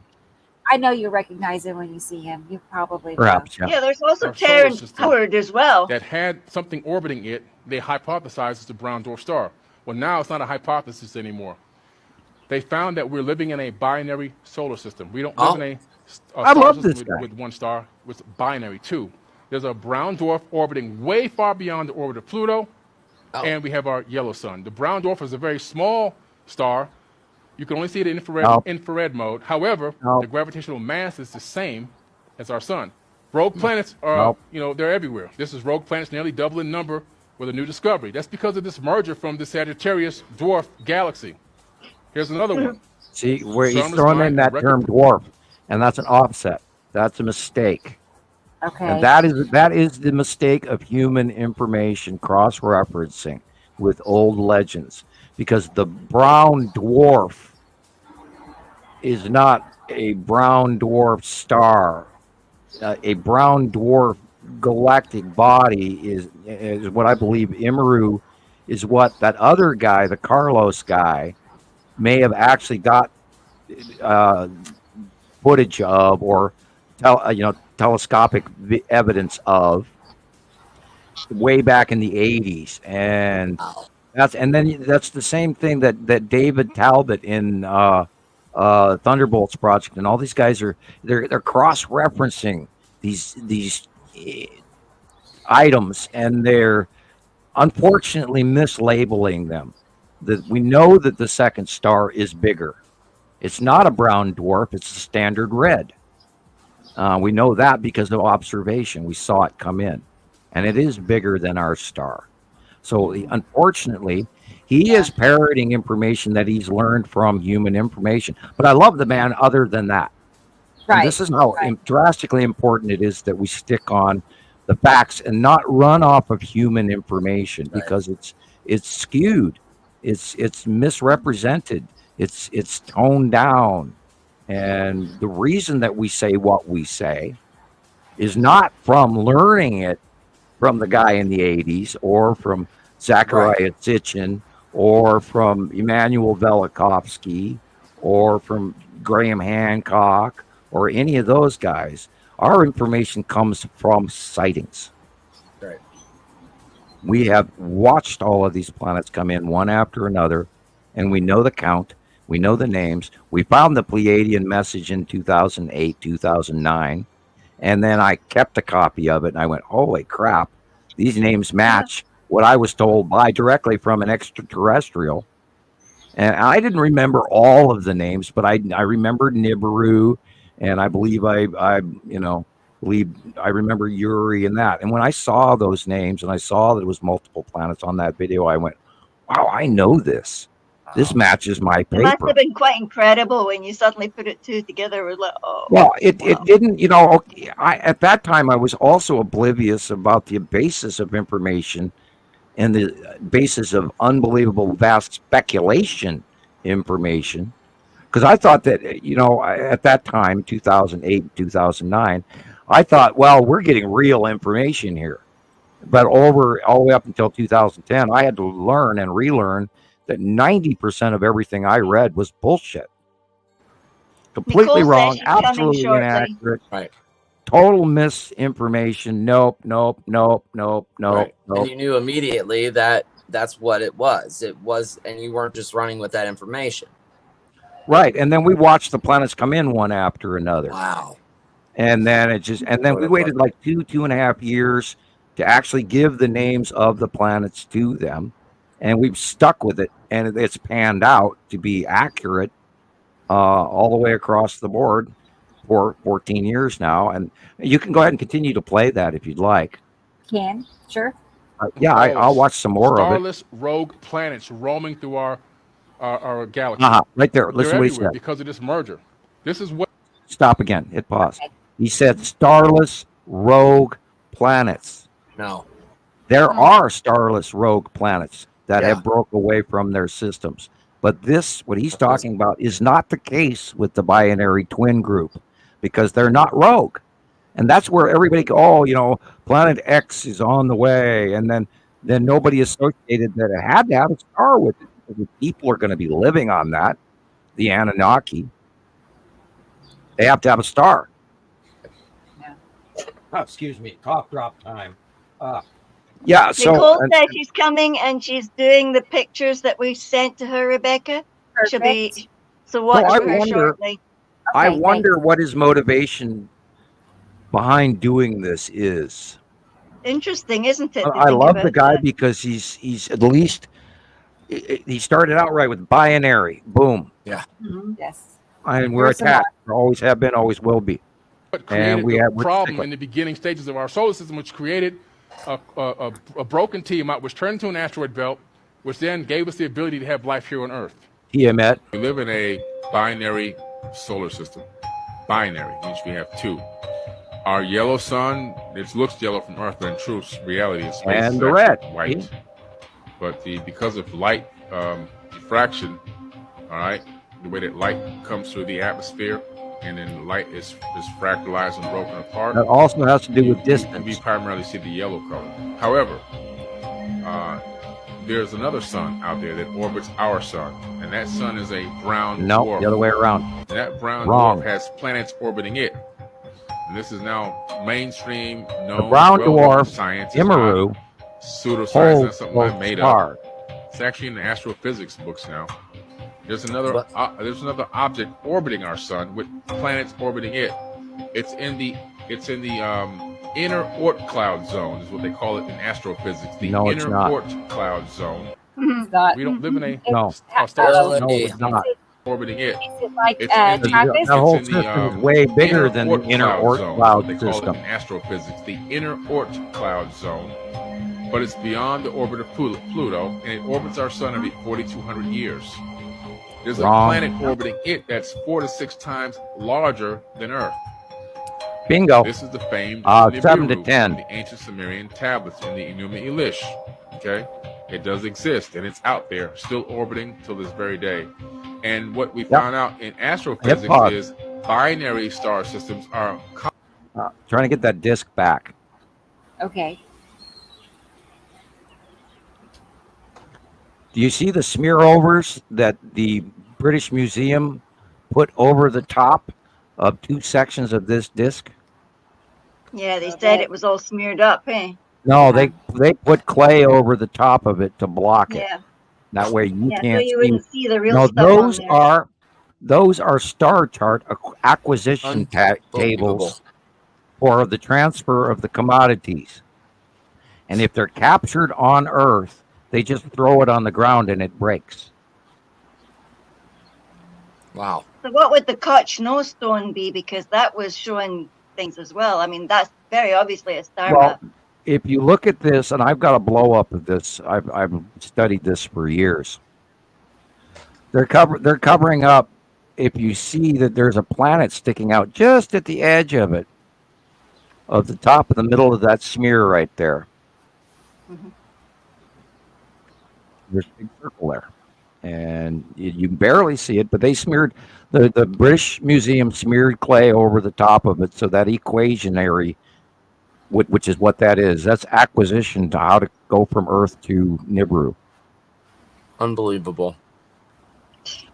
I know you recognize him when you see him. You probably Perhaps, know. yeah. Yeah, there's also Our solar Terrence system Howard as well. that had something orbiting it, they hypothesized it's a brown dwarf star. Well, now it's not a hypothesis anymore. They found that we're living in a binary solar system. We don't live in a I star love system this guy. with one star. It's binary, too. There's a brown dwarf orbiting way far beyond the orbit of Pluto, and we have our yellow sun. The brown dwarf is a very small star. You can only see it in infrared mode. However, the gravitational mass is the same as our sun. Rogue planets are, they're everywhere. This is rogue planets nearly double in number with a new discovery. That's because of this merger from the Sagittarius dwarf galaxy. Here's another one. See, where he's Sun is throwing fine, in that record- term dwarf, and that's an offset. That's a mistake. Okay. And that is the mistake of human information cross-referencing with old legends, because the brown dwarf is not a brown dwarf star. A brown dwarf galactic body is what I believe Nibiru is what that other guy, the Carlos guy, may have actually got footage of or telescopic evidence of way back in the 80s. And that's the same thing that David Talbot in Thunderbolts Project and all these guys they're cross-referencing these items, and they're unfortunately mislabeling them. That we know that the second star is bigger. It's not a brown dwarf, it's a standard red. We know that because of observation. We saw it come in, and it is bigger than our star. So unfortunately, he is parroting information that he's learned from human information. But I love the man other than that. Right. And this is how drastically important it is that we stick on the facts and not run off of human information, because it's skewed, it's misrepresented, it's toned down. And the reason that we say what we say is not from learning it from the guy in the 80s or from Zachariah Sitchin or from Immanuel Velikovsky or from Graham Hancock or any of those guys. Our information comes from sightings. Right. We have watched all of these planets come in one after another, and we know the count. We know the names. We found the Pleiadian message in 2008, 2009, and then I kept a copy of it, and I went, holy crap, these names match what I was told directly from an extraterrestrial. And I didn't remember all of the names, but I remembered Nibiru, and I believe I remember Yuri and that. And when I saw those names and I saw that it was multiple planets on that video, I went, wow, I know this. This matches my It must paper. have been quite incredible when you suddenly put it two together. It was like, oh. Well, it didn't, at that time I was also oblivious about the basis of information and the basis of unbelievable vast speculation information. Because I thought that, you know, at that time, 2008, 2009, I thought, well, we're getting real information here. But all the way up until 2010, I had to learn and relearn that 90% of everything I read was bullshit. Completely Nicole wrong, says she's coming absolutely shortly. inaccurate. Right. Total misinformation. Nope. Right. And you knew immediately that that's what it was. It was, and you weren't just running with that information. Right. And then we watched the planets come in one after another. Wow. And then we waited like 2.5 years to actually give the names of the planets to them. And we've stuck with it. And it's panned out to be accurate all the way across the board for 14 years now. And you can go ahead and continue to play that if you'd like. Can, sure. Yeah, I'll watch some more of it. Starless rogue planets roaming through our galaxy. Right there. Listen They're what he everywhere said. because of this merger. This is what. Stop again. Hit pause. He said starless rogue planets. No. There are starless rogue planets that have broke away from their systems. But this, what he's talking about, is not the case with the binary twin group because they're not rogue. And that's where everybody go, oh, you know, planet X is on the way. And then nobody associated that it had to have a star with it. Because people are going to be living on that, the Anunnaki. They have to have a star. Oh, excuse me, cough drop time. Yeah, so Nicole said she's coming and she's doing the pictures that we sent to her, Rebecca. She'll be so watch for her shortly. I wonder what his motivation behind doing this is. Interesting, isn't it? I love the guy because he's at least he started out right with binary. Boom. Yeah. Yes. And we're attacked. We always have been, always will be. What created And we the have problem in the beginning stages of our solar system, which created a broken Tiamat, which turned into an asteroid belt, which then gave us the ability to have life here on Earth. Tiamat. We live in a binary solar system. Binary means we have two. Our yellow sun, it looks yellow from Earth, but in truth, reality is space And is the red. white. But because of light diffraction, all right, the way that light comes through the atmosphere, and then light is fractalized and broken apart. That also has to do with distance. We primarily see the yellow color. However, there's another sun out there that orbits our sun, and that sun is a brown dwarf. The other way around. And that brown Wrong. dwarf has planets orbiting it. And this is now mainstream known. The brown dwarf, science Nibiru, pseudoscience. That's something I holds made star. up. It's actually in the astrophysics books now. There's another object orbiting our sun with planets orbiting it. It's in the inner Oort cloud zone is what they call it in astrophysics. The No, it's inner not. Oort cloud zone. We don't live in a No. star No, it's not. Orbiting it. Is it like It's in the- Travis? That whole it's in the, system is way bigger than the inner Oort zone, cloud what they call system. it in astrophysics, the inner Oort cloud zone. But it's beyond the orbit of Pluto, and it orbits our sun every 4,200 years. There's Wrong. a planet orbiting it that's 4 to 6 times larger than Earth. Bingo. This is the famed 7 to Nibiru 10. from the ancient Sumerian tablets in the Enuma Elish. Okay, it does exist, and it's out there, still orbiting till this very day. And what we found out in astrophysics pause. is binary star systems are Trying to get that disc back. Okay. Do you see the smear overs that the British Museum put over the top of 2 sections of this disc? Yeah, they said it was all smeared up, hey? No, they put clay over the top of it to block it. Yeah. That way you Yeah, so can't you wouldn't see the real No, stuff on there. those are star chart acquisition tables for the transfer of the commodities. And if they're captured on Earth, they just throw it on the ground and it breaks. Wow. So what would the Koch nose stone be? Because that was showing things as well. I mean, that's very obviously a star Well, map. if you look at this, and I've got a blow up of this, I've studied this for years. They're covering up. If you see that there's a planet sticking out just at the edge of it, of the top of the middle of that smear right there. There's a big circle there, and you can barely see it. But they smeared the British Museum smeared clay over the top of it, so that equationary, which is what that is. That's acquisition to how to go from Earth to Nibiru. Unbelievable.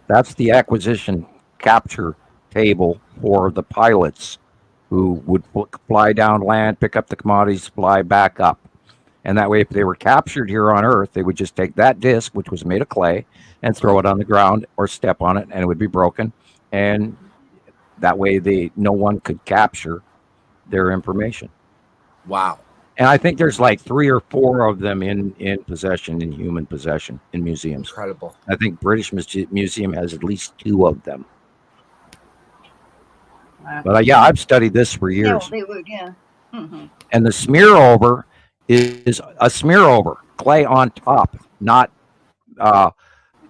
That's the acquisition capture table for the pilots who would fly down land, pick up the commodities, fly back up. And that way, if they were captured here on Earth, they would just take that disc, which was made of clay, and throw it on the ground or step on it, and it would be broken. And that way, no one could capture their information. Wow. And I think there's like 3 or 4 of them in possession, in human possession, in museums. Incredible. I think British Museum has at least 2 of them. Wow. But yeah, I've studied this for years. Yeah, they would, yeah. Mm-hmm. And the smear over is a smear over, clay on top, not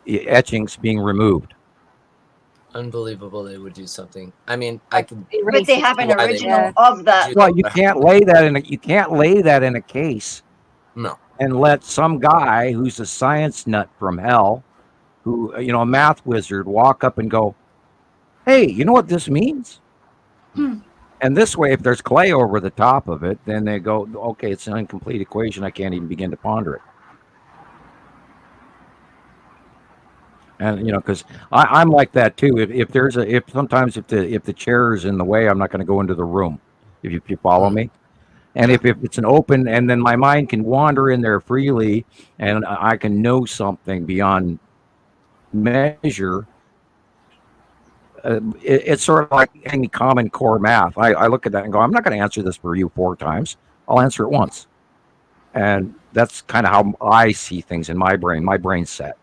etchings being removed. Unbelievable they would do something. I mean, I can. But they have an original of that. Well, you can't lay that in a case. No. And let some guy who's a science nut from hell, who a math wizard, walk up and go, "Hey, you know what this means?" And this way, if there's clay over the top of it, then they go, "Okay, it's an incomplete equation. I can't even begin to ponder it." And because I'm like that too. If sometimes the chair is in the way, I'm not going to go into the room. If you follow me, and if it's an open, and then my mind can wander in there freely, and I can know something beyond measure. It's sort of like any Common Core math. I look at that and go, I'm not going to answer this for you 4 times. I'll answer it once, and that's kind of how I see things in my brain. My brain's set.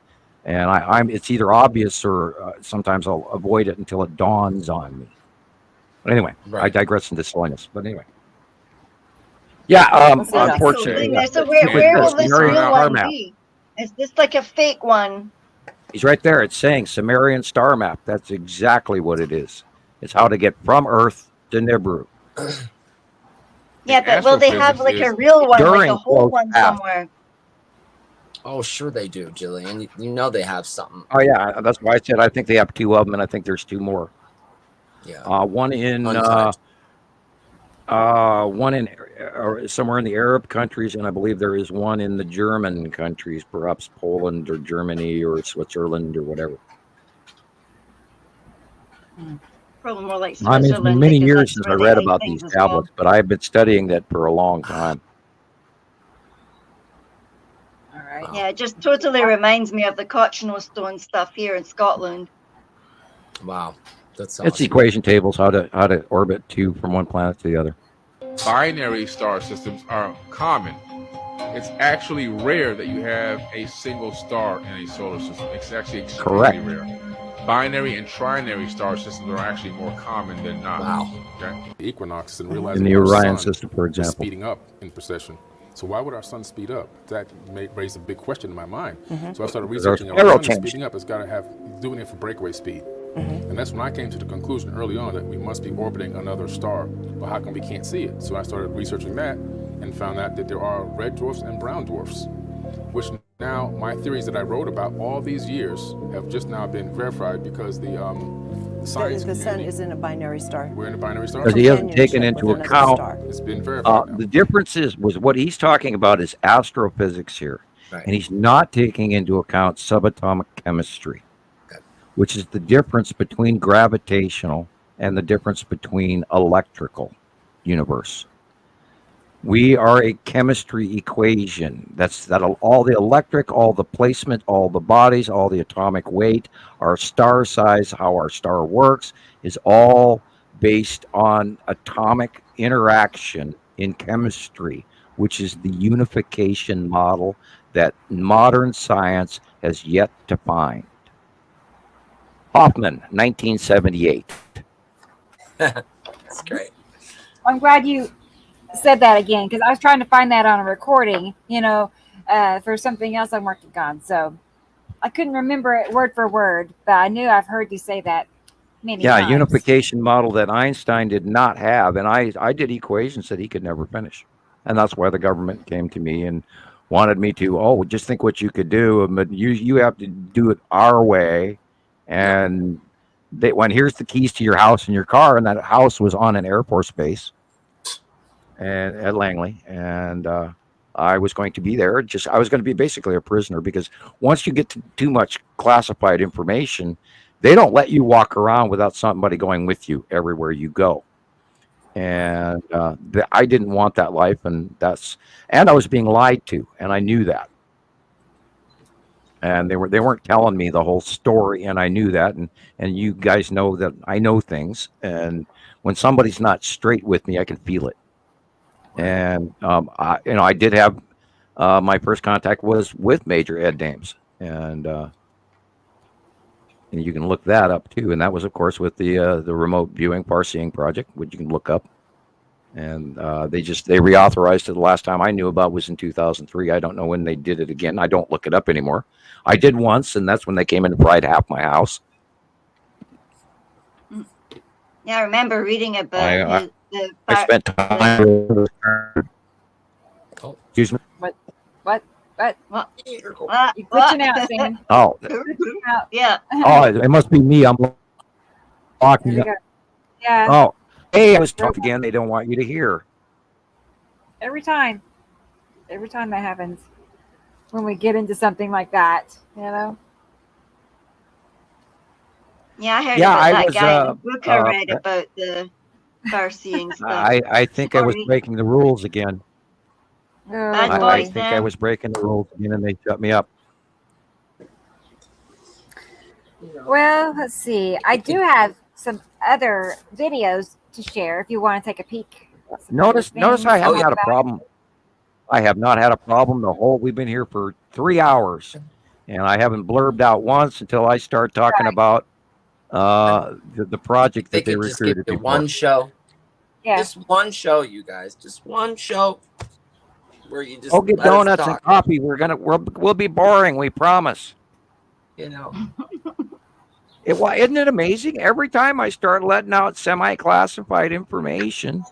And it's either obvious or sometimes I'll avoid it until it dawns on me. But anyway, right. I digress into silliness. But anyway. Yeah, unfortunately. So where will this real one be? Is this like a fake one? He's right there. It's saying Sumerian star map. That's exactly what it is. It's how to get from Earth to Nibiru. Yeah, but will they have like a real one, like a whole one somewhere? Oh, sure they do, Gillian. You know they have something. Oh, yeah. That's why I said I think they have 2 of them, and I think there's 2 more. Yeah. One in somewhere in the Arab countries, and I believe there is one in the German countries, perhaps Poland or Germany or Switzerland or whatever. Probably more like I mean, it's been many years since I read about these tablets, but I've been studying that for a long time. Yeah, it just totally reminds me of the Cochno stone stuff here in Scotland. Wow, that's awesome. It's equation tables how to orbit from one planet to the other. Binary star systems are common. It's actually rare that you have a single star in a solar system. It's actually extremely rare. Binary and trinary star systems are actually more common than not. Wow. Okay. Equinox and realizing in the Orion system, for example, speeding up in precession. So why would our sun speed up? That may raise a big question in my mind. So I started researching. Our sun is speeding up. It's got to have doing it for breakaway speed. And that's when I came to the conclusion early on that we must be orbiting another star. But how come we can't see it? So I started researching that and found out that there are red dwarfs and brown dwarfs, which now my theories that I wrote about all these years have just now been verified because the science the sun is in a binary star. We're in a binary star. Because he hasn't taken into account. It's been verified. The difference was what he's talking about is astrophysics here, and he's not taking into account subatomic chemistry, which is the difference between gravitational and the difference between electrical universe. We are a chemistry equation. That's all the electric, all the placement, all the bodies, all the atomic weight, our star size, how our star works is all based on atomic interaction in chemistry, which is the unification model that modern science has yet to find. Hofman, 1978. That's great. I'm glad you said that again because I was trying to find that on a recording, for something else I'm working on. So I couldn't remember it word for word, but I knew I've heard you say that many times. Unification model that Einstein did not have. And I did equations that he could never finish. And that's why the government came to me and wanted me to, just think what you could do, but you have to do it our way. And here's the keys to your house and your car, and that house was on an Air Force base and at Langley, and I was going to be there. I was going to be basically a prisoner, because once you get to too much classified information, they don't let you walk around without somebody going with you everywhere you go. And I didn't want that life, and I was being lied to, and I knew that. And they weren't telling me the whole story, and I knew that. And you guys know that I know things, and when somebody's not straight with me, I can feel it. And I did have my first contact was with Major Ed Dames, and you can look that up too. And that was, of course, with the remote viewing far-seeing project, which you can look up. And they reauthorized it. The last time I knew about was in 2003. I don't know when they did it again. I don't look it up anymore. I did once, and that's when they came in and fried half my house. Yeah, I remember reading about I spent time. Excuse me. What? You're glitching out, Sam. Oh. Yeah. Oh, it must be me. I'm walking. Yeah. Oh, hey, I was talking again. They don't want you to hear. Every time that happens, when we get into something like that, Yeah, I heard about that guy in the book I read about the far-seeing stuff. I think I was breaking the rules again. I think I was breaking the rules again, and they shut me up. Well, let's see. I do have some other videos to share if you want to take a peek. Notice I haven't had a problem. I have not had a problem we've been here for 3 hours, and I haven't blurbed out once until I start talking about the project that they recruited. Just one show. Yeah. Just one show, you guys. Just one show where you just get donuts and coffee. We'll be boring. We promise. Isn't it amazing? Every time I start letting out semi-classified information,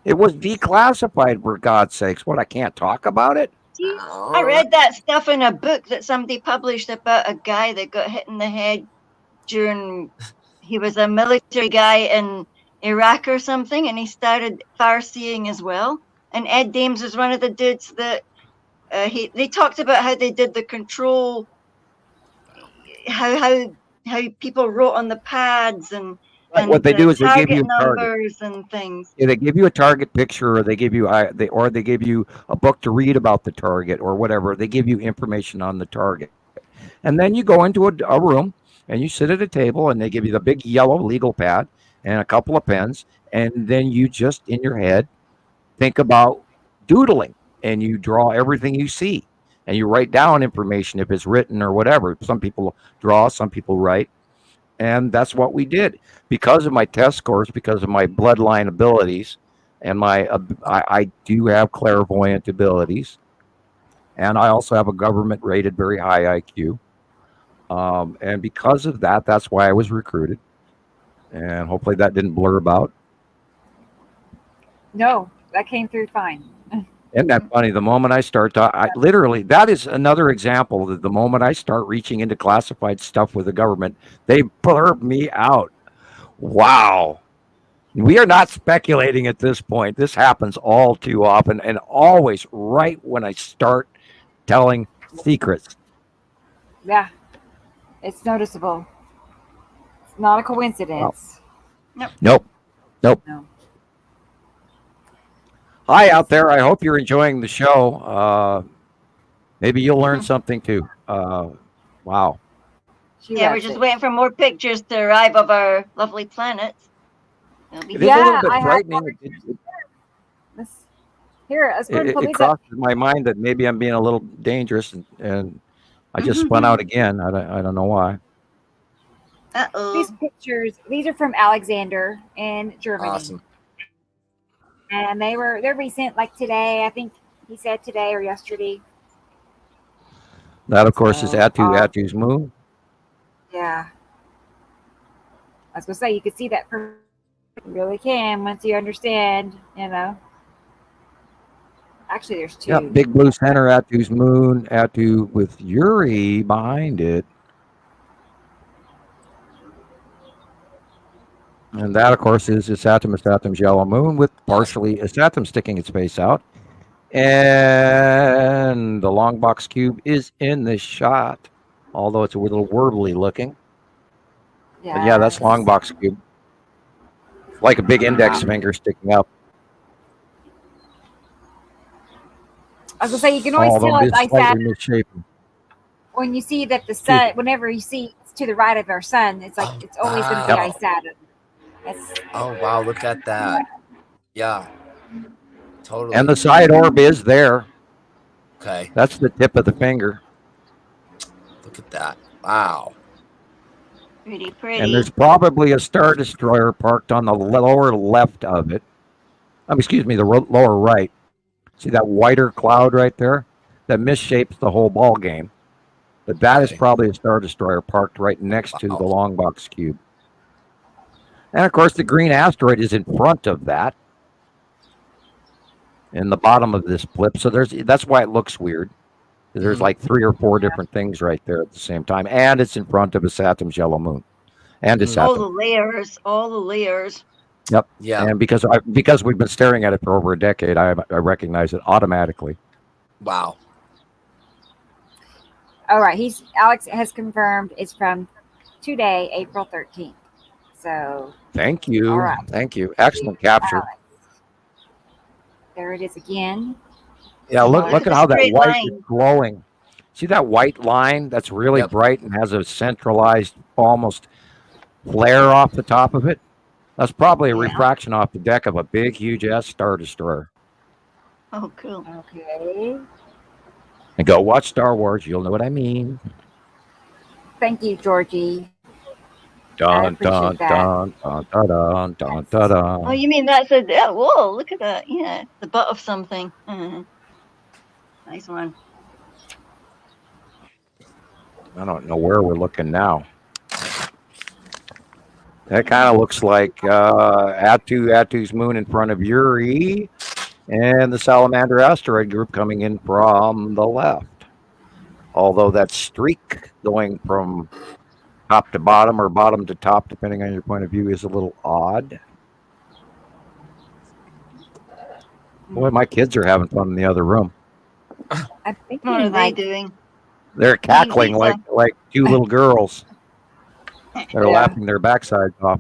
it was declassified, for God's sakes. What, I can't talk about it? I read that stuff in a book that somebody published about a guy that got hit in the head he was a military guy in Iraq or something, and he started far-seeing as well. And Ed Dames was one of the dudes that they talked about how they did the control, how people wrote on the pads and what they do is they give you numbers and things. Yeah, they give you a target picture, or they give you a book to read about the target, or whatever. They give you information on the target, and then you go into a room and you sit at a table, and they give you the big yellow legal pad and a couple of pens, and then you just in your head think about doodling, and you draw everything you see, and you write down information if it's written or whatever. Some people draw, some people write. And that's what we did. Because of my test scores, because of my bloodline abilities, and I do have clairvoyant abilities, and I also have a government-rated very high IQ. And because of that, that's why I was recruited. And hopefully that didn't blurb out. No, that came through fine. Isn't that funny? The moment I start literally, that is another example that the moment I start reaching into classified stuff with the government, they blurb me out. Wow. We are not speculating at this point. This happens all too often, and always right when I start telling secrets. Yeah. It's noticeable. It's not a coincidence. Nope. No. Hi out there. I hope you're enjoying the show. Maybe you'll learn something too. Wow. Yeah, we're just waiting for more pictures to arrive of our lovely planets. It is a little bit frightening. It crosses my mind that maybe I'm being a little dangerous, and I just spun out again. I don't know why. These pictures, these are from Alexander in Germany. Awesome. And they're recent, like today. I think he said today or yesterday. That, of course, is Atu's moon. Yeah. I was going to say, you could see that. You really can once you understand, Actually, there's two. Yep, big blue center, Atu's moon, Atu with Yuri behind it. And that, of course, is Saturn's yellow moon with partially Saturn sticking its face out. And the long box cube is in the shot, although it's a little warbly looking. Yeah. But yeah, that's long box cube. It's like a big index finger sticking up. I was gonna say you can always tell it's like that misshapen. when you see that the sun. Whenever you see it's to the right of our sun, it's like it's always going to be ice Saturn. Oh wow! Look at that. Yeah. Totally. And the side orb is there. Okay. That's the tip of the finger. Look at that. Wow. Pretty, pretty. And there's probably a Star Destroyer parked on the lower left of it. Excuse me, the lower right. See that whiter cloud right there? That misshapes the whole ball game. But that is probably a Star Destroyer parked right next to the long box cube. And of course, the green asteroid is in front of that. In the bottom of this blip. So that's why it looks weird. There's like 3 or 4 different things right there at the same time. And it's in front of a Saturn's yellow moon. And it's all the layers. Yep. Yeah. And because we've been staring at it for over a decade, I recognize it automatically. Wow. All right. Alex has confirmed it's from today, April 13th. So. Thank you. All right. Thank you. Excellent capture. Alex. There it is again. Yeah, look at how that white is glowing. See that white line that's really bright and has a centralized, almost flare off the top of it? That's probably a refraction off the deck of a big, huge Star Destroyer. Oh, cool. Okay. And go watch Star Wars. You'll know what I mean. Thank you, Georgie. Dun, dun, dun, dun, dun, dun, dun, dun, dun. Oh, you mean that's whoa, look at that. Yeah, the butt of something. Nice one. I don't know where we're looking now. That kind of looks like Atu's moon in front of Yuri and the Salamander asteroid group coming in from the left. Although that streak going from top to bottom or bottom to top, depending on your point of view, is a little odd. Boy, my kids are having fun in the other room. I think what are they doing? They're cackling like 2 little girls. They're laughing their backsides off.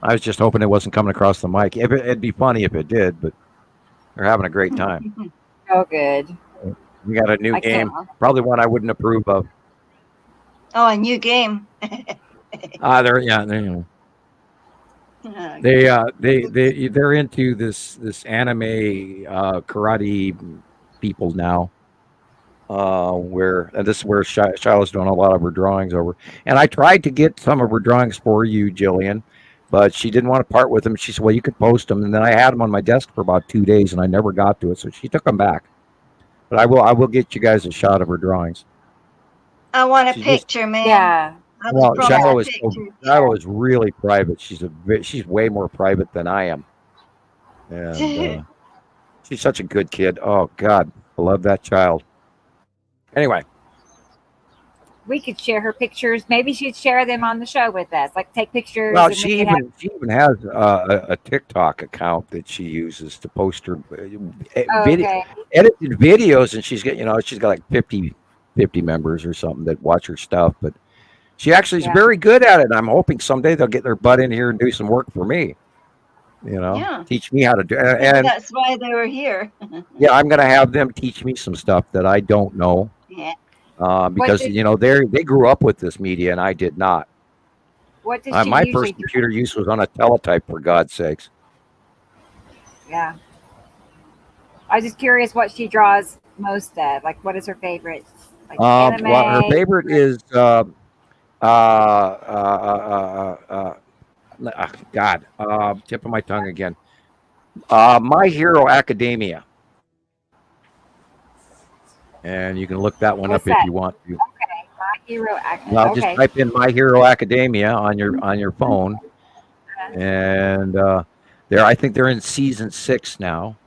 I was just hoping it wasn't coming across the mic. It'd be funny if it did, but they're having a great time. Oh, good. We got a new game, probably one I wouldn't approve of. Oh, a new game. They're into this anime karate people now. This is where Shiloh's doing a lot of her drawings over. And I tried to get some of her drawings for you, Gillian, but she didn't want to part with them. She said, well, you could post them. And then I had them on my desk for about 2 days and I never got to it. So she took them back. But I will get you guys a shot of her drawings. I want a picture, man. Yeah. Well, Shiloh is really private. She's way more private than I am. And she's such a good kid. Oh, God. I love that child. Anyway. We could share her pictures. Maybe she'd share them on the show with us. Like take pictures. Well, she even has a TikTok account that she uses to post her edited videos, and she's got like 50 members or something that watch her stuff. But she actually is very good at it. And I'm hoping someday they'll get their butt in here and do some work for me. Teach me how to do. And that's why they were here. Yeah, I'm going to have them teach me some stuff that I don't know. Yeah. Because they grew up with this media and I did not. What did my first computer use was on a teletype, for God's sakes. Yeah. I was just curious what she draws most of. Like, what is her favorite? Like anime? Well, her favorite is tip of my tongue again. My Hero Academia. And you can look that one up if you want to. Okay, My Hero Academia. Well, just type in My Hero Academia on your phone, and I think they're in season 6 now.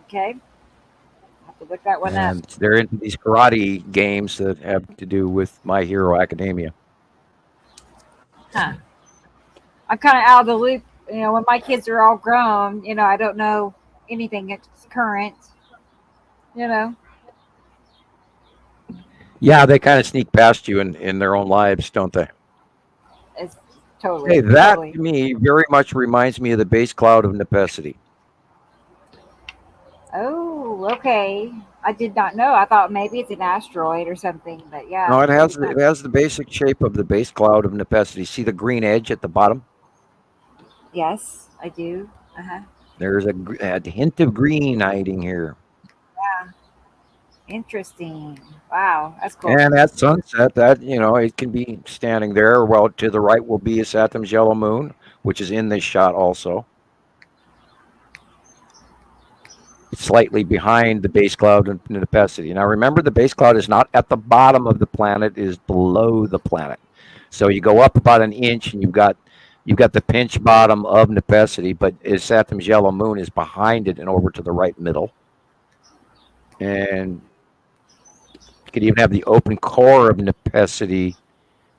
Okay. I'll have to look that one And up. they're into these karate games that have to do with My Hero Academia. Huh. I'm kind of out of the loop. When my kids are all grown, I don't know anything that's current. Yeah, they kind of sneak past you in their own lives, don't they? It's totally. Hey, that totally. to me very much reminds me of the base cloud of Nepenthe. Oh, okay. I did not know. I thought maybe it's an asteroid or something, but yeah. No, it has the basic shape of the base cloud of Nepenthe. See the green edge at the bottom? Yes, I do. There's a hint of green hiding here. Yeah. Interesting. Wow, that's cool. And at sunset, it can be standing there. Well, to the right will be Saturn's yellow moon, which is in this shot also. It's slightly behind the base cloud of Nepenthe. Now, remember, the base cloud is not at the bottom of the planet; it is below the planet. So you go up about an inch, and you've got the pinch bottom of Nepenthe, but Saturn's yellow moon is behind it and over to the right middle. And you could even have the open core of Nepenthe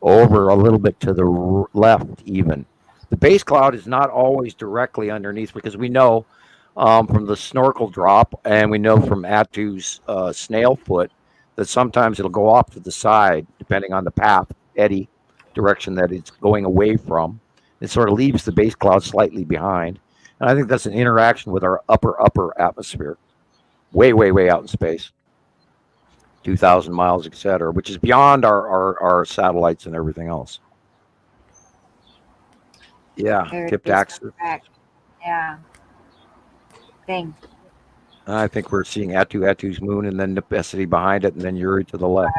over a little bit to the left even. The base cloud is not always directly underneath because we know from the snorkel drop and we know from Attu's snail foot that sometimes it'll go off to the side depending on the path, eddy direction that it's going away from. It sort of leaves the base cloud slightly behind. And I think that's an interaction with our upper atmosphere. Way, way, way out in space. 2,000 miles, etc., which is beyond our satellites and everything else. Yeah, tipped axis. Yeah. Thing. I think we're seeing Attu's moon and then Nepenthe behind it and then Uri to the left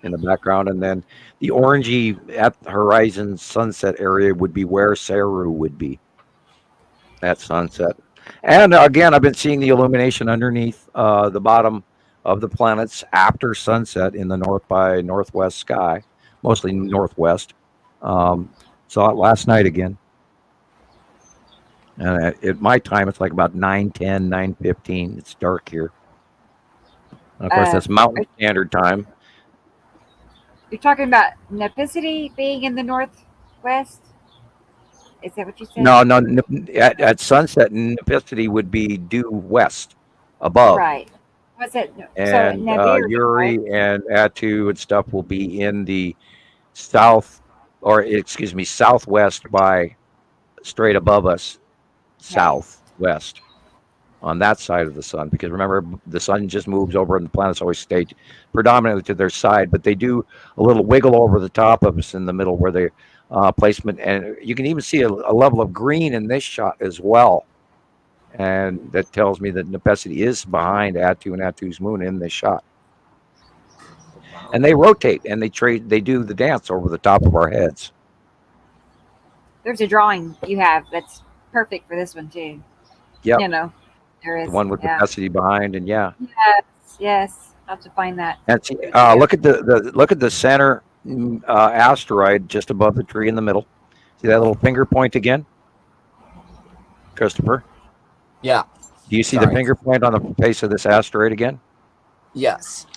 in the background. And then the orangey at the horizon sunset area would be where Saru would be at sunset. And again, I've been seeing the illumination underneath the bottom of the planets after sunset in the north by northwest sky, mostly northwest. Saw it last night again. And at my time, it's like about 9:10, 9:15. It's dark here. And of course, that's Mountain Standard Time. You're talking about Nepenthe being in the northwest? Is that what you said? No. At sunset, Nepenthe would be due west, above. Right. What's it? And Nibiru, Uri right? and Attu and stuff will be in the southwest by straight above us, southwest on that side of the sun. Because remember, the sun just moves over and the planets always stay predominantly to their side, but they do a little wiggle over the top of us in the middle where they placement. And you can even see a level of green in this shot as well. And that tells me that Nepenthe is behind Attu and Attu's moon in this shot. And they rotate and they do the dance over the top of our heads. There's a drawing you have that's perfect for this one too. Yeah. There is the one with Nepenthe behind, and Yes. I'll have to find that. And see, look at the center asteroid just above the tree in the middle. See that little finger point again, Christopher? Yeah. Do you see the finger point on the face of this asteroid again? Yes.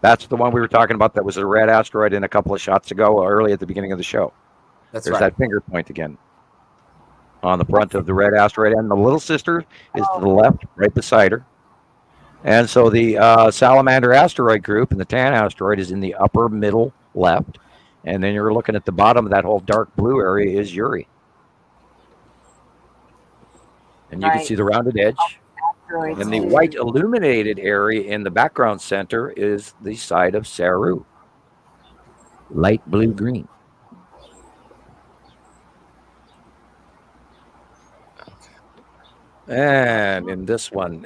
That's the one we were talking about. That was a red asteroid in a couple of shots ago, early at the beginning of the show. There's that finger point again on the front of the red asteroid, and the little sister is to the left, right beside her. And so the Salamander asteroid group and the Tan asteroid is in the upper middle left, and then you're looking at the bottom of that whole dark blue area is Uri. And you can see the rounded edge. And the white illuminated area in the background center is the side of Saru. Light blue-green. And in this one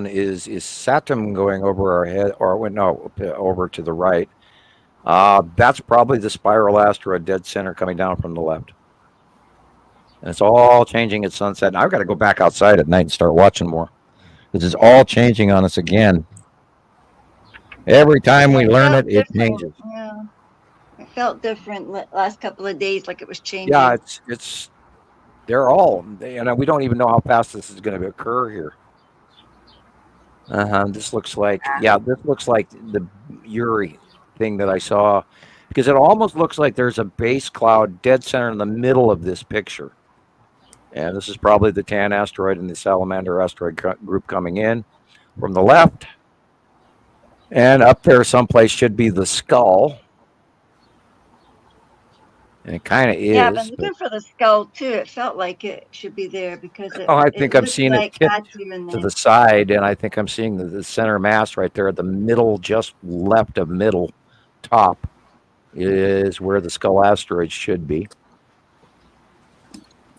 is Saturn going over our head, over to the right. That's probably the spiral asteroid dead center coming down from the left. And it's all changing at sunset. Now I've got to go back outside at night and start watching more. This is all changing on us again. Every time we learn it, it changes. Yeah. It felt different last couple of days, like it was changing. Yeah, they're all, we don't even know how fast this is going to occur here. This looks like the Uri thing that I saw, because it almost looks like there's a base cloud dead center in the middle of this picture. And this is probably the Tan asteroid and the Salamander asteroid group coming in from the left. And up there someplace should be the skull. And it kind of is. Yeah, I've been looking for the skull too. It felt like it should be there because I think I'm seeing it tip to the side, and I think I'm seeing the center mass right there at the middle, just left of middle top is where the skull asteroid should be.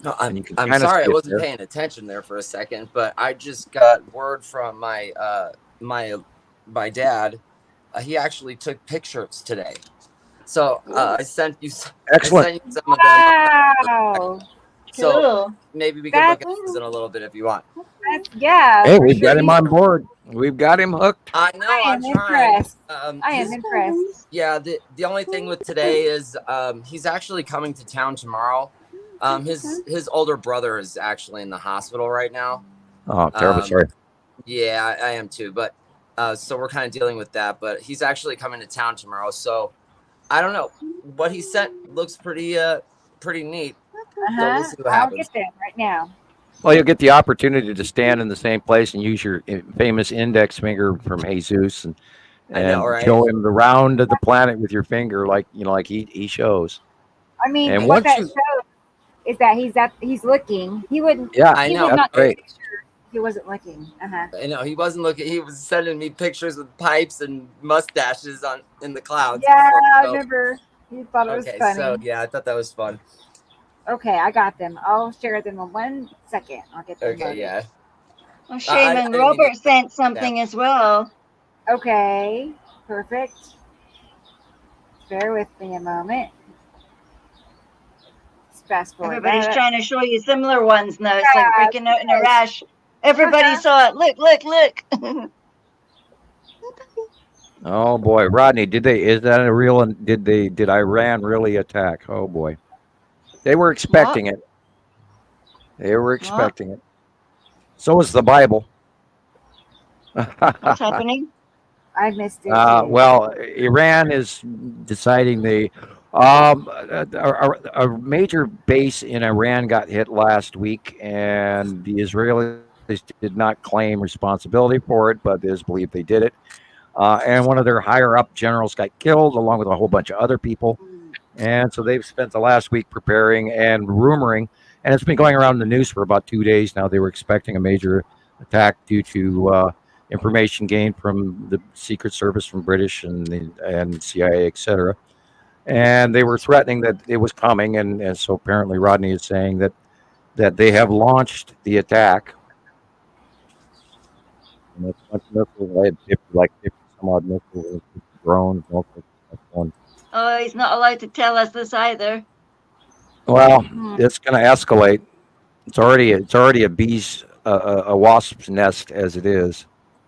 No, I'm sorry I wasn't paying attention there for a second, but I just got word from my dad. He actually took pictures today. So I sent you some of them. Wow. So Cool. maybe we can look at this in a little bit if you want. Yeah. Hey, we've got him on board. We've got him hooked. I know. I'm impressed. trying. I am impressed. Yeah. The only thing with today is he's actually coming to town tomorrow. His older brother is actually in the hospital right now. Oh, terrible. Sorry. Yeah, I am too. But so we're kind of dealing with that. But he's actually coming to town tomorrow. So I don't know. What he sent looks pretty neat. So we'll see what I'll happens. get them right now. Well, you'll get the opportunity to stand in the same place and use your famous index finger from Jesus and show him the round of the planet with your finger, like he shows. I mean, And what once that shows is that he's looking. He wouldn't. Yeah, I he know. would not That's great. take a picture if he wasn't looking. I know he wasn't looking. He was sending me pictures with pipes and mustaches in the clouds. Yeah, before, I so- remember. He thought it was funny. So yeah, I thought that was fun. Okay, I got them. I'll share them in 1 second. I'll get them. Okay, loaded. yeah. Well, Shaman Robert sent something as well. Okay, perfect. Bear with me a moment. Let's fast forward. Everybody's that. trying to show you similar ones now. It's like Yeah, breaking out in a rash. Everybody saw it. Look, look, look. Oh boy, Rodney, is that a real? Did Iran really attack? Oh boy, they were expecting it. They were expecting it. So is the Bible. What's happening? I missed it. Well, Iran is deciding a major base in Iran got hit last week, and the Israelis did not claim responsibility for it, but it is believed they did it. And one of their higher up generals got killed, along with a whole bunch of other people. And so they've spent the last week preparing and rumoring, and it's been going around the news for about 2 days now. They were expecting a major attack due to information gained from the Secret Service, from British and CIA, etc. And they were threatening that it was coming, and so apparently Rodney is saying that they have launched the attack. And it's much missiles. They had 50 some odd missiles, drones, and all sorts of stuff. Oh, he's not allowed to tell us this either. Well, it's going to escalate. It's already a wasp's nest as it is.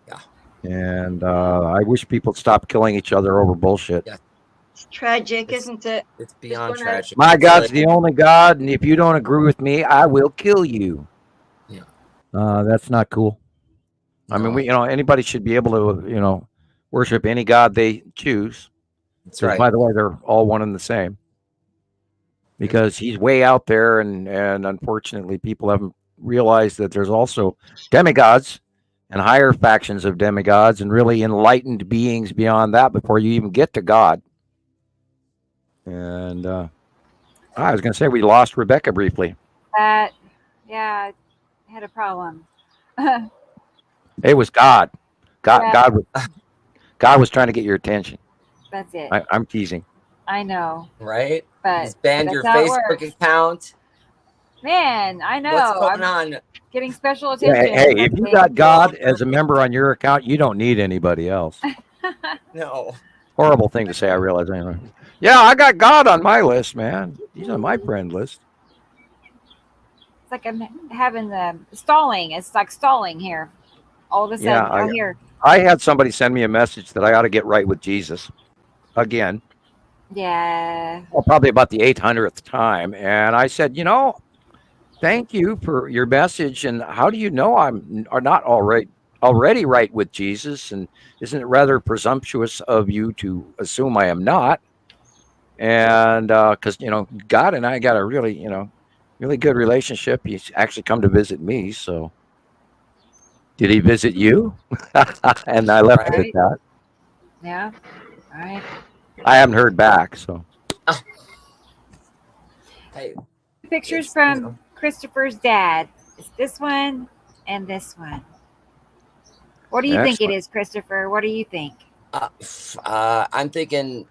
Yeah. And I wish people would stop killing each other over bullshit. Yeah. It's tragic, isn't it? It's beyond tragic. My God's the only God, and if you don't agree with me, I will kill you. Yeah. That's not cool. I mean, anybody should be able to, worship any God they choose. That's right. By the way, they're all one and the same. Because he's way out there, and unfortunately, people haven't realized that there's also demigods and higher factions of demigods and really enlightened beings beyond that before you even get to God. And I was going to say we lost Rebecca briefly. Yeah, I had a problem. It was God. Yeah. God was trying to get your attention. That's it. I'm teasing. I know. Right? But He's banned that's your how it Facebook works. account. Man, I know. What's going I'm on? getting special Yeah, attention. hey, if you got God as a member on your account, you don't need anybody else. No. Horrible thing to say, I realize. Anyway. Yeah, I got God on my list, man. He's on my friend list. It's like I'm having the stalling. It's like stalling here. All of a sudden, Yeah, here. I had somebody send me a message that I ought to get right with Jesus again. Yeah. Well, probably about the 800th time. And I said, thank you for your message. And how do you know I'm not already right with Jesus, and isn't it rather presumptuous of you to assume I am not? And because God and I got a really really good relationship. He's actually come to visit me. So did he visit you? And I left it at that. Yeah. All right. I haven't heard back. So Hey, pictures from Christopher's dad. It's this one and this one. What do you think it is, Christopher? What do you think? I'm thinking,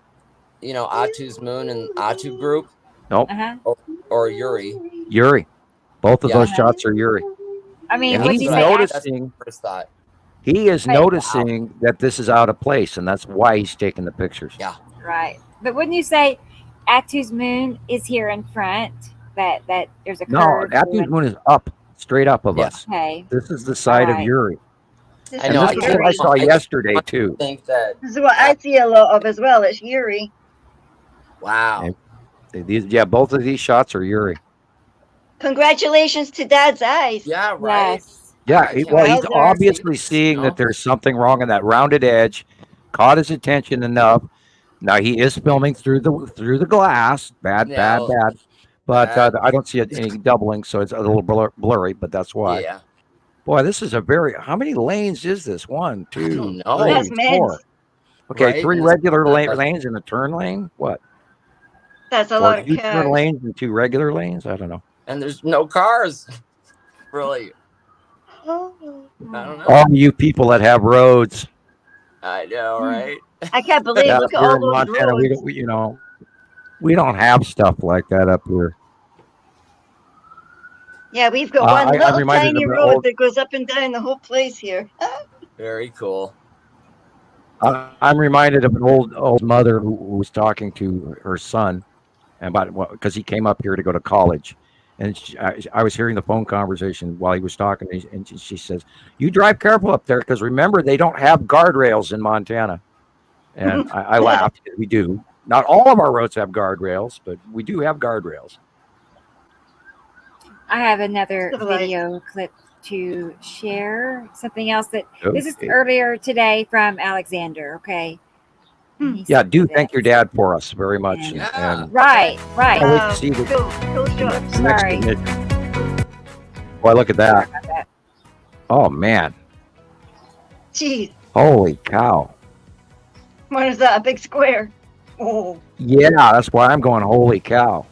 Atu's moon and Atu group. Nope. Or Yuri. Yuri. Both of those shots are Yuri. I mean, and he's noticing. First thought. He is noticing that this is out of place, and that's why he's taking the pictures. Yeah. Right. But wouldn't you say Atu's moon is here in front? That there's a curve. No, Atu's moon is up, straight up of us. Okay. This is the side of Yuri. I know. This is what I saw yesterday too. Think that this is what I see a lot of as well. It's Yuri. Wow. Both of these shots are Yuri. Congratulations to Dad's eyes. Yeah, right. Yes. Yeah, he's obviously seeing that there's something wrong in that rounded edge. Caught his attention enough. Now he is filming through the glass. Bad. But I don't see any doubling, so it's a little blurry. But that's why. Yeah. Boy, this is how many lanes is this? 1, 2, 3, 4. Okay, Right. 3 regular lanes and a turn lane. What? That's a lot of 2 cars. turn lanes and 2 regular lanes. I don't know. And there's no cars. Really. Oh. I don't know. All you people that have roads. I know, right? I can't believe. Look at here all in those Montana, roads. we don't have stuff like that up here. Yeah, we've got one little reminded tiny of the road old- that goes up and down the whole place here. Very cool. I'm reminded of an old mother who was talking to her son about because he came up here to go to college, and I was hearing the phone conversation while he was talking, and she says, "You drive careful up there because remember they don't have guardrails in Montana." And I laughed. We do. Not all of our roads have guardrails, but we do have guardrails. I have another video clip to share. Something else this is earlier today from Alexander. Okay. Yeah, do thank your dad for us very much. And Right. I wait to see the next Sorry. ignition. Boy, look at that. Oh man. Jeez. Holy cow. What is that? A big square. Oh. Yeah, that's why I'm going, holy cow.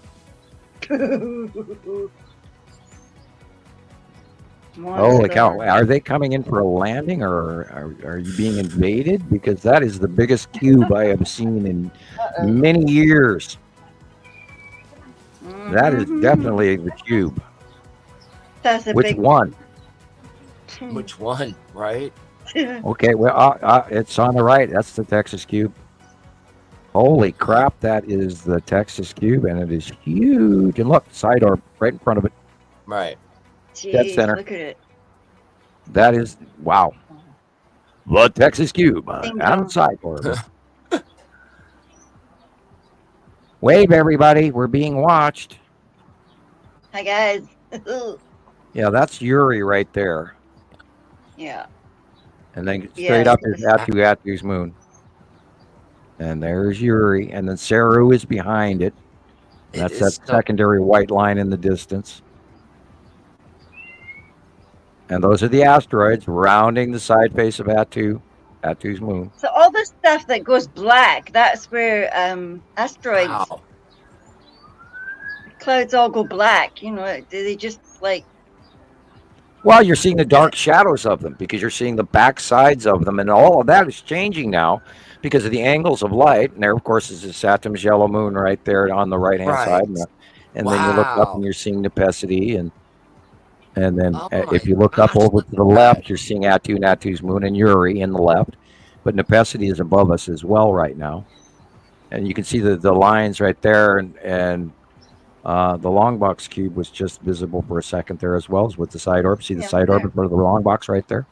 Holy cow. Are they coming in for a landing, or are you being invaded? Because that is the biggest cube I have seen in many years. That is definitely the cube. That's a Which big one? Which one, right? Okay, well, it's on the right. That's the Texas cube. Holy crap, that is the Texas cube, and it is huge. And look, side orb right in front of it. Right. Jeez, Dead center. Look at it. That is, wow. The Texas cube on side orb. Wave, everybody. We're being watched. Hi, guys. Yeah, that's Yuri right there. Yeah. And then straight up is Atu's moon. And there's Yuri. And then Saru is behind it. And that's that secondary white line in the distance. And those are the asteroids rounding the side face of Atu's moon. So all the stuff that goes black, that's where asteroids, clouds all go black. You know, they just like. Well, you're seeing the dark shadows of them because you're seeing the back sides of them. And all of that is changing now because of the angles of light. And there, of course, is the Saturn's yellow moon right there on the right-hand side. And then you look up and you're seeing Nepacity. And then if you look up over to the left, you're seeing Atu and Atu's moon and Yuri in the left. But Nepacity is above us as well right now. And you can see the lines right there. And the long box cube was just visible for a second there as well as with the side orb. See the side orb in front of the long box right there?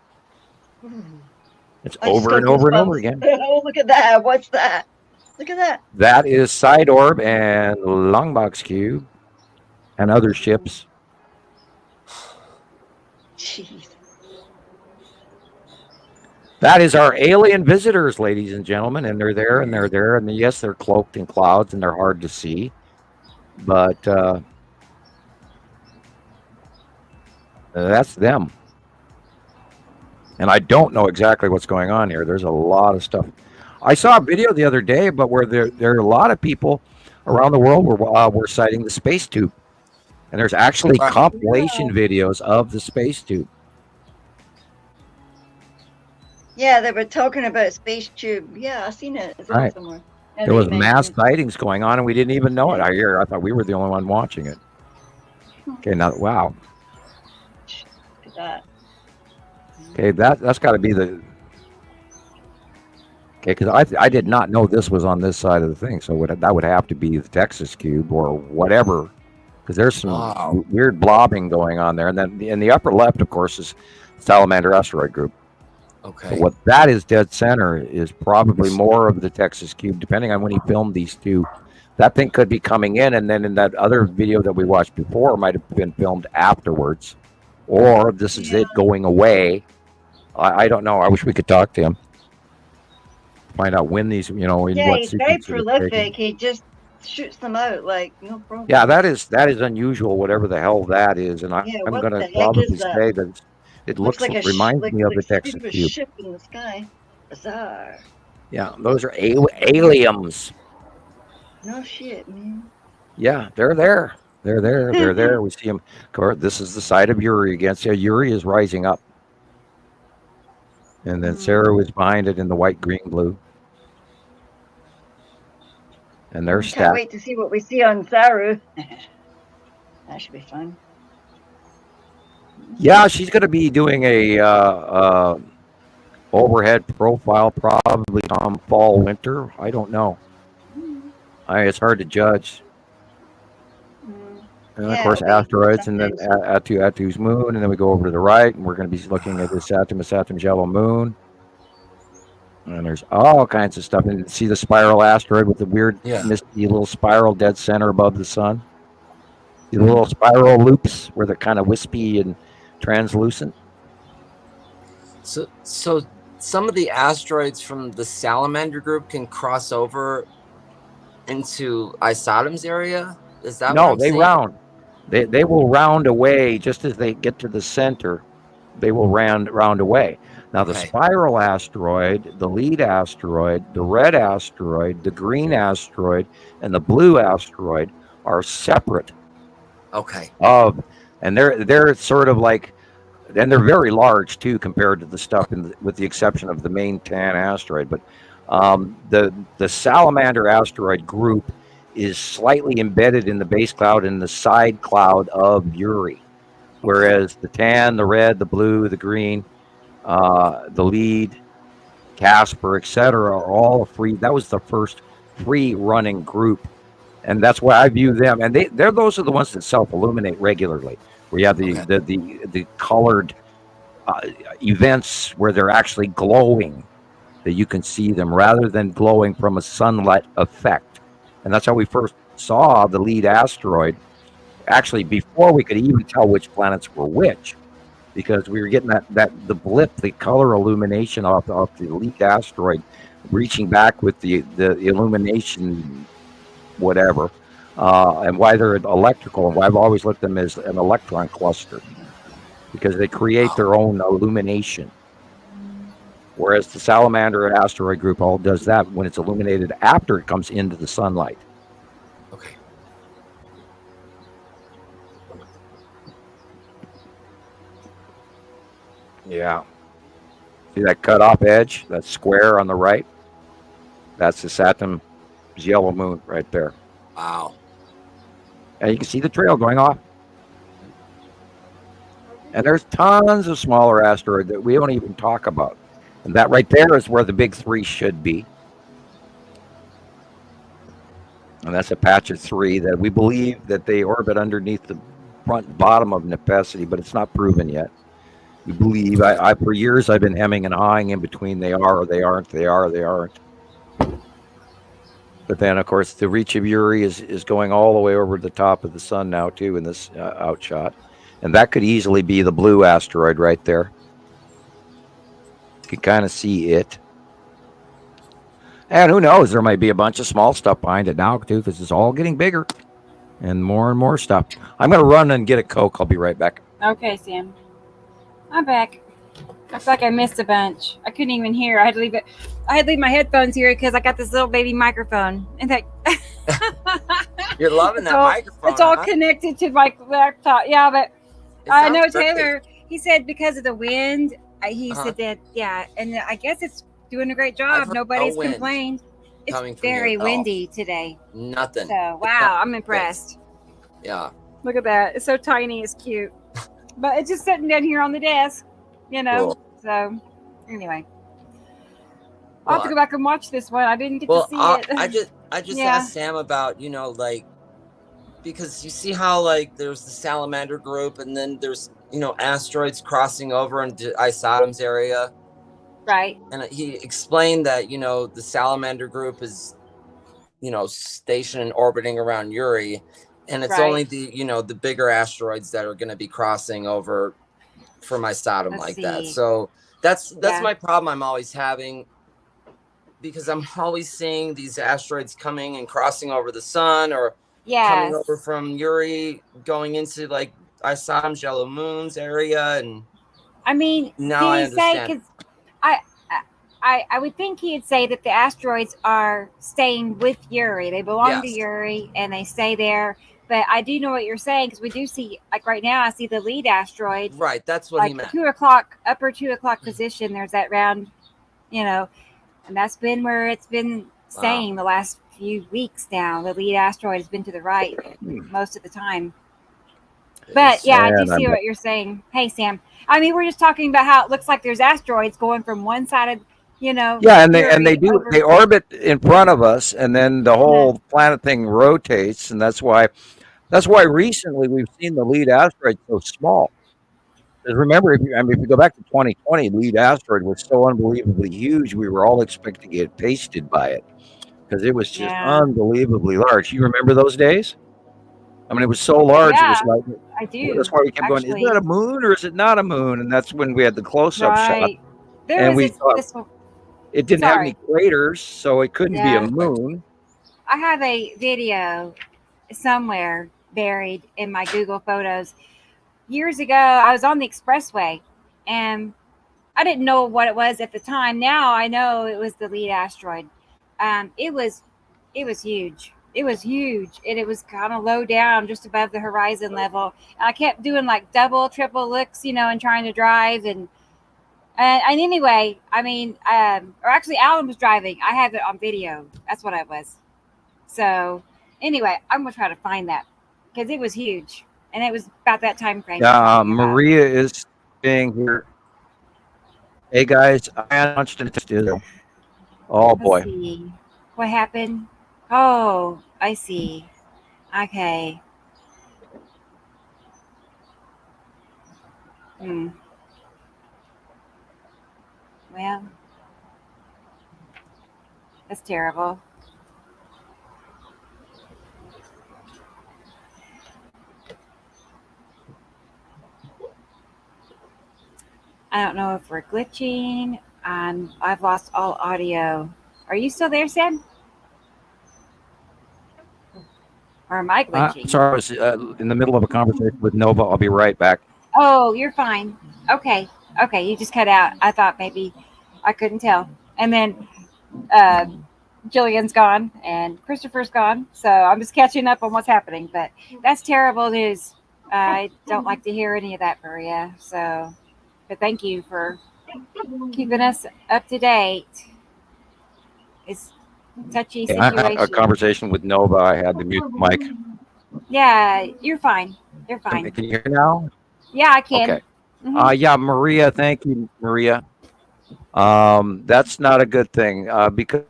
It's over and over and over again. Oh, look at that. What's that? Look at that. That is side orb and long box cube and other ships. Jeez. That is our alien visitors, ladies and gentlemen, and they're there, and they're there, and yes, they're cloaked in clouds, and they're hard to see, but that's them. And I don't know exactly what's going on here. There's a lot of stuff. I saw a video the other day, but where there are a lot of people around the world were sighting the space tube, and there's actually compilation videos of the space tube. Yeah, they were talking about space tube. Yeah, I've seen it. It's Right. somewhere. There was mass sightings going on, and we didn't even know it. I thought we were the only one watching it. Okay, now wow. Look at that. Okay, that's got to be the. Okay, because I did not know this was on this side of the thing, so that would have to be the Texas cube or whatever, because there's some weird blobbing going on there, and then in the upper left, of course, is Salamander asteroid group. Okay. So what that is dead center is probably more of the Texas cube, depending on when he filmed these two. That thing could be coming in, and then in that other video that we watched before, might have been filmed afterwards, or this is it going away. I don't know. I wish we could talk to him, find out when these, in Yeah, what he's very sequence it was taken. prolific. He just shoots them out like no problem. Yeah, that is unusual, whatever the hell that is, and Yeah, I'm what going the to heck probably is that? say that it reminds me of the Texas super cube. ship in the sky. Bizarre. Yeah, those are aliens. No shit, man. Yeah, they're there. They're there. They're there. We see them. This is the side of Uri again. See, Uri is rising up, and then Saru is behind it in the white, green, blue. And they're Can't stacked. wait to see what we see on Saru. That should be fun. Yeah, she's going to be doing a overhead profile, probably fall, winter. I don't know. It's hard to judge. And of course, asteroids, and then Atu's moon, and then we go over to the right, and we're going to be looking at the Saturn's yellow moon. And there's all kinds of stuff. And see the spiral asteroid with the weird, misty little spiral dead center above the sun. The little spiral loops where they're kind of wispy and translucent. So some of the asteroids from the Salamander group can cross over into Isotom's area. Is that No, what they I'm saying? round. They will round away just as they get to the center. They will round away. Now the spiral asteroid, the lead asteroid, the red asteroid, the green asteroid, and the blue asteroid are separate. Okay. And they're sort of like, and they're very large too compared to the stuff with the exception of the main tan asteroid. But the Salamander asteroid group is slightly embedded in the base cloud and the side cloud of Uri, whereas the tan, the red, the blue, the green, the lead, Casper, etc., are all free. That was the first free running group, and that's why I view them. And those are the ones that self-illuminate regularly, where you have the colored events where they're actually glowing, that you can see them rather than glowing from a sunlight effect. And that's how we first saw the lead asteroid, actually before we could even tell which planets were which, because we were getting the blip, the color illumination off the lead asteroid, reaching back with the illumination, whatever, and why they're electrical, and why I've always looked at them as an electron cluster, because they create their own illumination. Whereas the Salamander asteroid group all does that when it's illuminated after it comes into the sunlight. Okay. Yeah. See that cut off edge, that square on the right? That's the Saturn's yellow moon right there. Wow. And you can see the trail going off. And there's tons of smaller asteroids that we don't even talk about. And that right there is where the big three should be. And that's a patch of 3 that we believe that they orbit underneath the front and bottom of Nepacity, but it's not proven yet. We believe, for years I've been hemming and hawing in between they are or they aren't, they are or they aren't. But then, of course, the reach of Uri is going all the way over the top of the sun now, too, in this outshot. And that could easily be the blue asteroid right there. can kind of see it. And who knows? There might be a bunch of small stuff behind it now, too, because it's all getting bigger and more stuff. I'm going to run and get a Coke. I'll be right back. Okay, Sam. I'm back. I feel like I missed a bunch. I couldn't even hear. I had to leave it. I had to leave my headphones here because I got this little baby microphone. And that You're loving that microphone. It's all connected to my laptop. Yeah, but I know great. Taylor. He said because of the wind. He said that and I guess it's doing a great job. Nobody's complained. It's very windy today. Nothing. So wow, I'm impressed. Yeah. Look at that. It's so tiny. It's cute. But it's just sitting down here on the desk. Cool. So anyway, I'll have to go back and watch this one. I didn't get to see it. I just asked Sam about, because you see how there's the salamander group and then there's, asteroids crossing over into Isodam's area. Right. And he explained that, the salamander group is, stationed and orbiting around Uri. And it's only the bigger asteroids that are going to be crossing over from Isodam that. So that's my problem I'm always having, because I'm always seeing these asteroids coming and crossing over the sun or coming over from Uri, going into Isodam's yellow moons area. And I mean, now I understand. Because I would think he'd say that the asteroids are staying with Uri. They belong to Uri and they stay there. But I do know what you're saying, because we do see, right now, I see the lead asteroid. Right, that's what he meant. 2 o'clock, upper 2 o'clock position. There's that round, and that's been where it's been staying the last few weeks now. The lead asteroid has been to the right most of the time. But I do see what you're saying. Hey, Sam. I mean, we're just talking about how it looks like there's asteroids going from one side of, Yeah, and they orbit in front of us, and then the whole planet thing rotates, and that's why recently we've seen the lead asteroid so small. Because remember, if you go back to 2020, lead asteroid was so unbelievably huge, we were all expecting to get pasted by it because it was just unbelievably large. You remember those days? I mean, it was so large. Yeah, it was I do. That's why we kept going, is that a moon or is it not a moon? And that's when we had the close-up shot. There was this one. It didn't have any craters, so it couldn't be a moon. I have a video somewhere buried in my Google Photos. Years ago, I was on the expressway, and I didn't know what it was at the time. Now I know it was the lead asteroid. It was huge. It was huge, and it was kind of low down, just above the horizon level. And I kept doing double, triple looks, and trying to drive and anyway, I mean, or actually Alan was driving. I have it on video. That's what I was. So anyway, I'm going to try to find that because it was huge. And it was about that time frame. Yeah, Maria is staying here. Hey, guys, I launched into studio. Oh, boy. Let's see. What happened? Oh, I see. Okay. Well, that's terrible. I don't know if we're glitching. I've lost all audio. Are you still there, Sam? Or am I glitching? Sorry, I was in the middle of a conversation with Nova. I'll be right back. Oh, you're fine. Okay, you just cut out. I thought maybe I couldn't tell. And then Gillian's gone and Christopher's gone. So I'm just catching up on what's happening. But that's terrible news. I don't like to hear any of that, Maria. So, but thank you for keeping us up to date. It's a touchy situation. I had a conversation with Nova. I had to mute the mic. Yeah, you're fine. You're fine. Can you hear now? Yeah, I can. Okay. Yeah, Maria. Thank you, Maria. That's not a good thing because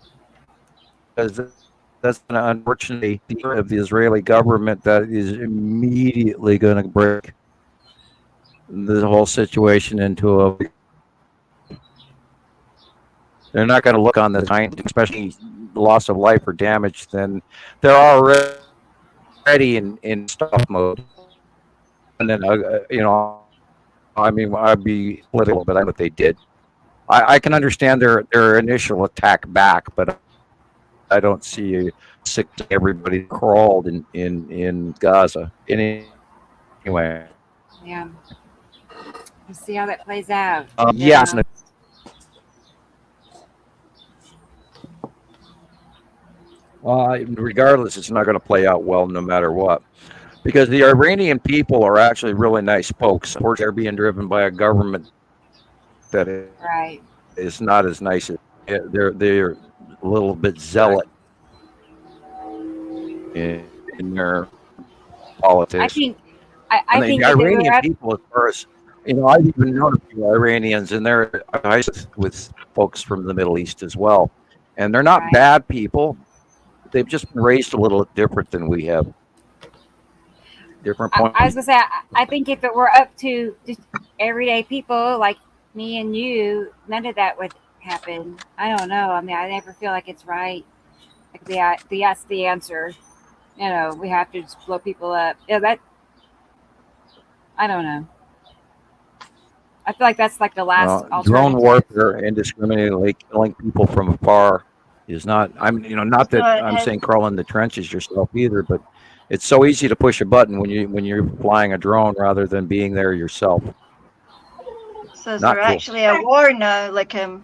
that's unfortunately of the Israeli government that is immediately going to break the whole situation into a. They're not going to look on the time, especially the loss of life or damage. Then they're already in stop mode. And then I mean, I'd be political, but I know what they did. I can understand their initial attack back, but I don't see everybody crawled in Gaza. Anyway. Yeah. We'll see how that plays out. Yes. Regardless, it's not going to play out well no matter what. Because the Iranian people are actually really nice folks. Of course, they're being driven by a government that is not as nice. They're a little bit zealot in their politics. I think the Iranian people, as far as I've even known a few Iranians, and they're with folks from the Middle East as well, and they're not bad people. They've just been raised a little different than we have. Different point. I was gonna say, I think if it were up to just everyday people like me and you, none of that would happen. I don't know. I mean, I never feel like it's right. Like that's the answer. We have to just blow people up. That. I don't know. I feel like that's like the last alternative. Drone warfare, indiscriminately killing people from afar, is not. Not that I'm saying crawl in the trenches yourself either, but it's so easy to push a button when you're flying a drone rather than being there yourself. So is there actually a war now, like Oh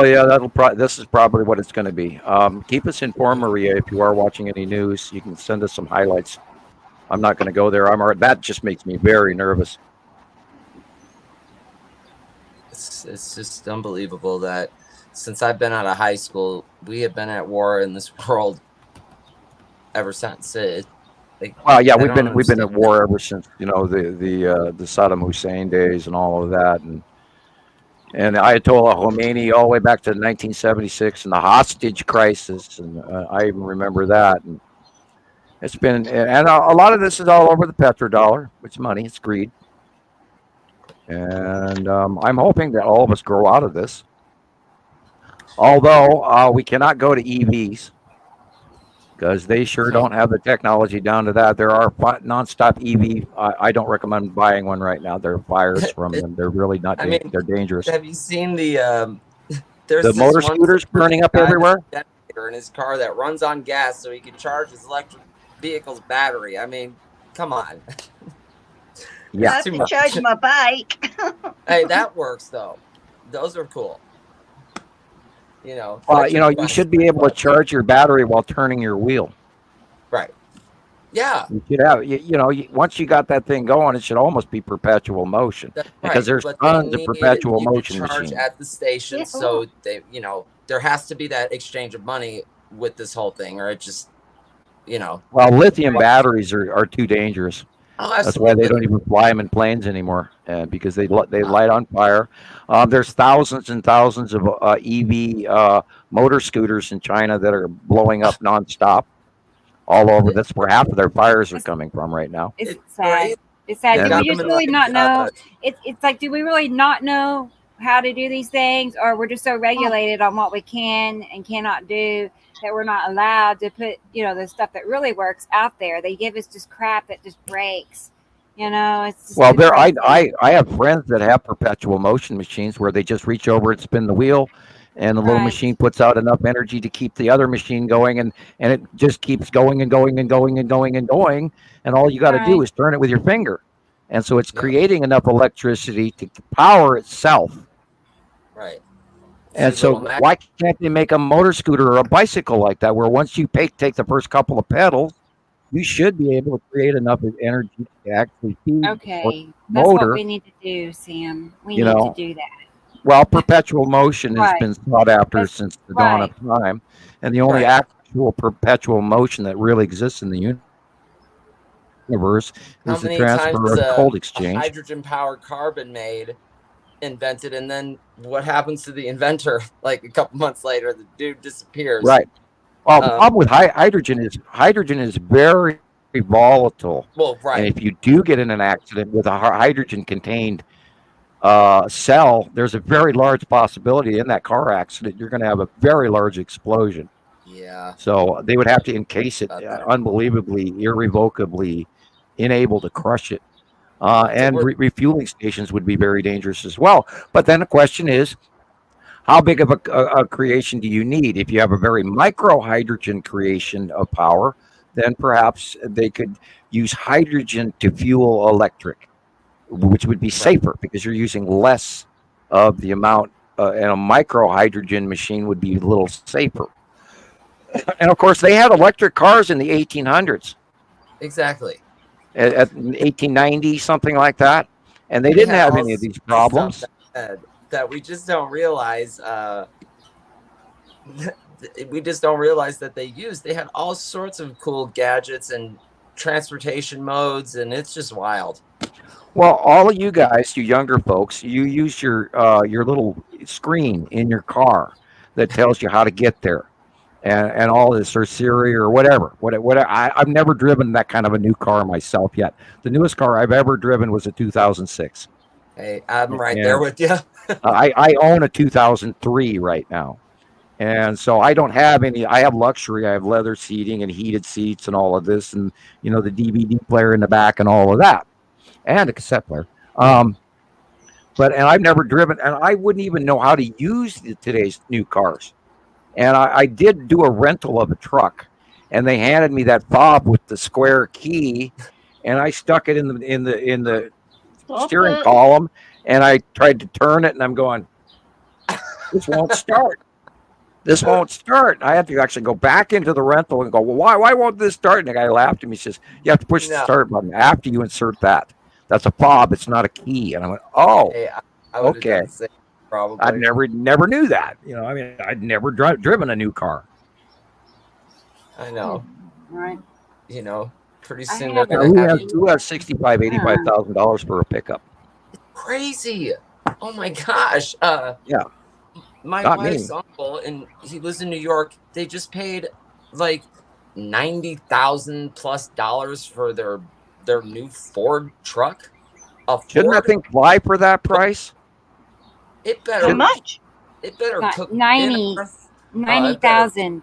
yeah, this is probably what it's going to be. Keep us informed, Maria. If you are watching any news, you can send us some highlights. I'm not going to go there. That just makes me very nervous. It's just unbelievable that since I've been out of high school, we have been at war in this world ever since. Well, yeah, we've been at war ever since the Saddam Hussein days and all of that, and Ayatollah Khomeini all the way back to 1976 and the hostage crisis, and I even remember that. And it's been, and a lot of this is all over the petrodollar. It's money, it's greed, and I'm hoping that all of us grow out of this. Although we cannot go to EVs because they sure don't have the technology down to that. There are nonstop EV. I don't recommend buying one right now. There are fires from them. They're really not. They're dangerous. Have you seen the motor scooters burning up everywhere? In his car that runs on gas so he can charge his electric vehicle's battery. I mean, come on. I have to charge my bike. Hey, that works though. Those are cool. You should be able to charge your battery while turning your wheel. Right. Yeah. You should have, once you got that thing going, it should almost be perpetual motion because there's tons of perpetual motion machines at the station. So there has to be that exchange of money with this whole thing, or it just, Well, lithium batteries are too dangerous. Oh, that's why they don't even fly them in planes anymore, because they light on fire. There's thousands and thousands of EV motor scooters in China that are blowing up nonstop all over. That's where half of their fires are coming from right now. It's sad. It's sad. Do we just really not know? It's like, do we really not know how to do these things, or we're just so regulated on what we can and cannot do that we're not allowed to put, the stuff that really works out there. They give us just crap that just breaks. It's just I have friends that have perpetual motion machines where they just reach over and spin the wheel, and the little machine puts out enough energy to keep the other machine going, and it just keeps going and going and going and going and going, and all you got to do is turn it with your finger, and so it's creating enough electricity to power itself. Right. And so why can't they make a motor scooter or a bicycle like that, where once you take the first couple of pedals, you should be able to create enough energy to actually feed the motor. That's what we need to do, Sam. We need to do that. Well, perpetual motion has been sought after since the dawn of time, and the only actual perpetual motion that really exists in the universe is the transfer of cold exchange. Hydrogen-powered car been invented, and then what happens to the inventor? Like a couple months later, the dude disappears. Right. Well, the problem with hydrogen is very volatile. Well, right. And if you do get in an accident with a hydrogen-contained cell, there's a very large possibility in that car accident you're going to have a very large explosion. Yeah. So they would have to encase it unbelievably, irrevocably, unable to crush it. And refueling stations would be very dangerous as well. But then the question is, how big of a creation do you need? If you have a very micro hydrogen creation of power, then perhaps they could use hydrogen to fuel electric, which would be safer because you're using less of the amount, and a micro hydrogen machine would be a little safer. And of course, they had electric cars in the 1800s. Exactly. At 1890, something like that. And they didn't have any of these problems. That we just don't realize. We just don't realize that they used. They had all sorts of cool gadgets and transportation modes, and it's just wild. Well, all of you guys, you younger folks, you use your little screen in your car that tells you how to get there, and all this, or Siri or whatever. I've never driven that kind of a new car myself yet. The newest car I've ever driven was a 2006. Hey, I'm right there with you. I own a 2003 right now. And so I don't have any. I have luxury. I have leather seating and heated seats and all of this, and the DVD player in the back and all of that, and a cassette player. And I've never driven, and I wouldn't even know how to use today's new cars. And I did do a rental of a truck, and they handed me that fob with the square key, and I stuck it in the steering column, and I tried to turn it, and I'm going, this won't start. This won't start. I have to actually go back into the rental and go, well, why won't this start? And the guy laughed at me. He says, you have to push the start button after you insert that. That's a fob. It's not a key. And I went, oh, hey, okay. Probably. I never knew that. I'd never driven a new car. I know. Right. Pretty soon who has $65,000, $85,000 for a pickup? It's crazy. Oh my gosh. Yeah. My wife's uncle, and he lives in New York. They just paid like $90,000+ for their new Ford truck. Shouldn't that thing fly for that price? It better. How much? It better cook 90,000.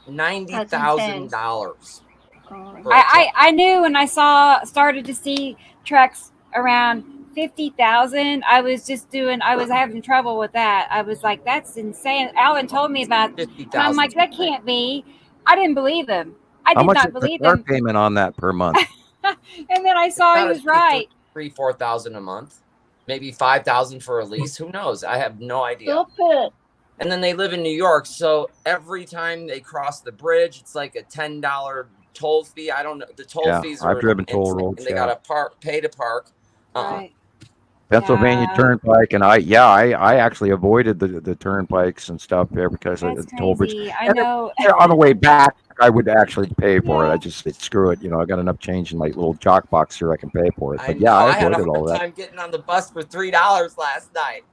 $90,000. I knew when I started to see trucks around 50,000. I was having trouble with that. I was like, that's insane. Alan told me about 50,000. I'm like, that can't be. I didn't believe him. I did not believe him. How much is the car payment on that per month? And then I saw he was right. 3,000-4,000 a month, maybe 5,000 for a lease. Who knows? I have no idea. Stop it. And then they live in New York, so every time they cross the bridge, it's like a $10 toll fee. I don't know. The toll fees are I've driven toll roads. And they got to pay to park. Right. Pennsylvania Turnpike, and I actually avoided the turnpikes and stuff there because of the toll bridge. I know. On the way back, I would actually pay for it. I just said, screw it. I got enough change in my little jock box here. I can pay for it. But I avoided all that. I had a hard time getting on the bus for $3 last night.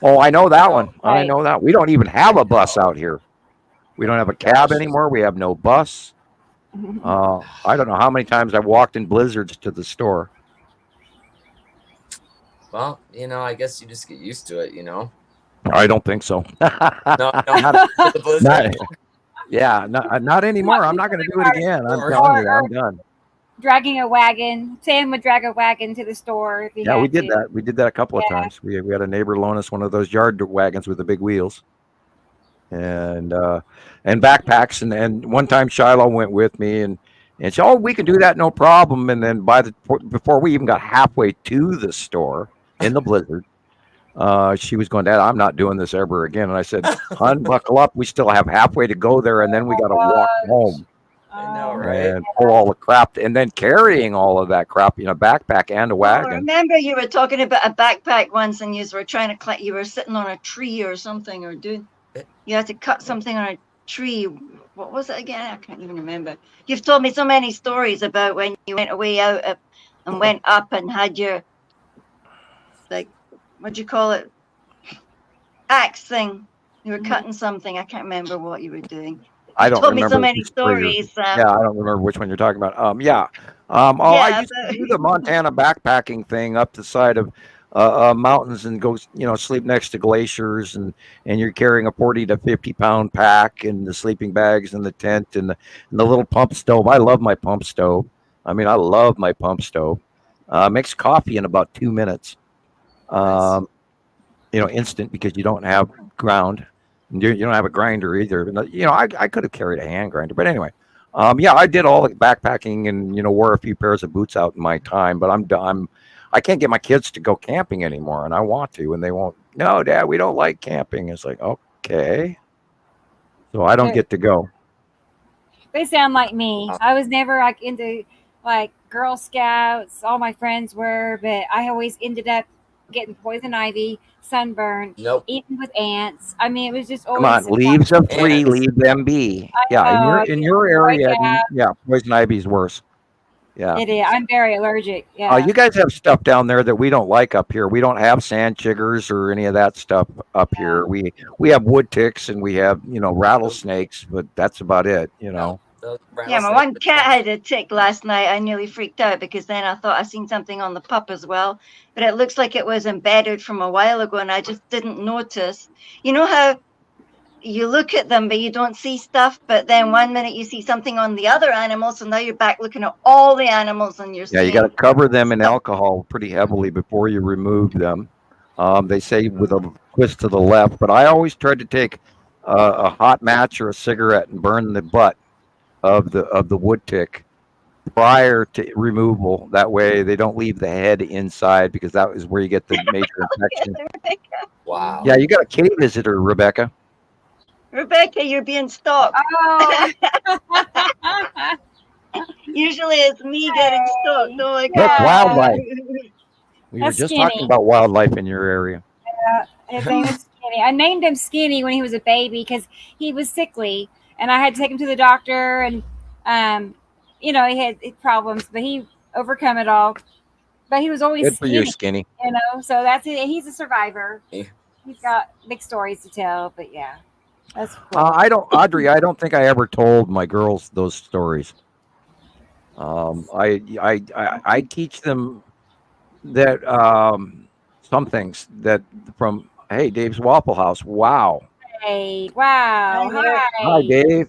Oh, I know that one. Right. I know that. We don't even have a bus out here. We don't have a cab anymore. We have no bus. I don't know how many times I've walked in blizzards to the store. Well, I guess you just get used to it, I don't think so. Not anymore. I'm not going to do it again. I'm telling you, I'm done. Dragging a wagon. Sam would drag a wagon to the store. We did that. We did that a couple of times. We had a neighbor loan us one of those yard wagons with the big wheels, and backpacks. And one time Shiloh went with me, and she said, "Oh, we can do that, no problem." And then before we even got halfway to the store in the blizzard, she was going, "Dad, I'm not doing this ever again." And I said, "Hon, buckle up. We still have halfway to go there, and then we got to walk home." I know, right? And pull all the crap, and then carrying all of that crap in a backpack and a wagon. I remember you were talking about a backpack once, and you were trying to you were sitting on a tree or something, or you had to cut something on a tree. What was it again? I can't even remember. You've told me so many stories about when you went away out and went up and had your, like, what'd you call it? Axe thing. You were cutting something. I can't remember what you were doing. I don't told remember. Me so many stories. I don't remember which one you're talking about. I used to do the Montana backpacking thing up the side of mountains and go, sleep next to glaciers, and you're carrying a 40 to 50 pound pack and the sleeping bags and the tent and the little pump stove. I love my pump stove. I love my pump stove. Makes coffee in about 2 minutes. Instant, because you don't have ground. You don't have a grinder either. I could have carried a hand grinder, but anyway. I did all the backpacking and wore a few pairs of boots out in my time. But I can't get my kids to go camping anymore, and I want to, and they won't. No, Dad, we don't like camping. It's like, okay, so I don't get to go. They sound like me. I was never like into like Girl Scouts. All my friends were, but I always ended up getting poison ivy, sunburn, eating with ants. I mean, it was just always. Come on, leaves are free, leave them be. In your area, poison ivy's worse. Yeah, it is. I'm very allergic. Yeah. You guys have stuff down there that we don't like up here. We don't have sand chiggers or any of that stuff up here. We have wood ticks and we have rattlesnakes, but that's about it. Yeah, my one cat had a tick last night. I nearly freaked out because then I thought I seen something on the pup as well. But it looks like it was embedded from a while ago and I just didn't notice. You know how you look at them but you don't see stuff, but then 1 minute you see something on the other animals, so now you're back looking at all the animals and you're you got to cover them in alcohol pretty heavily before you remove them. They say with a twist to the left, but I always try to take a hot match or a cigarette and burn the butt of the wood tick prior to removal. That way they don't leave the head inside, because that is where you get the major infection. Wow. Yeah, you got a kitty visitor, Rebecca. Rebecca, you're being stalked. Oh. Usually it's me getting stalked. Oh my God. Look, wildlife. We were That's just Skinny. talking about wildlife in your area. His name is Skinny. I named him Skinny when he was a baby because he was sickly, and I had to take him to the doctor, and he had problems, but he overcome it all. But he was always good for you, Skinny. So that's it. He's a survivor. Yeah. He's got big stories to tell, but yeah, that's cool. Audrey, I don't think I ever told my girls those stories. I teach them that some things that from Dave's Waffle House. Wow. Hey, wow. Hi, Dave.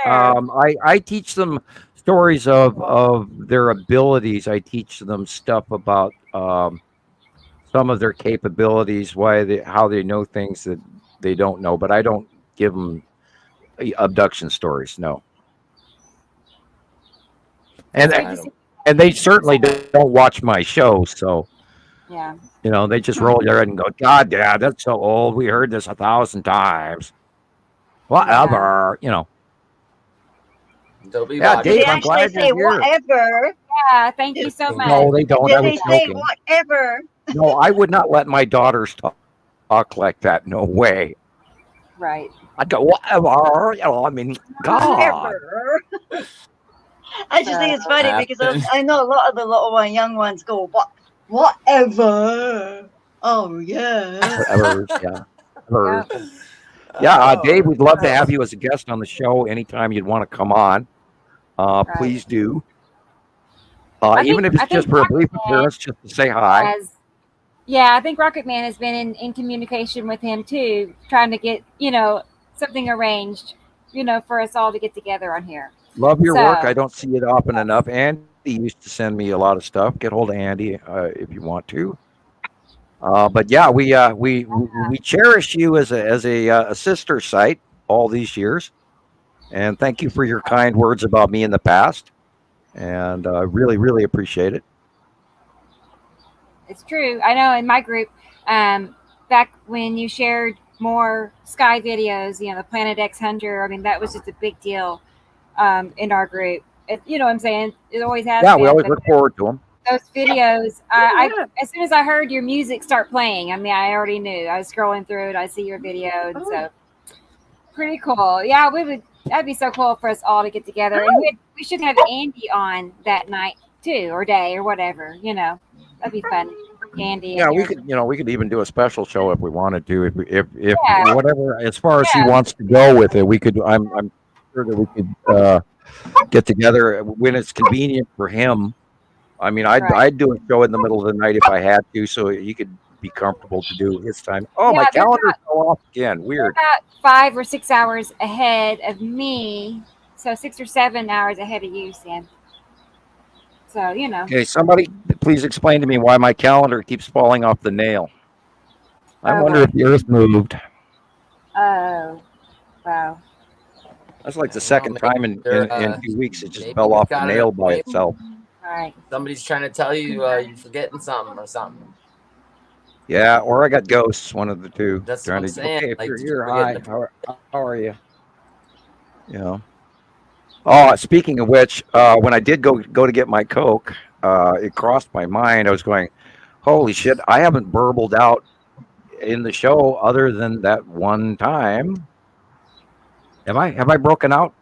I teach them stories of their abilities. I teach them stuff about some of their capabilities, how they know things that they don't know. But I don't give them abduction stories. No. And they certainly don't watch my show. So. Yeah. They just roll their head and go, God, Dad, that's so old. We heard this 1,000 times. Whatever, They'll be Dave, I'm glad you're here. Whatever. Yeah, thank you so much. No, they don't. Did they say whatever? No, I would not let my daughters talk like that. No way. Right. I'd go, whatever. God. Whatever. I just think it's funny because I know a lot of the young ones go, whatever. Oh, yeah. Whatever, yeah. Yeah, Dave, we'd love to have you as a guest on the show anytime you'd want to come on. Please do. Even if it's just for a brief appearance, just to say hi. I think Rocket Man has been in communication with him too, trying to get, something arranged, for us all to get together on here. Love your work. I don't see it often enough. Andy used to send me a lot of stuff. Get hold of Andy if you want to. But yeah, we cherish you as a sister site all these years, and thank you for your kind words about me in the past, and really, really appreciate it. It's true. I know in my group, back when you shared more sky videos, the Planet X Hunter, I mean, that was just a big deal in our group. You know what I'm saying? It always has. Yeah, we always look forward to them. Those videos, as soon as I heard your music start playing, I already knew. I was scrolling through it. I see your video, and so pretty cool. Yeah, that'd be so cool for us all to get together. And we should have Andy on that night too, or day, or whatever. That'd be fun. Andy. Yeah, we could even do a special show if we wanted to. If whatever, as far as he wants to go with it, we could. I'm sure that we could get together when it's convenient for him. I'd do a show in the middle of the night if I had to, so he could be comfortable to do his time. Oh, my calendar's so off again. Weird. About 5 or 6 hours ahead of me, so 6 or 7 hours ahead of you, Sam. So, you know. Okay, somebody please explain to me why my calendar keeps falling off the nail. I wonder if the Earth moved. Oh, wow. That's like the second time in 2 weeks it just fell off the nail by itself. All right. Somebody's trying to tell you you're forgetting something or something. Yeah, or I got ghosts, one of the two. That's trying what I'm to, saying. okay, if Like, you're did you here, forget hi, how are you? You know. Oh, speaking of which, when I did go to get my Coke, it crossed my mind. I was going, holy shit, I haven't burbled out in the show other than that one time. Have I broken out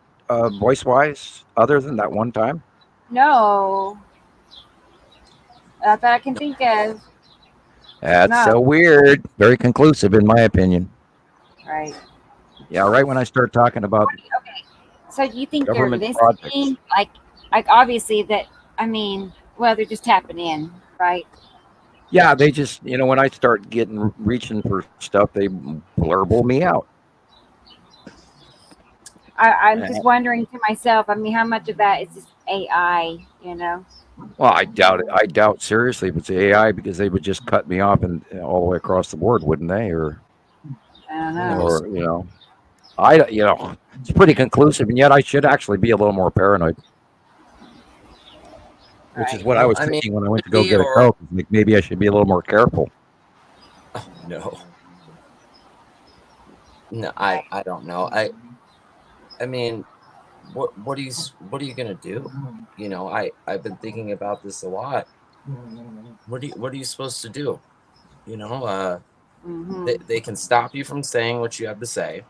voice wise other than that one time? No. Not that I can think of. That's so weird. Very conclusive, in my opinion. Right. Yeah, right when I start talking about Okay. So do you think they're government listening? projects. Like obviously that, I mean, well, they're just tapping in, right? Yeah, they just, when I start reaching for stuff, they blurble me out. I'm just wondering to myself, I mean, how much of that is just AI, Well, I doubt it. I doubt seriously if it's AI, because they would just cut me off and all the way across the board, wouldn't they? Or I don't know. Or it's pretty conclusive, and yet I should actually be a little more paranoid. Which is what I was thinking when I went to go get a Coke. Like, maybe I should be a little more careful. Oh, no. No, I don't know. I mean, what are you gonna do? I've been thinking about this a lot. What are you supposed to do? They can stop you from saying what you have to say,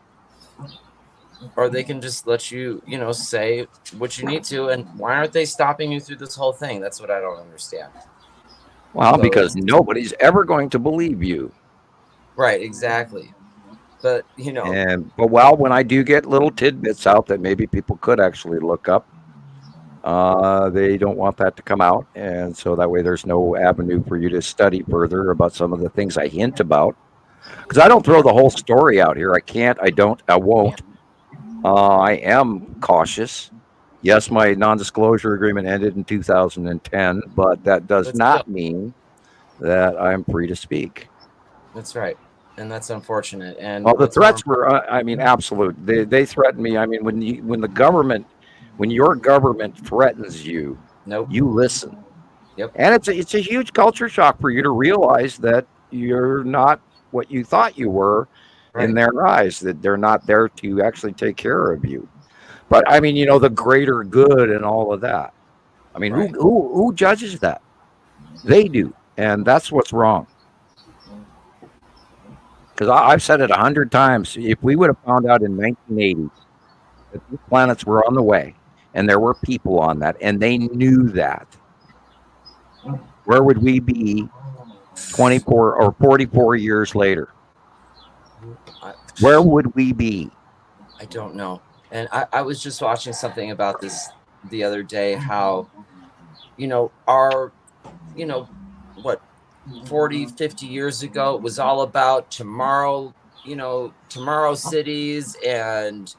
or they can just let you, say what you need to. And why aren't they stopping you through this whole thing? That's what I don't understand. Well, because nobody's ever going to believe you. Right, exactly. But, But when I do get little tidbits out that maybe people could actually look up, they don't want that to come out. And so that way there's no avenue for you to study further about some of the things I hint about. Because I don't throw the whole story out here. I can't, I don't, I won't. I am cautious. Yes, my non-disclosure agreement ended in 2010, but that does not mean that I'm free to speak. That's right. And that's unfortunate. And well, the threats were, absolute. They threatened me. I mean, when your government threatens you, you listen. Yep. And it's a huge culture shock for you to realize that you're not what you thought you were in their eyes, that they're not there to actually take care of you. But I mean, the greater good and all of that. I mean, who judges that? They do. And that's what's wrong. Because I've said it 100 times. If we would have found out in 1980 that these planets were on the way and there were people on that and they knew that, where would we be 24 or 44 years later? Where would we be? I don't know. And I was just watching something about this the other day, how, our, 40, 50 years ago, it was all about tomorrow cities and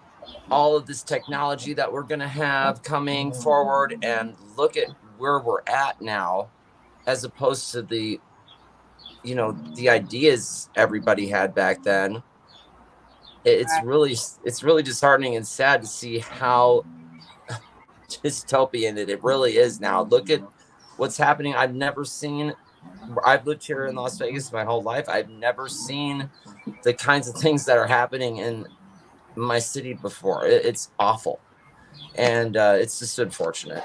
all of this technology that we're going to have coming forward. And look at where we're at now, as opposed to the ideas everybody had back then. It's really disheartening and sad to see how dystopian it really is now. Look at what's happening. I've lived here in Las Vegas my whole life. I've never seen the kinds of things that are happening in my city before. It's awful. And it's just unfortunate.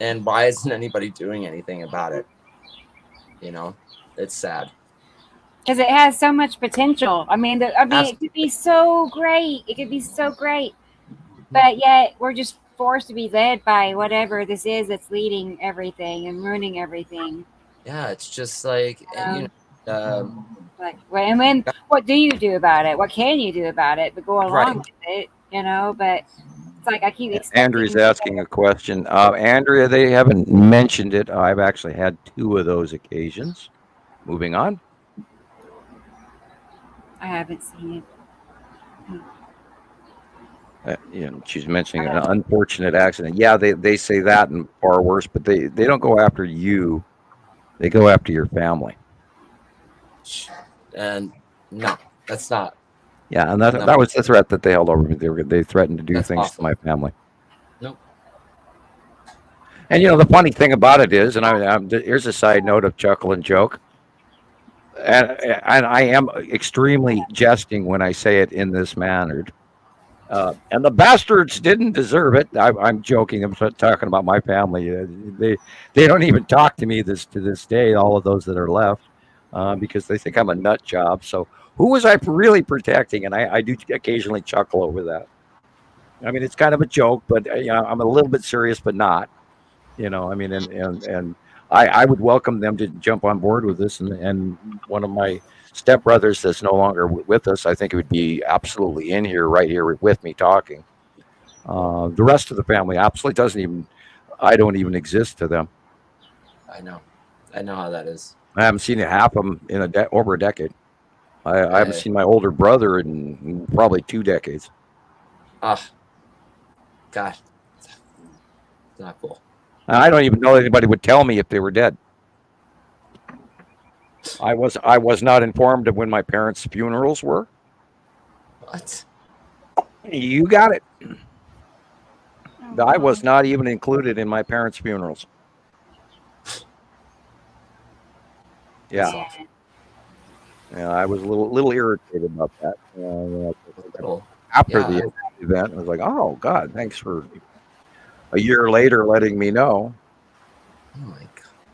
And why isn't anybody doing anything about it? It's sad. Because it has so much potential. I mean, it could be so great. It could be so great. But yet we're just forced to be led by whatever this is that's leading everything and ruining everything. Yeah, it's just like, what do you do about it? What can you do about it? But go along with it, but it's like I keep expecting. Andrea's asking a question. Andrea, they haven't mentioned it. I've actually had 2 of those occasions. Moving on. I haven't seen it. She's mentioning an unfortunate accident. Yeah, they say that and far worse, but they don't go after you. They go after your family. And no, that's not. Yeah, and that was the threat that they held over me. They threatened to do things to my family. Nope. And the funny thing about it is, and here's a side note of chuckle and joke. And I am extremely jesting when I say it in this manner. And the bastards didn't deserve it. I'm joking. I'm talking about my family. They don't even talk to me to this day. All of those that are left, because they think I'm a nut job. So who was I really protecting? And I do occasionally chuckle over that. I mean, it's kind of a joke, but I'm a little bit serious, but not. I mean, and I would welcome them to jump on board with this. And one of my stepbrothers that's no longer with us, I think it would be absolutely in here, right here with me talking. The rest of the family absolutely I don't even exist to them. I know how that is. I haven't seen half of them in over a decade. I haven't seen my older brother in probably 2 decades. God, it's not cool. I don't even know anybody would tell me if they were dead. I was not informed of when my parents' funerals were. What? You got it. I was not even included in my parents' funerals. Yeah. Yeah, I was a little irritated about that. After the event, I was like, "Oh God, thanks for a year later letting me know." Oh my God.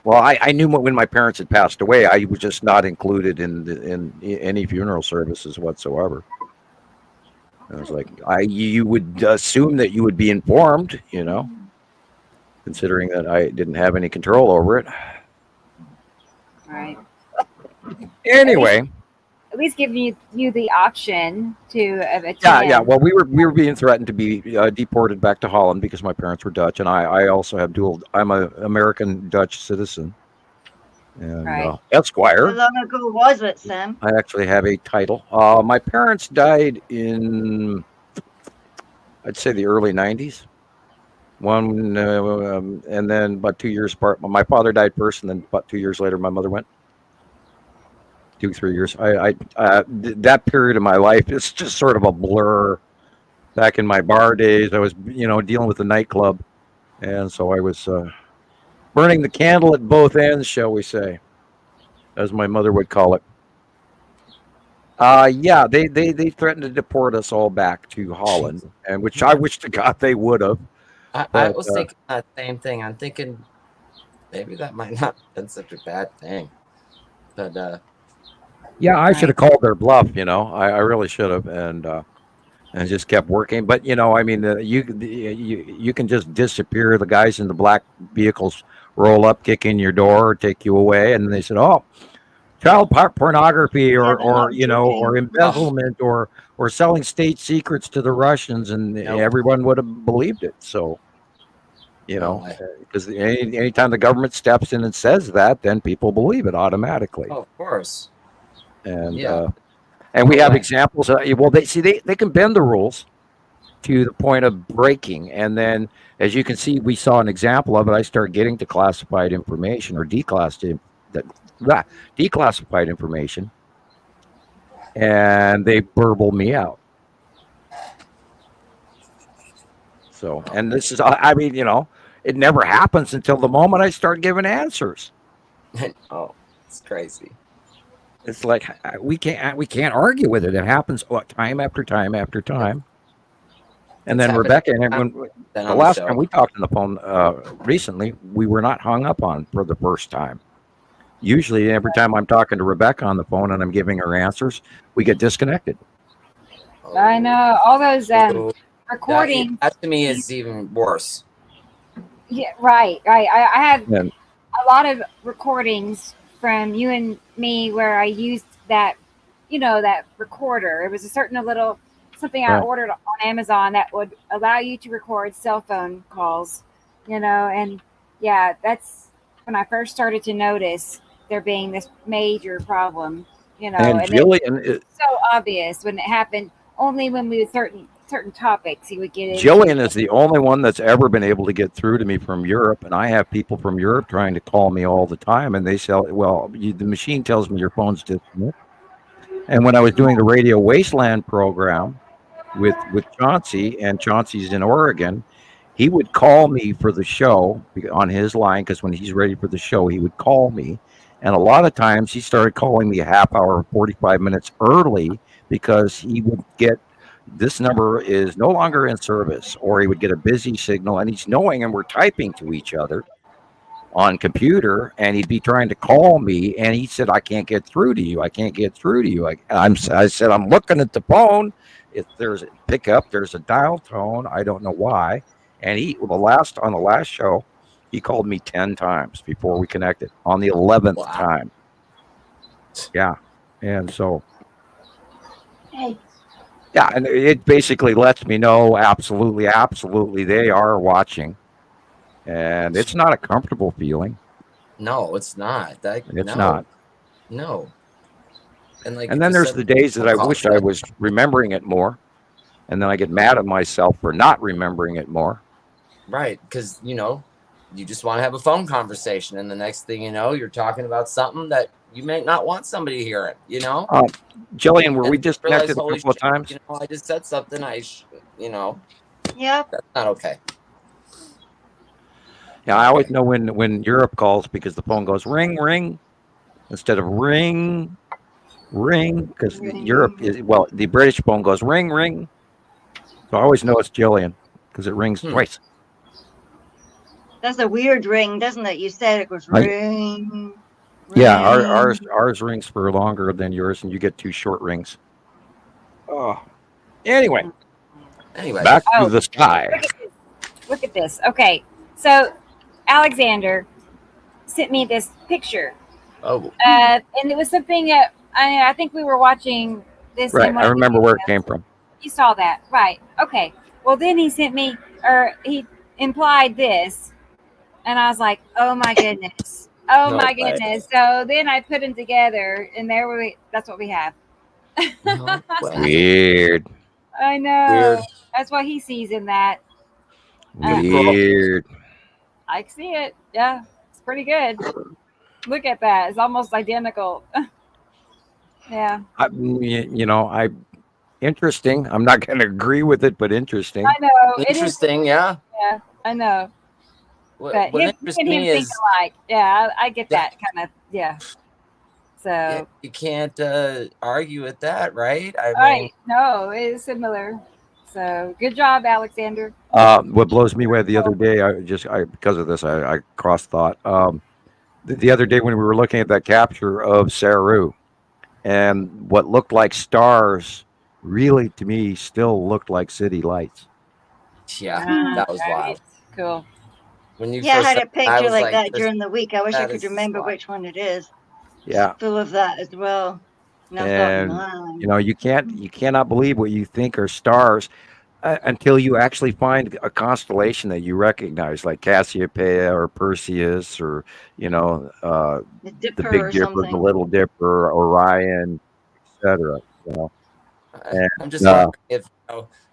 Well, I knew when my parents had passed away. I was just not included in any funeral services whatsoever. I was like, you would assume that you would be informed, considering that I didn't have any control over it. Right. Anyway. At least giving you the option to attend. Yeah. Well, we were being threatened to be deported back to Holland because my parents were Dutch, and I also have I'm an American Dutch citizen. And Esquire. How long ago was it, Sam? I actually have a title. My parents died in, I'd say, the early 90s. One, and then about 2 years apart. My father died first, and then about 2 years later, my mother went. 2-3 years. That period of my life is just sort of a blur. Back in my bar days, I was, dealing with the nightclub, and so I was burning the candle at both ends, shall we say, as my mother would call it. Yeah, they threatened to deport us all back to Holland, and which I wish to God they would have. I was thinking that same thing. I'm thinking maybe that might not have been such a bad thing, but. Yeah, I should have called their bluff. I really should have, and just kept working. But I mean, you can just disappear. The guys in the black vehicles roll up, kick in your door, take you away, and they said, "Oh, child pornography, or embezzlement, or selling state secrets to the Russians," and everyone would have believed it. So, because anytime the government steps in and says that, then people believe it automatically. Oh, of course. And and we have examples. They can bend the rules to the point of breaking, and then, as you can see, we saw an example of it. I start getting to classified information or declassified information, and they burble me out. So, and this is, I mean, it never happens until the moment I start giving answers. Oh, it's crazy. It's like we can't argue with it. It happens time after time after time. And then Rebecca, the last time we talked on the phone recently, we were not hung up on for the first time. Usually, every time I'm talking to Rebecca on the phone and I'm giving her answers, we get disconnected. I know all those recordings. That to me is even worse. Yeah, right. I have a lot of recordings from you and me where I used that, that recorder. It was a certain little something I ordered on Amazon that would allow you to record cell phone calls, and that's when I first started to notice there being this major problem, And Gillian, it's so obvious when it happened only when we would certain topics he would get into. Gillian is the only one that's ever been able to get through to me from Europe, and I have people from Europe trying to call me all the time, and they say, well, the machine tells me your phone's disconnected. And when I was doing the Radio Wasteland program with Chauncey, and Chauncey's in Oregon, he would call me for the show on his line, because when he's ready for the show, he would call me. And a lot of times he started calling me a half hour, 45 minutes early, because he would get, this number is no longer in service, or he would get a busy signal, and he's knowing, and we're typing to each other on computer, and he'd be trying to call me, and he said, I can't get through to you. I can't get through to you. I said, I'm looking at the phone. If there's a pickup, there's a dial tone. I don't know why. And on the last show, he called me 10 times before we connected. On the 11th time. Yeah. And so, yeah, and it basically lets me know absolutely they are watching. And it's not a comfortable feeling. No, it's not. It's not. No. And then there's the days that I wish I was remembering it more. And then I get mad at myself for not remembering it more. Right, because, you just want to have a phone conversation, and the next thing you know, you're talking about something that you may not want somebody hearing, Gillian, were we disconnected a couple of times? I just said something, Yeah. That's not okay. Yeah, I always know when Europe calls, because the phone goes ring, ring, instead of ring, ring, because Europe is, the British phone goes ring, ring. So I always know it's Gillian, because it rings twice. That's a weird ring, doesn't it? You said it was ring. Yeah, ours rings for longer than yours, and you get 2 short rings. Oh, anyway, back to the sky. Look at this. Okay, so Alexander sent me this picture. Oh. And it was something I think we were watching this. Right, I remember where it came from. You saw that, right? Okay. Well, then he sent me, or he implied this, and I was like, "Oh my goodness! Oh my goodness!" So then I put them together, and that's what we have. Weird. I know. Weird. That's what he sees in that. Weird. I see it. Yeah, it's pretty good. Look at that. It's almost identical. Yeah. Interesting. I'm not going to agree with it, but interesting. I know. Interesting, yeah. Yeah, I know. But what him interests and him me think is, alike. Yeah, I get that kind of, yeah. So. You can't argue with that, right? I mean, right. No, it's similar. So good job, Alexander. What blows me away the other day, because of this, I cross thought. The other day when we were looking at that capture of Saru, and what looked like stars really to me still looked like city lights. Yeah, that was wild. Cool. When you I first had a said picture I was like that this- during the week. I wish I that could is remember wild. which one it is. Yeah. Full of that as well. And I And thought, you cannot believe what you think are stars until you actually find a constellation that you recognize, like Cassiopeia or Perseus, or the Big or Dipper, something. the Little Dipper, Orion, etc. I'm just wondering if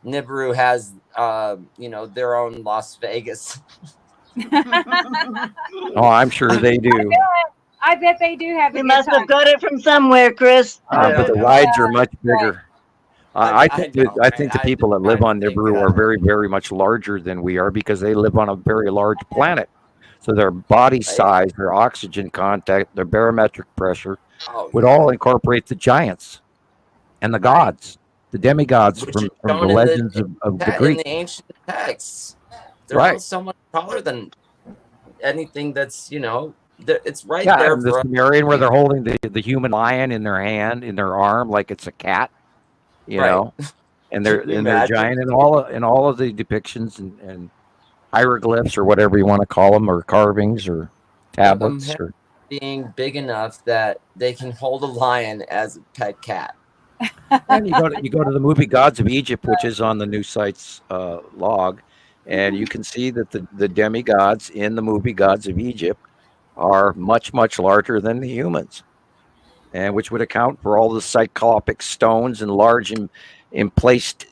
Nibiru has their own Las Vegas. Oh, I'm sure they do. I bet they do have. We must have got it from somewhere, Chris. But the rides are much bigger. I think the people that live on Nibiru are very, very much larger than we are, because they live on a very large planet. So their body size, their oxygen content, their barometric pressure would all incorporate the giants and the gods, the demigods from the legends of the In Greeks. the ancient texts, they're Right. all so much taller than anything that's it's right Yeah, there and the for us. Sumerian, where they're holding the human lion in their hand, in their arm, like it's a cat, Right. and they're Can you and they're imagine? giant in all of the depictions and hieroglyphs, or whatever you want to call them, or carvings, or tablets, or Being big enough that they can hold a lion as a pet cat. and you go to the movie Gods of Egypt, which is on the new site's log, and you can see that the demigods in the movie Gods of Egypt are much, much larger than the humans, and which would account for all the cyclopic stones and large emplaced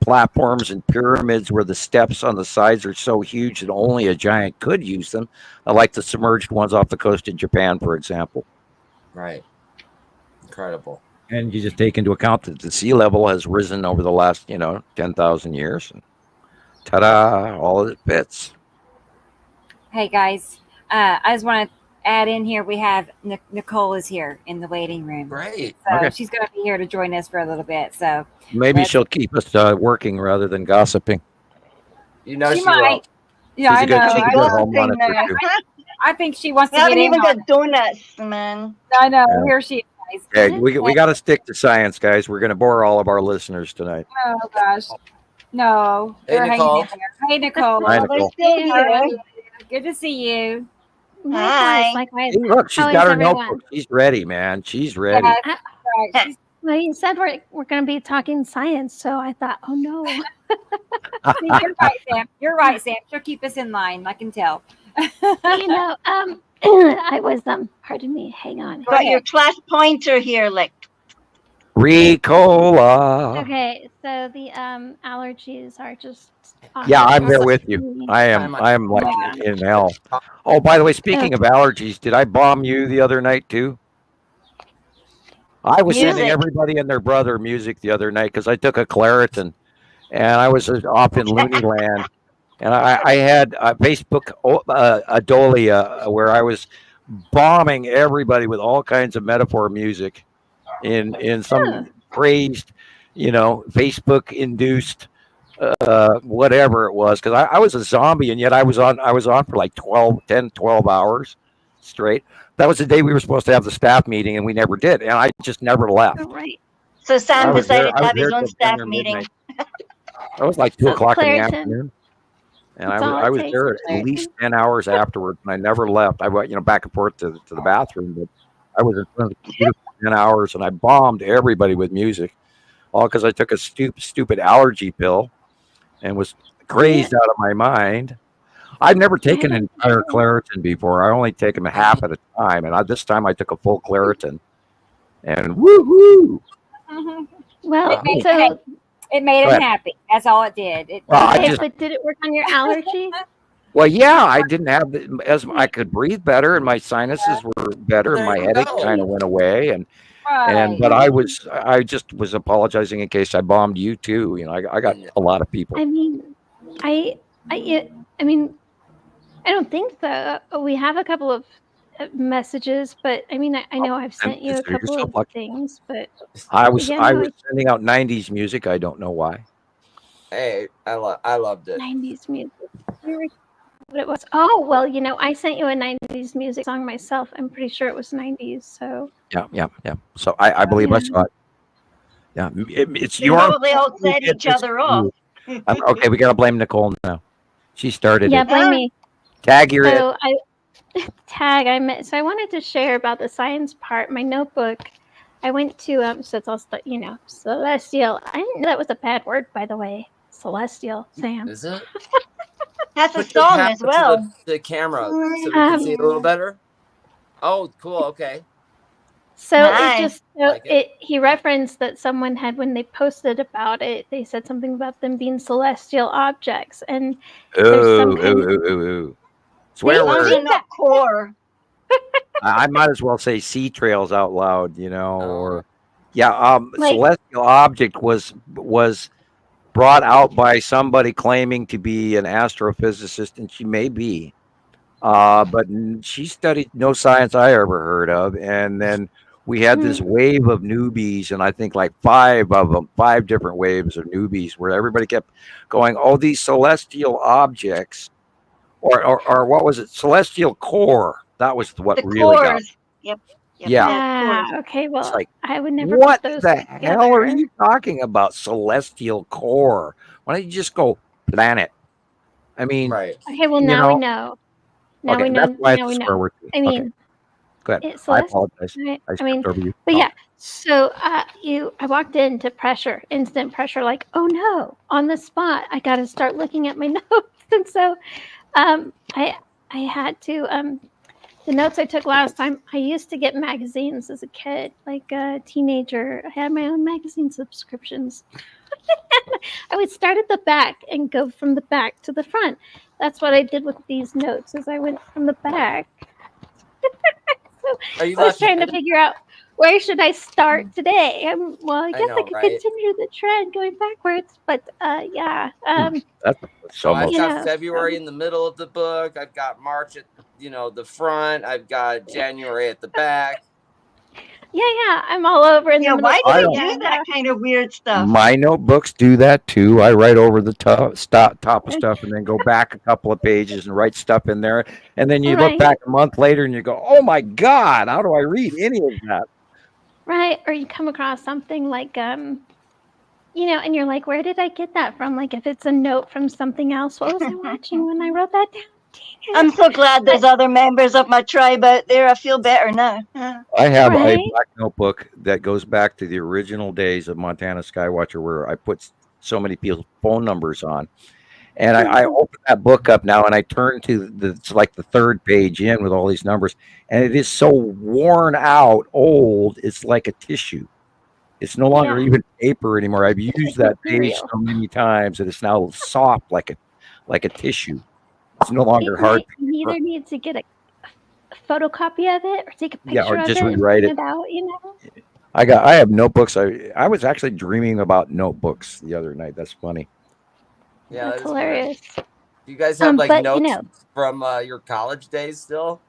platforms and pyramids where the steps on the sides are so huge that only a giant could use them, like the submerged ones off the coast of Japan, for example. Right. Incredible. And you just take into account that the sea level has risen over the last, 10,000 years. And ta-da, all of it fits. Hey, guys, I just want to add in here, we have Nicolle is here in the waiting room. Right. So Okay. she's going to be here to join us for a little bit. So Maybe she'll keep us working rather than gossiping. You know she she might. will. Yeah, She's a I good- know. she's a good home monitor, too. I think she wants We to get haven't in even on got donuts, man. it. I know. Yeah. Here she is. Okay, we got to stick to science, guys. We're going to bore all of our listeners tonight. Oh, gosh. No. Hey, They're hanging Nicole. in there. Hey, Nicolle. Hi, Nicole. Good to see you. Hi. Hey, look, she's How got is her everyone? notebook. She's ready, man. She's ready. Yes, right. She's- Well, you said we're going to be talking science, so I thought, oh no. See, you're right, Sam. You're right, Sam. She'll keep us in line. I can tell. I was pardon me, hang on. Got your class pointer here, like. Ricola. Okay, so the allergies are just Yeah, I'm there with you. I am like in hell. Oh, by the way, speaking of allergies, did I bomb you the other night too? I was sending everybody and their brother music the other night because I took a Claritin and I was off in Looney Land. And I had Facebook Adolia where I was bombing everybody with all kinds of metaphor music in some crazed, Facebook induced whatever it was, because I was a zombie and yet I was on for like 12 hours straight. That was the day we were supposed to have the staff meeting and we never did, and I just never left. Right. So Sam decided to have his there own till staff 10 or meeting. midnight. It was like 2 o'clock in the Claritin. afternoon. And That's all I it was takes there is at least 10 hours afterwards, and I never left. I went, back and forth to the bathroom, but I was in front of the computer for 10 hours, and I bombed everybody with music, all because I took a stupid allergy pill and was crazed out of my mind. I've never taken an entire Claritin before. I only take them half at a time, and this time I took a full Claritin, and woo-hoo! Well, it made Go him ahead. happy. That's all it did. But did it work on your allergies? Well, yeah, I didn't have as I could breathe better, and my sinuses were better, and my headache kind of went away, but I just was apologizing in case I bombed you too. I got a lot of people. I mean, I don't think so. We have a couple of messages, but I mean, I know I've sent you a Consider couple yourself of lucky. things, but I was yeah, no, sending out 90s music. I don't know why. Hey, I loved it. 90s music. What it was? Oh well, I sent you a 90s music song myself. I'm pretty sure it was 90s. So Yeah. So I believe I saw it. Yeah, it's They your. probably all set each other off. Okay, we gotta blame Nicole now. She started yeah, it. blame me. Tag your So I wanted to share about the science part. My notebook. I went to so it's all celestial. I didn't know that was a bad word, by the way. Celestial, Sam. Is it? That's a Put your song camera as well. to the camera so we can see it a little better. Oh, cool. Okay. So Nice. he referenced that someone had, when they posted about it, they said something about them being celestial objects, and there's some kind of Ooh. Swear Those word. are not core. I might as well say sea trails out loud, or Like- celestial object was brought out by somebody claiming to be an astrophysicist, and she may be, but she studied no science I ever heard of, and then we had this wave of newbies, and I think like 5 different waves of newbies, where everybody kept going, "Oh, these celestial objects," or what was it? Celestial core. That was what The really got. cores. Yep. Yeah. cores. okay. Well, It's like, I would never what put those the together. hell are you talking about? Celestial core? Why don't you just go planet? I mean, right. Okay. Well, now we know. Now Okay, we know. that's why Now it's we a know. swear word. I mean, Go ahead. it's I celestial. apologize. Right? I I mean, stepped over you. but yeah. So I walked into pressure, instant pressure, like, oh no, on the spot. I got to start looking at my notes, and so I had to the notes I took last time. I used to get magazines as a kid, like a teenager. I had my own magazine subscriptions. I would start at the back and go from the back to the front. That's what I did with these notes, is I went from the back. So I was trying to figure out, where should I start today? I guess I could continue the trend going backwards, but yeah. So I've got February in the middle of the book. I've got March at the front. I've got January at the back. Yeah, I'm all over in the middle. Why do they do that kind of weird stuff? My notebooks do that too. I write over the top of stuff and then go back a couple of pages and write stuff in there. And then you look back a month later and you go, oh my God, how do I read any of that? Right. Or you come across something like, and you're like, where did I get that from? Like, if it's a note from something else, what was I watching when I wrote that down? I'm so glad there's other members of my tribe out there. I feel better now. I have a black notebook that goes back to the original days of Montana Skywatcher, where I put so many people's phone numbers on. And I open that book up now and I turn to it's like the third page in with all these numbers. And it is so worn out, old, it's like a tissue. It's no longer even paper anymore. I've used that page so many times that it's now soft like a tissue. It's no longer hard. You either need to get a photocopy of it or take a picture or of just it rewrite and it. print it out, I have notebooks. I was actually dreaming about notebooks the other night. That's funny. Yeah, that's hilarious. Do you guys have notes from your college days still?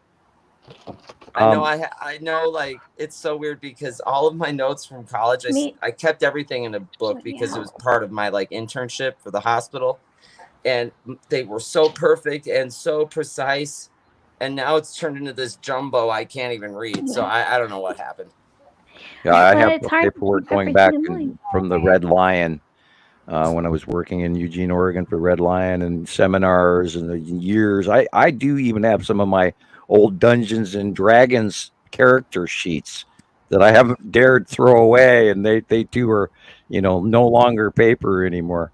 I know like it's so weird because all of my notes from college, I kept everything in a book because it was part of my internship for the hospital. And they were so perfect and so precise. And now it's turned into this jumbo I can't even read. So I don't know what happened. Yeah, I have paperwork going back from the Red Lion when I was working in Eugene, Oregon for Red Lion and seminars and the years. I do even have some of my old Dungeons and Dragons character sheets that I haven't dared throw away. And they too are, no longer paper anymore.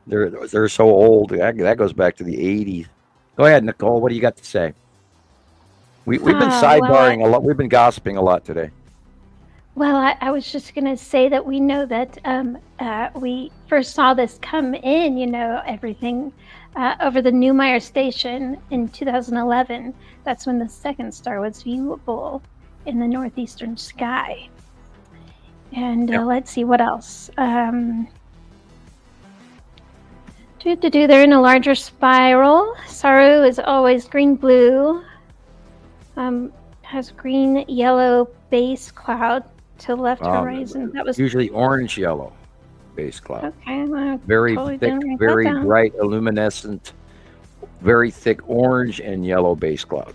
They're so old. That goes back to the 80s. Go ahead, Nicolle. What do you got to say? We've been sidebarring a lot. We've been gossiping a lot today. Well, I was just going to say that we know that we first saw this come in, everything over the Neumeyer station in 2011. That's when the second star was viewable in the northeastern sky. And let's see what else. They're in a larger spiral. Saru is always green-blue. Has green-yellow base cloud to left horizon. That was usually orange-yellow base cloud. Okay, very thick, very bright, luminescent, very thick orange and yellow base cloud.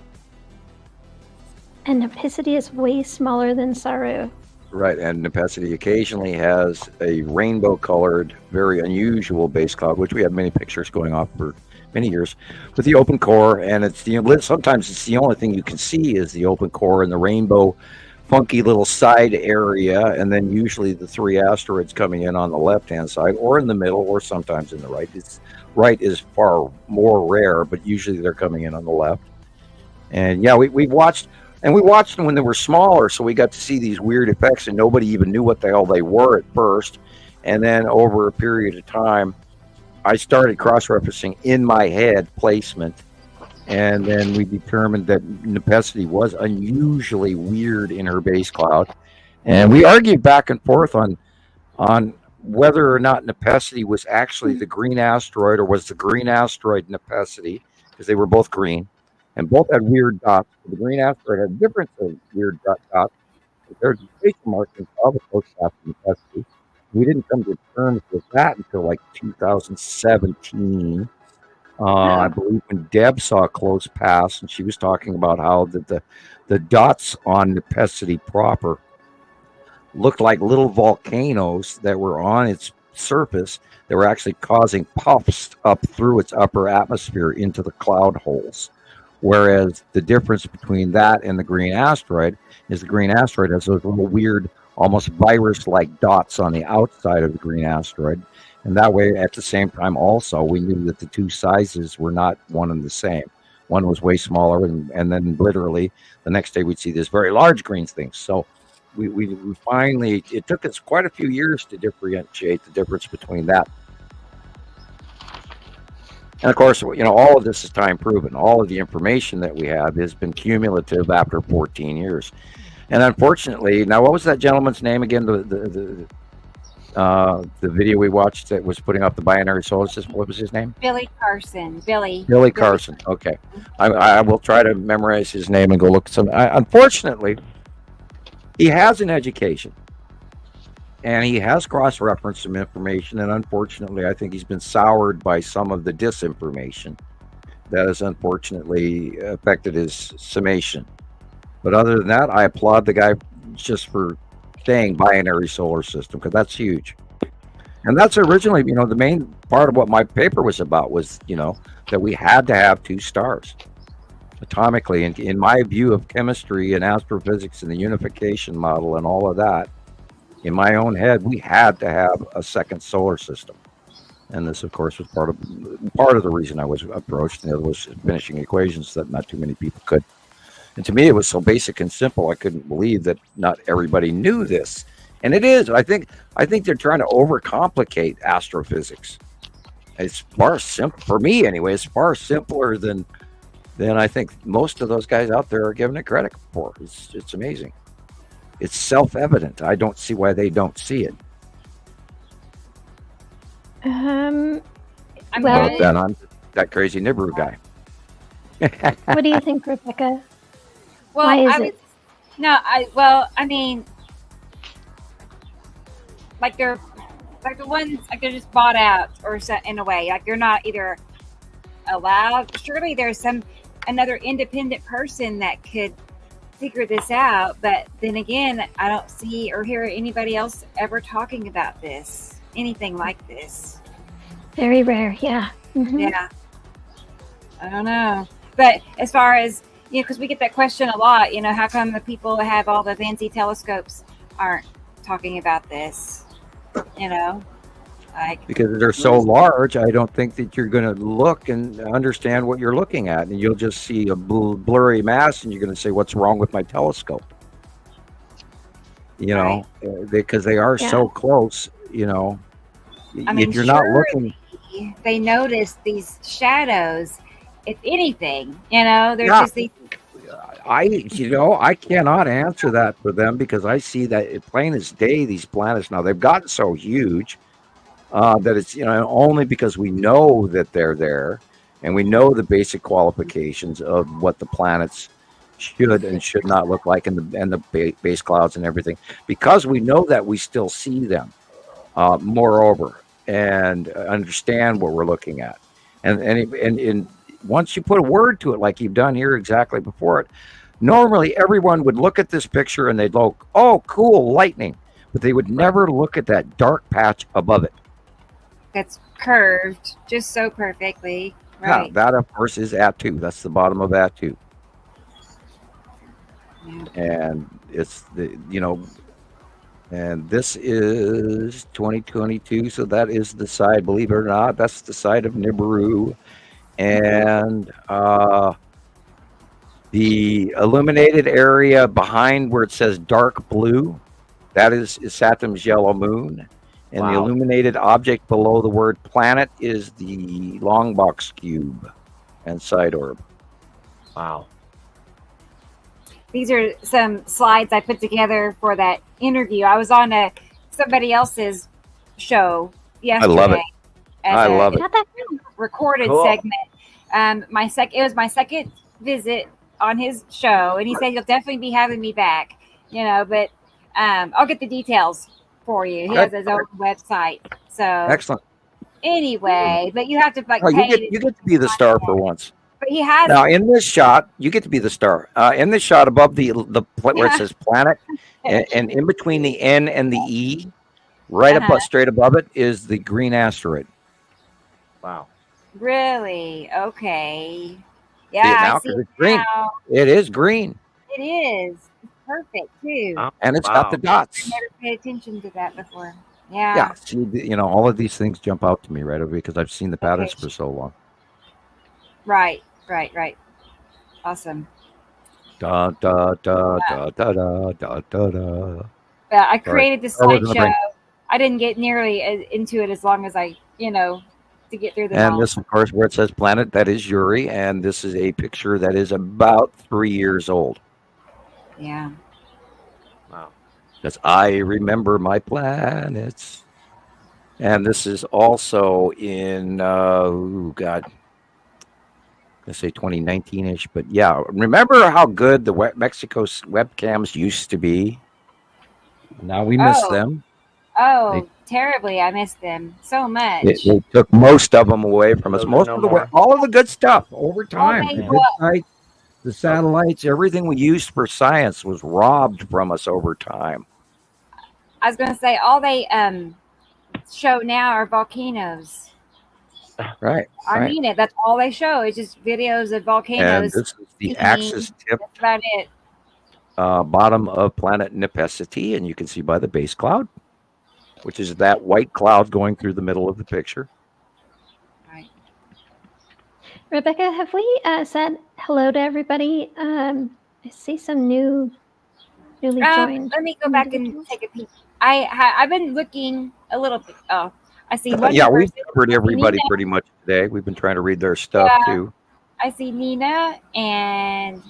And Nepicity is way smaller than Saru. Right, and Nepicity occasionally has a rainbow-colored, very unusual base cloud, which we have many pictures going off for many years, with the open core, and sometimes it's the only thing you can see is the open core and the rainbow, funky little side area, and then usually the three asteroids coming in on the left-hand side, or in the middle, or sometimes in the right. Right is far more rare, but usually they're coming in on the left. And yeah, we watched. And we watched them when they were smaller, so we got to see these weird effects, and nobody even knew what the hell they were at first. And then over a period of time, I started cross-referencing in my head placement, and then we determined that Nepicity was unusually weird in her base cloud. And we argued back and forth on whether or not Nepicity was actually the green asteroid or was the green asteroid Nepicity, because they were both green. And both had weird dots. The green asteroid had different weird dots. There's a spatial markings of a close path to Nepicity. We didn't come to terms with that until 2017. I believe when Deb saw Close Pass, and she was talking about how the dots on Nepicity proper looked like little volcanoes that were on its surface that were actually causing puffs up through its upper atmosphere into the cloud holes. Whereas the difference between that and the green asteroid is the green asteroid has those little weird, almost virus-like dots on the outside of the green asteroid. And that way, at the same time, also, we knew that the two sizes were not one and the same. One was way smaller, and then literally the next day we'd see this very large green thing. So we finally, it took us quite a few years to differentiate the difference between that. And of course, all of this is time proven. All of the information that we have has been cumulative after 14 years. And unfortunately, now what was that gentleman's name again? The video we watched that was putting up the binary solar system. What was his name? Billy Carson. Billy Carson. Okay, I will try to memorize his name and go look at some. Unfortunately, he has an education, and he has cross-referenced some information. And unfortunately, I think he's been soured by some of the disinformation that has unfortunately affected his summation. But other than that, I applaud the guy just for saying binary solar system, because that's huge. And that's originally, the main part of what my paper was about was, that we had to have two stars atomically. And in my view of chemistry and astrophysics and the unification model and all of that, in my own head, we had to have a second solar system. And this, of course, was part of the reason I was approached. And the other was finishing equations that not too many people could. And to me, it was so basic and simple. I couldn't believe that not everybody knew this. And it is. I think they're trying to overcomplicate astrophysics. It's far simpler, for me anyway. It's far simpler than I think most of those guys out there are giving it credit for. It's amazing. It's self-evident. I don't see why they don't see it. Well, then I'm that crazy Nibiru guy. What do you think, Rebecca? Well, Why is it? I mean, like they're the ones like they're just bought out or set in a way. Like you're not either allowed. Surely there's another independent person that could figure this out. But then again, I don't see or hear anybody else ever talking about anything like this. Very rare, yeah. Mm-hmm. Yeah. I don't know. But as far as, because we get that question a lot, how come the people that have all the fancy telescopes aren't talking about this? Because they're so large, I don't think that you're going to look and understand what you're looking at. And you'll just see a blurry mass and you're going to say, what's wrong with my telescope? Right. Because they are so close, if you're not looking. They notice these shadows, if anything, they're just these. I cannot answer that for them because I see that it plain as day, these planets now, they've gotten so huge that it's, only because we know that they're there and we know the basic qualifications of what the planets should and should not look like and the base clouds and everything. Because we know that, we still see them moreover and understand what we're looking at. And once you put a word to it, like you've done here exactly before it, normally everyone would look at this picture and they'd go, oh, cool, lightning. But they would never look at that dark patch above it. That's curved just so perfectly. Right. Yeah, that, of course, is At2. That's the bottom of At2. Yeah. And it's and this is 2022. So that is the side, believe it or not, that's the side of Nibiru. And the illuminated area behind where it says dark blue, that is Saturn's yellow moon. And the illuminated object below the word planet is the long box cube and side orb. Wow. These are some slides I put together for that interview. I was on somebody else's show yesterday. I love it. I love it. Recorded segment. It was my second visit on his show, and he said he'll definitely be having me back. But I'll get the details for you. He has his own website. So excellent. Anyway, but you have to you get to be the star for once. But he has now in this shot, you get to be the star. In this shot above the where it says planet, and in between the N and the E, right above, straight above it, is the green asteroid. Wow. Really? Okay. Yeah, now, it's green. It is green. It is. It's perfect too. And it's got the dots. I never paid attention to that before. Yeah. Yeah. See, all of these things jump out to me right away because I've seen the patterns for so long. Right. Awesome. Da, da, da, da, da, da, da, da, da. I created this slideshow. Right. I didn't get nearly into it as long as I, to get through them And all. this, of course, where it says planet, that is Yuri. And this is a picture that is about 3 years old. Yeah. Wow. Because I remember my planets. And this is also in, God, let's say 2019-ish. But yeah, remember how good the Mexico's webcams used to be? Now we miss them. Oh, terribly. I missed them so much. They took most of them away from us. Most of all of the good stuff over time. The good sites, the satellites, everything we used for science was robbed from us over time. I was going to say, all they show now are volcanoes. Right. I mean it. That's all they show. It's just videos of volcanoes. And this is the axis tip. That's about it. Bottom of planet Nepacity, and you can see by the base cloud, which is that white cloud going through the middle of the picture. Right. Rebecca, have we said hello to everybody? I see some newly joined. Let me go back and take a peek. I've been looking a little bit. Oh, I see one. Yeah, we've covered everybody pretty much today. We've been trying to read their stuff too. I see Nina, and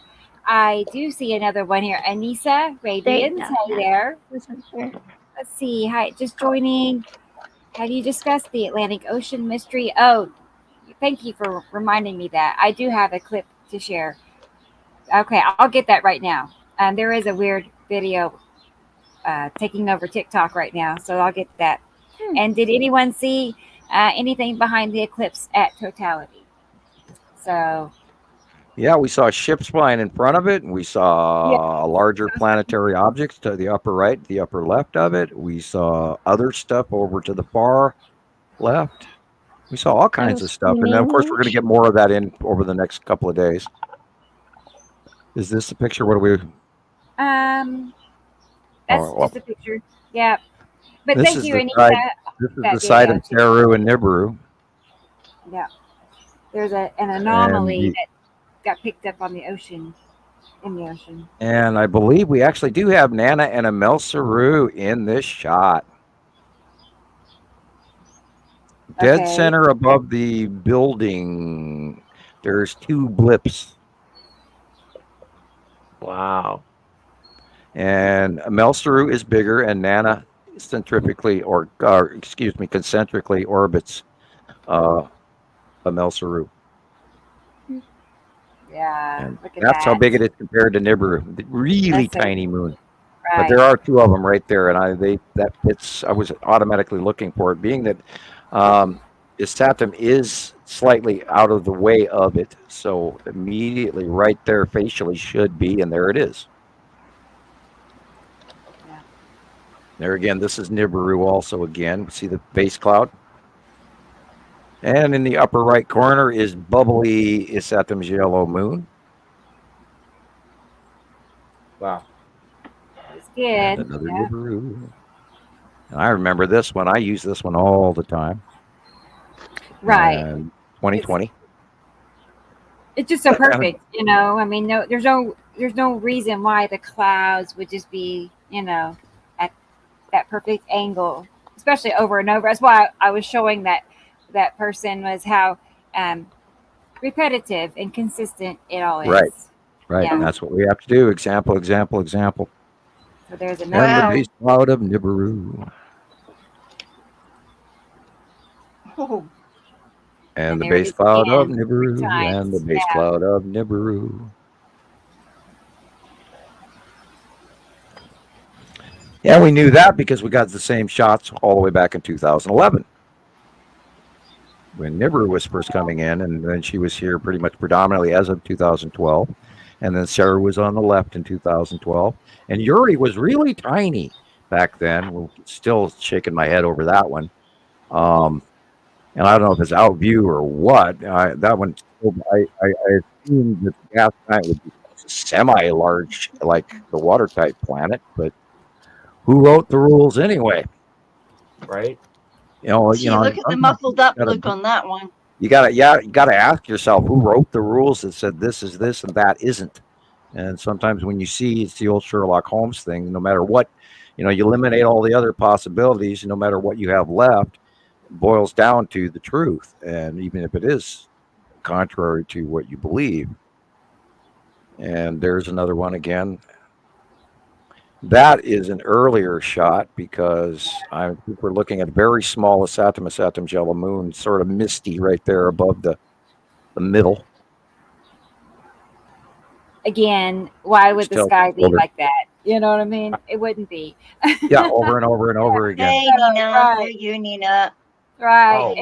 I do see another one here. Anissa Radiance. Hey there. Let's see. Hi, just joining. Have you discussed the Atlantic Ocean mystery? Oh, thank you for reminding me that. I do have a clip to share. Okay, I'll get that right now. There is a weird video taking over TikTok right now, so I'll get that. And did anyone see anything behind the eclipse at totality? So... Yeah, we saw ships flying in front of it, and we saw larger planetary objects to the upper right, the upper left of it. We saw other stuff over to the far left. We saw all kinds of stuff, and then of course we're going to get more of that in over the next couple of days. Is this the picture? What are we? That's just a picture. Yeah, but this thank you, Anita. This is the site of Teru and Nibiru. Yeah, there's an anomaly that got picked up on the ocean, in the ocean. And I believe we actually do have Nana and Amel Saru in this shot. Dead center above the building, there's two blips. Wow. And Amel Saru is bigger, and Nana concentrically orbits Amel Saru. Yeah, and look at that's that. how big it is compared to Nibiru. The really tiny moon. Right. But there are two of them right there, and I was automatically looking for it, being that Isatum is slightly out of the way of it, so immediately right there facially should be, and there it is. Yeah. There again, this is Nibiru also again. See the base cloud? And in the upper right corner is bubbly Isatum's yellow moon. Wow. It's good. And another Nibiru. And I remember this one. I use this one all the time. Right. 2020. It's just so perfect, I mean, there's no reason why the clouds would just be, at that perfect angle, especially over and over. That's why I was showing that person was how repetitive and consistent it all is. Right. Yeah. And that's what we have to do. Example. So there's And another. the base cloud of Nibiru. Oh. And the there it base is cloud of again, Nibiru. 3 times. And the base cloud of Nibiru. Yeah, we knew that because we got the same shots all the way back in 2011. When Nibiru was first coming in, and then she was here pretty much predominantly as of 2012. And then Sarah was on the left in 2012. And Yuri was really tiny back then. We're still shaking my head over that one. And I don't know if it's out view or what. That one, I assumed that the gas giant would be semi-large, like the water-type planet. But who wrote the rules anyway? Right. Look at the muffled up look on that one. You gotta ask yourself who wrote the rules that said this is this and that isn't. And sometimes when you see, it's the old Sherlock Holmes thing, no matter what, you eliminate all the other possibilities, no matter what you have left, it boils down to the truth. And even if it is contrary to what you believe. And there's another one again. That is an earlier shot because I think we're looking at very small Saturn yellow moon, sort of misty right there above the middle. Again, why would the sky be like that? You know what I mean? It wouldn't be. Yeah, over and over and over again. Hey, Nina. Right. You, Nina. Right. Oh,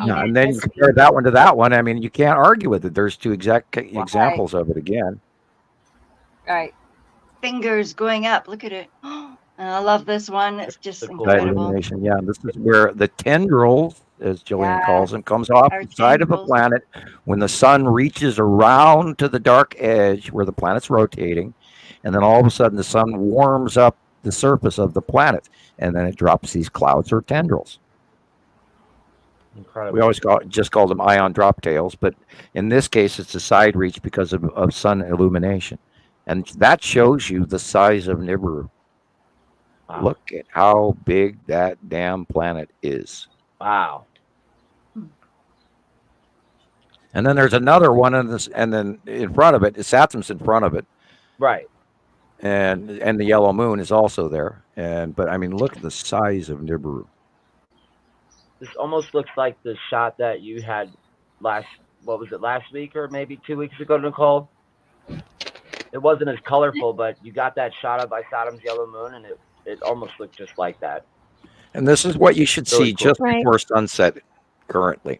Yeah, and then you compare that one to that one. I mean, you can't argue with it. There's two exact examples of it again. Right. Fingers going up. Look at it. And I love this one. It's just Light incredible. illumination. Yeah, this is where the tendrils, as Gillian calls them, comes off Our the side of the tendrils. planet when the sun reaches around to the dark edge where the planet's rotating, and then all of a sudden the sun warms up the surface of the planet, and then it drops these clouds or tendrils. Incredible. We always just call them ion drop tails, but in this case it's a side reach because of sun illumination. And that shows you the size of Nibiru. Wow. Look at how big that damn planet is. Wow. And then there's another one in this, and then in front of it, Saturn's in front of it. Right. And the yellow moon is also there. But I mean, look at the size of Nibiru. This almost looks like the shot that you had last week or maybe 2 weeks ago, Nicolle? It wasn't as colorful, but you got that shot of by Saturn's yellow moon, and it almost looked just like that. And this is what you should Really see cool. just before sunset currently.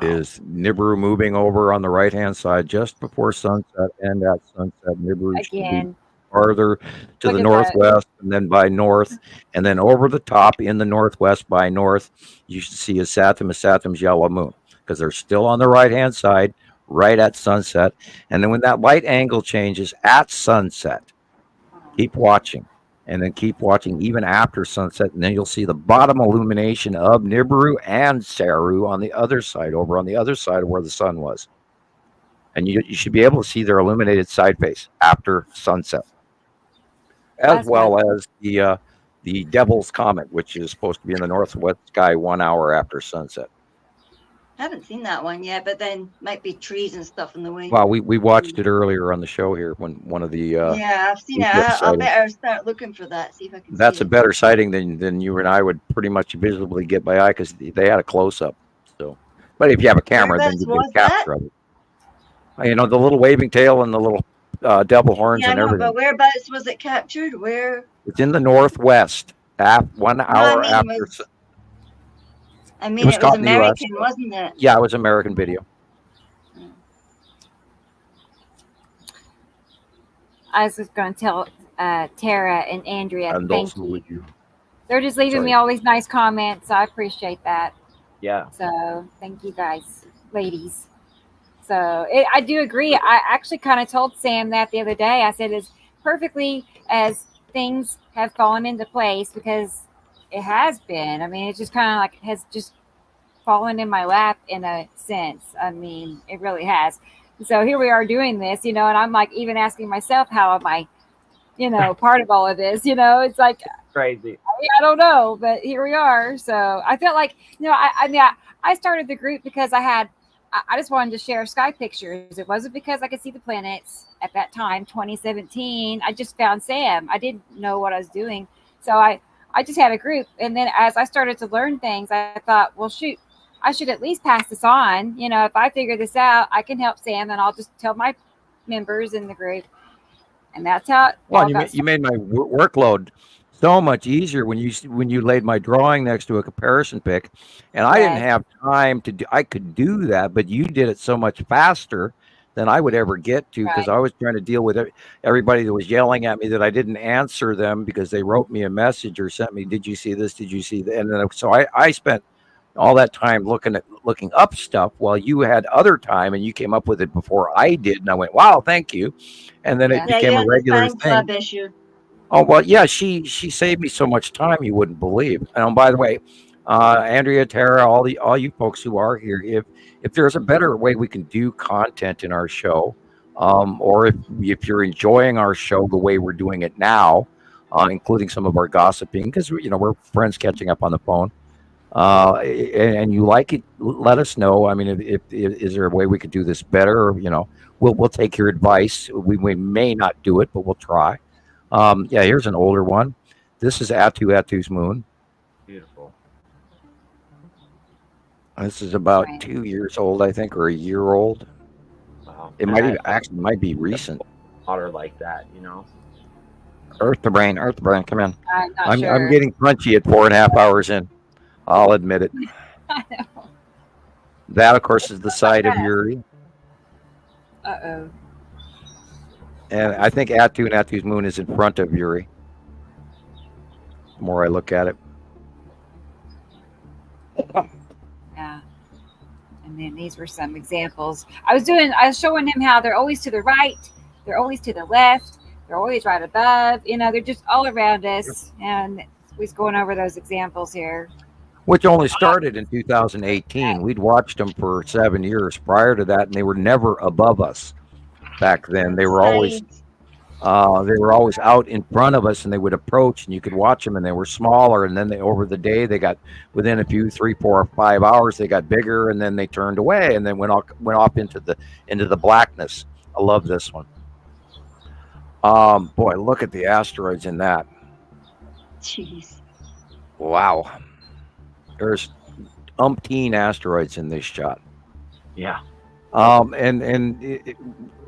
Is Nibiru moving over on the right-hand side just before sunset, and at sunset, Nibiru should be Again. farther to Look the at northwest, and then by north, and then over the top in the northwest by north, you should see a Saturn's yellow moon, because they're still on the right-hand side, right at sunset. And then when that light angle changes at sunset, keep watching, and then keep watching even after sunset, and then you'll see the bottom illumination of Nibiru and Saru on the other side, over on the other side of where the sun was. And you should be able to see their illuminated side face after sunset, as well as the Devil's Comet, which is supposed to be in the northwest sky 1 hour after sunset. I haven't seen that one yet, but then might be trees and stuff in the way. Well, we watched it earlier on the show here when one of the yeah, I've seen it. I'll better start looking for that. See if I can. That's see a better sighting than you and I would pretty much visibly get by eye, because they had a close up. So, but if you have a camera, then you can capture of it. You know, the little waving tail and the little devil horns and everything. But whereabouts was it captured? Where? It's in the northwest. 1 hour after. I mean, it was American, wasn't it? Yeah, it was American video. I was just going to tell Tara and Andrea, And thank also with you. They're just leaving me all these nice comments, so I appreciate that. Yeah. So thank you guys, ladies. So I do agree. I actually kind of told Sam that the other day. I said, as perfectly as things have fallen into place, because it has been. I mean, it's just kind of like has just fallen in my lap in a sense. I mean, it really has. So here we are doing this, and I'm like even asking myself, how am I, part of all of this? It's like crazy. I don't know, but here we are. So I felt like, I started the group because I just wanted to share sky pictures. It wasn't because I could see the planets at that time, 2017. I just found Sam. I didn't know what I was doing. So I just had a group. And then as I started to learn things, I thought, well, shoot, I should at least pass this on. If I figure this out, I can help Sam, and I'll just tell my members in the group. And that's how it Well, you made my workload so much easier when you laid my drawing next to a comparison pic, and I didn't have time to do. I could do that, but you did it so much faster than I would ever get to, because I was trying to deal with everybody that was yelling at me that I didn't answer them because they wrote me a message or sent me, "Did you see this? Did you see that?" And then, so I spent all that time looking up stuff while you had other time, and you came up with it before I did, and I went, "Wow, thank you," and then it became a regular thing. Issue. Oh, well, yeah, she saved me so much time you wouldn't believe. And by the way, Andrea, Tara, all you folks who are here, if there's a better way we can do content in our show, or if you're enjoying our show the way we're doing it now, including some of our gossiping, because we're friends catching up on the phone, and you like it, let us know. I mean, if is there a way we could do this better? We'll take your advice. We may not do it, but we'll try. Yeah, here's an older one. This is Atu's moon. Beautiful. This is about 2 years old, I think, or a year old. Wow. It might be recent. Water like that, Earth the brain, come in. I'm sure. I'm getting punchy at 4.5 hours in. I'll admit it. I know. That, of course, is the side of Uri. Uh-oh. And I think Atu's moon is in front of Uri. The more I look at it. Yeah. And then these were some examples. I was showing him how they're always to the right, they're always to the left, they're always right above. They're just all around us. And he's going over those examples here. Which only started in 2018. We'd watched them for 7 years prior to that, and they were never above us back then. They were always out in front of us, and they would approach, and you could watch them, and they were smaller. And then over the day, they got within a few 3, 4, 5 hours, they got bigger, and then they turned away, and then went off into the blackness. I love this one. Boy, look at the asteroids in that. Jeez. Wow. There's umpteen asteroids in this shot. Yeah.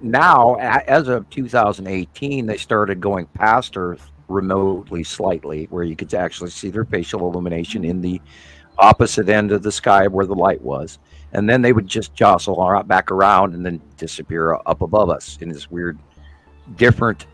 Now, as of 2018, they started going past Earth remotely, slightly, where you could actually see their facial illumination in the opposite end of the sky where the light was. And then they would just jostle back around and then disappear up above us in this weird, different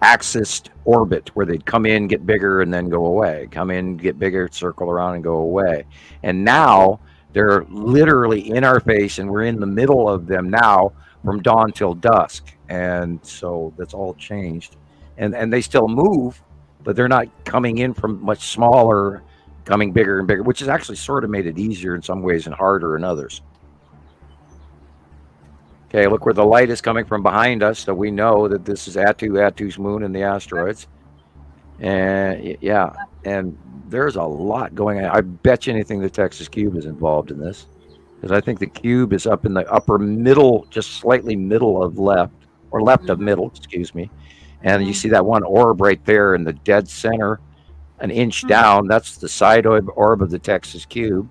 axis orbit where they'd come in, get bigger, and then go away. Come in, get bigger, circle around, and go away. And now they're literally in our face, and we're in the middle of them now from dawn till dusk. And so that's all changed. And they still move, but they're not coming in from much smaller, coming bigger and bigger, which has actually sort of made it easier in some ways and harder in others. Okay, look where the light is coming from behind us, so we know that this is Atu's moon and the asteroids. And yeah, and there's a lot going on. I bet you anything the Texas Cube is involved in this, because I think the cube is up in the upper middle, just slightly middle of left, or left of middle, excuse me. And you see that one orb right there in the dead center, an inch down. That's the side orb of the Texas Cube.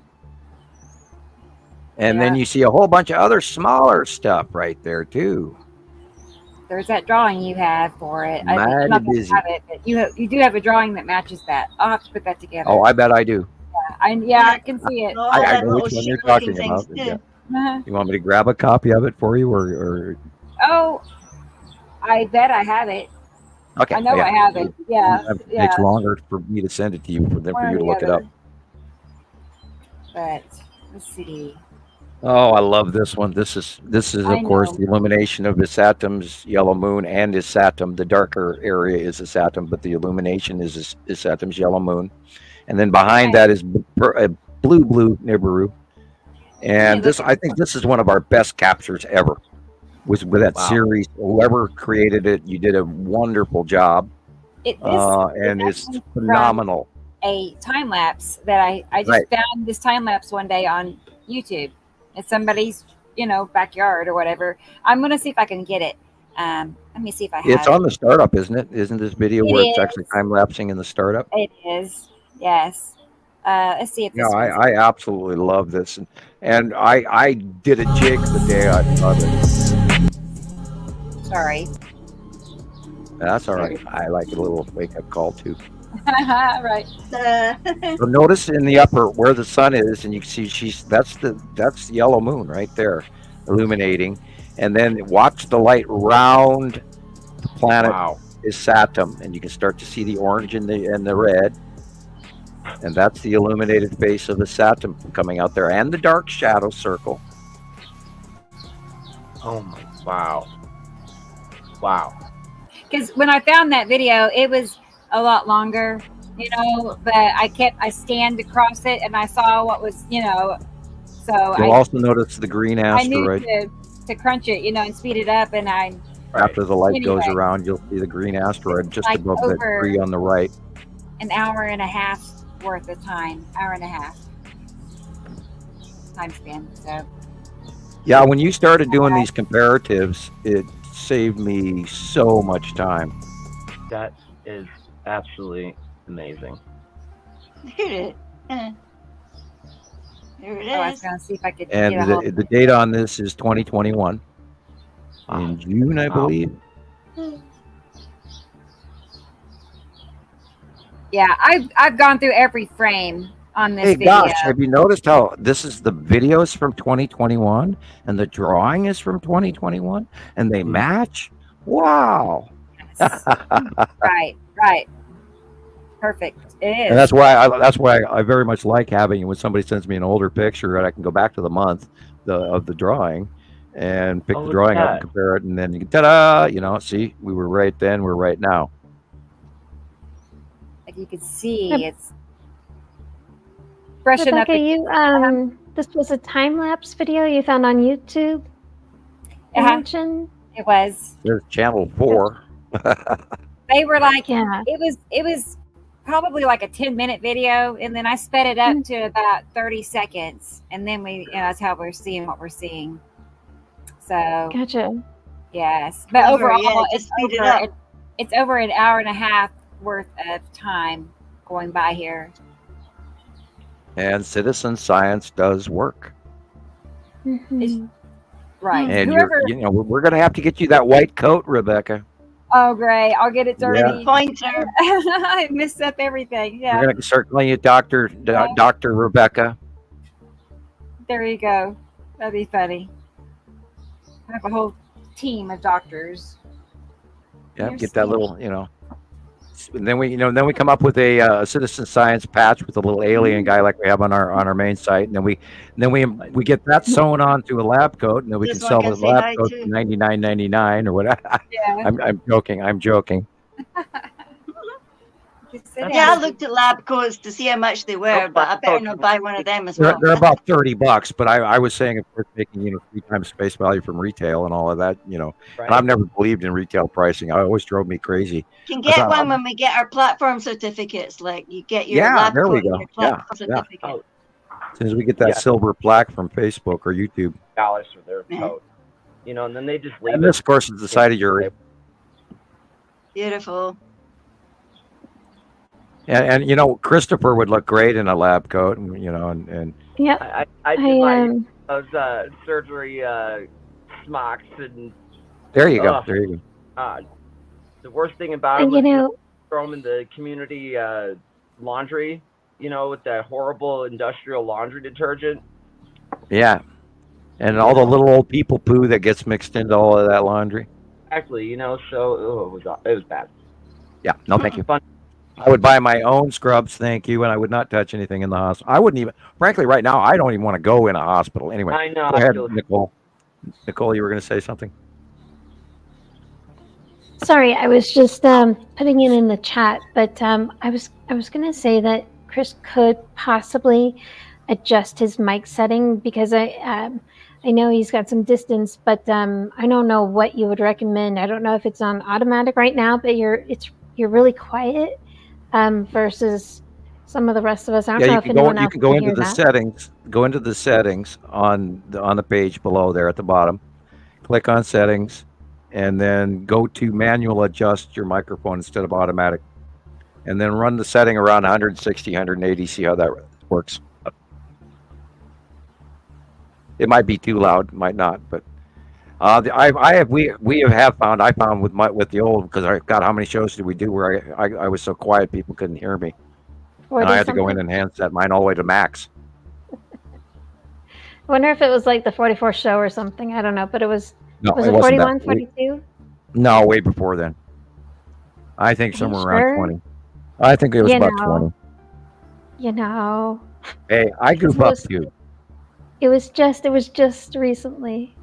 And then you see a whole bunch of other smaller stuff right there too. There's that drawing you have for it. Mighty I'm not gonna busy. have it, but you do have a drawing that matches that. I'll have to put that together. Oh, I bet I do. I can see it. I know which one you're talking about. Yeah. You want me to grab a copy of it for you, or? Oh, I bet I have it. Okay. I know I have it. Yeah. It takes longer for me to send it to you than for you to look it up. But let's see. Oh, I love this one. This is of course the illumination of Isatum's yellow moon and Isatum. The darker area is Isatum, but the illumination is Isatum's yellow moon. And then behind that is a blue Nibiru. And I think this is one of our best captures ever. Was with that series. Whoever created it, you did a wonderful job. And it's phenomenal. A time lapse that I just found this time lapse one day on YouTube. It's somebody's, backyard or whatever. I'm gonna see if I can get it. Let me see if I have It's on the startup, isn't it? Isn't this video where it's actually time lapsing in the startup? It is. Yes. Let's see if this I absolutely love this, and I did a jig the day I saw this. Sorry. That's all right. I like a little wake up call too. Right. So notice in the upper where the sun is, and you can see that's the yellow moon right there, illuminating, and then watch the light round the planet Isatum, and you can start to see the orange and the red, and that's the illuminated face of Isatum coming out there, and the dark shadow circle. Oh my! Wow. Because when I found that video, it was a lot longer you know, but I scanned across it and I saw what was, you know, so You'll also notice the green I knew asteroid. to crunch it, you know, and speed it up, and After the light goes Anyway. around, you'll see the green asteroid just Like above that over- tree on the right. an hour and a half worth of time, hour and a half time span. So Yeah, when you started doing these comparatives, it saved me so much time. That is absolutely amazing. There it is. I was going to see if I could And get a hold the date on this is 2021 in June, I believe. Yeah, I've gone through every frame on this Hey, video. gosh, have you noticed how this is the videos from 2021 and the drawing is from 2021 and they match? Wow. Right. Perfect. It is. And that's why I very much like having it when somebody sends me an older picture and I can go back to the month of the drawing and pick the drawing up and compare it, and then you can ta-da, you know, see, we were right then, we're right now. Like you can see, it's freshen up. Rebecca, you this was a time lapse video you found on YouTube. Mentioned? It was. There's channel 4. They were like, it was probably like a 10-minute video, and then I sped it up to about 30 seconds, and then that's how we're seeing what we're seeing. So gotcha. Yes, but Clever, overall, yeah, just speed it up. it's over an hour and a half worth of time going by here. And citizen science does work. Mm-hmm. Right. And Whoever, we're going to have to get you that white coat, Rebecca. oh, great. I'll get it dirty. Pointer. I messed up everything. Yeah. We're going to start calling you Dr. Rebecca. There you go. That'd be funny. I have a whole team of doctors. Yeah, You're get that little, and then we come up with a citizen science patch with a little alien guy like we have on our main site, and then we get that sewn onto a lab coat, and then we Just can sell like the I say lab hi coat to. for $99.99 or whatever. Yeah. I'm joking. Yeah, I looked at lab coats to see how much they were, but I better not buy one of them as well. They're about $30, but I was saying, of course, making 3 times space value from retail and all of that, And I've never believed in retail pricing. It always drove me crazy. Can get one when we get our platform certificates. Like you get your lab there we coat go. and your platform certificate. As soon as we get that silver plaque from Facebook or YouTube. $dollars for their coat. And then they just leave And it. this, of course, is the side of your. Beautiful. And Christoper would look great in a lab coat, and Yep. I did those surgery smocks, and there you go. There you go. The worst thing about it And, was throw them in the community laundry, with that horrible industrial laundry detergent. Yeah, and all the little old people poo that gets mixed into all of that laundry. Exactly, so it was bad. Yeah, no, thank you. Fun. I would buy my own scrubs, thank you, and I would not touch anything in the hospital. I wouldn't even, frankly, right now, I don't even want to go in a hospital. Anyway, I know. Go ahead, Nicole. Nicole, you were going to say something? Sorry, I was just putting it in the chat, but I was going to say that Chris could possibly adjust his mic setting because I know he's got some distance, but I don't know what you would recommend. I don't know if it's on automatic right now, but you're really quiet versus some of the rest of us. I don't know if anyone else you can go into hear the that. settings. Go into the settings on the page below there at the bottom. Click on settings, and then go to manual adjust your microphone instead of automatic, and then run the setting around 160, 180. See how that works. It might be too loud, might not, but we have found. I found with the old, because God, how many shows did we do where I was so quiet people couldn't hear me, and I had to go in and hand set mine all the way to max. I wonder if it was like the 44th show or something. I don't know, but it was. No, Was it it wasn't 41, that. 42? No, way before then. I think somewhere around 20. I think it was about 20. Hey, I goof up too. It was just recently.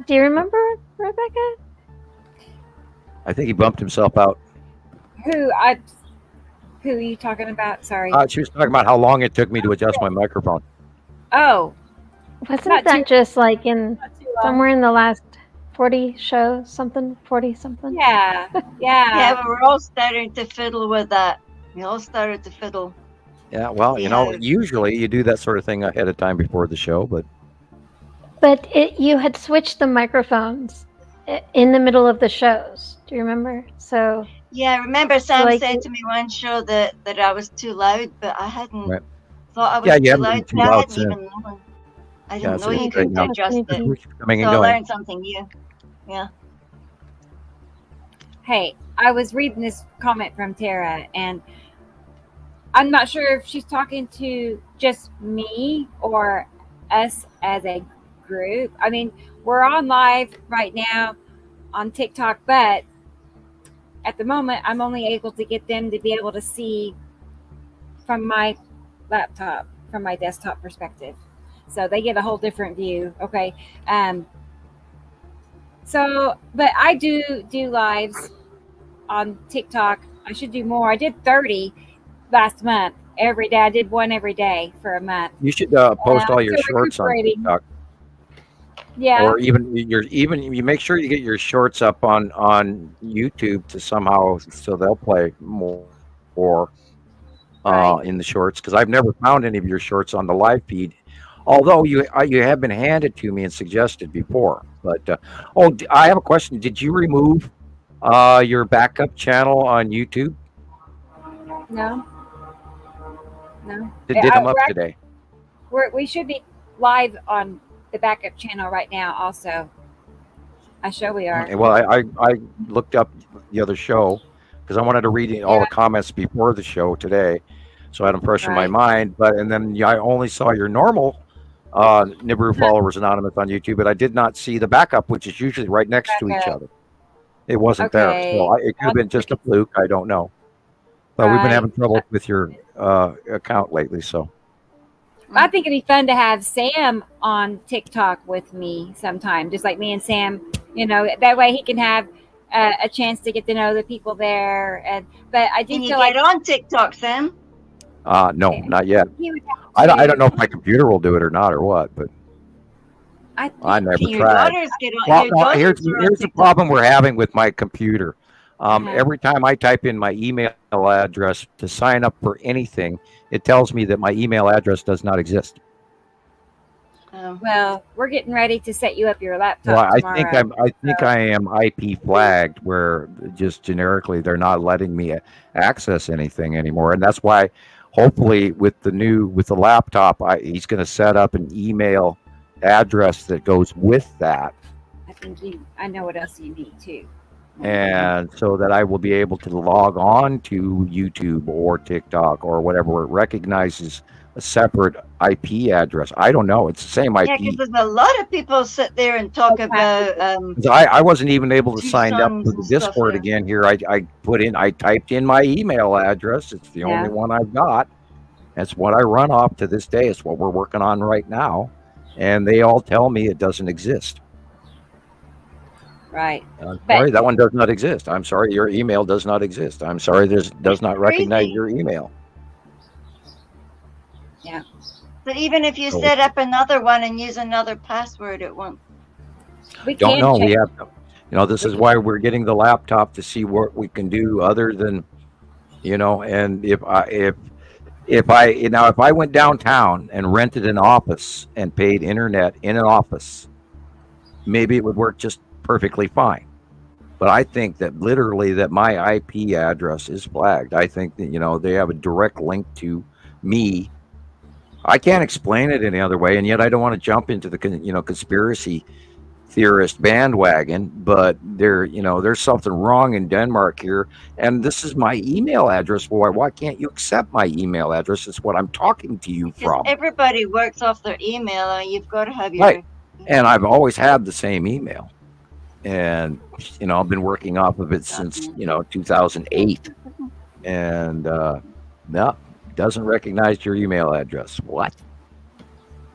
Do you remember, Who are you talking about? Sorry. She was talking about how long it took me to adjust my microphone. Oh, Wasn't that just like in somewhere in the last 40 shows, something, 40 something? Yeah, yeah. Yeah, but we're all starting to fiddle with that. We all started to fiddle. Yeah, well, usually you do that sort of thing ahead of time before the show, but you had switched the microphones in the middle of the shows. Do you remember? So yeah, I remember Sam said to me one show that I was too loud, but I hadn't thought I was too loud. I hadn't even known. I didn't know you could adjust it. So I learned something new. Yeah. Hey, I was reading this comment from Tara, and I'm not sure if she's talking to just me or us as a group. I mean, we're on live right now on TikTok, but at the moment, I'm only able to get them to be able to see from my laptop, from my desktop perspective. So they get a whole different view. Okay. But I do lives on TikTok. I should do more. I did 30 last month every day. I did one every day for a month. You should post all your shorts on TikTok. Yeah. Or even you make sure you get your shorts up on YouTube to somehow so they'll play more in the shorts, because I've never found any of your shorts on the live feed. Although you have been handed to me and suggested before, but I have a question. Did you remove your backup channel on YouTube? No. Did them up today? We should be live on the backup channel right now. Also, I show we are. Well, I looked up the other show because I wanted to read all the comments before the show today, so I had them fresh in my mind. And then I only saw your normal Nibiru Followers Anonymous on YouTube, but I did not see the backup, which is usually right next to each other. It wasn't there, so it could have been just a fluke. I don't know, but we've been having trouble with your account lately. So I think it'd be fun to have Sam on TikTok with me sometime, just like me and Sam. That way he can have a chance to get to know the people there. But I do Can you feel get like on TikTok, Sam? no, not yet. I don't know if my computer will do it or not or what, but I never tried. Here's the problem we're having with my computer. Every time I type in my email address to sign up for anything, it tells me that my email address does not exist. Well, we're getting ready to set you up your laptop tomorrow. I think I am IP flagged, where just generically they're not letting me access anything anymore, and that's why. Hopefully, with the laptop, he's going to set up an email address that goes with that. I know what else you need too. And so that I will be able to log on to YouTube or TikTok or whatever it recognizes a separate IP address. I don't know. It's the same IP. Yeah, because there's a lot of people sit there and talk about. I wasn't even able to sign up for the Discord again here. I typed in my email address. It's the only one I've got. That's what I run off to this day. It's what we're working on right now. And they all tell me it doesn't exist. Right. I'm sorry, that one does not exist. I'm sorry, your email does not exist. I'm sorry, does not recognize your email. Yeah. But even if you set up another one and use another password, it won't. We don't know. We have, this is why we're getting the laptop to see what we can do other than, and if I went downtown and rented an office and paid internet in an office, maybe it would work just perfectly fine. But I think that literally that my IP address is flagged. I think that, they have a direct link to me. I can't explain it any other way, and yet I don't want to jump into the conspiracy theorist bandwagon. But there's something wrong in Denmark here, and this is my email address. Why can't you accept my email address? It's what I'm talking to you from. Everybody works off their email, and you've got to have your right. And I've always had the same email, and I've been working off of it since 2008, and no. Doesn't recognize your email address. What?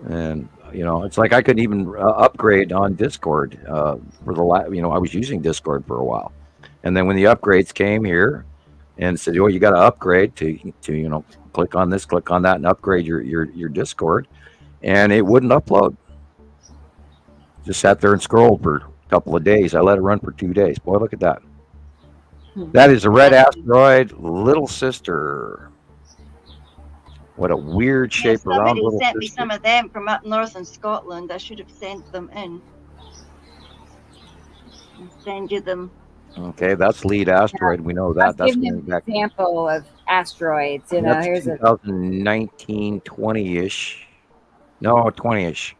And it's like I couldn't even upgrade on Discord for the I was using Discord for a while, and then when the upgrades came here, and said, "Oh, you got to upgrade to click on this, click on that, and upgrade your Discord," and it wouldn't upload. Just sat there and scrolled for a couple of days. I let it run for 2 days. Boy, look at that. That is a red asteroid, little sister. What a weird shape around Somebody little sent me sister. some of them from up north in Scotland. I should have sent them in. I'll send you them. Okay, that's lead asteroid. We know that. That's Give going an back. example of asteroids. That's Here's a 2019, 20-ish. No, 20-ish.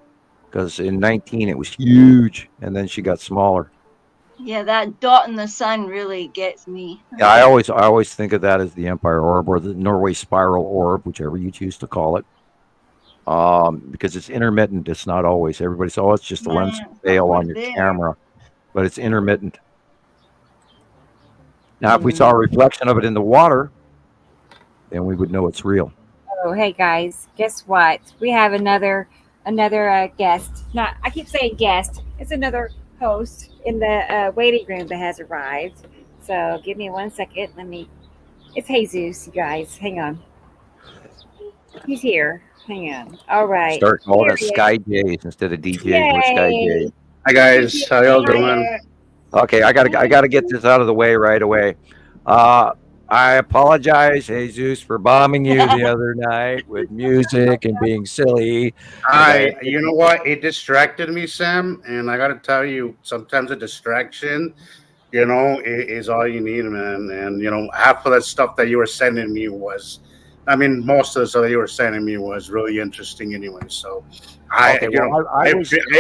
Because in 19 it was huge, and then she got smaller. Yeah, that dot in the sun really gets me. Yeah, I always think of that as the Empire Orb or the Norway Spiral Orb, whichever you choose to call it. Because it's intermittent. It's not always. Everybody says, "Oh, it's just a lens fail on your camera," but it's intermittent. Now, if we saw a reflection of it in the water, then we would know it's real. Oh, hey guys, guess what? We have another guest. Not, I keep saying guest. It's another host in the waiting room that has arrived. So give me 1 second. It's Jesus, you guys. Hang on. He's here. Hang on. All right. Start calling Here it he is. Sky Jays instead of DJs. We're Sky Yay. Jays. Hi guys, how y'all doing? Okay, I gotta get this out of the way right away. I apologize, Jesus, for bombing you the other night with music and being silly. You know what? It distracted me, Sam, and I gotta tell you, sometimes a distraction, is all you need, man. And half of that stuff that you were sending me was, most of the stuff that you were sending me was really interesting anyway. So I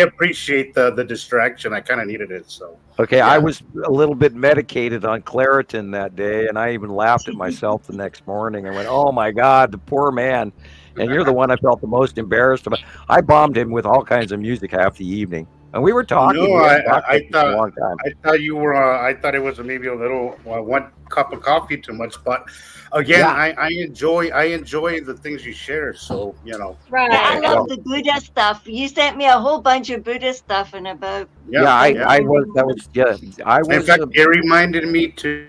appreciate the distraction. I kind of needed it. So okay, yeah. I was a little bit medicated on Claritin that day, and I even laughed at myself the next morning. I went, "Oh my God, the poor man!" And you're the one I felt the most embarrassed about. I bombed him with all kinds of music half the evening, and we were talking. No, I for a long time. thought you were. I thought it was maybe a little 1 cup of coffee too much, but again, yeah. I enjoy the things you share. So Right. I love the Buddha stuff. You sent me a whole bunch of Buddha stuff in about. I was. In fact, it reminded me to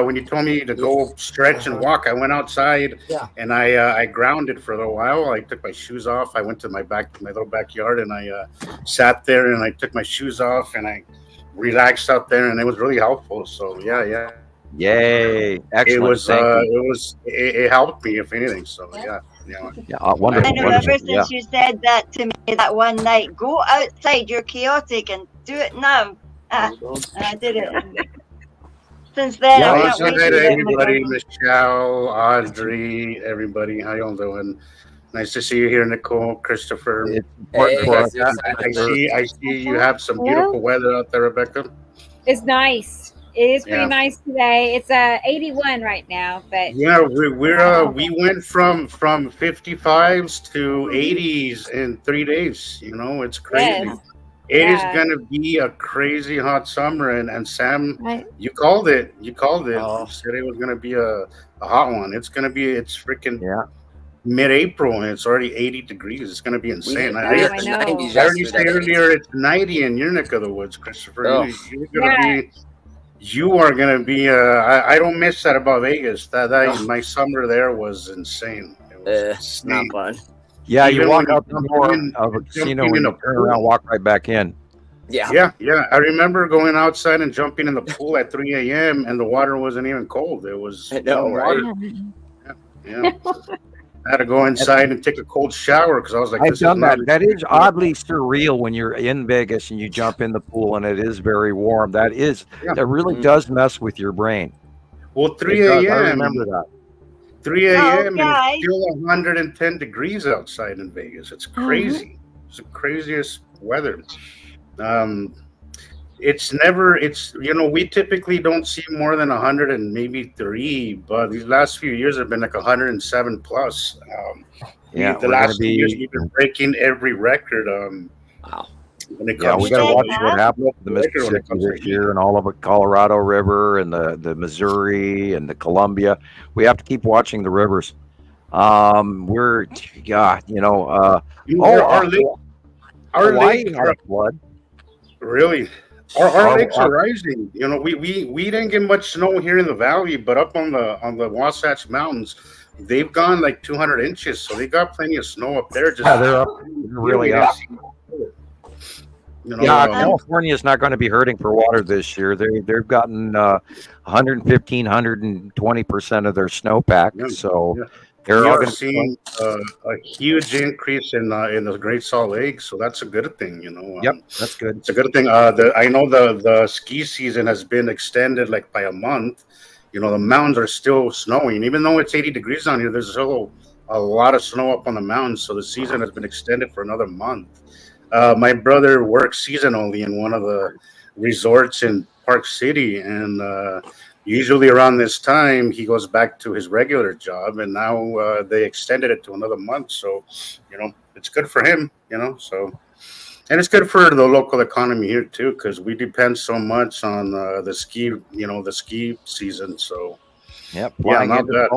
when you told me to go stretch and walk. I went outside and I grounded for a little while. I took my shoes off. I went to my little backyard, and I sat there and I took my shoes off and I relaxed out there, and it was really helpful. So yeah. Yay! Excellent. It helped me, if anything. So yeah. Wonderful. And ever since you said that to me that one night, go outside. You're chaotic, and do it now. And I did it. Since then, I can't wait to everybody, Michelle, Audrey, everybody. How y'all doing? Nice to see you here, Nicole, Christopher. I see you have some beautiful weather out there, Rebecca. It's nice. It is pretty nice today. It's 81 right now, but we went from 55s to 80s in 3 days. It's crazy. Yes. It is gonna be a crazy hot summer, and Sam, you called it. You said it was gonna be a hot one. It's freaking mid-April, and it's already 80 degrees. It's gonna be insane. I heard you say earlier it's 90 in your neck of the woods, Christopher. Oh. You are gonna be. I don't miss that about Vegas. My summer there was insane. It was not fun. Yeah, you walk out the door of a casino and you turn around, walk right back in. Yeah. I remember going outside and jumping in the pool at 3 a.m. and the water wasn't even cold. It was water. Yeah. I had to go inside and take a cold shower because I was like, I've done that. That is oddly surreal when you're in Vegas and you jump in the pool and it is very warm. That really does mess with your brain. Well, 3 a.m. I remember that. 3 a.m. and it's still 110 degrees outside in Vegas. It's crazy. It's the craziest weather. We typically don't see more than 100 and maybe 3, but these last few years have been like 107 plus. The last few years we've been breaking every record. Wow. We got to watch what happened with the Mississippi this year and all of it, Colorado River and the Missouri and the Columbia. We have to keep watching the rivers. Our lake flood. Really? Our lakes are rising. You know, we didn't get much snow here in the valley, but up on the Wasatch Mountains, they've gone like 200 inches, so they got plenty of snow up there. Just they're up, really up. You know, California is not going to be hurting for water this year. They've gotten 115, 120% of their snowpack, so they're all going to see a huge increase in the Great Salt Lake. So that's a good thing, you know. Yep, that's good. It's a good thing. I know the ski season has been extended like by a month. You know, the mountains are still snowing, even though it's 80 degrees down here. There's still a lot of snow up on the mountains, so the season has been extended for another month. My brother works seasonally in one of the resorts in Park City, and usually around this time he goes back to his regular job, and now they extended it to another month. So, you know, it's good for him, you know. So, and it's good for the local economy here too, because we depend so much on the ski season. So, yep, yeah, not bad.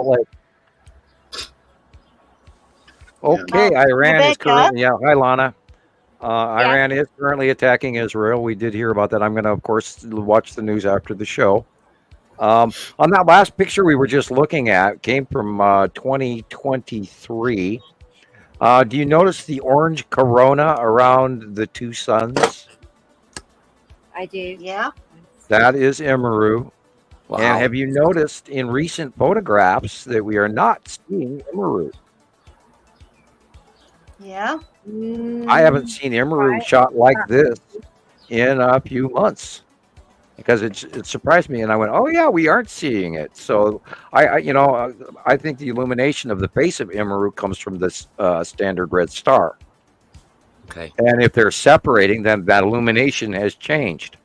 Okay, Iran is currently. Yeah, hi Lana. Iran is currently attacking Israel. We did hear about that. I'm going to, of course, watch the news after the show. On that last picture we were just looking at, came from 2023. Do you notice the orange corona around the two suns? I do. Yeah. That is Nibiru. Wow. And have you noticed in recent photographs that we are not seeing Nibiru? Yeah. I haven't seen Nibiru shot like this in a few months, because it surprised me, and I went, "Oh yeah, we aren't seeing it." So I think the illumination of the face of Nibiru comes from this standard red star. Okay. And if they're separating, then that illumination has changed.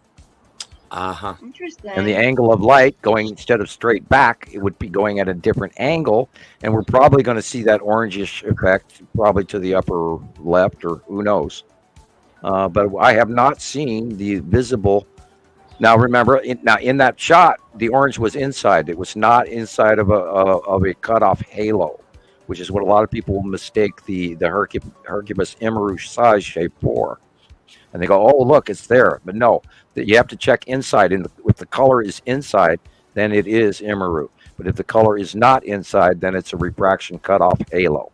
Interesting. And the angle of light going, instead of straight back, it would be going at a different angle, and we're probably going to see that orangish effect probably to the upper left, or who knows. But I have not seen the visible. Now remember, in that shot, the orange was inside. It was not inside of a cutoff halo, which is what a lot of people mistake the Hercubus Nibiru size shape for. And they go, "Oh, look, it's there." But no, you have to check inside. If the color is inside, then it is Nibiru. But if the color is not inside, then it's a refraction cutoff halo,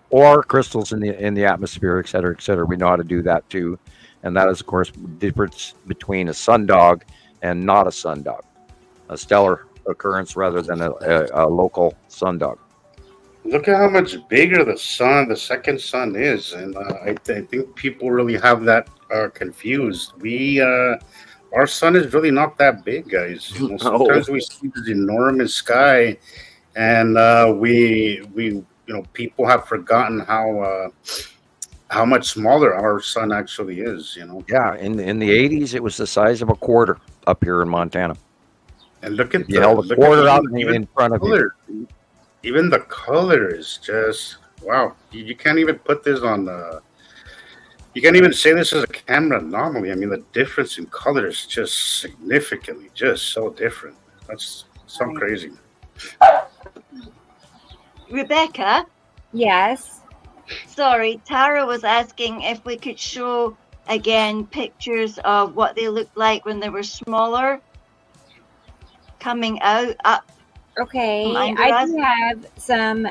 or crystals in the atmosphere, et cetera, et cetera. We know how to do that too, and that is, of course, the difference between a sundog and not a sundog, a stellar occurrence rather than a local sundog. Look at how much bigger the second sun is, and I think people really have that confused. Our sun is really not that big, guys. You know, sometimes we see this enormous sky, and people have forgotten how much smaller our sun actually is. You know. Yeah, in the 80s, it was the size of a quarter up here in Montana. And look at you held a quarter out in front of you. Even the color is just wow. You can't even put this on you can't even say this is a camera anomaly. I mean, the difference in color is just significantly, just so different. That's so crazy. Rebecca? Yes? Sorry, Tara was asking if we could show again pictures of what they looked like when they were smaller, coming out, up. Okay, I do have some.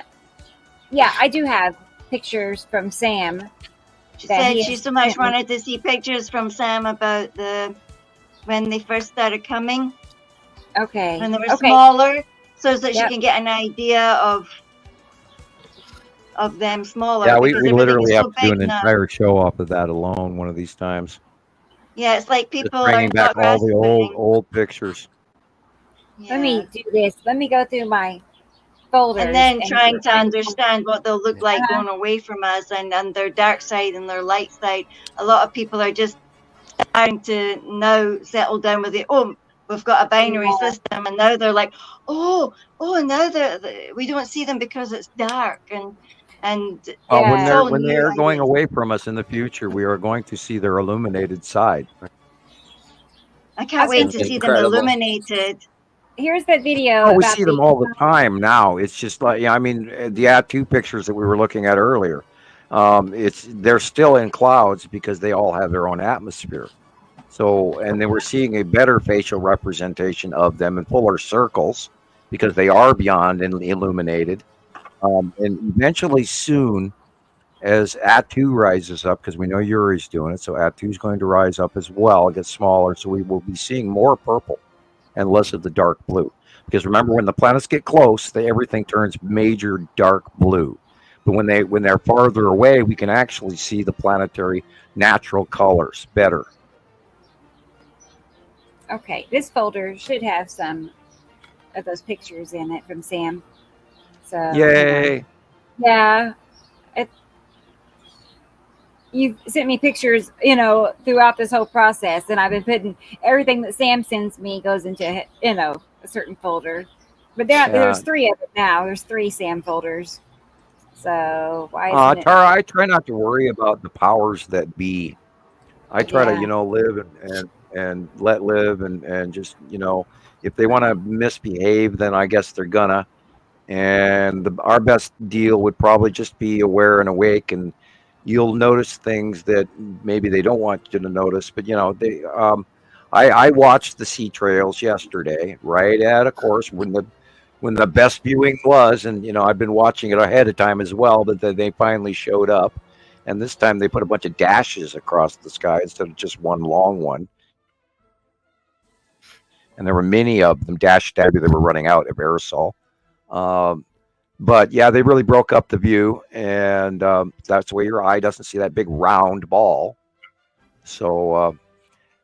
Yeah, I do have pictures from Sam. She said she so much wanted to see pictures from Sam about when they first started coming. Okay. When they were smaller, so that she can get an idea of them smaller. Yeah, we literally have to do an entire show off of that alone one of these times. Yeah, it's like people just bringing back all the old pictures. Yeah. Let me do this. Let me go through my folders. And then trying to understand what they'll look like going away from us, and their dark side and their light side. A lot of people are just starting to now settle down with it. Oh, we've got a binary system, and now they're like, now we don't see them because it's dark. When they're going away from us in the future, we are going to see their illuminated side. I can't wait to see them illuminated. Here's the video. Oh, we see them all the time now. It's just like, I mean, the A2 pictures that we were looking at earlier, they're still in clouds because they all have their own atmosphere. So, and then we're seeing a better facial representation of them in fuller circles because they are beyond and illuminated. And eventually soon, as Atu rises up, because we know Uri's doing it, so Atu's going to rise up as well, get smaller, so we will be seeing more purple and less of the dark blue. Because remember, when the planets get close, everything turns major dark blue. But when they're farther away, we can actually see the planetary natural colors better. Okay, this folder should have some of those pictures in it from Sam. So yay! Yeah, you've sent me pictures, throughout this whole process, and I've been putting everything that Sam sends me goes into, a certain folder. But there's 3 of it now. There's 3 Sam folders. So why isn't it? Tara, I try not to worry about the powers that be. I try to, live and let live and just, if they want to misbehave, then I guess they're gonna. And our best deal would probably just be aware and awake, and you'll notice things that maybe they don't want you to notice. But I watched the sea trails yesterday, right at, of course, when the best viewing was, and I've been watching it ahead of time as well. But they finally showed up, and this time they put a bunch of dashes across the sky instead of just one long one. And there were many of them dashed out. They were running out of aerosol. But yeah, they really broke up the view, and that's the way your eye doesn't see that big round ball. So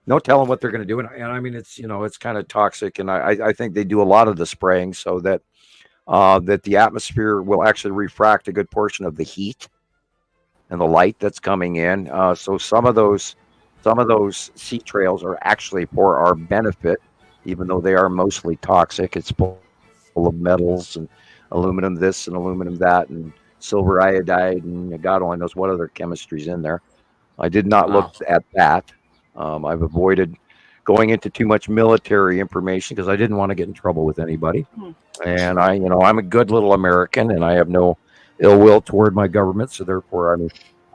no telling what they're going to do. And I mean, it's kind of toxic, and I think they do a lot of the spraying so that that the atmosphere will actually refract a good portion of the heat and the light that's coming in. So some of those sea trails are actually for our benefit, even though they are mostly toxic. It's full of metals and aluminum this and aluminum that and silver iodide and God only knows what other chemistry's in there. I did not look at that. I've avoided going into too much military information because I didn't want to get in trouble with anybody. And I'm a good little American, and I have no ill will toward my government. So therefore,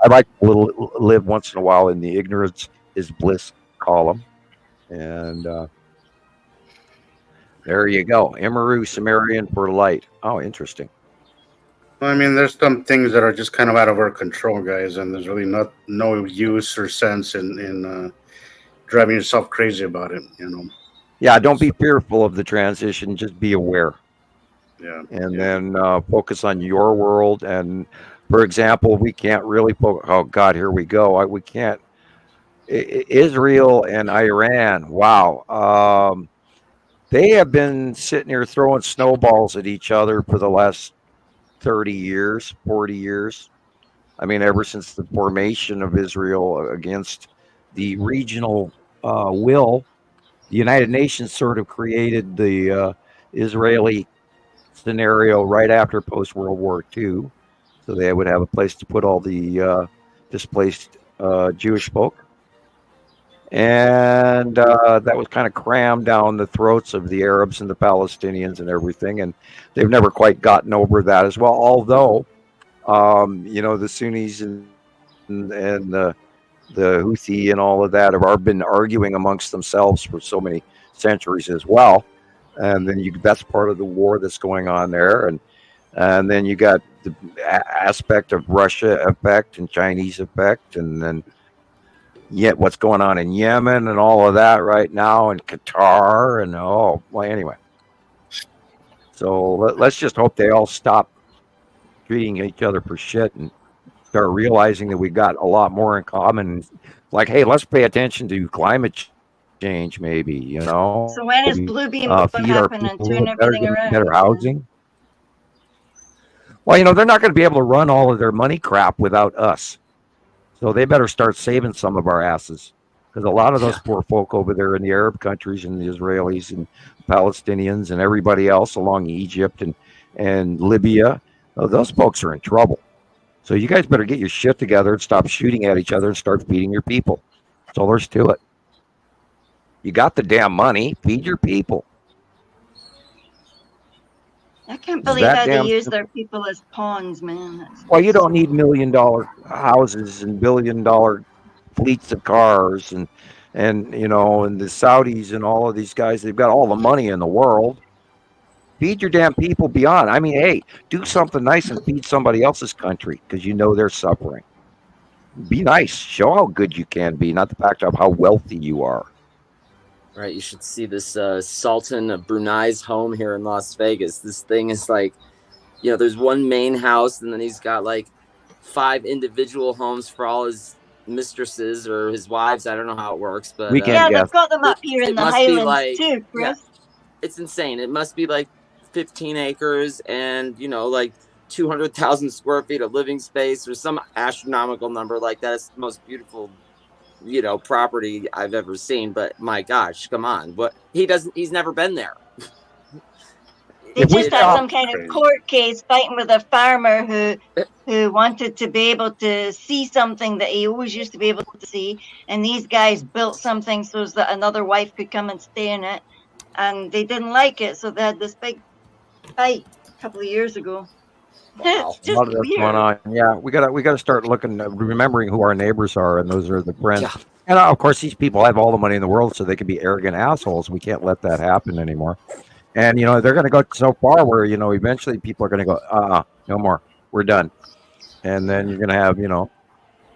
I like to live once in a while in the ignorance is bliss column. And there you go. Imaru Sumerian for light. Oh, interesting. I mean, there's some things that are just kind of out of our control, guys, and there's really no use or sense in driving yourself crazy about it, Yeah, don't be fearful of the transition. Just be aware. Yeah. And then focus on your world. And, for example, we can't really focus. Oh, God, here we go. We can't. Israel and Iran. Wow. They have been sitting here throwing snowballs at each other for the last 30 years, 40 years. I mean, ever since the formation of Israel against the regional will, the United Nations sort of created the Israeli scenario right after post-World War II. So they would have a place to put all the displaced Jewish folk. And that was kind of crammed down the throats of the Arabs and the Palestinians and everything. And they've never quite gotten over that as well. Although, the Sunnis and the Houthi and all of that have been arguing amongst themselves for so many centuries as well. And then that's part of the war that's going on there. And then you got the aspect of Russia effect and Chinese effect, and then yet what's going on in Yemen and all of that right now, and Qatar and anyway. So let's just hope they all stop treating each other for shit and start realizing that we got a lot more in common. Like, hey, let's pay attention to climate change, maybe, So when is Blue Beam going to happen and turn everything around? Better housing. Well, they're not going to be able to run all of their money crap without us. So they better start saving some of our asses, because a lot of those poor folk over there in the Arab countries and the Israelis and Palestinians and everybody else along Egypt and Libya, those folks are in trouble. So you guys better get your shit together and stop shooting at each other and start feeding your people. That's all there's to it. You got the damn money, feed your people. I can't believe how they use their people as pawns, man. Well, you don't need $1 million houses and $1 billion fleets of cars and and you know, and the Saudis and all of these guys, they've got all the money in the world. Feed your damn people beyond. I mean, hey, do something nice and feed somebody else's country because you know they're suffering. Be nice. Show how good you can be, not the fact of how wealthy you are. Right. You should see this Sultan of Brunei's home here in Las Vegas. This thing is like, you know, there's one main house, and then he's got like 5 individual homes for all his mistresses or his wives. I don't know how it works, but yeah, they've got them up here in the Highlands too, Chris. Yeah, it's insane. It must be like 15 acres and, you know, like 200,000 square feet of living space or some astronomical number like that. It's the most beautiful, you know, property I've ever seen. But my gosh, come on. What he's never been there. They just had some kind of court case fighting with a farmer who wanted to be able to see something that he always used to be able to see. And these guys built something so that another wife could come and stay in it. And they didn't like it. So they had this big fight a couple of years ago. Wow. A lot of that's going on. Yeah, we gotta start looking, remembering who our neighbors are, and those are the friends. Yeah. And of course, these people have all the money in the world, so they can be arrogant assholes. We can't let that happen anymore. And you know, they're going to go so far where, you know, eventually people are going to go, no more, we're done. And then you're going to have, you know,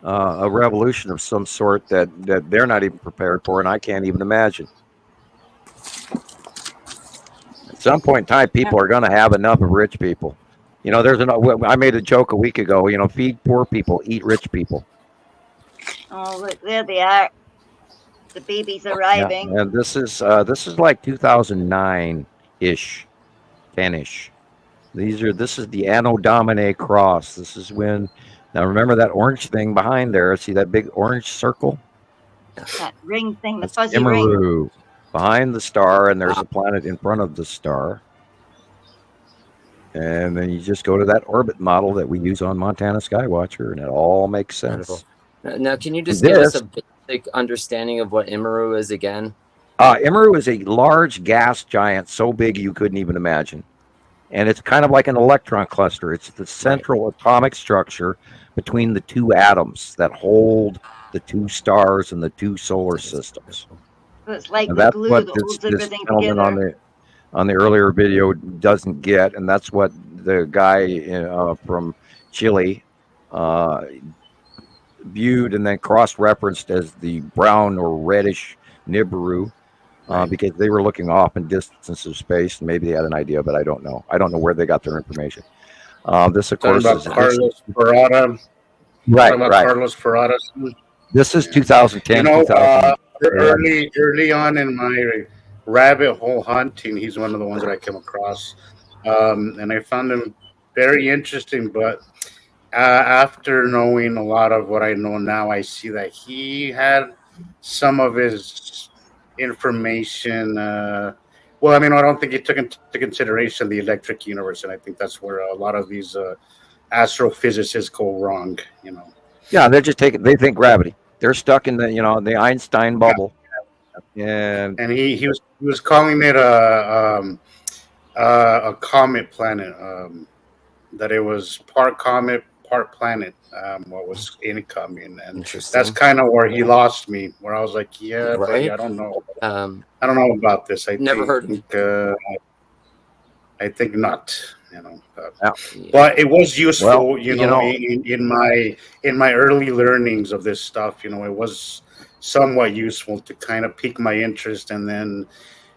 a revolution of some sort that they're not even prepared for, and I can't even imagine. At some point in time, people are going to have enough of rich people. You know, I made a joke a week ago, you know, feed poor people, eat rich people. Oh, look, there they are. The baby's arriving. Yeah, and this is like 2009-ish, 10-ish. This is the Anno Domini cross. This is when, now remember that orange thing behind there? See that big orange circle? That ring thing, the fuzzy Nibiru, ring. behind the star, and there's a planet in front of the star. And then you just go to that orbit model that we use on Montana Skywatcher, and it all makes sense. Now, can you just give us a basic understanding of what Nibiru is again? Nibiru is a large gas giant, so big you couldn't even imagine. And it's kind of like an electron cluster. It's the central atomic structure between the 2 atoms that hold the 2 stars and the 2 solar systems. So it's like and the that's glue what that this holds everything gentleman together. on the earlier video doesn't get, and that's what the guy from Chile viewed and then cross-referenced as the brown or reddish Nibiru, because they were looking off in distance of space, and maybe they had an idea, but I don't know. I don't know where they got their information. This, of course, is Carlos Ferrara. Right. Carlos Ferrara. This is 2010. You know, early on in my rabbit hole hunting, he's one of the ones that I came across, and I found him very interesting. But after knowing a lot of what I know now, I see that he had some of his information. Well, I mean, I don't think he took into consideration the electric universe, and I think that's where a lot of these astrophysicists go wrong. You know. Yeah, they think gravity. They're stuck in the Einstein bubble. Yeah. And he was calling it a comet planet. That it was part comet, part planet. What was incoming, and that's kind of where he lost me. Where I was like, yeah, right? Buddy, I don't know. I don't know about this. I think not. You know, but it was useful. Well, in my early learnings of this stuff, you know, it was somewhat useful to kind of pique my interest and then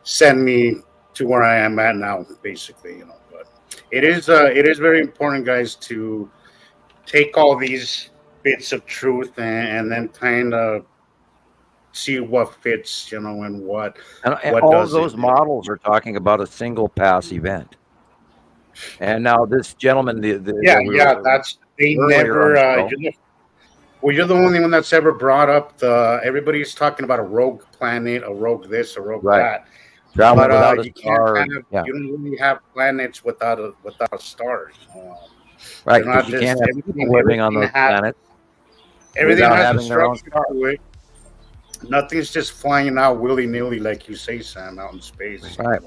send me to where I am at now, basically. You know, but it is very important, guys, to take all these bits of truth and then kind of see what fits, you know, and what all of those models are talking about a single pass event. And now this gentleman, they never. You're the only one that's ever brought up everybody's talking about a rogue planet, a rogue this, a rogue that. But you don't really have planets without stars. Right, because you can't have people living on those planets. Everything has a structure to it. Nothing's just flying out willy-nilly, like you say, Sam, out in space. Right.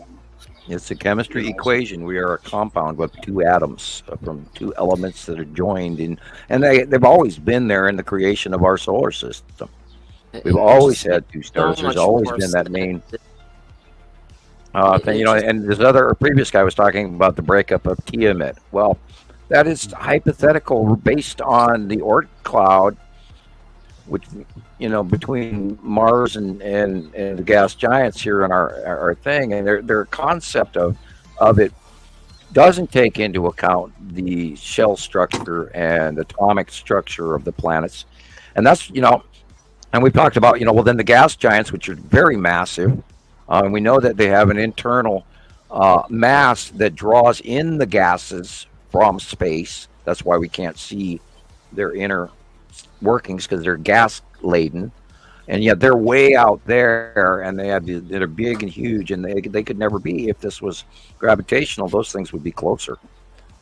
It's a chemistry equation. We are a compound with 2 atoms from 2 elements that are joined in, and they've always been there in the creation of our solar system. We've always had two stars. There's always been that main thing, you know. And this other previous guy was talking about the breakup of Tiamat. Well, that is hypothetical based on the Oort cloud, which, you know, between Mars and the gas giants here in our thing, and their concept of it doesn't take into account the shell structure and atomic structure of the planets. And that's, you know, and we've talked about, you know, well, then the gas giants, which are very massive, and we know that they have an internal mass that draws in the gases from space. That's why we can't see their inner workings, because they're gas laden, and yet they're way out there, and they're big and huge, and they could never be. If this was gravitational, those things would be closer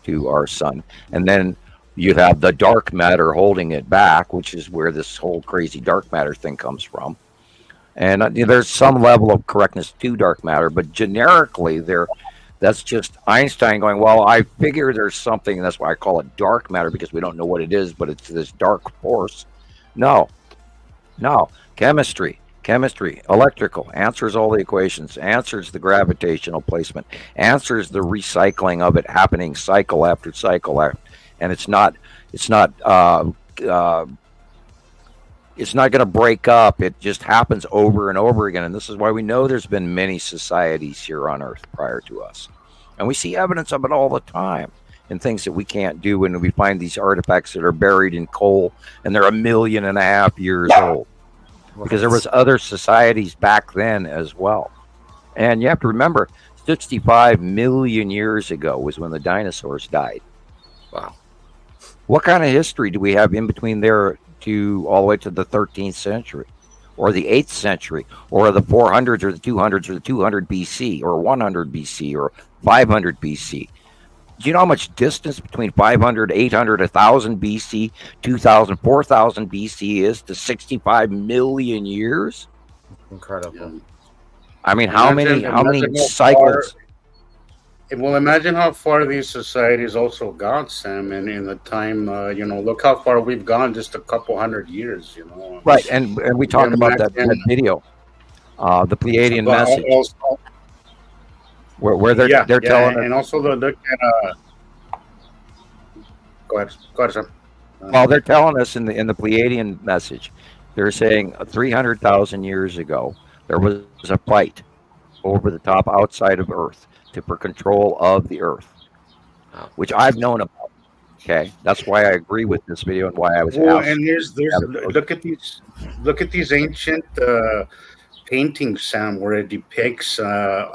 to our sun. And then you'd have the dark matter holding it back, which is where this whole crazy dark matter thing comes from. And there's some level of correctness to dark matter, but generically that's just Einstein going, well, I figure there's something, and that's why I call it dark matter, because we don't know what it is, but it's this dark force. No. Chemistry, electrical, answers all the equations, answers the gravitational placement, answers the recycling of it happening cycle after cycle, and it's not going to break up. It just happens over and over again. And this is why we know there's been many societies here on Earth prior to us. And we see evidence of it all the time in things that we can't do when we find these artifacts that are buried in coal and they're 1.5 million years old. Because there was other societies back then as well. And you have to remember, 65 million years ago was when the dinosaurs died. Wow. What kind of history do we have in between there to all the way to the 13th century or the 8th century or the 400s or the 200s or the 200 BC or 100 BC or 500 BC? Do you know how much distance between 500, 800, 1000 BC, 2000, 4000 BC is to 65 million years? Incredible. I mean, how many cycles? Well, imagine how far these societies also got, Sam, and in the time, you know, look how far we've gone just a couple hundred years, you know. Right, and we talked about that video, the Pleiadian message, where they're telling us. And also look at, go ahead, Sam. Well, they're telling us in the Pleiadian message, they're saying 300,000 years ago, there was a fight over the top outside of Earth for control of the Earth, which I've known about. Okay, that's why I agree with this video and why I was asked. And look at these ancient paintings, Sam, where it depicts a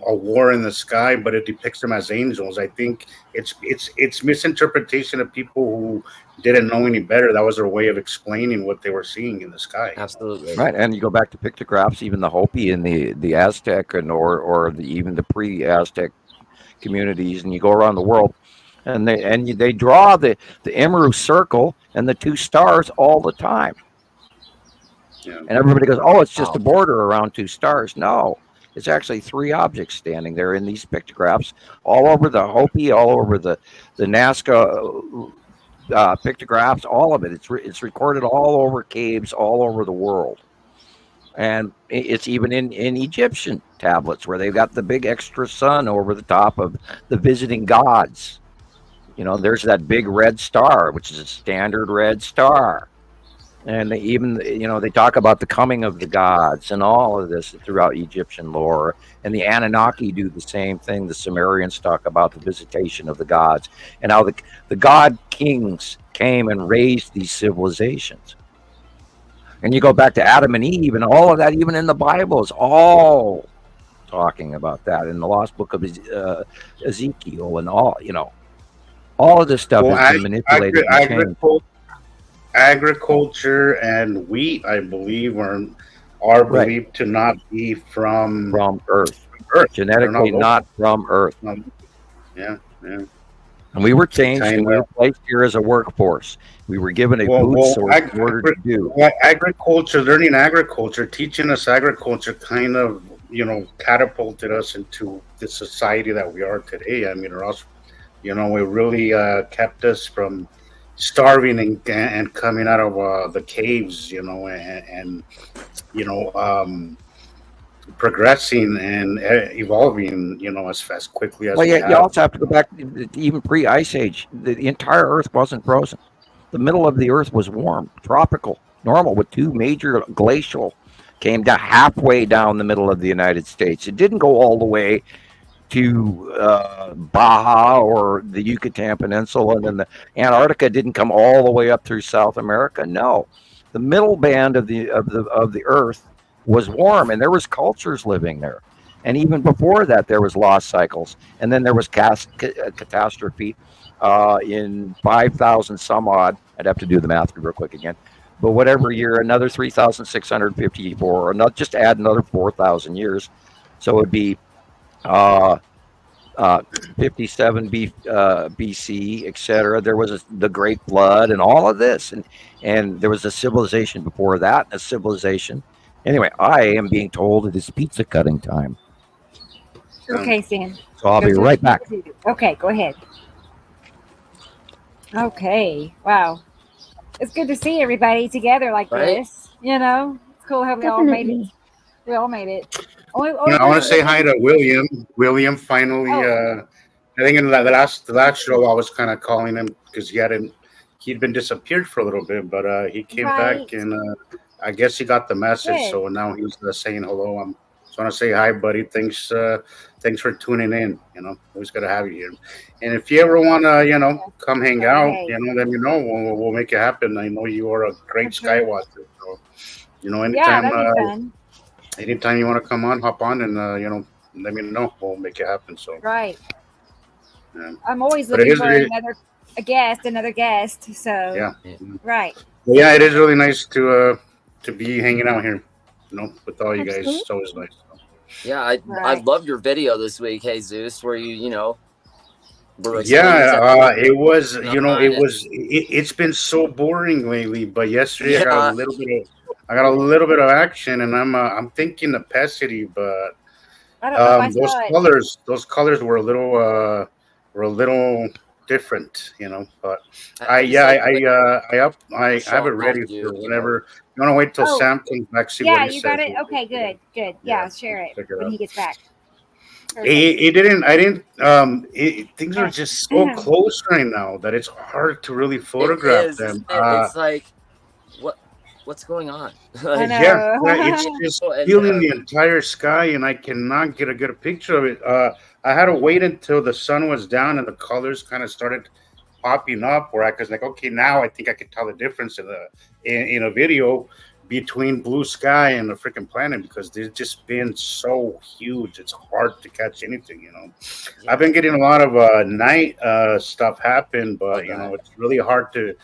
war in the sky, but it depicts them as angels. I think it's misinterpretation of people who didn't know any better. That was their way of explaining what they were seeing in the sky. Absolutely. Right, and you go back to pictographs, even the Hopi and the Aztec or even the pre-Aztec communities, and you go around the world, and they draw the Nibiru circle and the two stars all the time. Yeah. And everybody goes, "Oh, it's just a border around two stars." No, it's actually three objects standing there in these pictographs, all over the Hopi, all over the Nazca pictographs, all of it. It's recorded all over caves, all over the world, and it's even in Egyptian tablets where they've got the big extra sun over the top of the visiting gods. You know, there's that big red star, which is a standard red star. And they even, you know, they talk about the coming of the gods and all of this throughout Egyptian lore. And the Anunnaki do the same thing. The Sumerians talk about the visitation of the gods and how the god kings came and raised these civilizations. And you go back to Adam and Eve and all of that, even in the Bible, is all talking about that. In the lost book of Ezekiel and all, you know, all of this stuff has been manipulated and changed. Agriculture and wheat, I believe, are believed to not be from Earth. Genetically not from Earth. Yeah. And we were changed and we were placed here as a workforce. We were given a food source in order to do. Agriculture, learning agriculture, teaching us agriculture kind of, you know, catapulted us into the society that we are today. I mean, or else, you know, it really kept us from starving and coming out of the caves, you know, and you know, progressing and evolving, you know, as quickly as Well, we yeah, have. you also have to go back to even pre-ice age. The entire Earth wasn't frozen. The middle of the Earth was warm, tropical, normal, with two major glacial came down halfway down the middle of the United States. It didn't go all the way to Baja or the Yucatan Peninsula, and then the Antarctica didn't come all the way up through South America. No, the middle band of the Earth was warm, and there was cultures living there. And even before that, there was lost cycles, and then there was catastrophe in 5,000 some odd. I'd have to do the math real quick again. But whatever year, another 3,654, or not, just add another 4,000 years. So it would be 57 BC, etc. There was the Great Flood and all of this. And there was a civilization before that, a civilization. Anyway, I am being told it is pizza cutting time. Okay, Sam. So I'll be right back. Okay, go ahead. Okay, wow. It's good to see everybody together like this. You know, it's cool how we all made it. We all made it. I want to say hi to William. William finally, I think in the last show I was kind of calling him because he'd been disappeared for a little bit, but he came back and I guess he got the message. Good. So now he's saying hello. I just want to say hi, buddy. Thanks for tuning in. You know, always good to have you here. And if you ever want to, you know, come hang out, you know, let me know. We'll make it happen. I know you are a great sky watcher. So, you know, anytime. Anytime you want to come on, hop on, and you know, let me know. We'll make it happen. So right. Yeah. I'm always looking for another guest. So yeah, right. Well, yeah, it is really nice to be hanging out here, you know, with all you guys. It's always nice. Yeah, I love your video this week, Jesus, where you know. Yeah, it was. You know, it's been so boring lately. But yesterday I got a little bit of action, and I'm thinking opacity, but those colors were a little different, you know. But I have it ready for whenever. You want to wait till Sam comes back? See what he says. Yeah, you got it. Okay, good. Yeah, share it when he gets back. Things are just so close right now that it's hard to really photograph them. It's like what's going on? Yeah, it's just filling the entire sky, and I cannot get a good picture of it. I had to wait until the sun was down and the colors kind of started popping up, where I was like, okay, now I think I can tell the difference in a video between blue sky and the freaking planet, because they've just been so huge. It's hard to catch anything, you know. Yeah. I've been getting a lot of night stuff happen, but you know, it's really hard to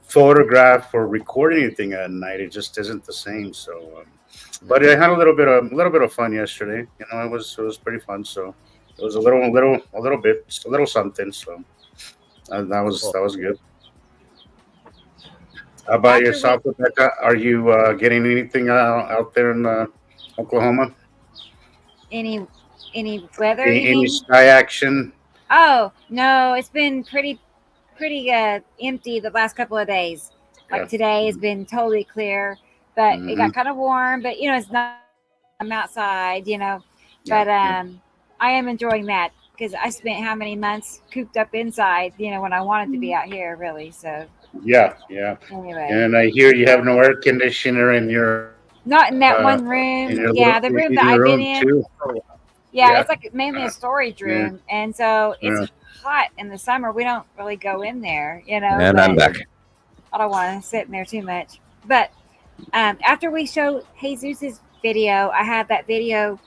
photograph or record anything at night. It just isn't the same. So but I had a little bit of fun yesterday, you know. It was pretty fun. So it was a little something. So that was good. How about yourself, Rebecca? Are you getting anything out there in Oklahoma? Any weather? Any sky action? Oh no, it's been pretty empty the last couple of days. Like today has been totally clear, but it got kind of warm. But you know, it's not. I'm outside, you know. But I am enjoying that because I spent how many months cooped up inside, you know, when I wanted to be out here, really. So. Yeah. Anyway. And I hear you have no air conditioner in your. Not in that one room. Yeah, the room that I've been in. Too. Yeah, it's like mainly a storage room, and so it's hot in the summer. We don't really go in there, you know. And I'm back. I don't want to sit in there too much. But after we show Jesus's video, I have that video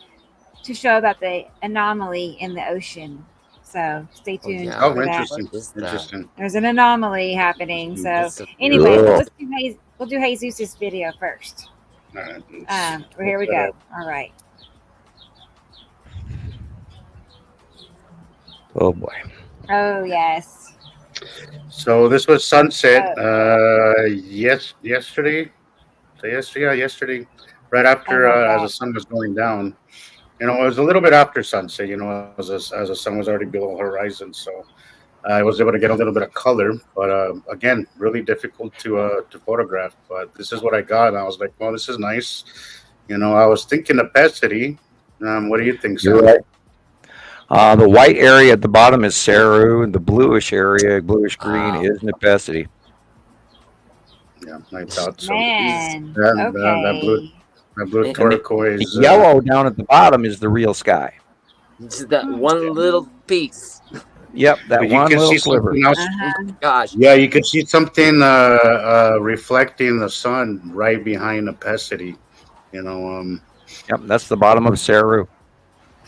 to show about the anomaly in the ocean. So stay tuned. For interesting. That. Interesting. There's an anomaly happening. So anyway, we'll do Jesus's video first. All right. Well, here we go. All right. Oh boy. Oh yes. So this was sunset. Yesterday. Yesterday, right after as the sun was going down. You know, it was a little bit after sunset, you know, as the sun was already below the horizon. So I was able to get a little bit of color, but again, really difficult to photograph. But this is what I got, and I was like, well, this is nice. I was thinking opacity. What do you think, Sam? You're right. The white area at the bottom is Saru, and the bluish area, bluish green, is Nepacity. Yeah, I thought so. Man, that blue turquoise. The yellow down at the bottom is the real sky. It's that one little piece. Yep, that one little sliver. Gosh. Yeah, you could see something reflecting the sun right behind opacity. Yep, that's the bottom of Saru.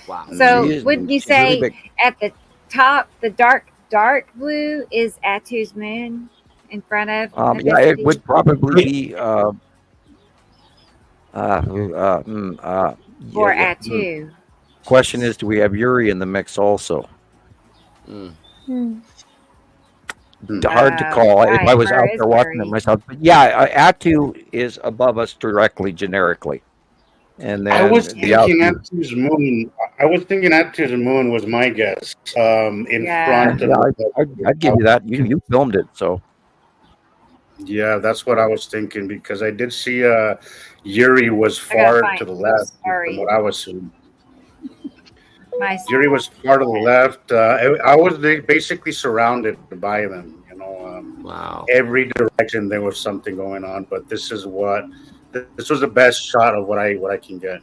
Wow. So wouldn't you say really at the top, the dark blue is Atu's moon in front of? Yeah, it would probably be or Atu. Question is, do we have Uri in the mix also? Hard to call if I was out there watching it myself. But yeah, Atu is above us directly, generically. And then I was thinking Atu's moon. I was thinking Atu's moon was my guess. In front of. I'd give you that. You filmed it, so. Yeah, that's what I was thinking because I did see Uri was far to the left from what I was seeing. Uri was far to the left. I was basically surrounded by them. Wow. Every direction there was something going on, but this was the best shot of what I can get.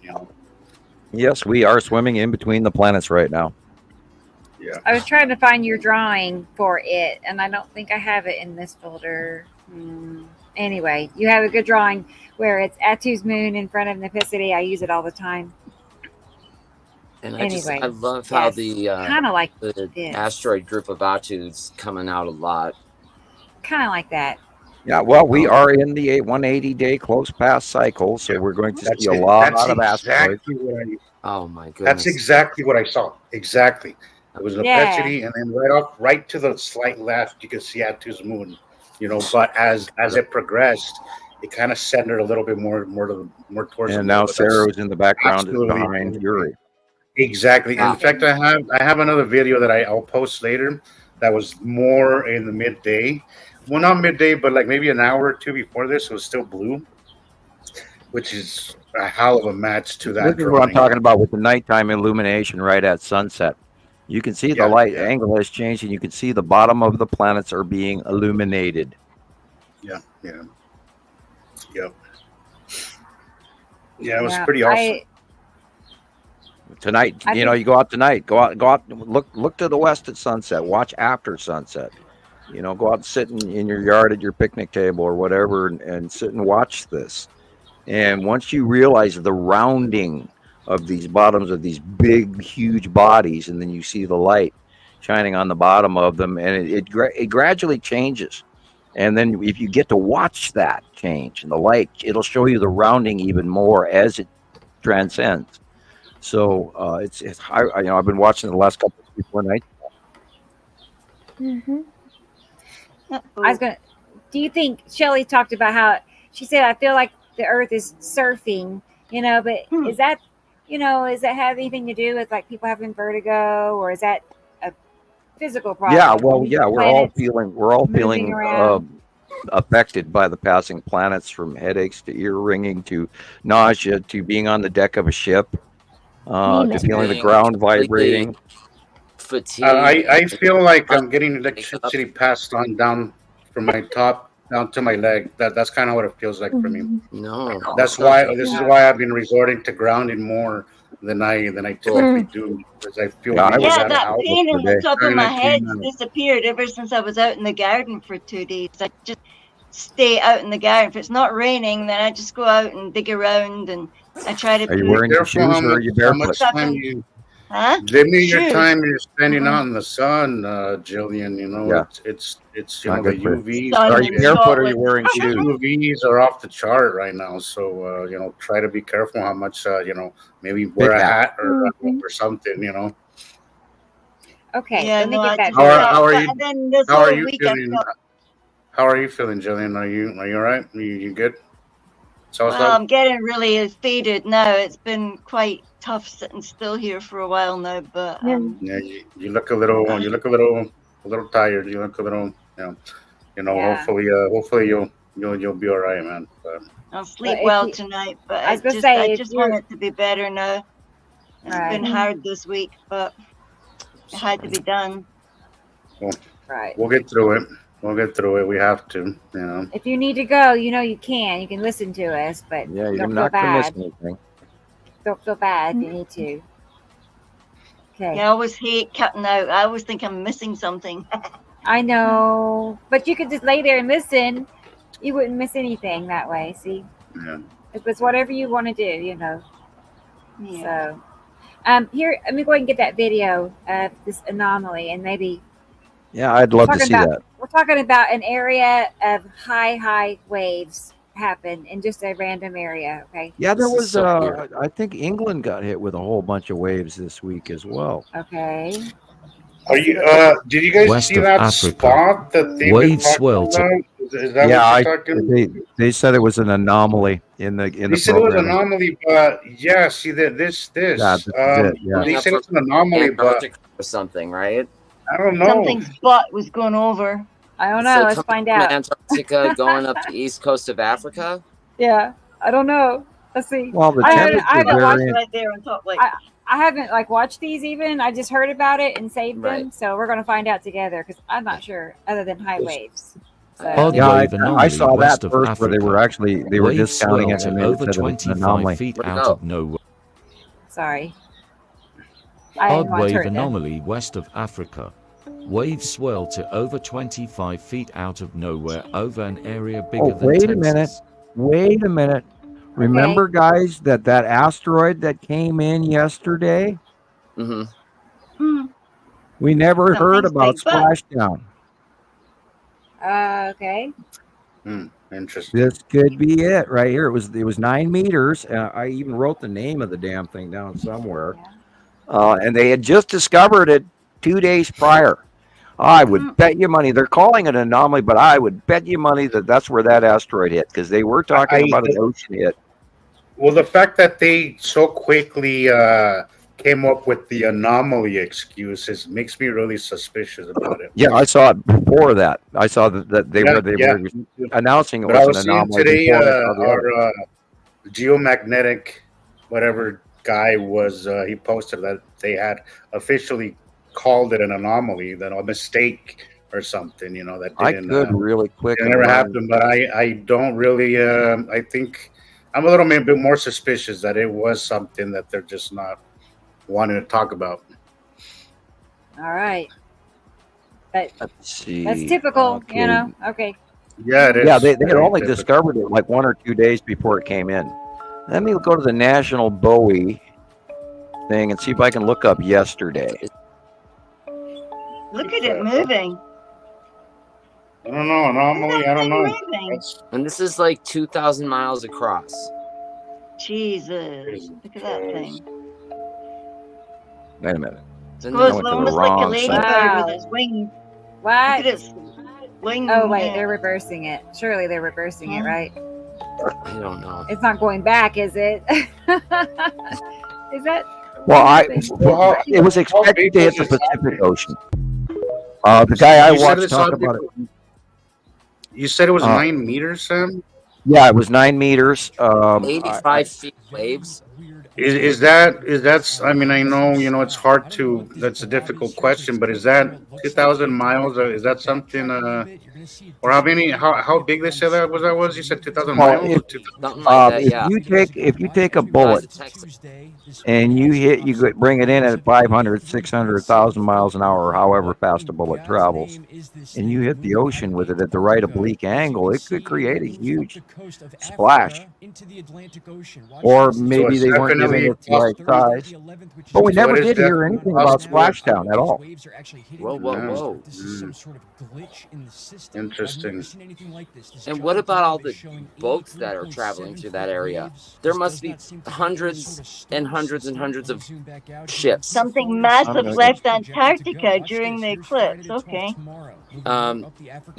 Yes, we are swimming in between the planets right now. Yeah. I was trying to find your drawing for it, and I don't think I have it in this folder. Anyway, you have a good drawing where it's Atu's moon in front of Nepacity. I use it all the time. And I love how the kind of like the this. asteroid group of Atu's coming out a lot. Kind of like that. Yeah, well, we are in the 180-day close pass cycle, so we're going to see a lot of asteroids. Oh my goodness! That's exactly what I saw. Exactly. It was Nepacity, and then right to the slight left, you could see Atu's moon. But as it progressed, it kind of centered a little bit more towards. And now Saru's in the background is behind Uri. Exactly. In fact, I have another video that I'll post later that was more in the midday. Well, not midday, but like maybe an hour or two before this, it was still blue, which is a hell of a match to that. This is what I'm talking about with the nighttime illumination right at sunset. You can see the light angle has changed, and you can see the bottom of the planets are being illuminated. Yeah. It was pretty awesome. Tonight, you go out tonight. Go out. Look to the west at sunset. Watch after sunset. Go out and sit in your yard at your picnic table or whatever, and sit and watch this. And once you realize the rounding of these bottoms of these big, huge bodies, and then you see the light shining on the bottom of them, and it gradually changes. And then if you get to watch that change and the light, it'll show you the rounding even more as it transcends. So it's I've been watching the last couple of 3-4 nights. Do you think Shelley talked about how she said, I feel like the Earth is surfing, but is that, does that have anything to do with like people having vertigo, or is that a physical problem? Yeah, well, we're all feeling affected by the passing planets, from headaches to ear ringing to nausea to being on the deck of a ship, to feeling the ground vibrating. Fatigue. I feel like I'm getting electricity passed on down from my top down to my leg. That's kind of what it feels like for me. No, this is why I've been resorting to grounding more than I typically do, because I feel that pain in the top of my head disappeared ever since I was out in the garden for 2 days. I just stay out in the garden. If it's not raining, then I just go out and dig around, and I try to. Are you wearing your shoes, or are you barefoot? Limit your time you're spending out in the sun, Gillian. It's the UVs. Are you barefoot, or are you wearing shoes? UVs are off the chart right now, so try to be careful how much maybe wear a hat or something. Okay. Yeah, How are you feeling, Gillian? Are you all right? You good? I'm getting really faded now. It's been quite tough sitting still here for a while now, but you look a little little tired. You look a little, Yeah. hopefully you'll be all right, man. But I'll sleep well tonight, but I was gonna say, I if just you're- want it to be better now. It's been hard this week, but it had to be done. well, Right. we'll get through it. We'll get through it. We have to, If you need to go, you can. You can listen to us, but Yeah, you're don't feel not going to miss bad. anything. Don't feel bad if you need to. Okay. I always hate cutting out. I always think I'm missing something. I know, but you could just lay there and listen. You wouldn't miss anything that way. See, Yeah. it's whatever you want to do. Yeah. So, here, let me go ahead and get that video of this anomaly, and maybe Yeah, I'd love to see that. we're talking about an area of high waves happen in just a random area. Okay. Yeah, there This is was. so weird. I think England got hit with a whole bunch of waves this week as well. Okay. Are you? Did you guys West see of that Africa. spot that they've been Waves talking swell to- about? Is that Yeah, what you're talking? they said it was an anomaly in the They said it was an anomaly, but yeah, see that this. Yeah, this is it, yeah. They said it's an anomaly, but Antarctica or something, right? I don't know. Something's butt was going over. I don't know. So Let's coming find from out. Antarctica going up the east coast of Africa. Yeah, I don't know. Let's see. Well, the I temperature haven't watched variant. Right there on top, like I haven't watched these even. I just heard about it and saved them. Right. So we're gonna find out together because I'm not sure other than high waves. So, Odd Yeah, wave I anomaly saw that west of first where they were Africa. they were Waves discounting swell it to and they over said it was an 25 anomaly. feet Where'd it out go? of nowhere. sorry. I didn't Odd want to wave hurt them. anomaly west of Africa. Waves swell to over 25 feet out of nowhere over an area bigger Oh, than wait a Texas. minute. Wait a minute. Remember, guys, that asteroid that came in yesterday? Mm-hmm. We never heard Something's about big butt. splashdown. Okay. Interesting. This could be it right here. It was 9 meters. I even wrote the name of the damn thing down somewhere. And they had just discovered it 2 days prior. I would bet you money. They're calling it an anomaly, but I would bet you money that that's where that asteroid hit because they were talking about an ocean hit. Well, the fact that they so quickly came up with the anomaly excuses makes me really suspicious about it. Yeah, I saw it before that. I saw that they Yeah, were yeah. announcing it But I was was an seeing anomaly. today before I saw the other. our geomagnetic whatever guy was he posted that they had officially called it an anomaly, that a mistake or something, that I didn't could really quick. it and never learn. happened. But I don't really I think I'm a little bit more suspicious that it was something that they're just not wanting to talk about. All right. But Let's see. that's typical, Okay. Okay. Yeah, it is. Yeah, they had very only typical. discovered it like 1 or 2 days before it came in. Let me go to the National Bowie thing and see if I can look up yesterday. look at it moving. I don't know, anomaly. I don't know. Moving. And this is like 2,000 miles across. Jesus, look at that thing. Wait a minute. Then Goes I went to the almost like a wrong ladybird side. with its wings. Look What? at its wing. Oh wait, they're reversing it. Surely they're reversing it, right? I don't know. It's not going back, is it? Is that? Well, Well, it was how expected big to hit was the this Pacific Ocean. The guy I You said watched it's talk on- about it. You said it was Uh, 9 meters, Sam? Yeah, it was 9 meters. 85 feet waves. Is that? I mean, I know it's hard to. That's a difficult question, but is that 2,000 miles? Is that something? Or how many? How big they said that was? You said 2,000 Well, miles. Something like that, if yeah. you take a bullet and you bring it in at 500, 600, 1,000 miles an hour, or however fast a bullet travels, and you hit the ocean with it at the right oblique angle, it could create a huge splash. Or maybe it's they weren't giving it the right size. But we So never it is did hear definitely anything about possible. splashdown at all. Whoa. Interesting. And what about all the boats that are traveling through that area? There must be hundreds and hundreds and hundreds of ships. Something massive left Antarctica during the eclipse. Okay.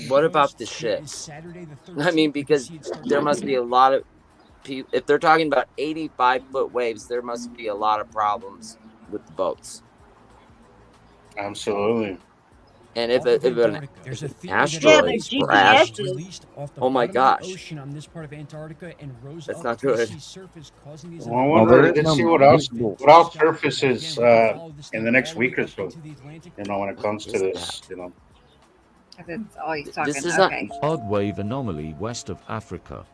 What about the ships? I mean, because there must be a lot of people. If they're talking about 85-foot waves, there must be a lot of problems with the boats. Absolutely. And if an Yeah, asteroid they're crashed, GPSs. oh my gosh, on this part of Antarctica and rose that's up not to the good. sea surface, causing these Well, I wonder, let's see what else surfaces in the next week or so. You know, when it comes to this, you know. That's all he's talking. This is Okay. Odd wave anomaly west of Africa.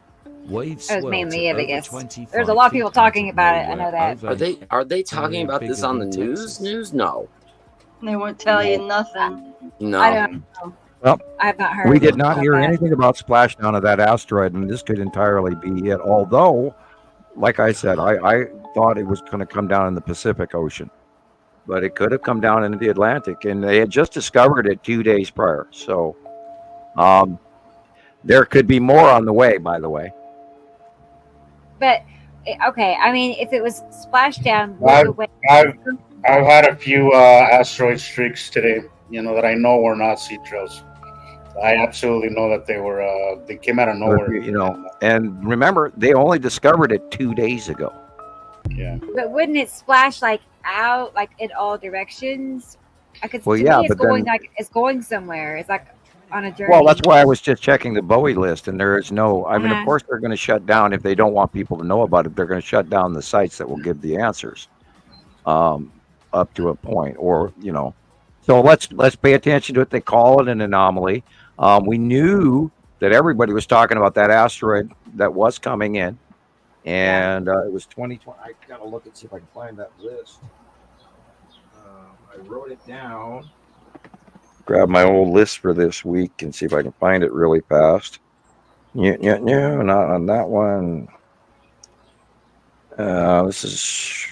Waves That was swell mainly to it, I over guess. 25 There's a lot of people feet out talking of about it. I know nowhere that. over Are they talking about this bigger on the than news? Texas. News? No. They won't tell you nothing. No. I don't know. Well, I have not heard. we did not about hear that. anything about splashdown of that asteroid, and this could entirely be it. Although, like I said, I thought it was going to come down in the Pacific Ocean, but it could have come down into the Atlantic, and they had just discovered it 2 days prior. So, there could be more on the way. By the way, But okay, I mean, if it was splashdown, I've had a few asteroid streaks today, you know, that I know were not sea trails. I absolutely know that they came out of nowhere. you know, and remember, they only discovered it 2 days ago. Yeah. but wouldn't it splash like out, like in all directions? I could. Well, to yeah, me, it's but then- going like it's going somewhere. It's like on a journey. Well, that's why I was just checking the Bowie list, and there is no. I mean, of Uh-huh. course, they're going to shut down if they don't want people to know about it. They're going to shut down the sites that will give the answers, up to a point, or you know. So let's pay attention to it. They call it an anomaly. We knew that everybody was talking about that asteroid that was coming in, and it was 2020. I got to look and see if I can find that list. I wrote it down. Grab my old list for this week and see if I can find it really fast. No, not on that one. This is.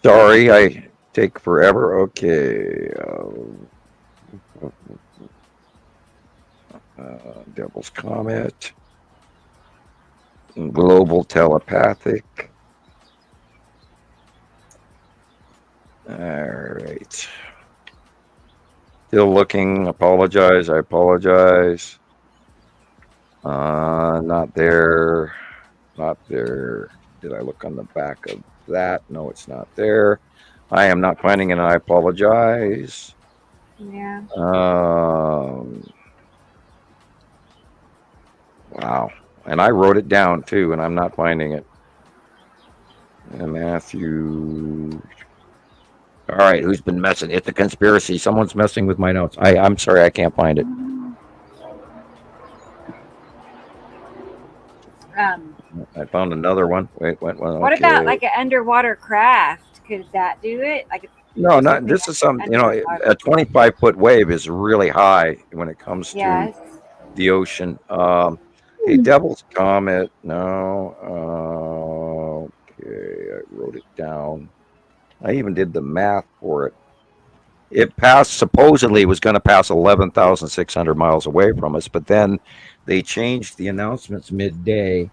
Sorry, I take forever. Okay. Devil's Comet. Global telepathic. All right. Still looking. Apologize. I apologize. Not there. Not there. Did I look on the back of that? No, it's not there. I am not finding it. I apologize. Yeah. Wow. And I wrote it down too, and I'm not finding it. And Matthew. All right, who's been messing? It's a conspiracy. Someone's messing with my notes. I'm sorry, I can't find it. I found another one. Wait. What Okay. about like an underwater craft? Could that do it? Like No, not this is some. You know, a 25-foot wave is really high when it comes to the ocean. A Devil's Comet. No. Okay, I wrote it down. I even did the math for it. It passed, supposedly was going to pass 11,600 miles away from us, but then they changed the announcements midday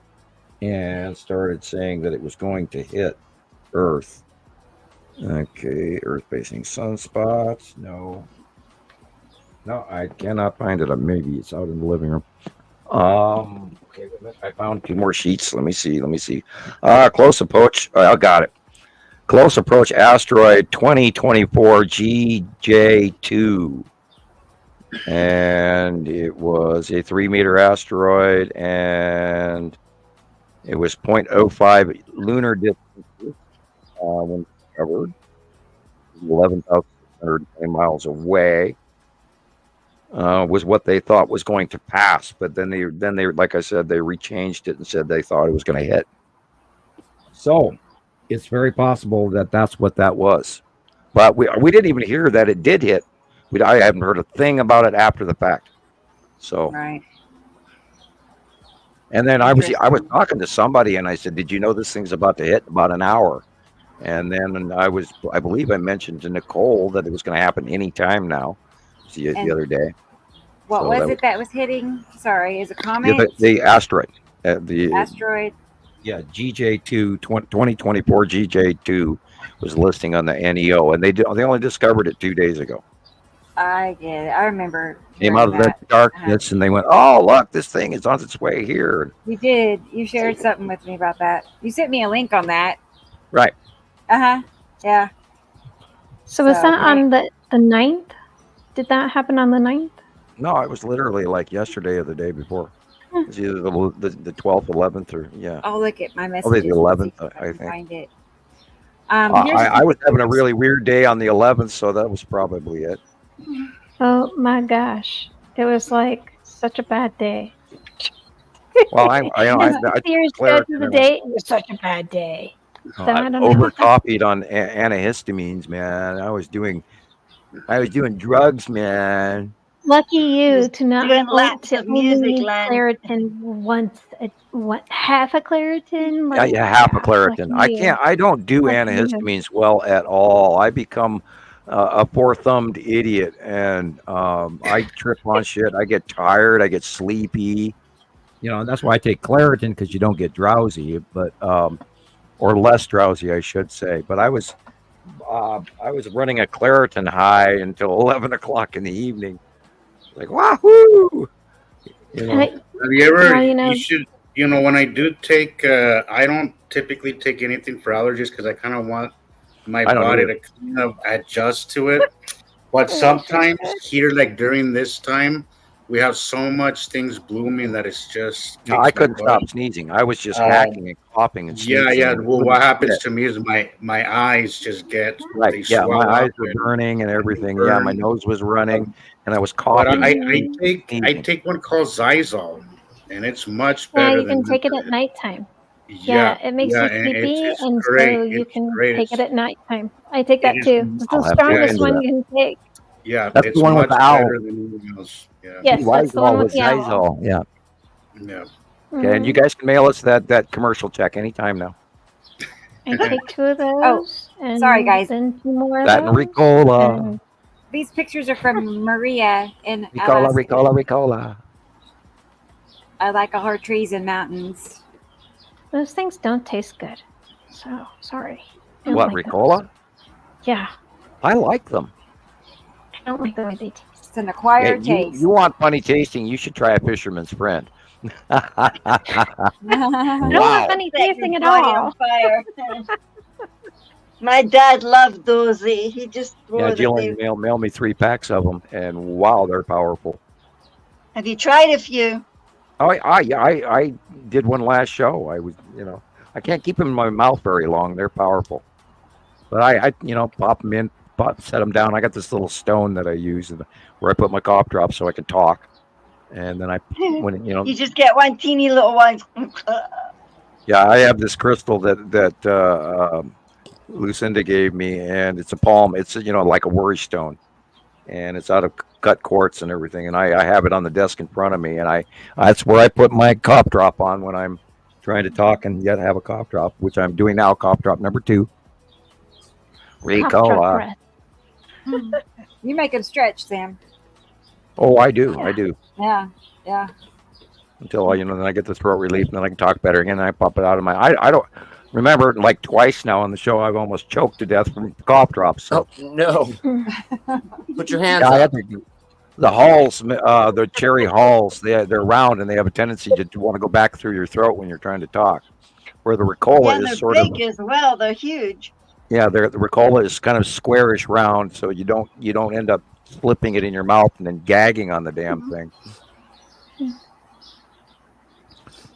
and started saying that it was going to hit Earth. Okay, Earth-facing sunspots. No, I cannot find it. Maybe it's out in the living room. Okay, I found 2 more sheets. Let me see. Close approach. I got it. Close approach asteroid 2024 GJ2. And it was a 3-meter asteroid, and it was 0.05 lunar distance when discovered. 11,600 miles away. Was what they thought was going to pass, but then they, like I said, they rechanged it and said they thought it was going to hit. So it's very possible that that's what that was, but we didn't even hear that it did hit. I haven't heard a thing about it after the fact. So right. And then I was talking to somebody and I said, "Did you know this thing's about to hit in about an hour?" And then I believe I mentioned to Nicolle that it was going to happen any time now. The other day. What was it that was hitting? Sorry, is a comet? Yeah, the asteroid. Asteroid. Yeah, GJ2 2024 GJ2 was listing on the NEO, and they only discovered it 2 days ago. I get it. I remember. Came out of the darkness, and they went, "Oh, look, this thing is on its way here." You did. You shared something with me about that. You sent me a link on that. Right. Yeah. So was that on the 9th? Did that happen on the 9th? No, it was literally like yesterday or the day before. It was either the 12th, 11th, or yeah. I'll look at my messages. Probably the 11th, I I think. find it. I was having a really weird day on the 11th, so that was probably it. Oh my gosh. It was like such a bad day. Well, I Here's declared to the day. It was such a bad day. So I I don't know. over copied on antihistamines, man. I was doing drugs, man. Lucky you to not doing want lots to of music, only need Len. Claritin once. Half a Claritin? Yeah, half a Claritin. lucky you. I don't do Lucky you. antihistamines well at all. I become a four-thumbed idiot, and I trip on shit. I get tired. I get sleepy. And that's why I take Claritin, because you don't get drowsy, but or less drowsy, I should say. But I was running a Claritin high until 11 o'clock in the evening. Like, wahoo! Have you ever? You should. When I do take, I don't typically take anything for allergies because I kind of want my body to kind of adjust to it. But sometimes here, like during this time, we have so much things blooming that it's just. I couldn't stop sneezing. I was just hacking and coughing and sneezing. Yeah. Well, what happens to me is my eyes just get right. Yeah, my eyes were burning and everything. Yeah, my nose was running, and I was coughing. But I take one called Zysol, and it's much better. Yeah, you can take it at nighttime. Yeah, it makes you sleepy, and so you can take it at nighttime. I take that too. It's the strongest one you can take. Yeah, that's it's the one with the owl. Yeah. Yes, that's the one with the owl. Yeah. Yeah. Okay, and you guys can mail us that commercial check anytime now. I take 2 of those. And sorry, guys. Then 2 more of That and those. Ricola. These pictures are from Maria in Ricola. I like all her trees and mountains. Those things don't taste good. So, sorry. I don't What, like Ricola? those. Yeah. I like them. I don't like the way they taste. It's an acquired taste. You want funny tasting, you should try a Fisherman's Friend. I don't want funny tasting at all. Fire. My dad loved those. He just Gillian mailed me 3 packs of them, and wow, they're powerful. Have you tried a few? I did one last show. I was, I can't keep them in my mouth very long. They're powerful, but I pop them in, set them down. I got this little stone that I use where I put my cough drops so I can talk, and then you just get one teeny little one. Yeah, I have this crystal that Lucinda gave me, and it's a palm. It's like a worry stone, and it's out of cut quartz and everything. And I have it on the desk in front of me, and that's where I put my cough drop on when I'm trying to talk and yet have a cough drop, which I'm doing now. Cough drop number 2. Ricola. You make them stretch, Sam. Oh, I do. I do. Yeah. Until then I get the throat relief, and then I can talk better again. And I pop it out of my. I don't remember, like twice now on the show, I've almost choked to death from cough drops. So. Oh no! Put your hands up. The halls, the cherry halls, they're round and they have a tendency to want to go back through your throat when you're trying to talk. Where the Ricola is sort big as well. They're huge. Yeah, the Ricola is kind of squarish round, so you don't end up slipping it in your mouth and then gagging on the damn thing.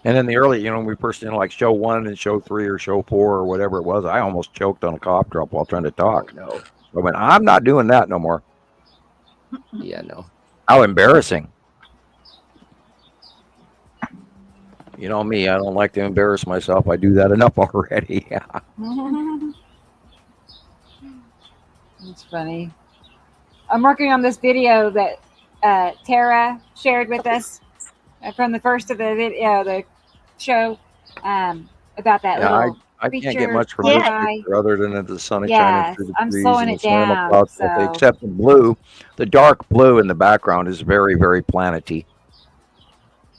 And in the early, when we first like show 1 and show 3 or show 4 or whatever it was, I almost choked on a cough drop while trying to talk. No, I went, I'm not doing that no more. Yeah, no. How embarrassing. You know me, I don't like to embarrass myself. I do that enough already. That's funny. I'm working on this video that Tara shared with us from the first of the show about that little I creature. can't get much from this picture other than the sun is shining through the I'm trees slowing and it the normal down. clouds, except the blue. The dark blue in the background is very, very planety.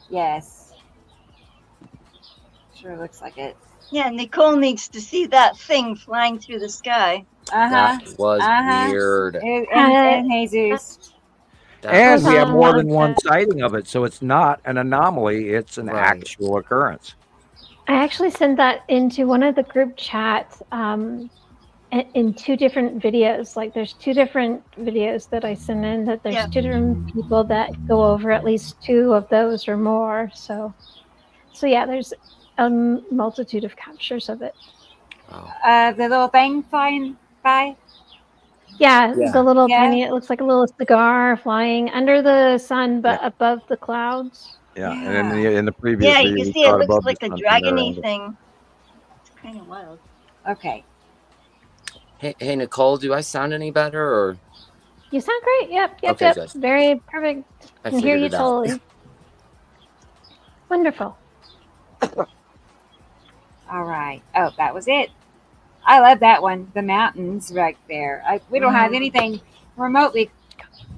Yes. Sure looks like it. Yeah, Nicolle needs to see that thing flying through the sky. That was weird. And Jesus. And we have more than one sighting of it, so it's not an anomaly, it's an actual occurrence. I actually sent that into one of the group chats in 2 different videos. Like there's 2 different videos that I send in that there's 2 different people that go over at least 2 of those or more. So yeah, there's a multitude of captures of it. The little thing flying by. Yeah, Yeah. the little Yeah. tiny, it looks like a little cigar flying under the sun, but above the clouds. Yeah, and in the previous Yeah, video, you can we see it shot looks above like the a sun from their dragony angle. thing. It's kind of wild. Okay. Hey, Nicolle, do I sound any better or? You sound great. Yep. Okay, good. Very perfect. I Can hear figured you it out. totally. Wonderful. All right. Oh, that was it. I love that one. The mountains right there. We don't have anything remotely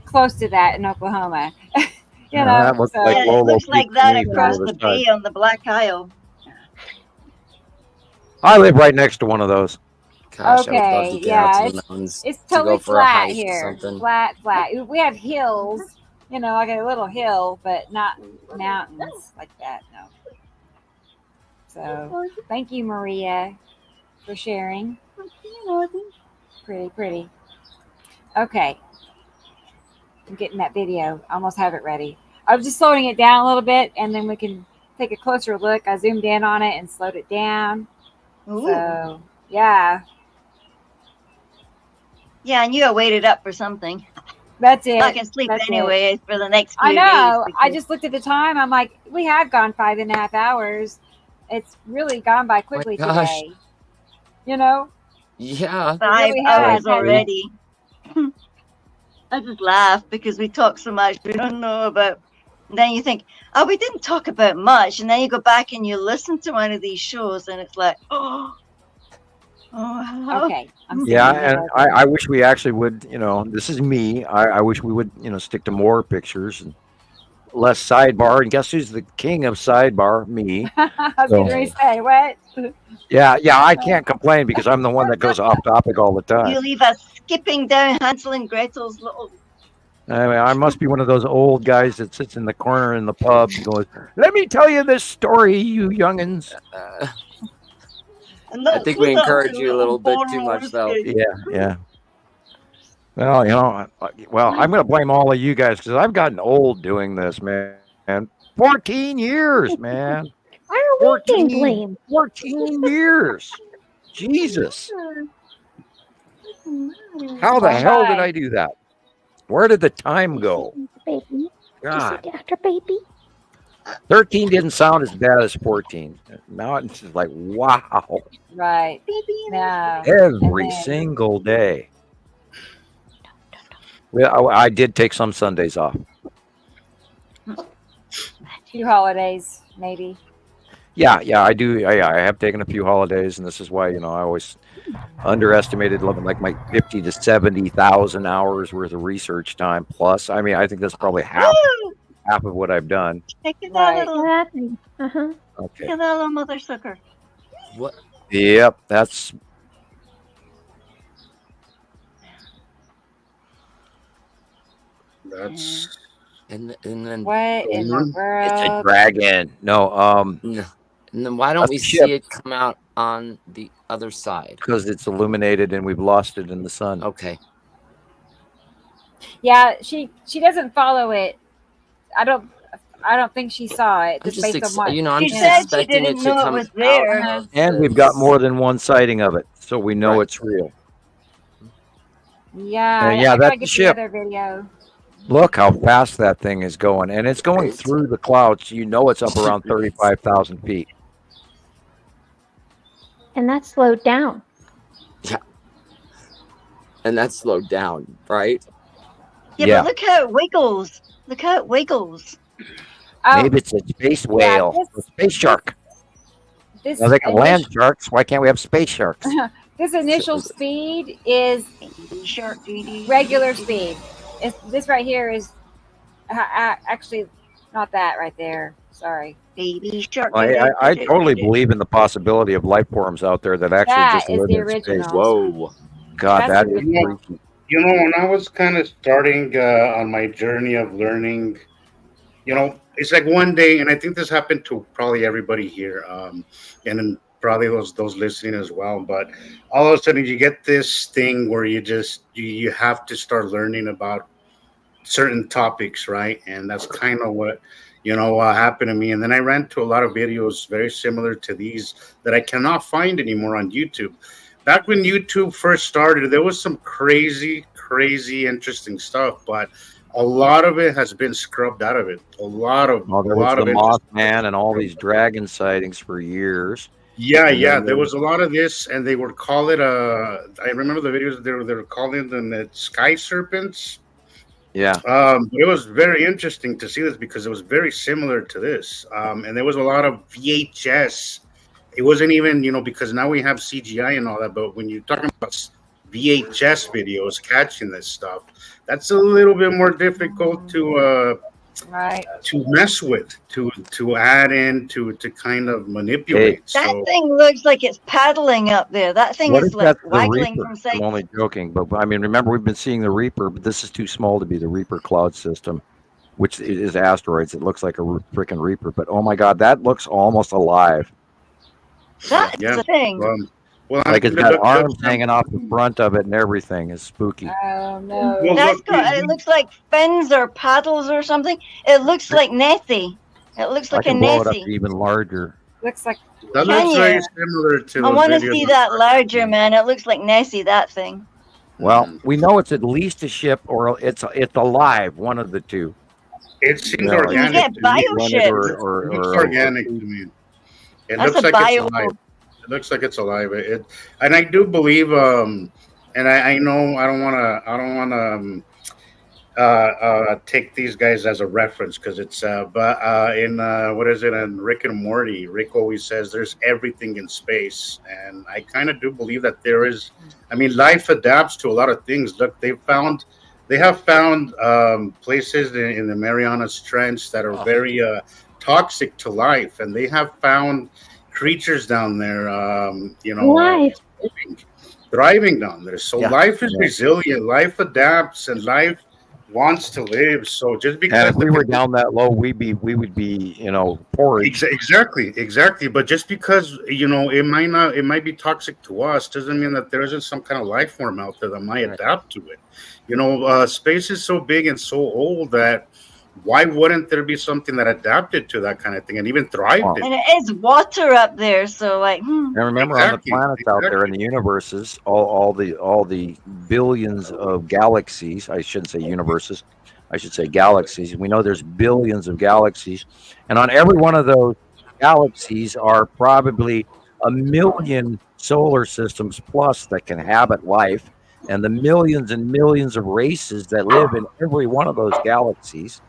close to that in Oklahoma. you know, that looks so like Yeah, it Lolo looks like Peak to that me from across the the other side. bay on the Black Isle. I live right next to one of those. Gosh, I would love okay, to get out yeah, to the mountains it's to go totally for a flat hike or here. something. Flat. We have hills, you know, like a little hill, but not mountains like that. No. So, thank you, Maria, for sharing. Pretty. Okay. I'm getting that video. I almost have it ready. I was just slowing it down a little bit, and then we can take a closer look. I zoomed in on it and slowed it down. Ooh. So, yeah. Yeah, and you are waited up for something. That's it. I can sleep That's anyway for the next few I know. days. I just looked at the time. I'm like, we have gone 5.5 hours. It's really gone by quickly gosh. today. You know? Yeah. 5 really hours has, hasn't it? already. I just laugh because we talk so much we don't know about. And then you think, oh, we didn't talk about much. And then you go back and you listen to one of these shows and it's like, oh. Okay. Yeah, and I wish we actually would, you know, this is me. I wish we would, you know, stick to more pictures and less sidebar. And guess who's the king of sidebar? Me. I was So- going to say, what? Yeah, I can't complain because I'm the one that goes off topic all the time. You leave us skipping down Hansel and Gretel's little. I mean, I must be one of those old guys that sits in the corner in the pub and goes, "Let me tell you this story, you youngins." I think we encourage you a little bit too much, though. Yeah. Well, you know, I'm going to blame all of you guys because I've gotten old doing this, man. 14 years, man. Why are we being blamed? 14 years. Jesus. How the hell did I do that? Where did the time go? Baby. God. Just after baby. 13 didn't sound as bad as 14. Now it's just like, wow. Right. No. Every single day. Well, I did take some Sundays off. 2 holidays, maybe. Yeah, I do. I have taken a few holidays, and this is why, you know, I always underestimated like my 50 to 70,000 hours worth of research time plus. I mean, I think that's probably half of what I've done. Look at that little. Uh-huh. Okay. Look at that little mother sucker. What? Yep, that's. That's. And then What in the world? It's a dragon. No, and then why don't That's we a see ship. it come out on the other side? because it's illuminated and we've lost it in the sun. Okay. Yeah, she doesn't follow it. I don't think she saw it. I'm Just just based on what I'm She just said she expecting didn't it to know it come was there. out. Of And we've this. got more than one sighting of it, so we know Right. it's real. Yeah, Yeah, I that's gotta the get ship. the other video. Look how fast that thing is going, and it's going through the clouds. You know it's up around 35,000 feet. And that's slowed down. And that's slowed down, right? Yeah, but look how it wiggles. Look how it wiggles. Oh, Maybe it's a space whale, a space shark. This Now they can land sharks. Why can't we have space sharks? this initial speed is regular speed. This right here is actually not that right there. Sorry. Baby shark. I totally believe in the possibility of life forms out there that actually That just is live the in space. original. Whoa. God, That's that the is original. freaky. You know, when I was kind of starting on my journey of learning, you know, it's like one day, and I think this happened to probably everybody here. And then probably those listening as well. But all of a sudden, you get this thing where you have to start learning about certain topics, right? And that's kind of what happened to me. And then I ran to a lot of videos very similar to these that I cannot find anymore on YouTube. Back when YouTube first started, there was some crazy interesting stuff, but a lot of it has been scrubbed out of it. There was the Mothman and all these dragon sightings for years. Yeah. There was a lot of this, and they would call it I remember the videos they were calling them the sky serpents. Yeah. It was very interesting to see this because it was very similar to this. And there was a lot of VHS. It wasn't even, because now we have CGI and all that, but when you're talking about VHS videos catching this stuff, that's a little bit more difficult to mess with, to add in, to kind of manipulate. That thing looks like it's paddling up there. That thing is like waggling from I'm only joking, but I mean, remember we've been seeing the Reaper, but this is too small to be the Reaper cloud system, which is asteroids. It looks like a freaking Reaper, but oh my God, that looks almost alive. That's the thing. Like it's got arms hanging off the front of it and everything is spooky. Oh no! It looks like fins or paddles or something. It looks like Nessie. It looks like a blow it up Nessie. to even larger. Looks like. That looks very similar to. I want to see that larger, man. It looks like Nessie. That thing. Well, we know it's at least a ship or it's alive. One of the two. It seems organic. You get bioship. It looks organic to me. It That's looks like it's alive. It looks like it's alive. And I do believe, and I know I don't want to take these guys as a reference because it's but in what is it in Rick and Morty, Rick always says there's everything in space, and I kind of do believe that there is. I mean, life adapts to a lot of things. Look, they have found places in the Marianas Trench that are very toxic to life, and they have found creatures down there, thriving down there. So life is resilient, life adapts, and life wants to live. So just because if we were down that low, we would be, porridge. Exactly. But just because it might be toxic to us doesn't mean that there isn't some kind of life form out there that might adapt to it. Space is so big and so old that why wouldn't there be something that adapted to that kind of thing and even thrived in? And it is water up there, so like. And remember, on the planets out there in the universes, all the billions of galaxies. I shouldn't say universes. I should say galaxies. We know there's billions of galaxies, and on every one of those galaxies are probably 1 million solar systems plus that can habit life, and the millions and millions of races that live in every one of those galaxies.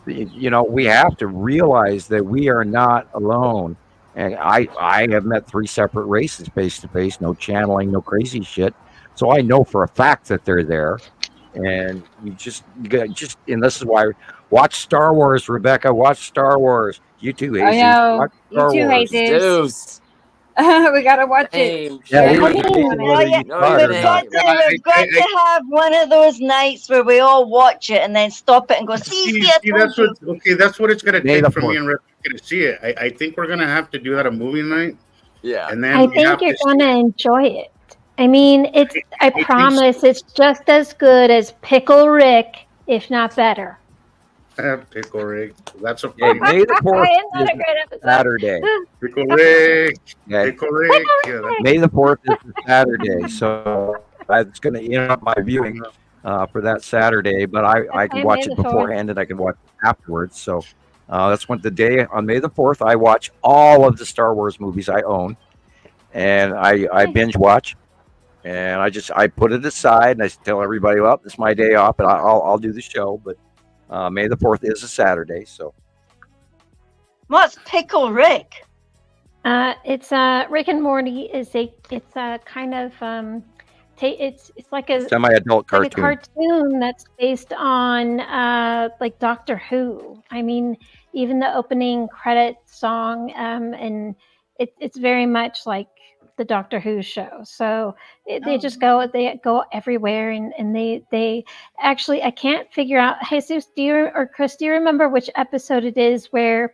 We have to realize that we are not alone. And I have met 3 separate races face to face, no channeling, no crazy shit. So I know for a fact that they're there. And you and this is why watch Star Wars, Rebecca. Watch Star Wars. You too, Jesus. I know. Watch Star you too, Jesus. We gotta watch it. Yeah, we've got to have one of those nights where we all watch it and then stop it and go, see that's what it's gonna take for me and Rebecca to see it. I think we're gonna have to do that a movie night. Yeah, and then I think you're gonna enjoy it. I mean, I promise it's just as good as Pickle Rick, if not better. Pickle Rick. That's a May the 4th is Saturday. Pickle Rick. Pickle Rick. May the 4th is Saturday, so that's going to interrupt my viewing for that Saturday. But I can watch it beforehand and I can watch it afterwards. So that's when the day on May the 4th I watch all of the Star Wars movies I own, and I binge watch. And I put it aside and I tell everybody, well, this is my day off, but I'll do the show. But May the 4th is a Saturday, so. What's Pickle Rick? It's Rick and Morty is it's a kind of it's like a semi-adult cartoon. Like a cartoon that's based on like Doctor Who. I mean, even the opening credit song, and it's very much like the Doctor Who show. So they go everywhere, and they actually, I can't figure out. Jesus, Chris, do you remember which episode it is where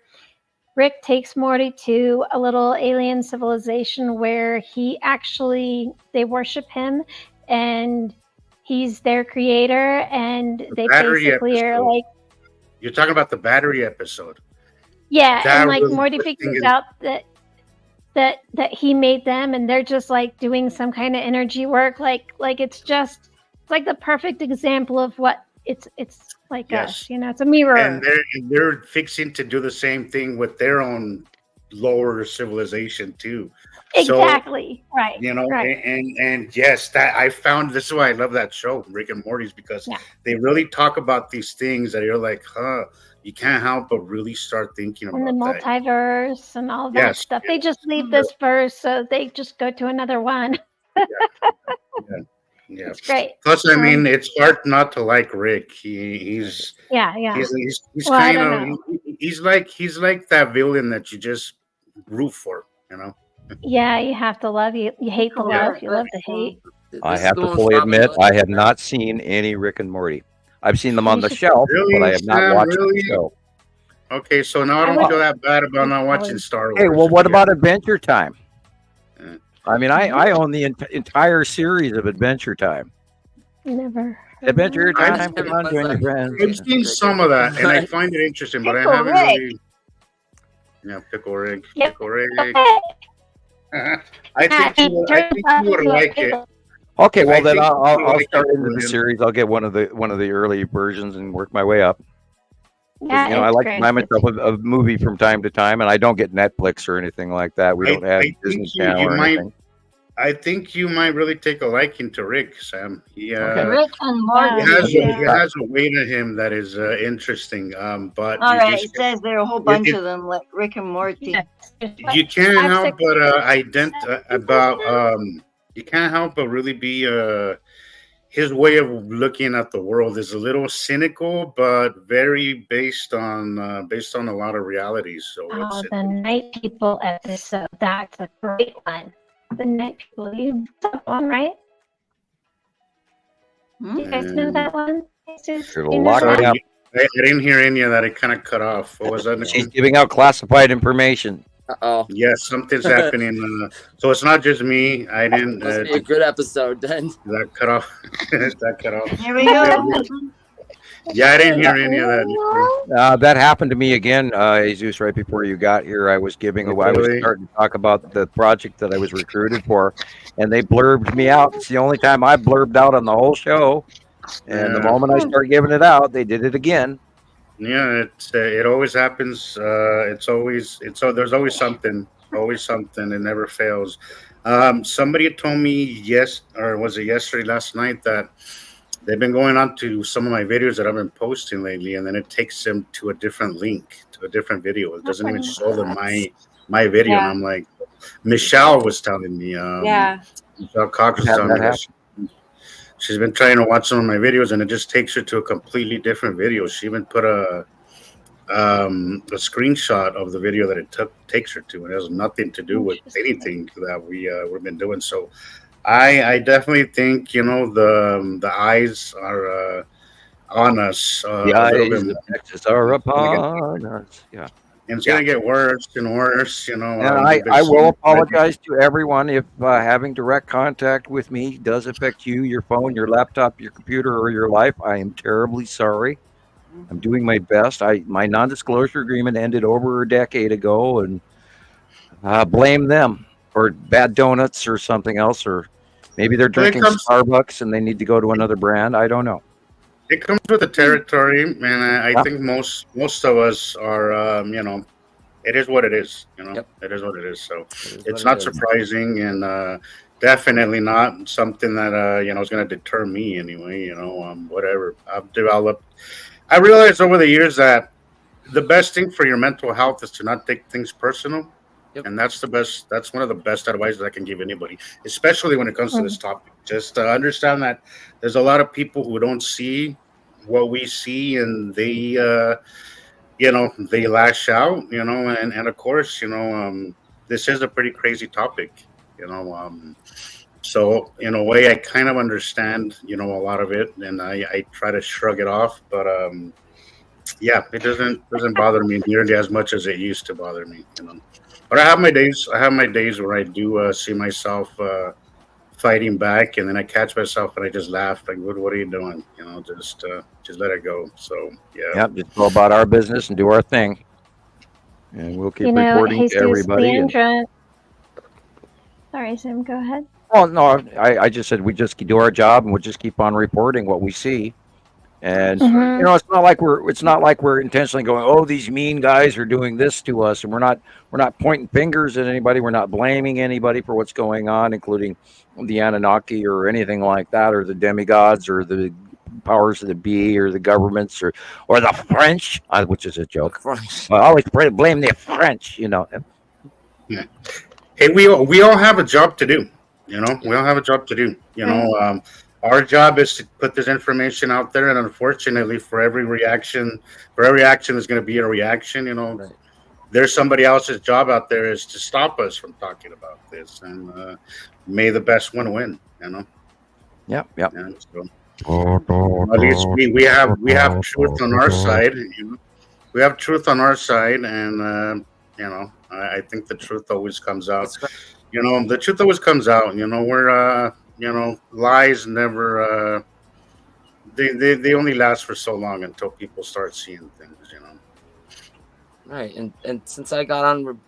Rick takes Morty to a little alien civilization where they worship him, and he's their creator, and they basically are like. You're talking about the battery episode. Yeah, That and like was Morty the figures thing out that he made them, and they're just like doing some kind of energy work. Like it's like the perfect example of what it's like us. It's a mirror. And they're fixing to do the same thing with their own lower civilization too. Exactly. So, right. Right. And yes, that I found, this is why I love that show, Rick and Morty's, because they really talk about these things that you're like, you can't help but really start thinking about and the that. multiverse and all that stuff. They just leave this verse, so they just go to another one. Yeah. It's great. Plus, I mean, it's hard not to like Rick. He's Well, kind of he's like that villain that you just root for, Yeah, you have to love you. You hate the love, you love the hate. I have to fully admit, I have not seen any Rick and Morty. I've seen them on the shelf, but I have not watched the show. Okay, so now I don't feel that bad about not watching Star Wars. Hey, well, what about Adventure Time? I mean, I own the entire series of Adventure Time. Never. Adventure Time. Come on, join your friends. I've seen some of that, and I find it interesting, but I haven't really. Yeah, Pickle Rick. Pickle Rick. I think you would like it. Okay, well then I'll start into the series. I'll get one of the early versions and work my way up. Yeah, I like to buy myself a movie from time to time, and I don't get Netflix or anything like that. We don't have Disney Channel or anything. I think you might really take a liking to Rick, Sam. Rick and Morty. He has a way to him that is interesing. But all right, it says there are a whole bunch of them, like Rick and Morty. You can't help but you can't help but really be his way of looking at the world is a little cynical, but very based on a lot of realities. So the Night People episode, that's a great one. The Night People, you that one, right? You guys know that one? I didn't hear any of that. It kind of cut off. What was that? She's giving out classified information. Yes, something's happening. So it's not just me. I didn't. Must be a good episode then. That cut off. That cut off. Here we go. Yeah, I didn't hear any of that. That happened to me again, Jesus. Right before you got here, I was starting to talk about the project that I was recruited for, and they blurbed me out. It's the only time I blurbed out on the whole show, and the moment I start giving it out, they did it again. Yeah, it always happens. There's always something. It never fails. Somebody told me last night that they've been going on to some of my videos that I've been posting lately, and then it takes them to a different link, to a different video. It doesn't even show them my video. And I'm like, Michelle was telling me, Michelle Cox was telling me, she's been trying to watch some of my videos, and it just takes her to a completely different video. She even put a screenshot of the video that it takes her to, and it has nothing to do with anything that we've been doing. So I definitely think the eyes are on us. The eyes are upon us. Yeah. And it's going to get worse and worse, And I will apologize to everyone if having direct contact with me does affect you, your phone, your laptop, your computer, or your life. I am terribly sorry. I'm doing my best. My non-disclosure agreement ended over a decade ago, and blame them for bad donuts or something else, or maybe they're drinking Starbucks and they need to go to another brand. I don't know. It comes with the territory, and I think most of us are, it is what it is. It is what it is. So it's not surprising, and definitely not something that is going to deter me anyway. Whatever I've developed, I realized over the years that the best thing for your mental health is to not take things personal. And that's the best. That's one of the best advice I can give anybody, especially when it comes to this topic. Just understand that there's a lot of people who don't see what we see, and they, they lash out, and of course, this is a pretty crazy topic, So in a way, I kind of understand, a lot of it, and I try to shrug it off, but yeah, it doesn't bother me nearly as much as it used to bother me. But I have my days. I have my days where I do see myself fighting back, and then I catch myself and I just laugh. Like, what are you doing? Just let it go. So yeah. Yep, just go about our business and do our thing, and we'll keep reporting Jesus, to everybody. Sorry, Sam. Go ahead. Oh no, I just said we just do our job and we'll just keep on reporting what we see. And it's not like we're intentionally going, oh, these mean guys are doing this to us, and we're not pointing fingers at anybody. We're not blaming anybody for what's going on, including the Anunnaki or anything like that, or the demigods, or the powers of the be, or the governments, or the French, which is a joke. I always blame the French, Yeah. Hey, we all have a job to do. We all have a job to do. Our job is to put this information out there, and unfortunately, for every reaction is going to be a reaction. There's somebody else's job out there is to stop us from talking about this, and may the best one win. Yep. Yeah, so, at least we have truth on our side. We have truth on our side, and I think the truth always comes out. The truth always comes out. We're lies never. They only last for so long until people start seeing things. Right, and since I got on,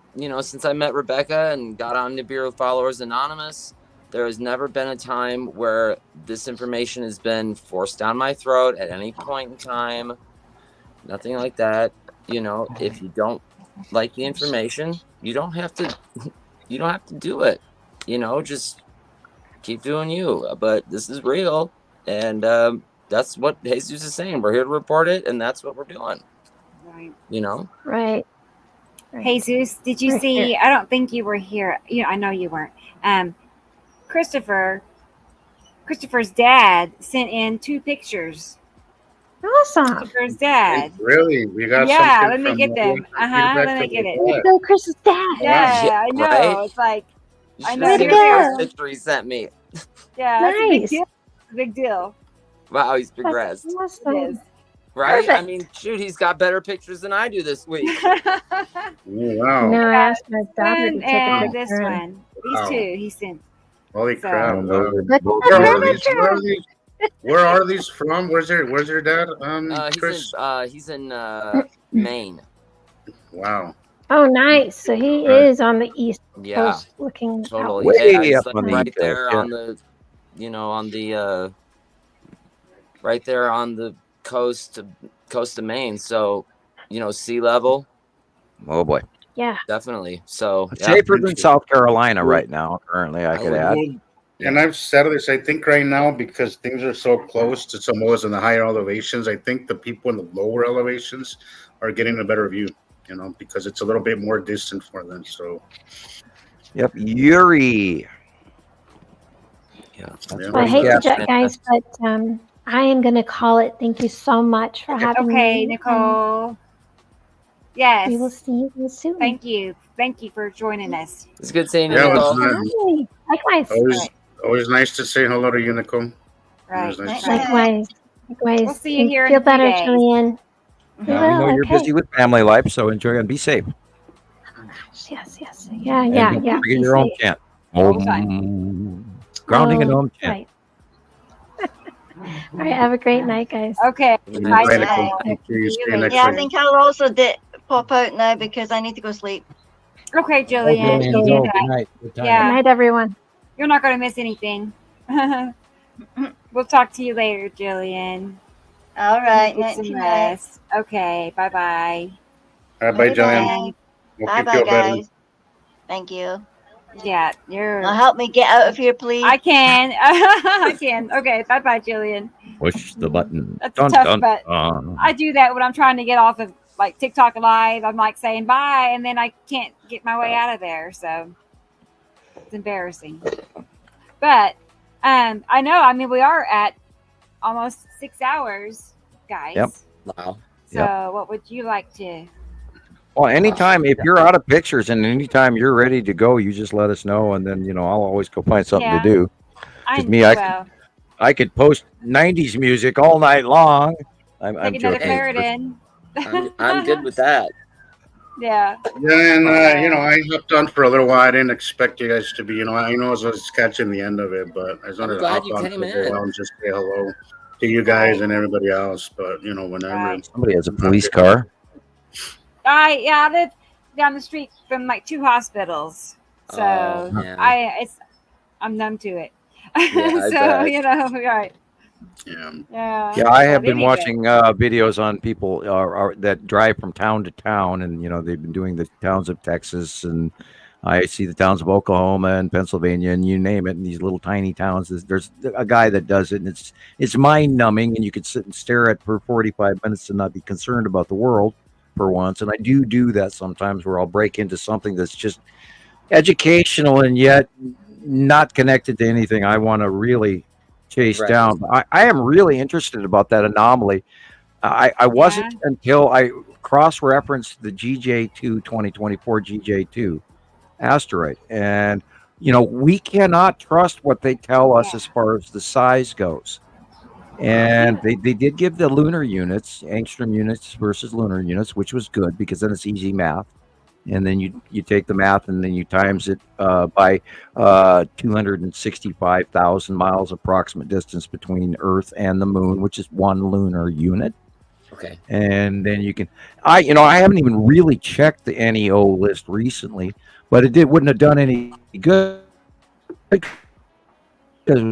since I met Rebecca and got on Nibiru Followers Anonymous, there has never been a time where this information has been forced down my throat at any point in time. Nothing like that. If you don't like the information, you don't have to. You don't have to do it. Just keep doing you. But this is real, and that's what Jesus is saying. We're here to report it, and that's what we're doing. Right. Right. Jesus, did you see? I don't think you were here. I know you weren't. Christopher's dad sent in 2 pictures. Awesome. Christopher's dad. Really? We got let me get them. Let me get it. Go, Chris's dad. Yeah, I know. Right? It's like I know the first picture he sent me. Yeah, nice. It's a big deal. Wow, he's progressed. It is. Right? Perfect. I mean, shoot, he's got better pictures than I do this week. Wow. No, I asked my daughter to take a And picture. this one. These Wow. 2 he sent. Holy crap! Look at that Where are these from? Where's your dad? Chris. He's in Maine. Wow. Oh, nice. So he is on the east Yeah, coast looking totally. out. Way Yeah, up he's on the right east there coast, on the right there on the coast of Maine. So, sea level. Oh boy. Yeah. Definitely. So Safer than South Carolina right now, currently, I could add. And I've said this, I think right now, because things are so close to Samoa's in the higher elevations, I think the people in the lower elevations are getting a better view, because it's a little bit more distant for them. So, Yep, Yuri. Yeah. I hate to jet, guys, but I am going to call it. Thank you so much for having me. Okay, Nicolle. Yes. We will see you soon. Thank you. Thank you for joining us. It's good seeing you, Yeah, Nicolle. Likewise. Always nice to say hello to you, Nicole. Right. Likewise. We'll see you here in Feel a few better, days. Julian. We know you're busy with family life, so enjoy and be safe. Yes. Yeah. And don't forget Be your own safe. chant. All the time. Grounding and home chant. Right. All right. Have a great night, guys. Okay. Bye, Bye. Nicole. See you next Yeah, I week. think I'll also pop out now because I need to go sleep. Okay, Jillian. Okay, Go go. do Good that. night. Good time. Yeah. Good night, everyone. You're not going to miss anything. We'll talk to you later, Jillian. All right. Get some rest. Okay. Bye-bye. All right, bye, Jillian. We'll Bye, keep bye, you better. guys. Thank you. Yeah, you're. Now help me get out of here, please. I can. I can. Okay. Bye-bye, Jillian. Push the button. That's a tough, but I do that when I'm trying to get off of like TikTok Live. I'm like saying bye, and then I can't get my way out of there. So it's embarrassing. But I know. I mean, we are at almost 6 hours, guys. Yep. Wow. So what would you like to? Well, anytime, if you're out of pictures and anytime you're ready to go, you just let us know, and then I'll always go find something to do. I could post 90s music all night long. I'm Take another joking. Claritin. I'm good with that. Yeah. And I hopped on for a little while. I didn't expect you guys to be. I know I was catching the end of it, but I just wanted to glad hop you on came for a in. while and just say hello to you guys and everybody else. But whenever somebody has a police car. I live down the street from like 2 hospitals, so I'm numb to it. Yeah, so right. Yeah, I have been watching videos on people that drive from town to town, and they've been doing the towns of Texas, and I see the towns of Oklahoma and Pennsylvania, and you name it, in these little tiny towns. There's a guy that does it, and it's mind numbing, and you could sit and stare at for 45 minutes and not be concerned about the world for once. And I do that sometimes, where I'll break into something that's just educational and yet not connected to anything I want to really chase down. I am really interested about that anomaly. I wasn't until I cross-referenced the GJ2 2024 GJ2 asteroid, and we cannot trust what they tell us as far as the size goes. And they did give the lunar units, angstrom units versus lunar units, which was good because then it's easy math. And then you take the math and then you times it by 265,000 miles approximate distance between Earth and the Moon, which is 1 lunar unit. Okay. And then you can, I haven't even really checked the NEO list recently, but it wouldn't have done any good because it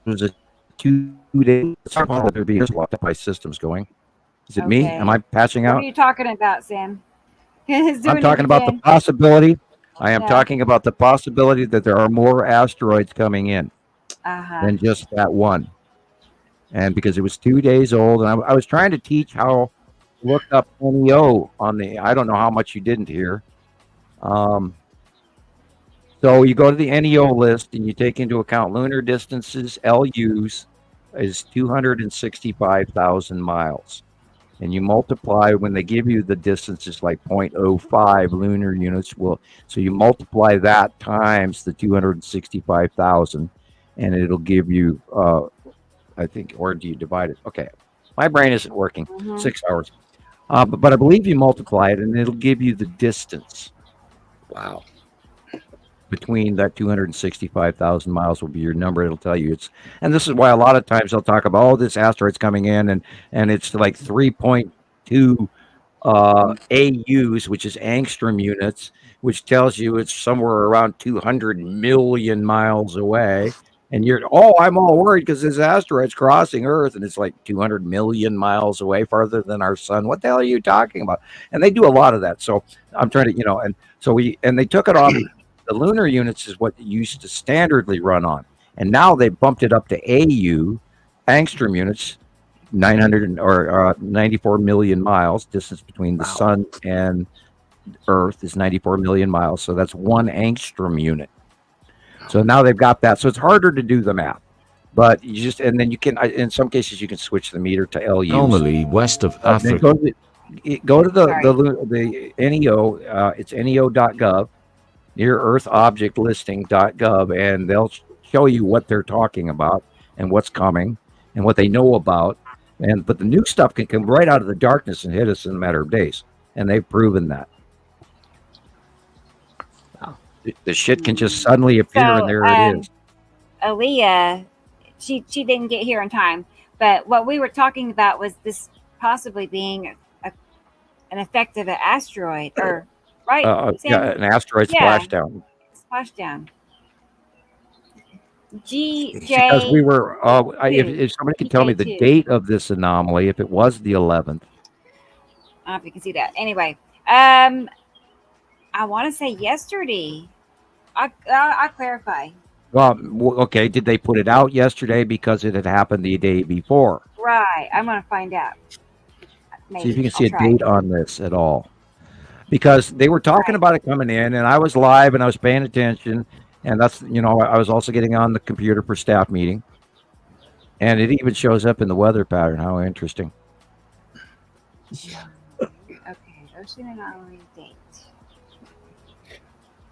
was a 2-day. There's a lot of my systems going. Is it me? Am I patching out? What are you talking about, Sam? I'm talking about the possibility. I am talking about the possibility that there are more asteroids coming in than just that one. And because it was 2 days old, and I was trying to teach how to look up NEO on the. I don't know how much you didn't hear. So you go to the NEO list and you take into account lunar distances. LUs is 265,000 miles. And you multiply when they give you the distance, it's like 0.05 lunar units. So you multiply that times the 265,000, and it'll give you, I think, or do you divide it? Okay, my brain isn't working. 6 hours, but I believe you multiply it, and it'll give you the distance. Wow. Between that 265,000 miles will be your number. It'll tell you and this is why a lot of times they'll talk about, this asteroid's coming in, and it's like 3.2 AUs, which is angstrom units, which tells you it's somewhere around 200 million miles away. And I'm all worried because this asteroid's crossing Earth, and it's like 200 million miles away, farther than our sun. What the hell are you talking about? And they do a lot of that. So I'm trying to, and so they took it off. The lunar units is what used to standardly run on, and now they bumped it up to AU, angstrom units, 900 or 94 million miles. Distance between the sun and Earth is 94 million miles, so that's 1 angstrom unit. So now they've got that. So it's harder to do the math, but and then you can, in some cases, you can switch the meter to LU. Normally west of Africa. Go to the NEO. It's neo.gov. Near Earth Object Listing.gov, and they'll show you what they're talking about and what's coming and what they know about. But the new stuff can come right out of the darkness and hit us in a matter of days, and they've proven that. Wow. The shit can just suddenly appear, and there it is. Aaliyah, she didn't get here in time, but what we were talking about was this possibly being an effect of an asteroid, or right? Yeah, an asteroid splashdown. Splashdown. Because we were, if somebody could tell me the date of this anomaly, if it was the 11th. I don't know if you can see that. Anyway, I want to say yesterday. I'll clarify. Well, okay. Did they put it out yesterday because it had happened the day before? Right. I'm going to find out. Maybe. See if you can see a date on this at all. Because they were talking about it coming in, and I was live and I was paying attention, and that's, I was also getting on the computer for staff meeting, and it even shows up in the weather pattern. How interesting. Yeah. Okay, ocean anomaly date.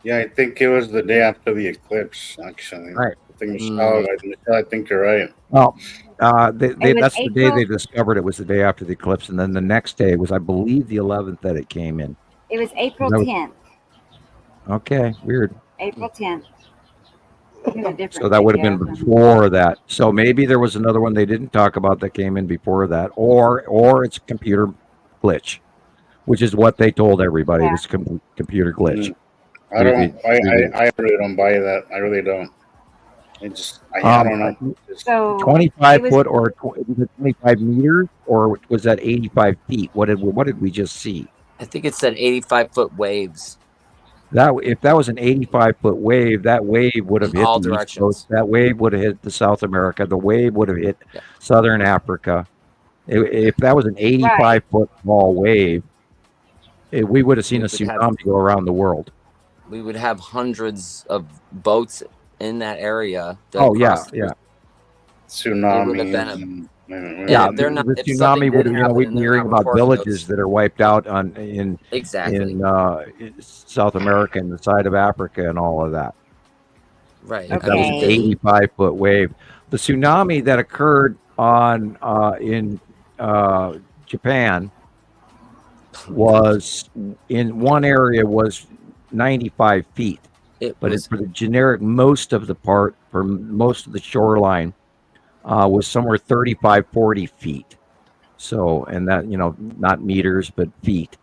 Yeah, I think it was the day after the eclipse, actually. Right. think Michelle, I think you're right. Well, that's the day April. they discovered it was the day after the eclipse, and then the next day was, I believe, the 11th that it came in. It was April That was- 10th. Okay, weird. April 10th. So that would have been before that. So maybe there was another one they didn't talk about that came in before that, or it's a computer glitch, which is what they told everybody. It was computer glitch. I really don't buy that. I really don't. I don't know. So 25 foot or 25 meters, or was that 85 feet? What did we just see? I think it said 85-foot waves. That if that was an 85-foot wave, that wave would have hit all the East directions. Coast. That wave would have hit the South America. The wave would have hit Southern Africa. If that was an 85-foot tall wave, we would have seen a tsunami go around the world. We would have hundreds of boats in that area. Yeah. Tsunami. They're not. The tsunami would have. We've been hearing about villages that are wiped out in South America and the side of Africa and all of that. Right. If that was an 85-foot wave. The tsunami that occurred in Japan was in one area was 95 feet, but for the generic most of the shoreline was somewhere 35, 40 feet. So, and that, not meters, but feet.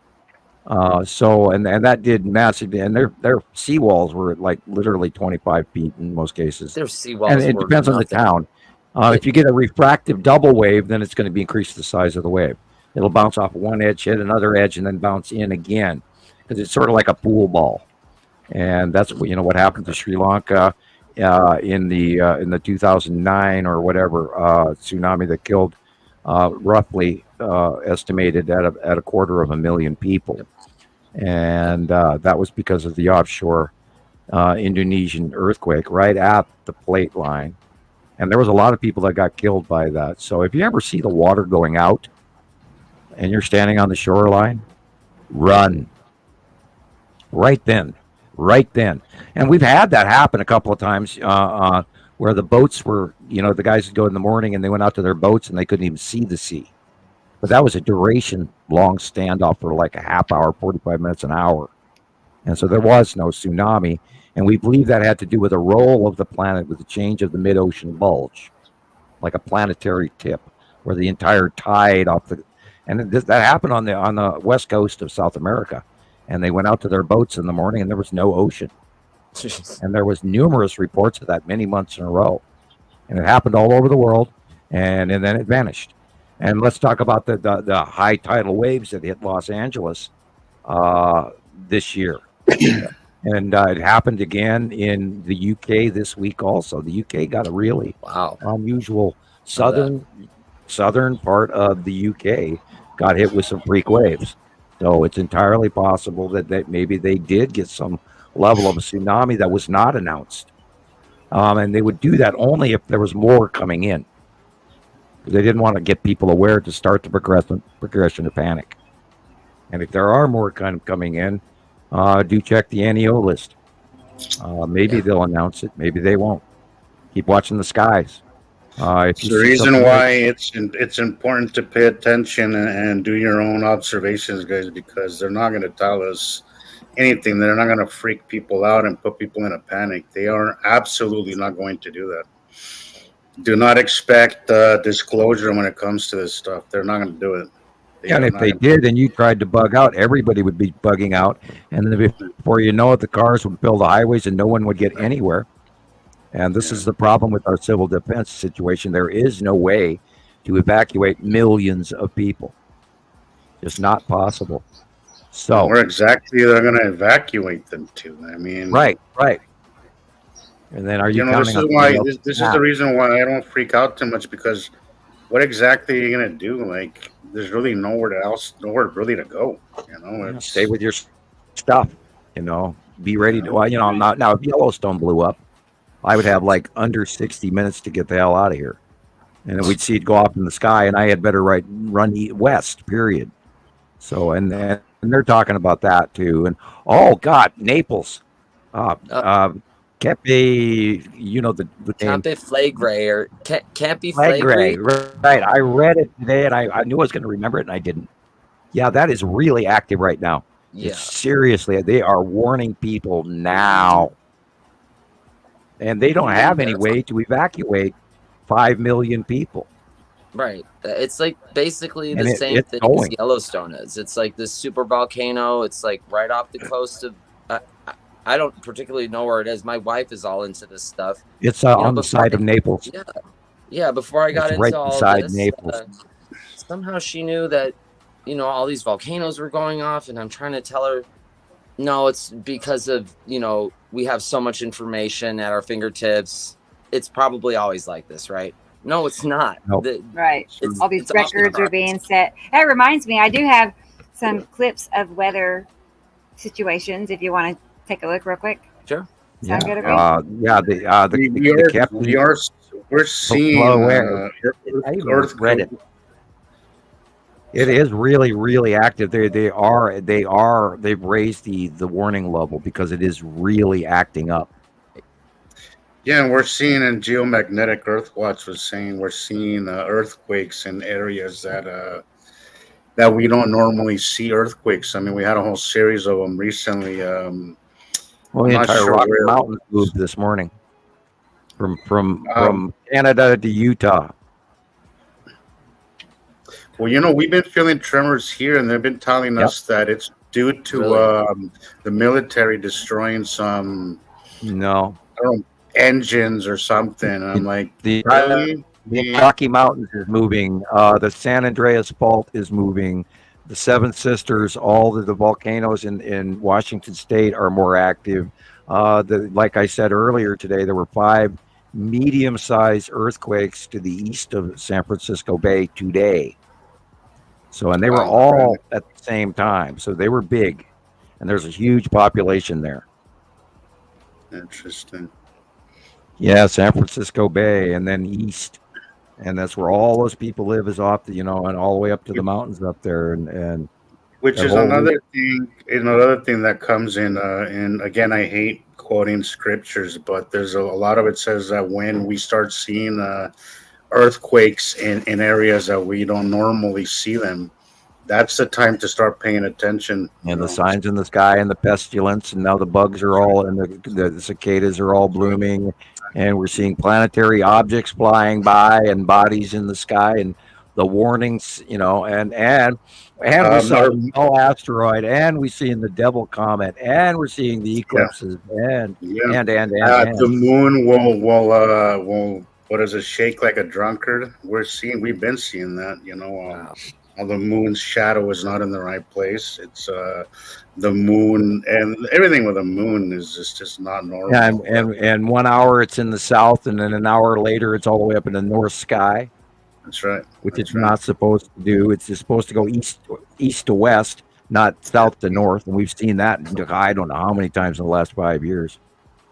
And that did massively, and their seawalls were like literally 25 feet in most cases. Their seawalls and it were depends on the town. If you get a refractive double wave, then it's going to be increased the size of the wave. It'll bounce off one edge, hit another edge, and then bounce in again, because it's sort of like a pool ball. And that's what happened to Sri Lanka in the 2009 or whatever tsunami that killed roughly estimated at 250,000 people. And that was because of the offshore Indonesian earthquake right at the plate line. And there was a lot of people that got killed by that. So if you ever see the water going out and you're standing on the shoreline, run. Right then. And we've had that happen a couple of times where the boats were, the guys would go in the morning and they went out to their boats and they couldn't even see the sea. But that was a duration long standoff for like a half hour, 45 minutes, an hour. And so there was no tsunami. And we believe that had to do with the roll of the planet with the change of the mid-ocean bulge, like a planetary tip, where the entire tide and that happened on the west coast of South America. And they went out to their boats in the morning and there was no ocean. And there was numerous reports of that many months in a row. And it happened all over the world, and then it vanished. And let's talk about the high tidal waves that hit Los Angeles this year. And it happened again in the UK this week also. The UK got a really unusual southern part of the UK got hit with some freak waves. So it's entirely possible that maybe they did get some level of a tsunami that was not announced. And they would do that only if there was more coming in. They didn't want to get people aware to start the progression of panic. And if there are more kind of coming in, do check the NEO list. Maybe they'll announce it. Maybe they won't. Keep watching the skies. It's the reason why it's important to pay attention and do your own observations, guys, because they're not going to tell us anything. They're not going to freak people out and put people in a panic. They are absolutely not going to do that. Do not expect disclosure when it comes to this stuff. They're not going to do it. And if they did and you tried to bug out, everybody would be bugging out. And then before you know it, the cars would fill the highways and no one would get anywhere. And this is the problem with our civil defense situation. There is no way to evacuate millions of people. Just not possible. So where exactly they're going to evacuate them to? I mean, right. And then are you this is why this is the reason why I don't freak out too much, because what exactly are you going to do? Like, there's really nowhere really to go. Stay with your stuff. Be ready to. Well, now if Yellowstone blew up, I would have like under 60 minutes to get the hell out of here, and then we'd see it go off in the sky, and I had better run west. Period. So and they're talking about that too. And oh God, Naples. Kepi, you know the name. Campi Flagrei or Campi Flagrei, Flagrei. right? I read it today, and I knew I was going to remember it, and I didn't. Yeah, that is really active right now. Yeah. Seriously, they are warning people now, and they don't have any way to evacuate 5 million people. Right. It's like basically the And same it's thing going. as Yellowstone is. It's like this super volcano. It's like right off the coast of. I don't particularly know where it is. My wife is all into this stuff. It's on the side of Naples. Yeah. Yeah. Before I got It's into right all beside this, Naples. somehow she knew that, all these volcanoes were going off, and I'm trying to tell her, no, it's because of, we have so much information at our fingertips. It's probably always like this, right? No, it's not. Nope. Right. All these records are being set. That reminds me, I do have some clips of weather situations if you want to take a look real quick. Sure. Sound good? We're seeing Reddit. It is really, really active. They've raised the warning level because it is really acting up. Yeah, and we're seeing in Geomagnetic Earthwatch was saying we're seeing earthquakes in areas that we don't normally see earthquakes. I mean, we had a whole series of them recently. The entire Rocky Mountains moved this morning from Canada to Utah. Well, we've been feeling tremors here, and they've been telling us that it's due to the military destroying some engines or something. And I'm like, the really? Rocky Mountains is moving. The San Andreas Fault is moving. The Seven Sisters, all the volcanoes in Washington State are more active. Like I said earlier today, there were 5 medium-sized earthquakes to the east of San Francisco Bay today. So, and they were all at the same time. So they were big, and there's a huge population there. Interesting. Yeah, San Francisco Bay, and then east, and that's where all those people live is off the, and all the way up to the mountains up there, and which is another thing. Another thing that comes in. And again, I hate quoting scriptures, but there's a lot of it says that when we start seeing earthquakes in areas that we don't normally see them, that's the time to start paying attention. And the signs in the sky and the pestilence, and now the bugs are all, and the cicadas are all blooming, and we're seeing planetary objects flying by and bodies in the sky, and the warnings, and we saw the Null asteroid, and we're seeing the Devil comet, and we're seeing the eclipses, and the moon will what is it, shake like a drunkard? We've been seeing that, how the moon's shadow is not in the right place. It's the moon, and everything with the moon is just not normal. Yeah, and 1 hour it's in the south, and then an hour later it's all the way up in the north sky. That's right. Which it's not supposed to do. It's just supposed to go east to west, not south to north. And we've seen that, I don't know how many times in the last 5 years.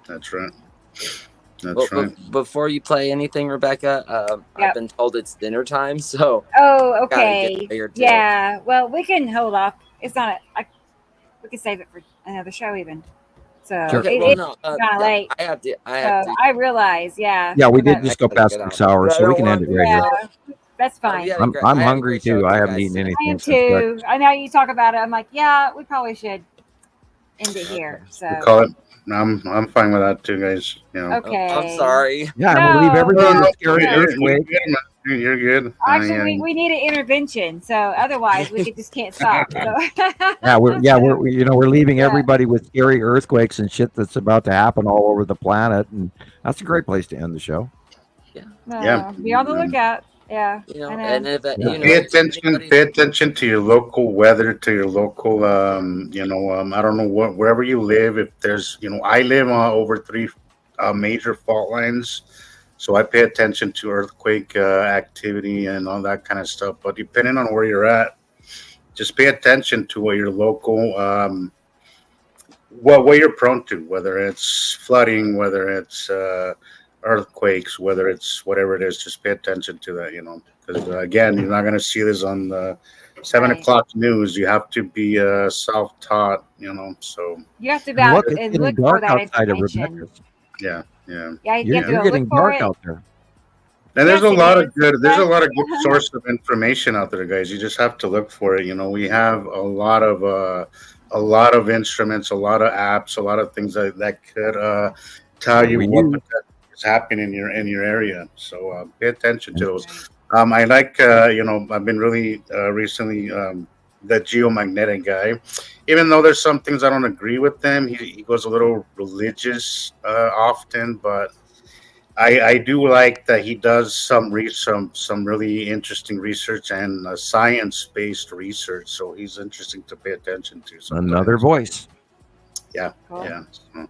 That's right. Before you play anything, Rebecca, I've been told it's dinner time, so. Oh, okay. Yeah. Well, we can hold off. It's not. We can save it for another show, even. So it's kind of late. I realize. Yeah. Yeah, we did just go past 6 hours, so we can end it right here. That's fine. I'm hungry too. I haven't eaten anything. I am too. I know you talk about it. I'm like, yeah, we probably should end it here. So. Call it. I'm fine with that too, guys. Okay. I'm sorry. Yeah, I'm gonna leave everything with scary earthquake. You're good. Actually, we need an intervention. So otherwise, we just can't stop. So. We're leaving everybody with scary earthquakes and shit that's about to happen all over the planet, and that's a great place to end the show. Yeah. Be on the lookout. Yeah. And if pay attention to your local weather, to your local, I don't know wherever you live. If there's, I live over 3 major fault lines, so I pay attention to earthquake activity and all that kind of stuff. But depending on where you're at, just pay attention to what your local, what you're prone to, whether it's flooding, whether it's earthquakes, whether it's whatever it is. Just pay attention to that, because again, you're not going to see this on the 7 o'clock news. You have to be self-taught, so you have to look for that information. Yeah. Yeah, you have to You're go getting look for dark it. out there. And there's Yes, a it lot is. of good. There's a lot of good Yeah. source of information out there, guys. You just have to look for it. You know, we have a lot of instruments, a lot of apps, a lot of things that could tell you We what do. is happening in your area. So pay attention to those. I like I've been really recently the geomagnetic guy. Even though there's some things I don't agree with them, he goes a little religious often, but I do like that he does some really interesting research and science based research. So he's interesting to pay attention to. Sometimes. Another voice. Yeah, Cool. yeah. So,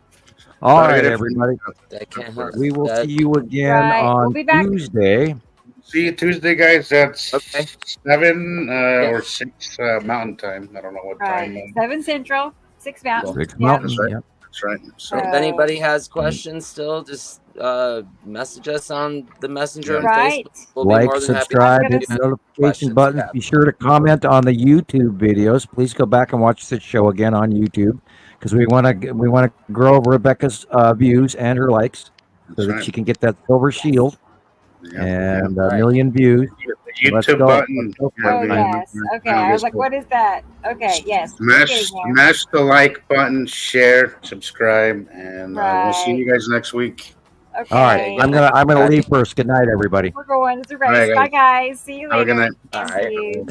All lot of right, good everybody. That can't hurt. We will That- see you again Right, we'll on be back. Tuesday. See you Tuesday, guys. That's Okay. 7 or 6 Mountain Time. I don't know what time. Right. 7 Central, 6 Mountain. 6 Yeah. Mountain. That's right. Yep. That's right. So If anybody has questions still, just message us on the messenger on Right. Facebook. We'll be more Like, than happy subscribe, I'm hit gonna- the notification questions buttons. you have. Be sure to comment on the YouTube videos. Please go back and watch the show again on YouTube because we want to grow Rebecca's views and her likes so That's that right. she can get that silver shield Yeah, and a Right. million views. The Let's YouTube go. button. Let's go for Oh, it, man. yes. Okay. I was like, what is that? Okay. Yes. Smash the like button, share, subscribe, and we'll see you guys next week. Okay. All right, I'm gonna leave first. Good night, everybody. We're going. It's a All right, race. Bye, guys. See you Have a later. good night. All See right. you.